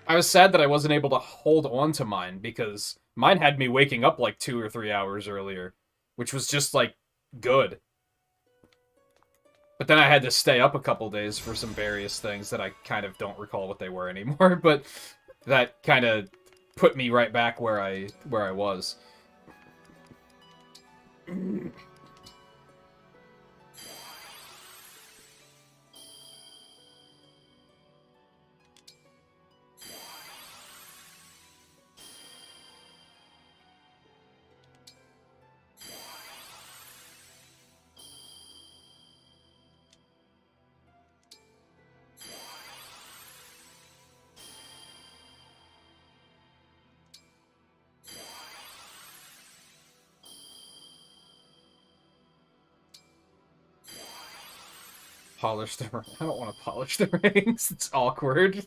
I was sad that I wasn't able to hold on to mine, because mine had me waking up like 2 or 3 hours earlier, which was just, like, good. But then I had to stay up a couple days for some various things that I kind of don't recall what they were anymore, but that kind of put me right back where I was. Polish the ring. I don't want to polish the rings. It's awkward.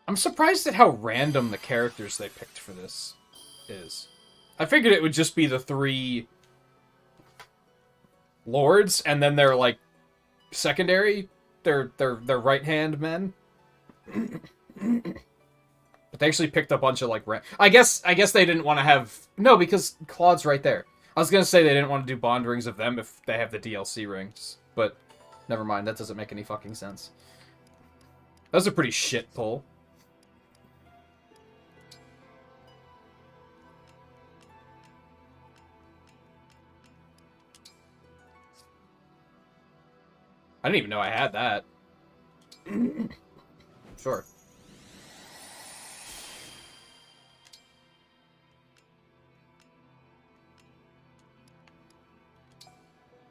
I'm surprised at how random the characters they picked for this is. I figured it would just be the 3 lords, and then they're like secondary, they're right-hand men. But they actually picked a bunch of like I guess they didn't want to have because Claude's right there. I was gonna say they didn't want to do bond rings of them if they have the DLC rings, but never mind. That doesn't make any fucking sense. That was a pretty shit pull. I didn't even know I had that. Sure.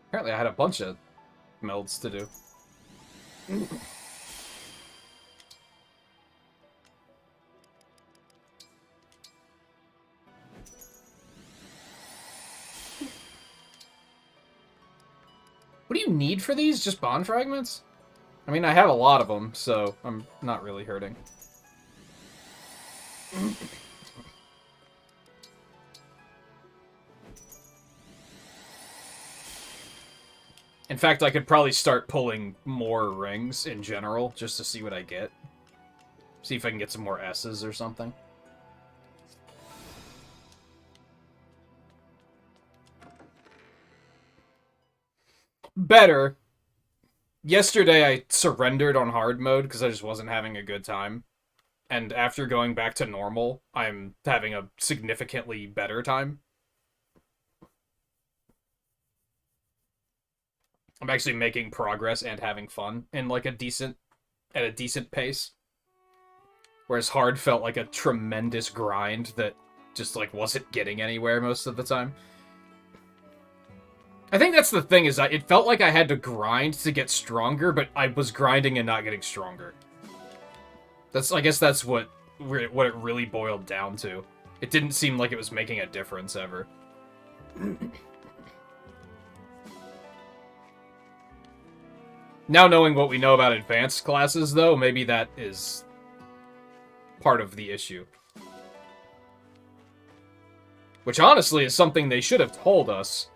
Apparently I had a bunch of melds to do. What do you need for these? Just bond fragments? I mean, I have a lot of them, so I'm not really hurting. In fact, I could probably start pulling more rings in general, just to see what I get. See if I can get some more S's or something. Better. Yesterday I surrendered on hard mode because I just wasn't having a good time. And after going back to normal, I'm having a significantly better time. I'm actually making progress and having fun in like at a decent pace. Whereas hard felt like a tremendous grind that just like wasn't getting anywhere most of the time. I think that's the thing, is it felt like I had to grind to get stronger, but I was grinding and not getting stronger. I guess that's what it really boiled down to. It didn't seem like it was making a difference ever. Now knowing what we know about advanced classes, though, maybe that is part of the issue. Which honestly is something they should have told us.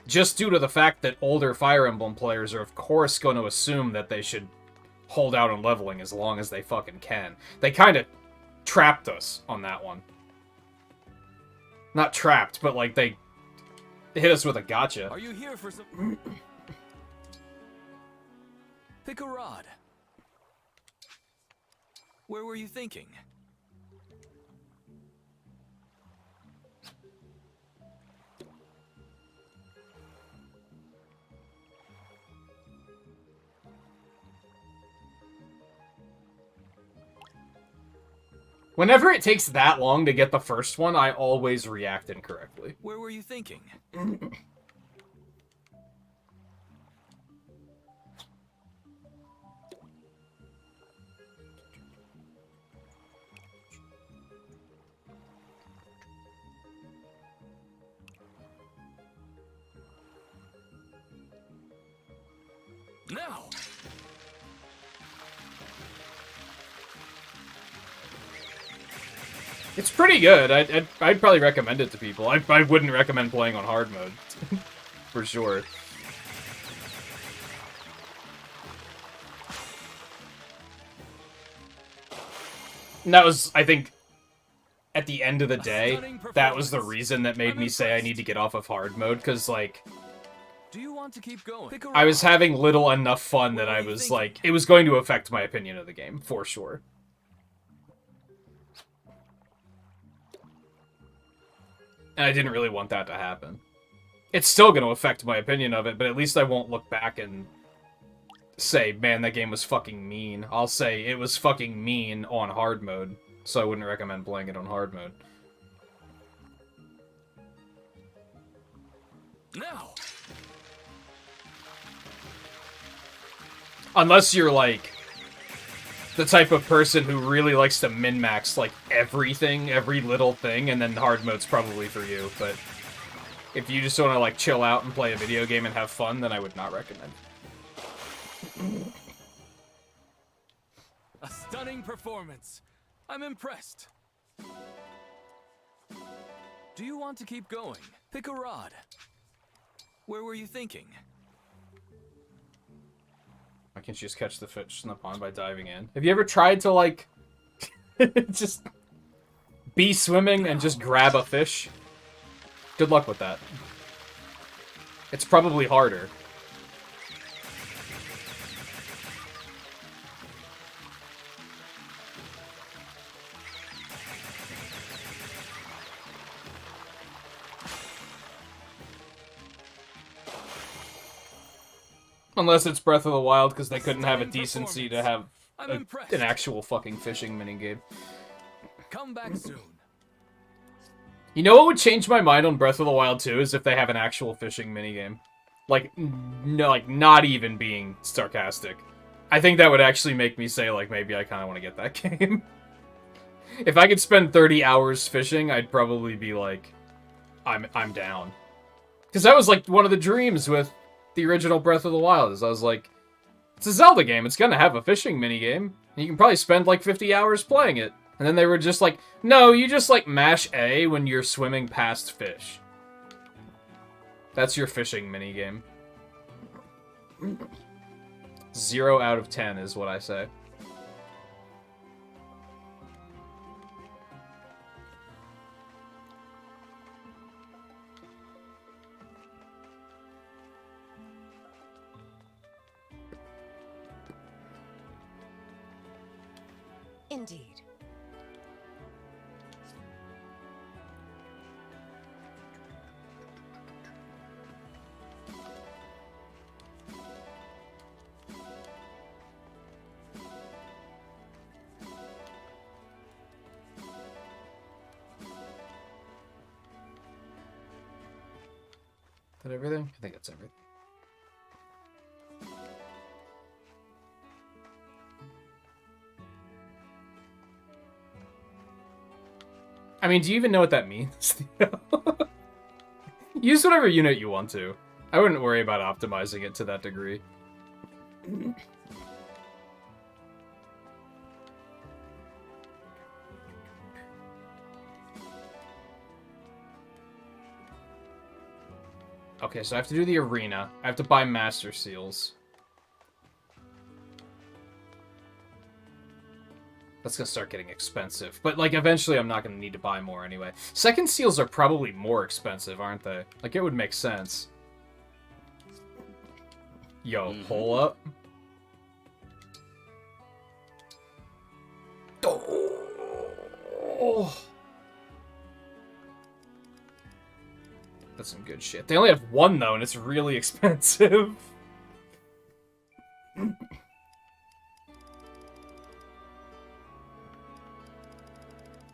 Just due to the fact that older Fire Emblem players are of course going to assume that they should hold out on leveling as long as they fucking can. They kind of trapped us on that one. Not trapped, but like they hit us with a gotcha. Are you here for some... Pick a rod. Where were you thinking? Whenever it takes that long to get the first one, I always react incorrectly. Where were you thinking? Now! It's pretty good. I'd probably recommend it to people. I wouldn't recommend playing on hard mode. For sure. And that was, I think, at the end of the day, that was the reason that made me say I need to get off of hard mode, because, like, Do you want to keep going? I was having little enough fun that I was like, it was going to affect my opinion of the game, for sure. And I didn't really want that to happen. It's still going to affect my opinion of it, but at least I won't look back and say, man, that game was fucking mean. I'll say, it was fucking mean on hard mode, so I wouldn't recommend playing it on hard mode. Now. Unless you're, like, the type of person who really likes to min-max, like, everything, every little thing, and then hard mode's probably for you, but if you just want to, like, chill out and play a video game and have fun, then I would not recommend. A stunning performance. I'm impressed. Do you want to keep going? Pick a rod. Where were you thinking? Why can't you just catch the fish in the pond by diving in? Have you ever tried to, like, just be swimming and just grab a fish? Good luck with that. It's probably harder. Unless it's Breath of the Wild, because they couldn't have a decency to have an actual fucking fishing minigame. Come back soon. You know what would change my mind on Breath of the Wild 2 is if they have an actual fishing minigame. Like, no, like, not even being sarcastic. I think that would actually make me say, like, maybe I kind of want to get that game. If I could spend 30 hours fishing, I'd probably be like, I'm down. Because that was, like, one of the dreams with the original Breath of the Wild, is I was like, it's a Zelda game, it's gonna have a fishing minigame. You can probably spend, like, 50 hours playing it. And then they were just like, no, you just, like, mash A when you're swimming past fish. That's your fishing minigame. 0 out of 10 is what I say. Indeed. Is that everything? I think that's everything. I mean, do you even know what that means? Use whatever unit you want to. I wouldn't worry about optimizing it to that degree. Okay, so I have to do the arena. I have to buy Master Seals. That's gonna start getting expensive. But, like, eventually I'm not gonna need to buy more anyway. Second seals are probably more expensive, aren't they? Like, it would make sense. Yo, pull up. Oh. That's some good shit. They only have one, though, and it's really expensive.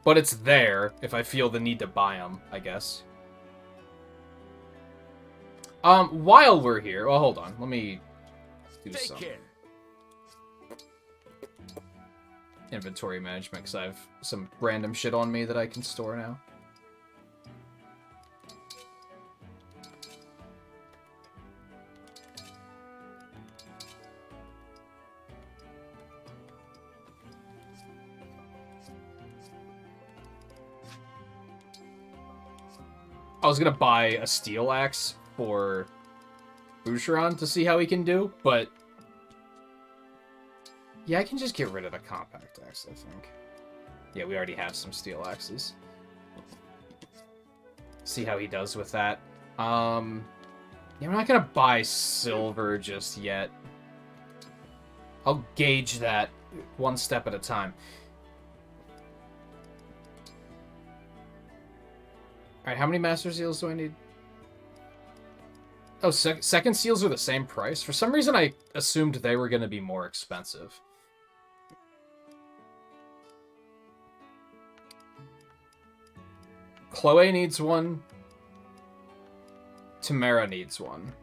But it's there if I feel the need to buy them, I guess. While we're here... Well, hold on. Let me do some inventory management, because I have some random shit on me that I can store now. I was gonna buy a steel axe for Boucheron to see how he can do, but yeah, I can just get rid of the compact axe, I think. Yeah, we already have some steel axes. See how he does with that. Yeah, we're not gonna buy silver just yet. I'll gauge that one step at a time. Alright, how many master seals do I need? Oh, second seals are the same price? For some reason, I assumed they were going to be more expensive. Chloe needs one. Tamara needs one.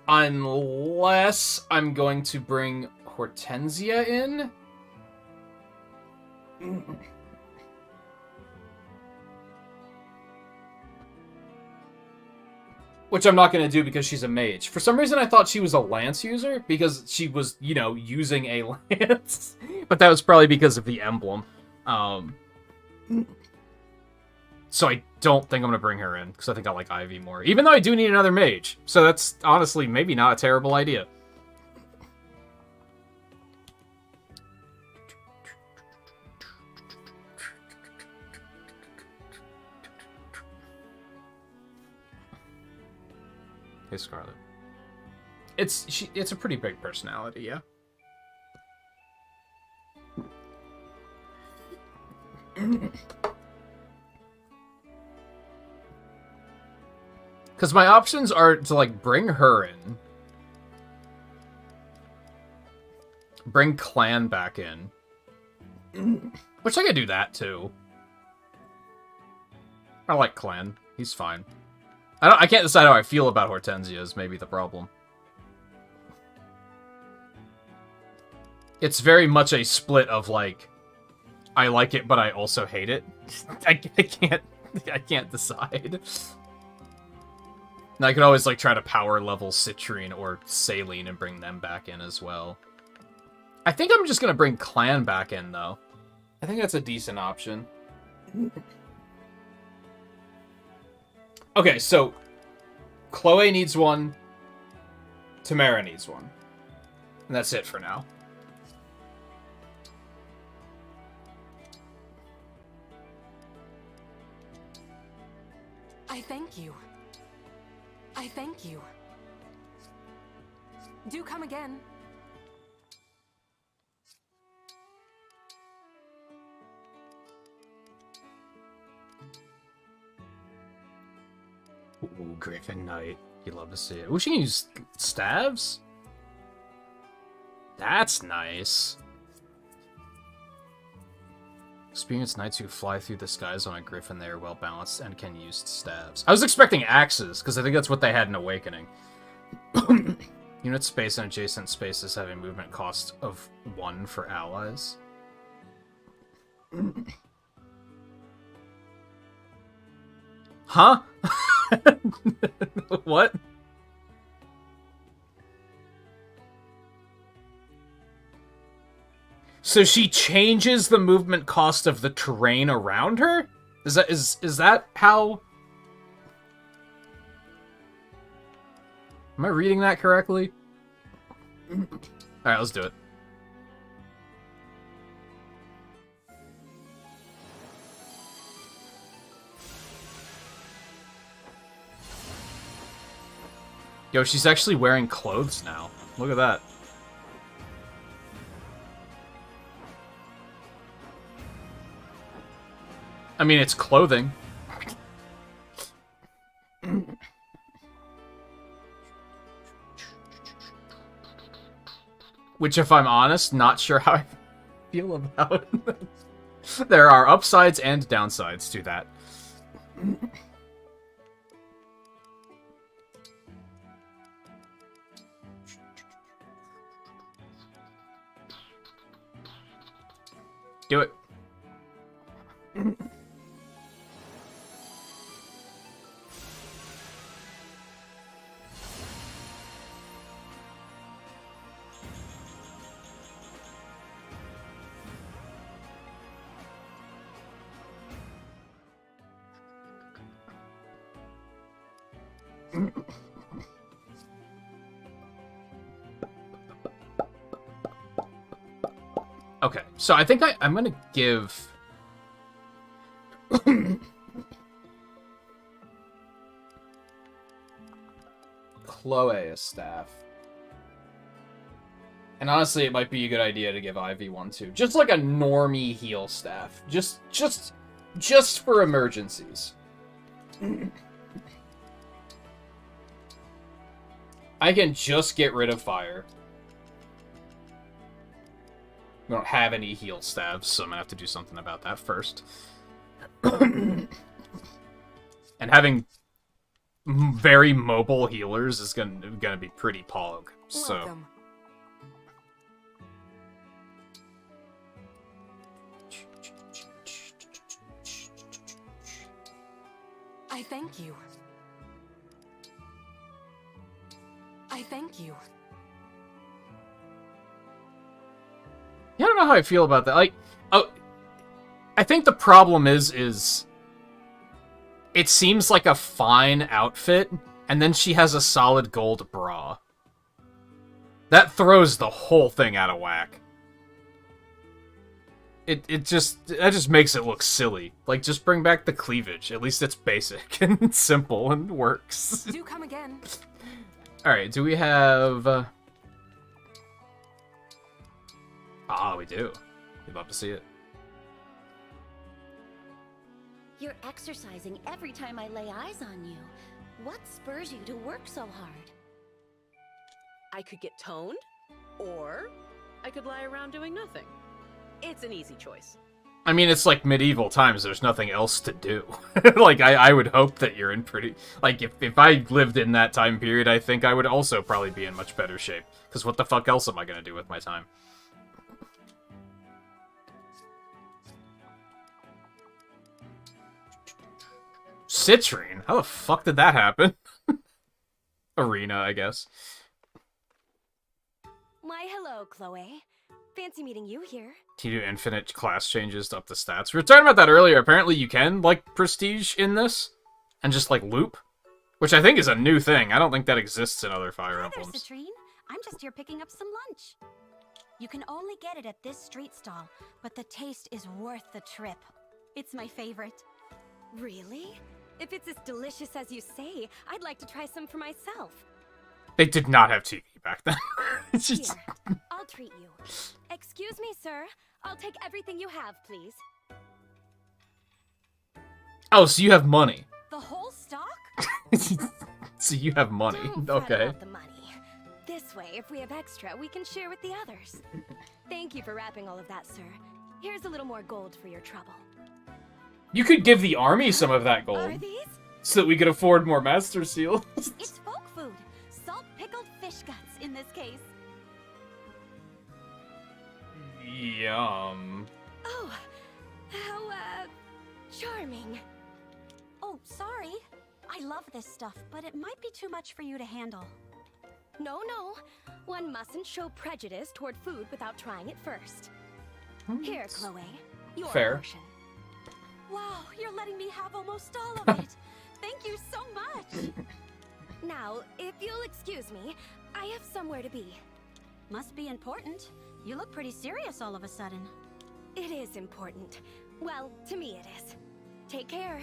Unless I'm going to bring Hortensia in. Which I'm not going to do because she's a mage. For some reason, I thought she was a lance user because she was, you know, using a lance. But that was probably because of the emblem. So I don't think I'm going to bring her in because I think I like Ivy more. Even though I do need another mage. So that's honestly maybe not a terrible idea. Hey, Scarlet. It's a pretty big personality, yeah. Because my options are to, like, bring her in. Bring Clan back in. Which I could do that, too. I like Clan. He's fine. I can't decide how I feel about Hortensia is maybe the problem. It's very much a split of, like, I like it, but I also hate it. I can't decide. And I could always, like, try to power level Citrine or Saline and bring them back in as well. I think I'm just gonna bring Clan back in, though. I think that's a decent option. Okay, so Chloe needs one. Tamara needs one. And that's it for now. I thank you. I thank you. Do come again. Ooh, Griffin Knight. You'd love to see it. Ooh, she can use staves? That's nice. Experienced knights who fly through the skies on a griffin. They are well balanced and can use staves. I was expecting axes, because I think that's what they had in Awakening. Unit space and adjacent spaces have a movement cost of 1 for allies. Huh? What? So she changes the movement cost of the terrain around her? Is that how? Am I reading that correctly? Alright, let's do it. Yo, she's actually wearing clothes now. Look at that. I mean, it's clothing. Which, if I'm honest, not sure how I feel about. There are upsides and downsides to that. Do it. Okay, so I think I'm gonna give... Chloe a staff. And honestly, it might be a good idea to give Ivy one too. Just like a normie heal staff. Just for emergencies. I can just get rid of fire. We don't have any heal staves, so I'm gonna have to do something about that first. And having very mobile healers is gonna be pretty pog. So. Welcome. I thank you. I thank you. Yeah, I don't know how I feel about that. Like, oh, I think the problem is it seems like a fine outfit, and then she has a solid gold bra. That throws the whole thing out of whack. That just makes it look silly. Like, just bring back the cleavage. At least it's basic and simple and works. Do come again. Alright, do we have... we do. We'd love to see it. You're exercising every time I lay eyes on you. What spurs you to work so hard? I could get toned, or I could lie around doing nothing. It's an easy choice. I mean, it's like medieval times. There's nothing else to do. Like, I would hope that you're in pretty... Like, if I lived in that time period, I think I would also probably be in much better shape. Because what the fuck else am I going to do with my time? Citrine? How the fuck did that happen? Arena, I guess. Why, hello, Chloe. Fancy meeting you here. Can you do infinite class changes to up the stats? We were talking about that earlier. Apparently you can, like, prestige in this. And just, like, loop. Which I think is a new thing. I don't think that exists in other Fire Emblems. Citrine. I'm just here picking up some lunch. You can only get it at this street stall, but the taste is worth the trip. It's my favorite. Really? If it's as delicious as you say, I'd like to try some for myself. They did not have TV back then. It's Here, just... I'll treat you. Excuse me, sir. I'll take everything you have, please. Oh, so you have money. The whole stock? So you have money. Don't fret Okay. about the money. This way, if we have extra, we can share with the others. Thank you for wrapping all of that, sir. Here's a little more gold for your trouble. You could give the army some of that gold. Are these? So that we could afford more Master Seals. It's folk food. Salt pickled fish guts in this case. Yum. Oh, how, charming. Oh, sorry. I love this stuff, but it might be too much for you to handle. No, no. One mustn't show prejudice toward food without trying it first. Here, Chloe. Your Fair. portion. Wow, you're letting me have almost all of it. Thank you so much. Now, if you'll excuse me, I have somewhere to be. Must be important. You look pretty serious all of a sudden. It is important. Well, to me it is. Take care.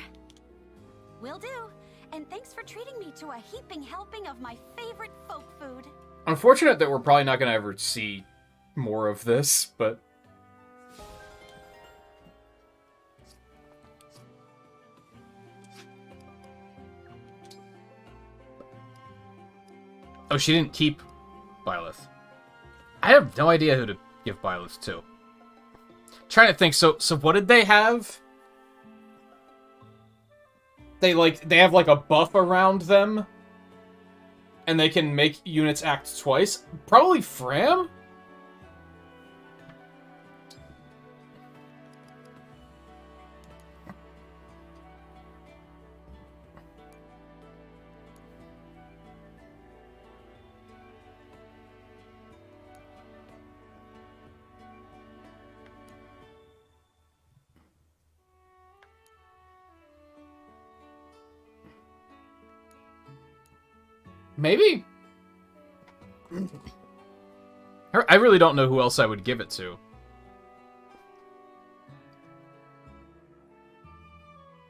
Will do. And thanks for treating me to a heaping helping of my favorite folk food. Unfortunate that we're probably not going to ever see more of this, but... Oh, she didn't keep Byleth. I have no idea who to give Byleth to. Trying to think, so what did they have? They have like a buff around them, and they can make units act twice. Probably Fram? Maybe? I really don't know who else I would give it to.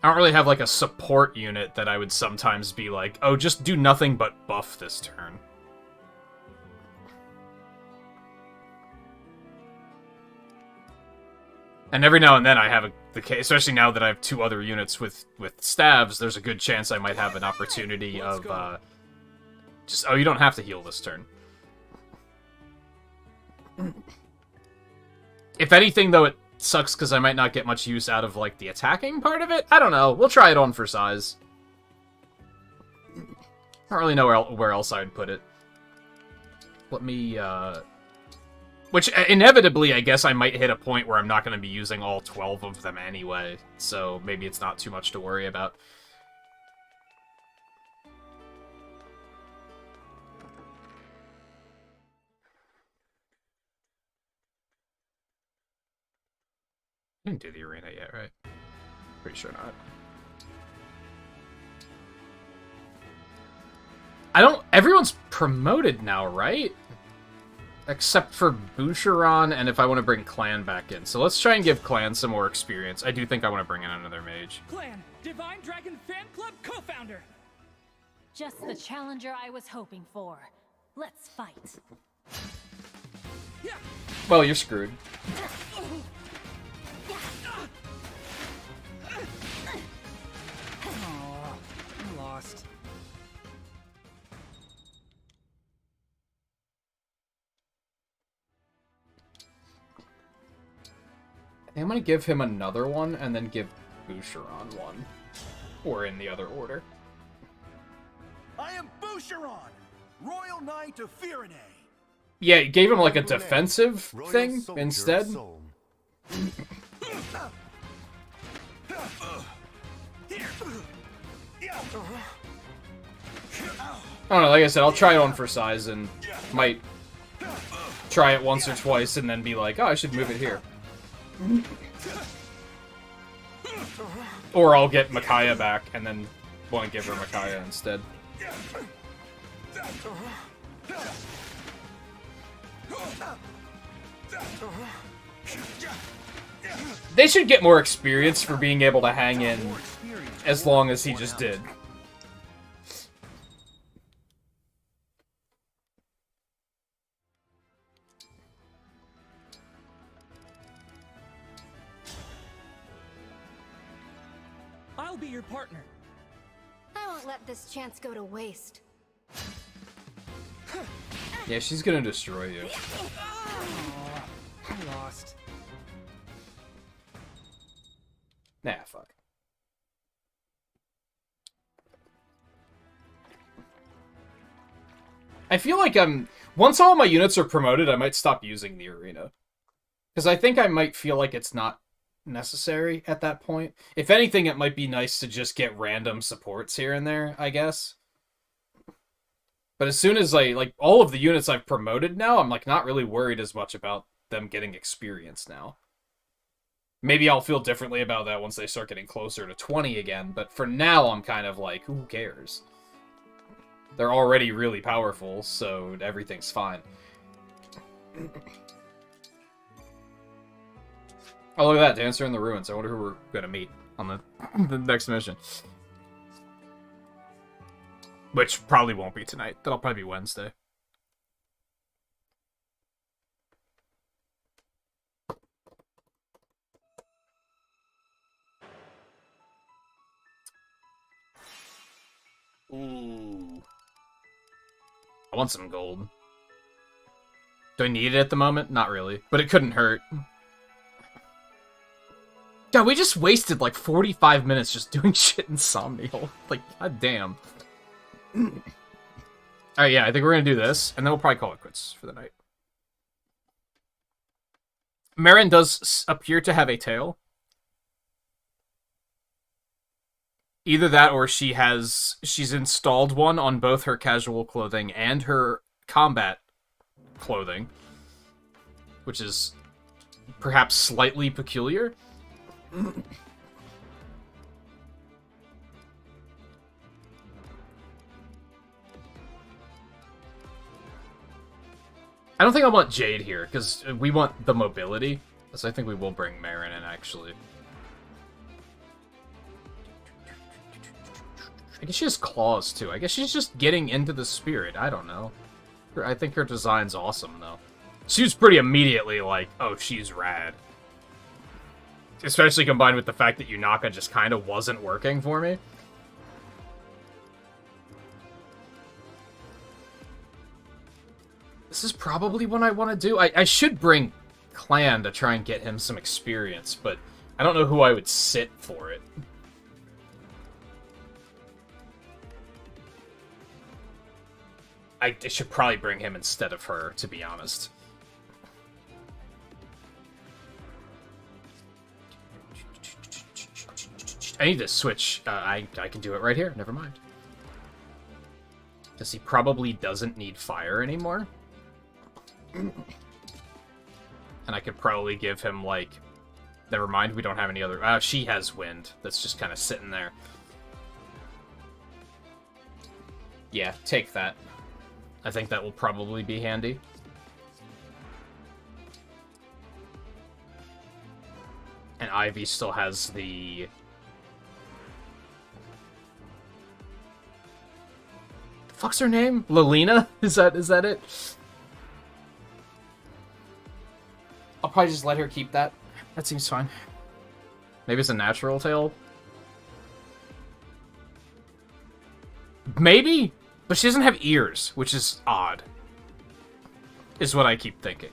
I don't really have, like, a support unit that I would sometimes be like, oh, just do nothing but buff this turn. And every now and then I have the case, especially now that I have 2 other units with stabs, there's a good chance I might have an opportunity of, just, oh, you don't have to heal this turn. If anything, though, it sucks because I might not get much use out of, like, the attacking part of it. I don't know. We'll try it on for size. I don't really know where else I would put it. Let me, which, inevitably, I guess I might hit a point where I'm not going to be using all 12 of them anyway, so maybe it's not too much to worry about. I didn't do the arena yet, right? Pretty sure not. Everyone's promoted now, right? Except for Boucheron, and if I want to bring Clan back in. So let's try and give Clan some more experience. I do think I want to bring in another mage. Clan, Divine Dragon Fan Club co-founder! Just the challenger I was hoping for. Let's fight. Well, you're screwed. Aww, I'm lost. I'm gonna give him another one, and then give Boucheron one. Or in the other order. I am Boucheron, Royal Knight of Firene. Yeah, it gave him like a defensive thing instead. I don't know, like I said, I'll try it on for size and might try it once or twice and then be like, oh, I should move it here. Or I'll get Micaiah back and then want to give her Micaiah instead. They should get more experience for being able to hang in as long as he just did. I'll be your partner. I won't let this chance go to waste. Yeah, she's gonna destroy you. I'm lost. Nah, fuck. I feel like once all my units are promoted, I might stop using the arena. Because I think I might feel like it's not necessary at that point. If anything, it might be nice to just get random supports here and there, I guess. But as soon as all of the units I've promoted now, I'm like not really worried as much about them getting experience now. Maybe I'll feel differently about that once they start getting closer to 20 again, but for now I'm kind of like, who cares? They're already really powerful, so everything's fine. Oh, look at that, Dancer in the Ruins. I wonder who we're gonna meet on the next mission. Which probably won't be tonight. That'll probably be Wednesday. Ooh. I want some gold. Do I need it at the moment? Not really. But it couldn't hurt. God, we just wasted like 45 minutes just doing shit in Somnial. Like, god damn. Alright, yeah, I think we're gonna do this, and then we'll probably call it quits for the night. Marin does appear to have a tail. Either that or she's installed one on both her casual clothing and her combat clothing. Which is perhaps slightly peculiar. I don't think I want Jade here, because we want the mobility. So I think we will bring Marin in, actually. I guess she has claws, too. I guess she's just getting into the spirit. I don't know. I think her design's awesome, though. She was pretty immediately like, oh, she's rad. Especially combined with the fact that Yunaka just kind of wasn't working for me. This is probably what I want to do. I should bring Clan to try and get him some experience, but I don't know who I would sit for it. I should probably bring him instead of her, to be honest. I need to switch. I can do it right here. Never mind. Because he probably doesn't need fire anymore. And I could probably give him, like... Never mind, we don't have any other... she has wind. That's just kind of sitting there. Yeah, take that. I think that will probably be handy. And Ivy still has the... The fuck's her name? Lilina? Is that it? I'll probably just let her keep that. That seems fine. Maybe it's a natural tail? Maybe? But she doesn't have ears, which is odd. Is what I keep thinking.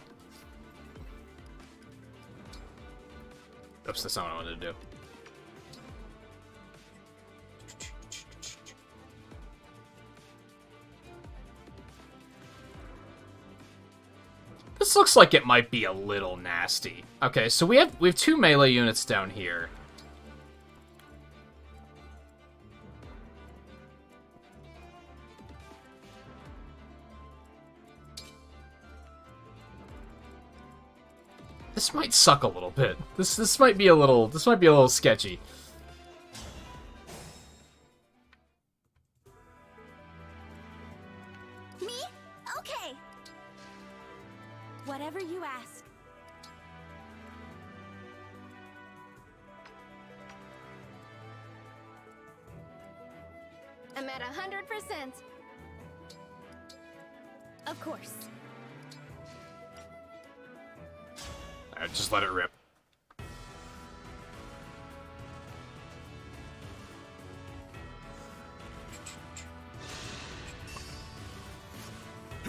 Oops, that's not what I wanted to do. This looks like it might be a little nasty. Okay, so we have 2 melee units down here. This might suck a little bit. This might be a little sketchy. Me? Okay. Whatever you ask. I'm at 100%. Of course. Alright, just let it rip.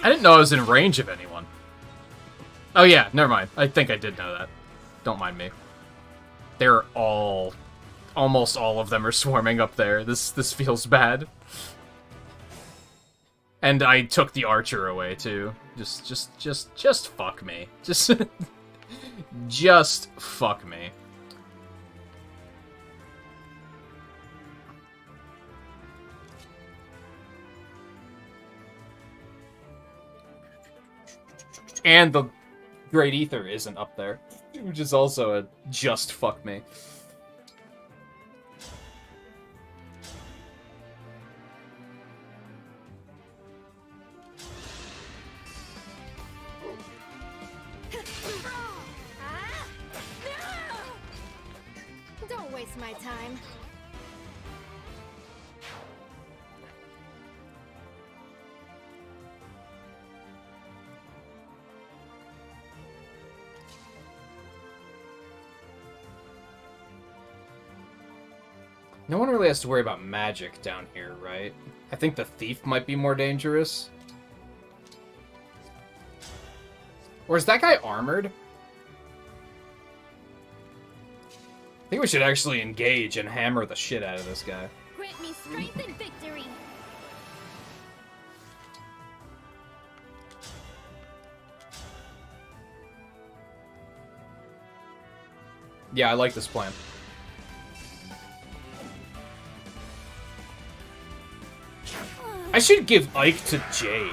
I didn't know I was in range of anyone. Oh yeah, never mind. I think I did know that. Don't mind me. They're all... Almost all of them are swarming up there. This feels bad. And I took the archer away too. Just fuck me. Just fuck me. And the Great Ether isn't up there, which is also a just fuck me. Don't waste my time. No one really has to worry about magic down here, right? I think the thief might be more dangerous. Or is that guy armored? I think we should actually engage and hammer the shit out of this guy. Grant me strength and victory. Yeah, I like this plan. I should give Ike to Jade.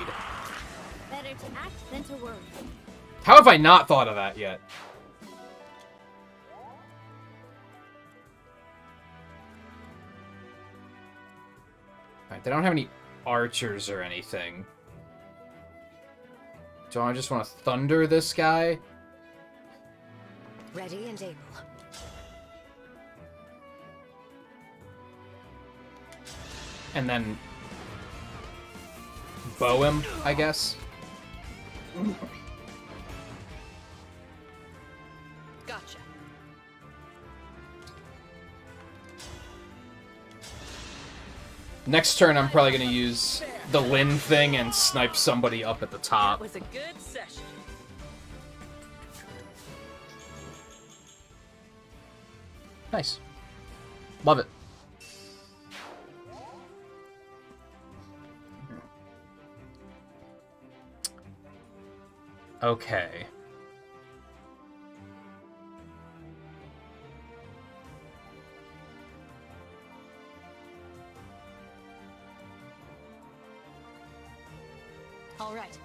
Better to act than to worry. How have I not thought of that yet? Alright, they don't have any archers or anything. Do I just want to thunder this guy? Ready and able. and then bow him, I guess. Gotcha. Next turn, I'm probably going to use the Lin thing and snipe somebody up at the top. That was a good session. Nice. Love it. Okay. All right.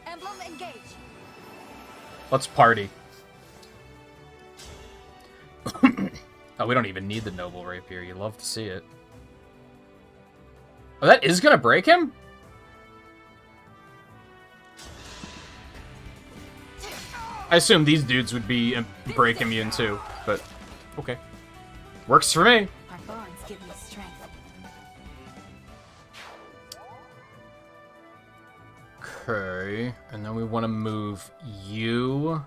Emblem engage. Let's party. Oh, we don't even need the Noble Rapier. You love to see it. Oh, that is gonna break him? I assume these dudes would be break immune too, but okay. Works for me. Our bonds give me strength. Okay, and then we want to move you.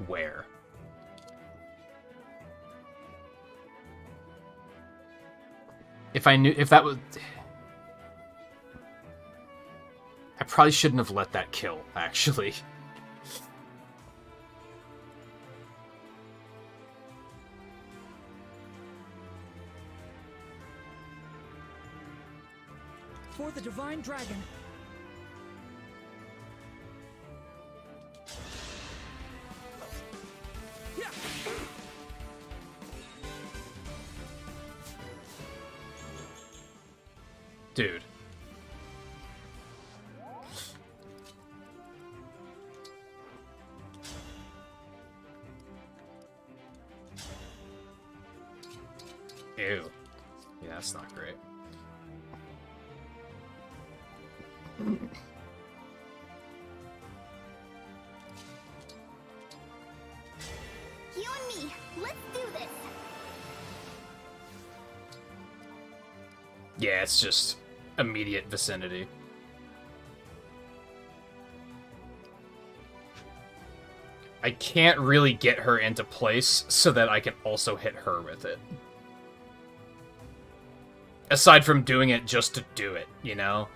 Where? If I knew, if that was... I probably shouldn't have let that kill, actually. For the Divine Dragon. Dude. Ew. Yeah, that's not great. You and me, let's do this. Yeah, it's just immediate vicinity. I can't really get her into place so that I can also hit her with it. Aside from doing it just to do it, you know?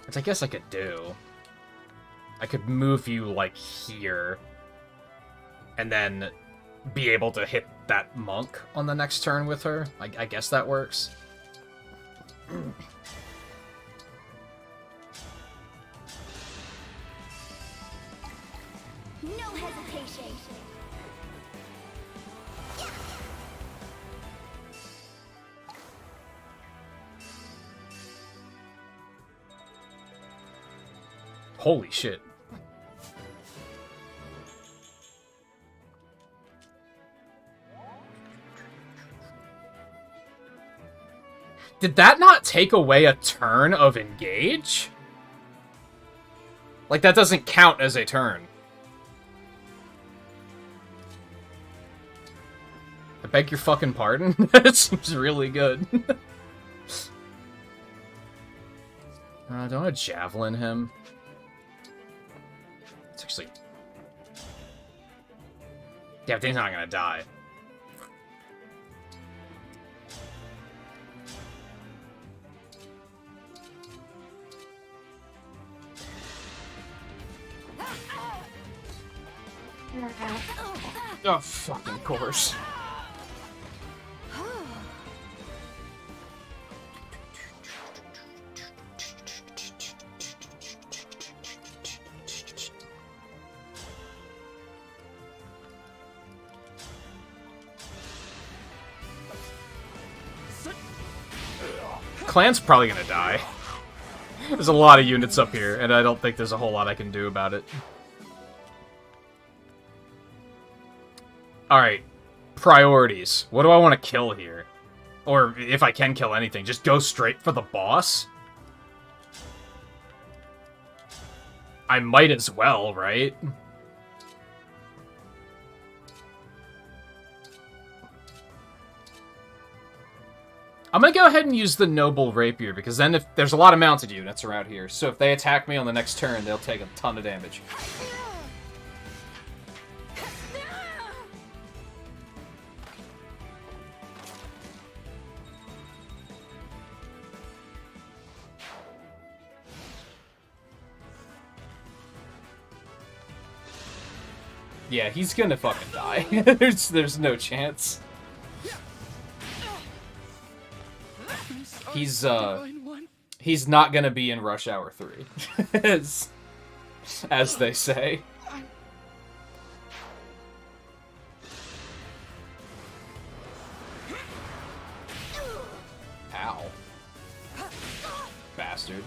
Which I guess I could do. I could move you, like, here. And then be able to hit that monk on the next turn with her. I guess that works. No hesitation. Holy shit. Did that not take away a turn of engage? Like, that doesn't count as a turn. I beg your fucking pardon? That seems really good. Don't I javelin him? It's actually... Damn, thing's not gonna die. Oh, fucking course. Clan's probably gonna die. There's a lot of units up here, and I don't think there's a whole lot I can do about it. Alright. Priorities. What do I want to kill here? Or if I can kill anything, just go straight for the boss? I might as well, right? I'm gonna go ahead and use the Noble Rapier, because then if there's a lot of mounted units around here, so if they attack me on the next turn, they'll take a ton of damage. Yeah, he's gonna fucking die. There's no chance. He's not gonna be in Rush Hour 3. as they say. Ow. Bastard.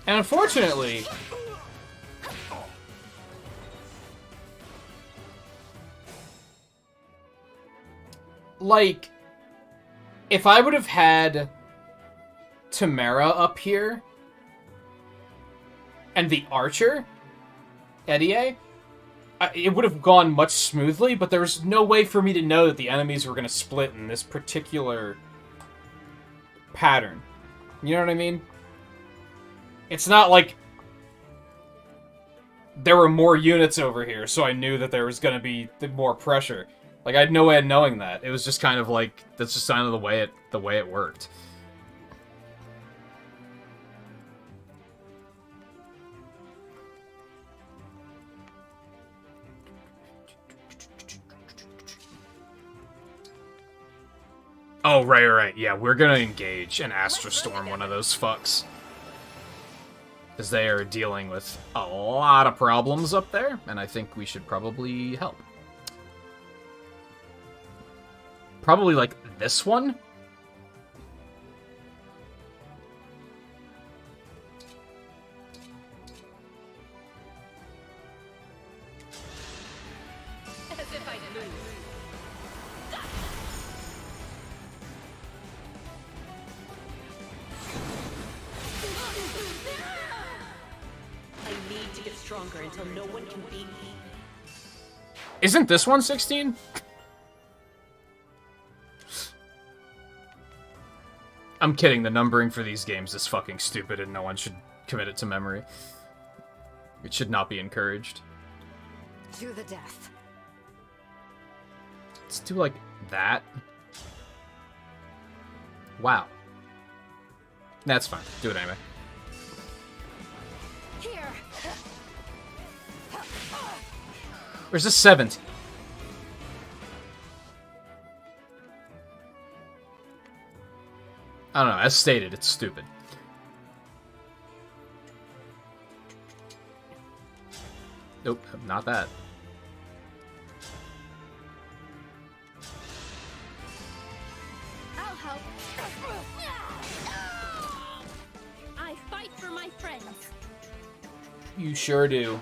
And unfortunately, like, if I would have had Tamara up here and the archer, Eddie, it would have gone much smoothly, but there was no way for me to know that the enemies were going to split in this particular pattern. You know what I mean? It's not like there were more units over here, so I knew that there was going to be more pressure. Like, I had no way of knowing that. It was just kind of like, that's just kind of the way it worked. Oh, right. Yeah, we're gonna engage and Astra Storm one of those fucks. Because they are dealing with a lot of problems up there, and I think we should probably help. Probably, like, this one? As if I lose. I need to get stronger until no one can beat me. Isn't this one 16? I'm kidding, the numbering for these games is fucking stupid and no one should commit it to memory. It should not be encouraged. To the death. Let's do like that. Wow. That's fine. Do it anyway. Here. Where's the 17? I don't know. As stated, it's stupid. Nope, not that. I'll help. I fight for my friends. You sure do.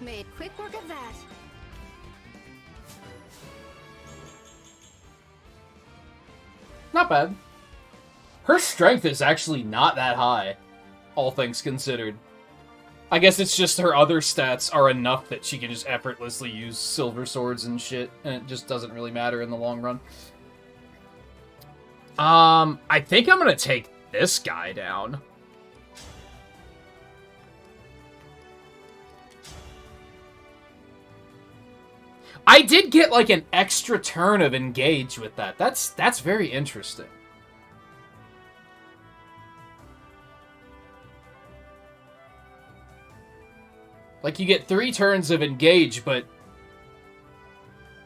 Made quick work of that. Not bad. Her strength is actually not that high, all things considered. I guess it's just her other stats are enough that she can just effortlessly use silver swords and shit, and it just doesn't really matter in the long run. I think I'm gonna take this guy down. I did get, like, an extra turn of engage with that. That's very interesting. Like, you get 3 turns of engage, but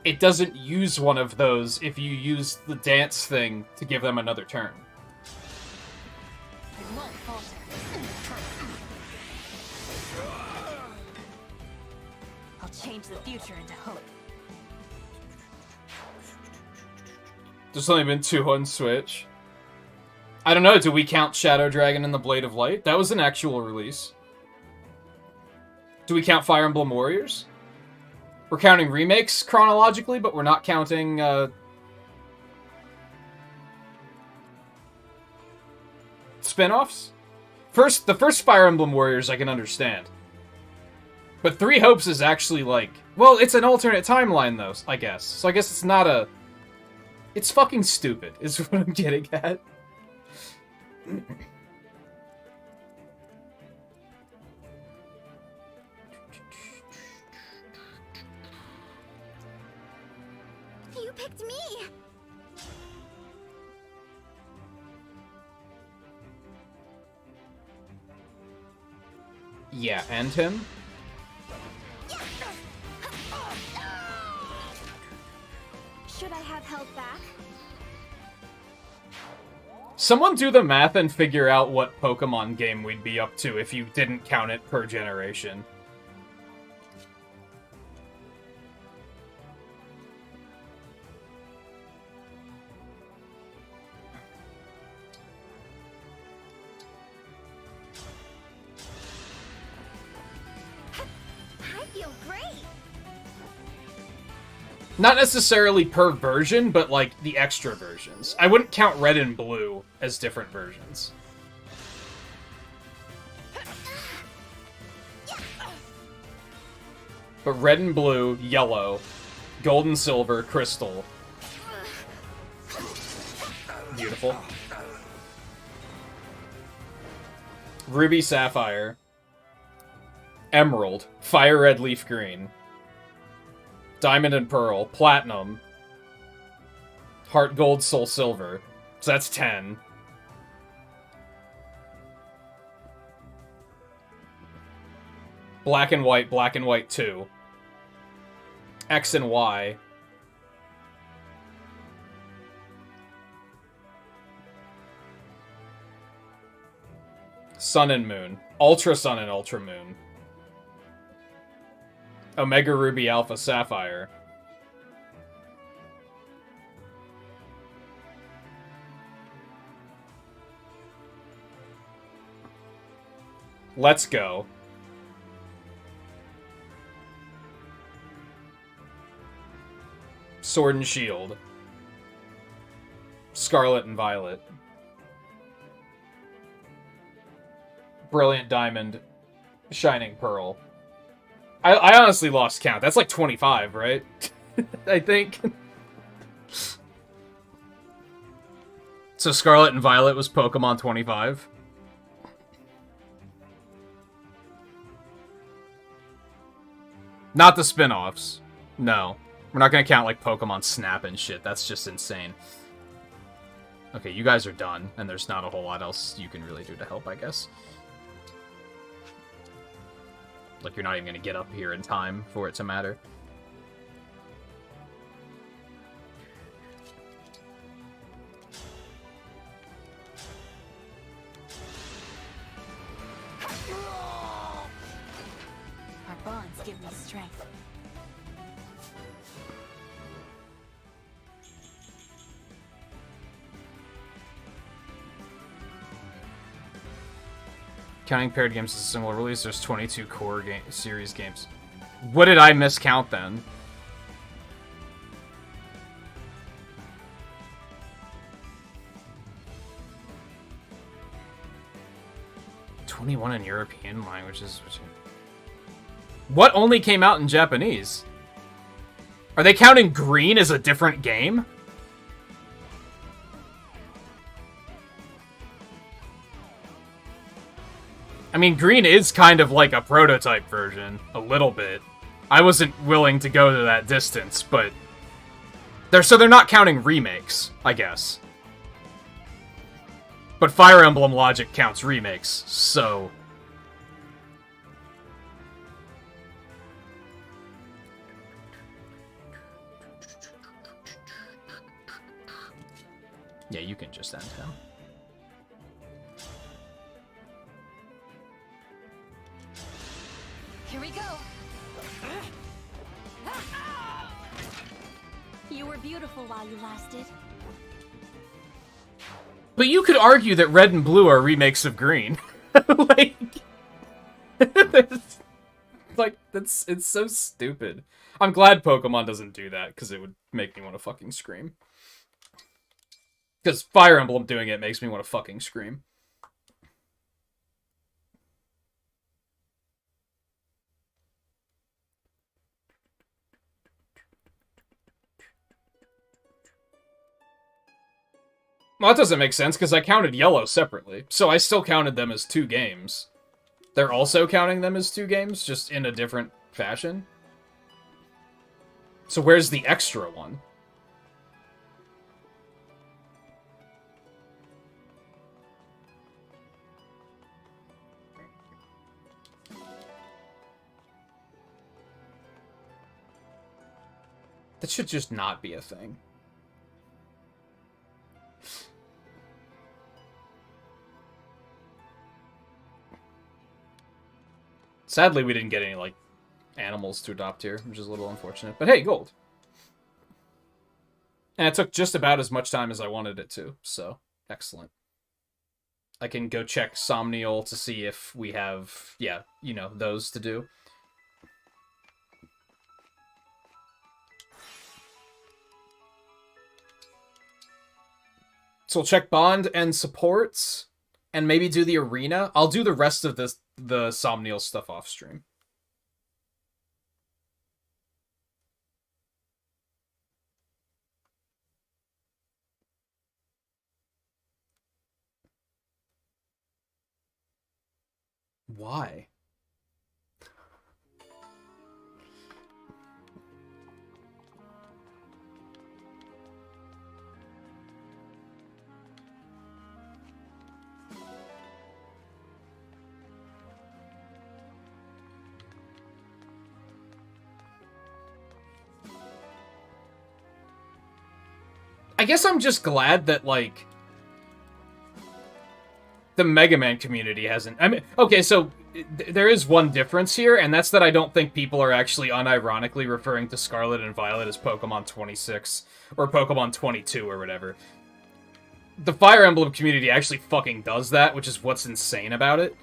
it doesn't use one of those if you use the dance thing to give them another turn. I won't falter. I'll change the future into hope. There's only been 2 on Switch. I don't know, do we count Shadow Dragon and the Blade of Light? That was an actual release. Do we count Fire Emblem Warriors? We're counting remakes chronologically, but we're not counting, spin-offs? The first Fire Emblem Warriors I can understand. But Three Hopes is actually, like... Well, it's an alternate timeline, though, I guess. So I guess it's not a... It's fucking stupid, is what I'm getting at. You picked me! Yeah, and him? Should I have held back? Someone do the math and figure out what Pokemon game we'd be up to if you didn't count it per generation. I feel great! Not necessarily per version, but, like, the extra versions. I wouldn't count Red and Blue as different versions. But Red and Blue, Yellow, Gold and Silver, Crystal. Beautiful. Ruby, Sapphire. Emerald. Fire Red, Leaf Green. Diamond and Pearl, Platinum, Heart Gold, Soul Silver. So that's 10. Black and White 2. X and Y. Sun and Moon. Ultra Sun and Ultra Moon. Omega Ruby Alpha Sapphire. Let's Go. Sword and Shield. Scarlet and Violet. Brilliant Diamond. Shining Pearl. I honestly lost count. That's like 25, right? I think. So Scarlet and Violet was Pokemon 25? Not the spin-offs. No. We're not gonna count like Pokemon Snap and shit. That's just insane. Okay, you guys are done, and there's not a whole lot else you can really do to help, I guess. Like, you're not even gonna get up here in time for it to matter. Our bonds give me strength. Counting paired games as a single release, there's 22 core series games. What did I miscount then? '21 in European languages. What only came out in Japanese? Are they counting Green as a different game? I mean, Green is kind of like a prototype version, a little bit. I wasn't willing to go to that distance, but... they're not counting remakes, I guess. But Fire Emblem logic counts remakes, so... yeah, you can just end him. Here we go. You were beautiful while you lasted. But you could argue that Red and Blue are remakes of Green. Like... it's so stupid. I'm glad Pokemon doesn't do that, because it would make me want to fucking scream. Because Fire Emblem doing it makes me want to fucking scream. Well, that doesn't make sense, because I counted Yellow separately. So I still counted them as 2 games. They're also counting them as 2 games, just in a different fashion. So where's the extra one? That should just not be a thing. Sadly, we didn't get any, like, animals to adopt here, which is a little unfortunate. But hey, gold! And it took just about as much time as I wanted it to, so excellent. I can go check Somnial to see if we have, yeah, you know, those to do. So we'll check Bond and supports, and maybe do the arena. I'll do the rest of the Somnial stuff off stream. Why? I guess I'm just glad that, like, the Mega Man community hasn't... I mean, okay, so there is one difference here, and that's that I don't think people are actually unironically referring to Scarlet and Violet as Pokemon 26, or Pokemon 22, or whatever. The Fire Emblem community actually fucking does that, which is what's insane about it.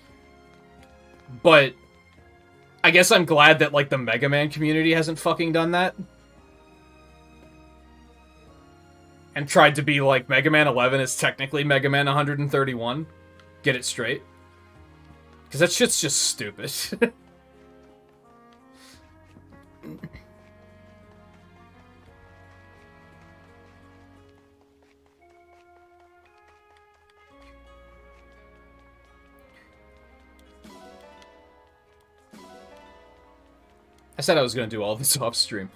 But I guess I'm glad that, like, the Mega Man community hasn't fucking done that. And tried to be like, Mega Man 11 is technically Mega Man 131. Get it straight. Because that shit's just stupid. I said I was going to do all this off stream.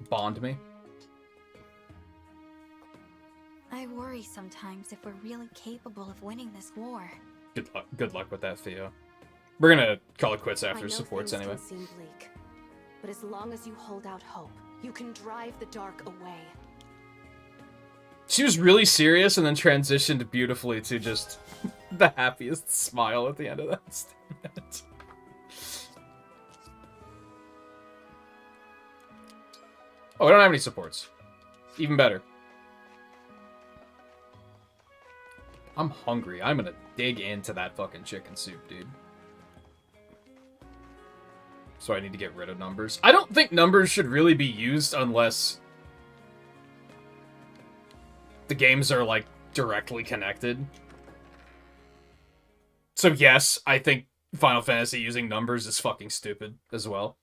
Bond me. I worry sometimes if we're really capable of winning this war. Good luck with that, Theo. We're gonna call it quits after supports anyway. Can seem bleak, but as long as you hold out hope, you can drive the dark away. She was really serious and then transitioned beautifully to just the happiest smile at the end of that statement. Oh, I don't have any supports. Even better. I'm hungry. I'm gonna dig into that fucking chicken soup, dude. So I need to get rid of numbers. I don't think numbers should really be used unless the games are, like, directly connected. So yes, I think Final Fantasy using numbers is fucking stupid as well.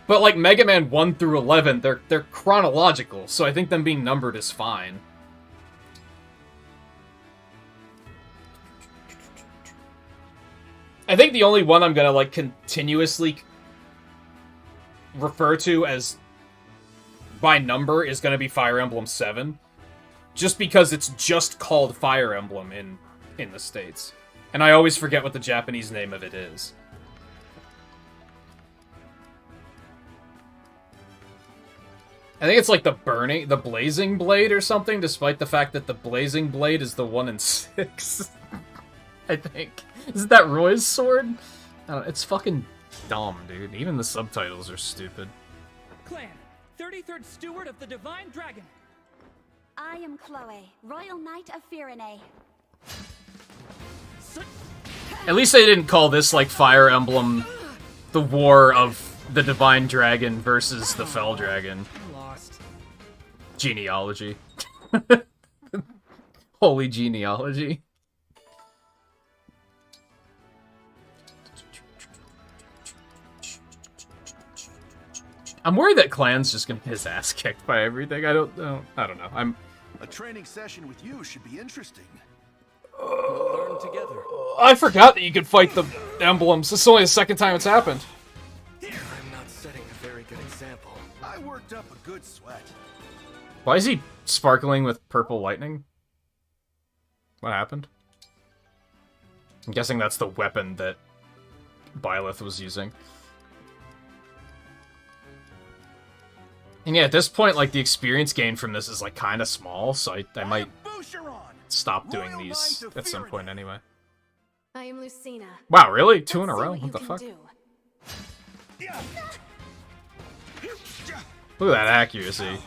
But, like, Mega Man 1 through 11, they're chronological, so I think them being numbered is fine. I think the only one I'm gonna, like, continuously refer to as by number is gonna be Fire Emblem 7. Just because it's just called Fire Emblem in the States. And I always forget what the Japanese name of it is. I think it's like the Blazing Blade or something, despite the fact that the Blazing Blade is the 1 in 6. I think. Isn't that Roy's sword? I don't know, it's fucking dumb, dude. Even the subtitles are stupid. Clan, 33rd Steward of the Divine Dragon. I am Chloe, Royal Knight of Firene. At least they didn't call this, like, Fire Emblem the War of the Divine Dragon versus the Fell Dragon. Lost. Genealogy. Holy genealogy. I'm worried that Clan's just gonna get his ass kicked by everything. I don't know. A training session with you should be interesting. We'll learn together. I forgot that you could fight the emblems. This is only the second time it's happened. I'm not setting a very good example. I worked up a good sweat. Why is he sparkling with purple lightning? What happened? I'm guessing that's the weapon that Byleth was using. And yeah, at this point, like, the experience gain from this is, like, kind of small, so I might stop doing these at some point anyway. I am Lucina. Wow, really? 2 in a row? What the fuck? Look at that accuracy.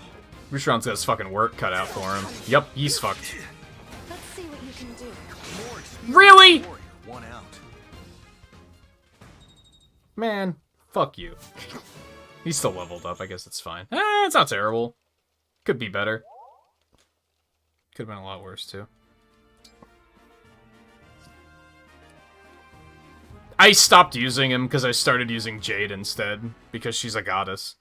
Rushan's got his fucking work cut out for him. Yup, he's fucked. Let's see what you can do. Really? One out. Man, fuck you. He's still leveled up, I guess it's fine. It's not terrible. Could be better. Could have been a lot worse, too. I stopped using him because I started using Jade instead, because she's a goddess.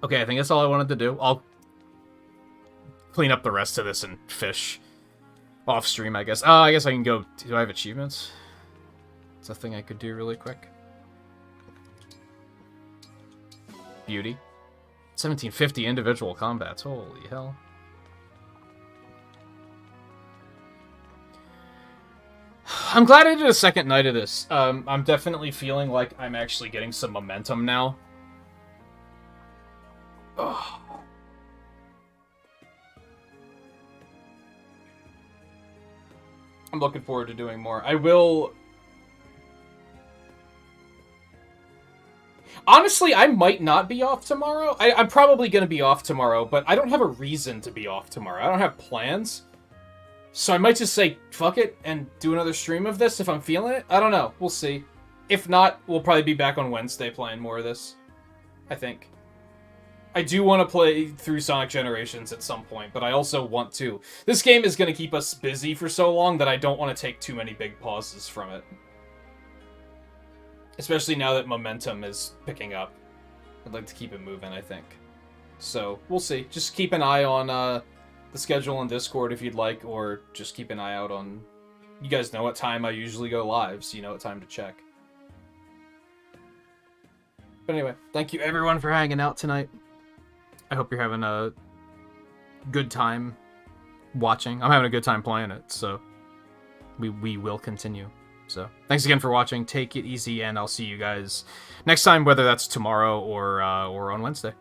Okay, I think that's all I wanted to do. I'll clean up the rest of this and fish off stream, I guess. I guess I can go... Do I have achievements? It's a thing I could do really quick. Beauty. 1750 individual combats. Holy hell. I'm glad I did a second night of this. I'm definitely feeling like I'm actually getting some momentum now. Ugh. I'm looking forward to doing more. I will... Honestly, I might not be off tomorrow. I'm probably going to be off tomorrow, but I don't have a reason to be off tomorrow. I don't have plans. So I might just say, fuck it, and do another stream of this if I'm feeling it. I don't know. We'll see. If not, we'll probably be back on Wednesday playing more of this. I think. I do want to play through Sonic Generations at some point, but I also want to. This game is going to keep us busy for so long that I don't want to take too many big pauses from it. Especially now that momentum is picking up. I'd like to keep it moving, I think. So, we'll see. Just keep an eye on the schedule on Discord if you'd like, or just keep an eye out on... You guys know what time I usually go live, so you know what time to check. But anyway, thank you everyone for hanging out tonight. I hope you're having a good time watching. I'm having a good time playing it, so we will continue. So, thanks again for watching. Take it easy, and I'll see you guys next time, whether that's tomorrow or on Wednesday.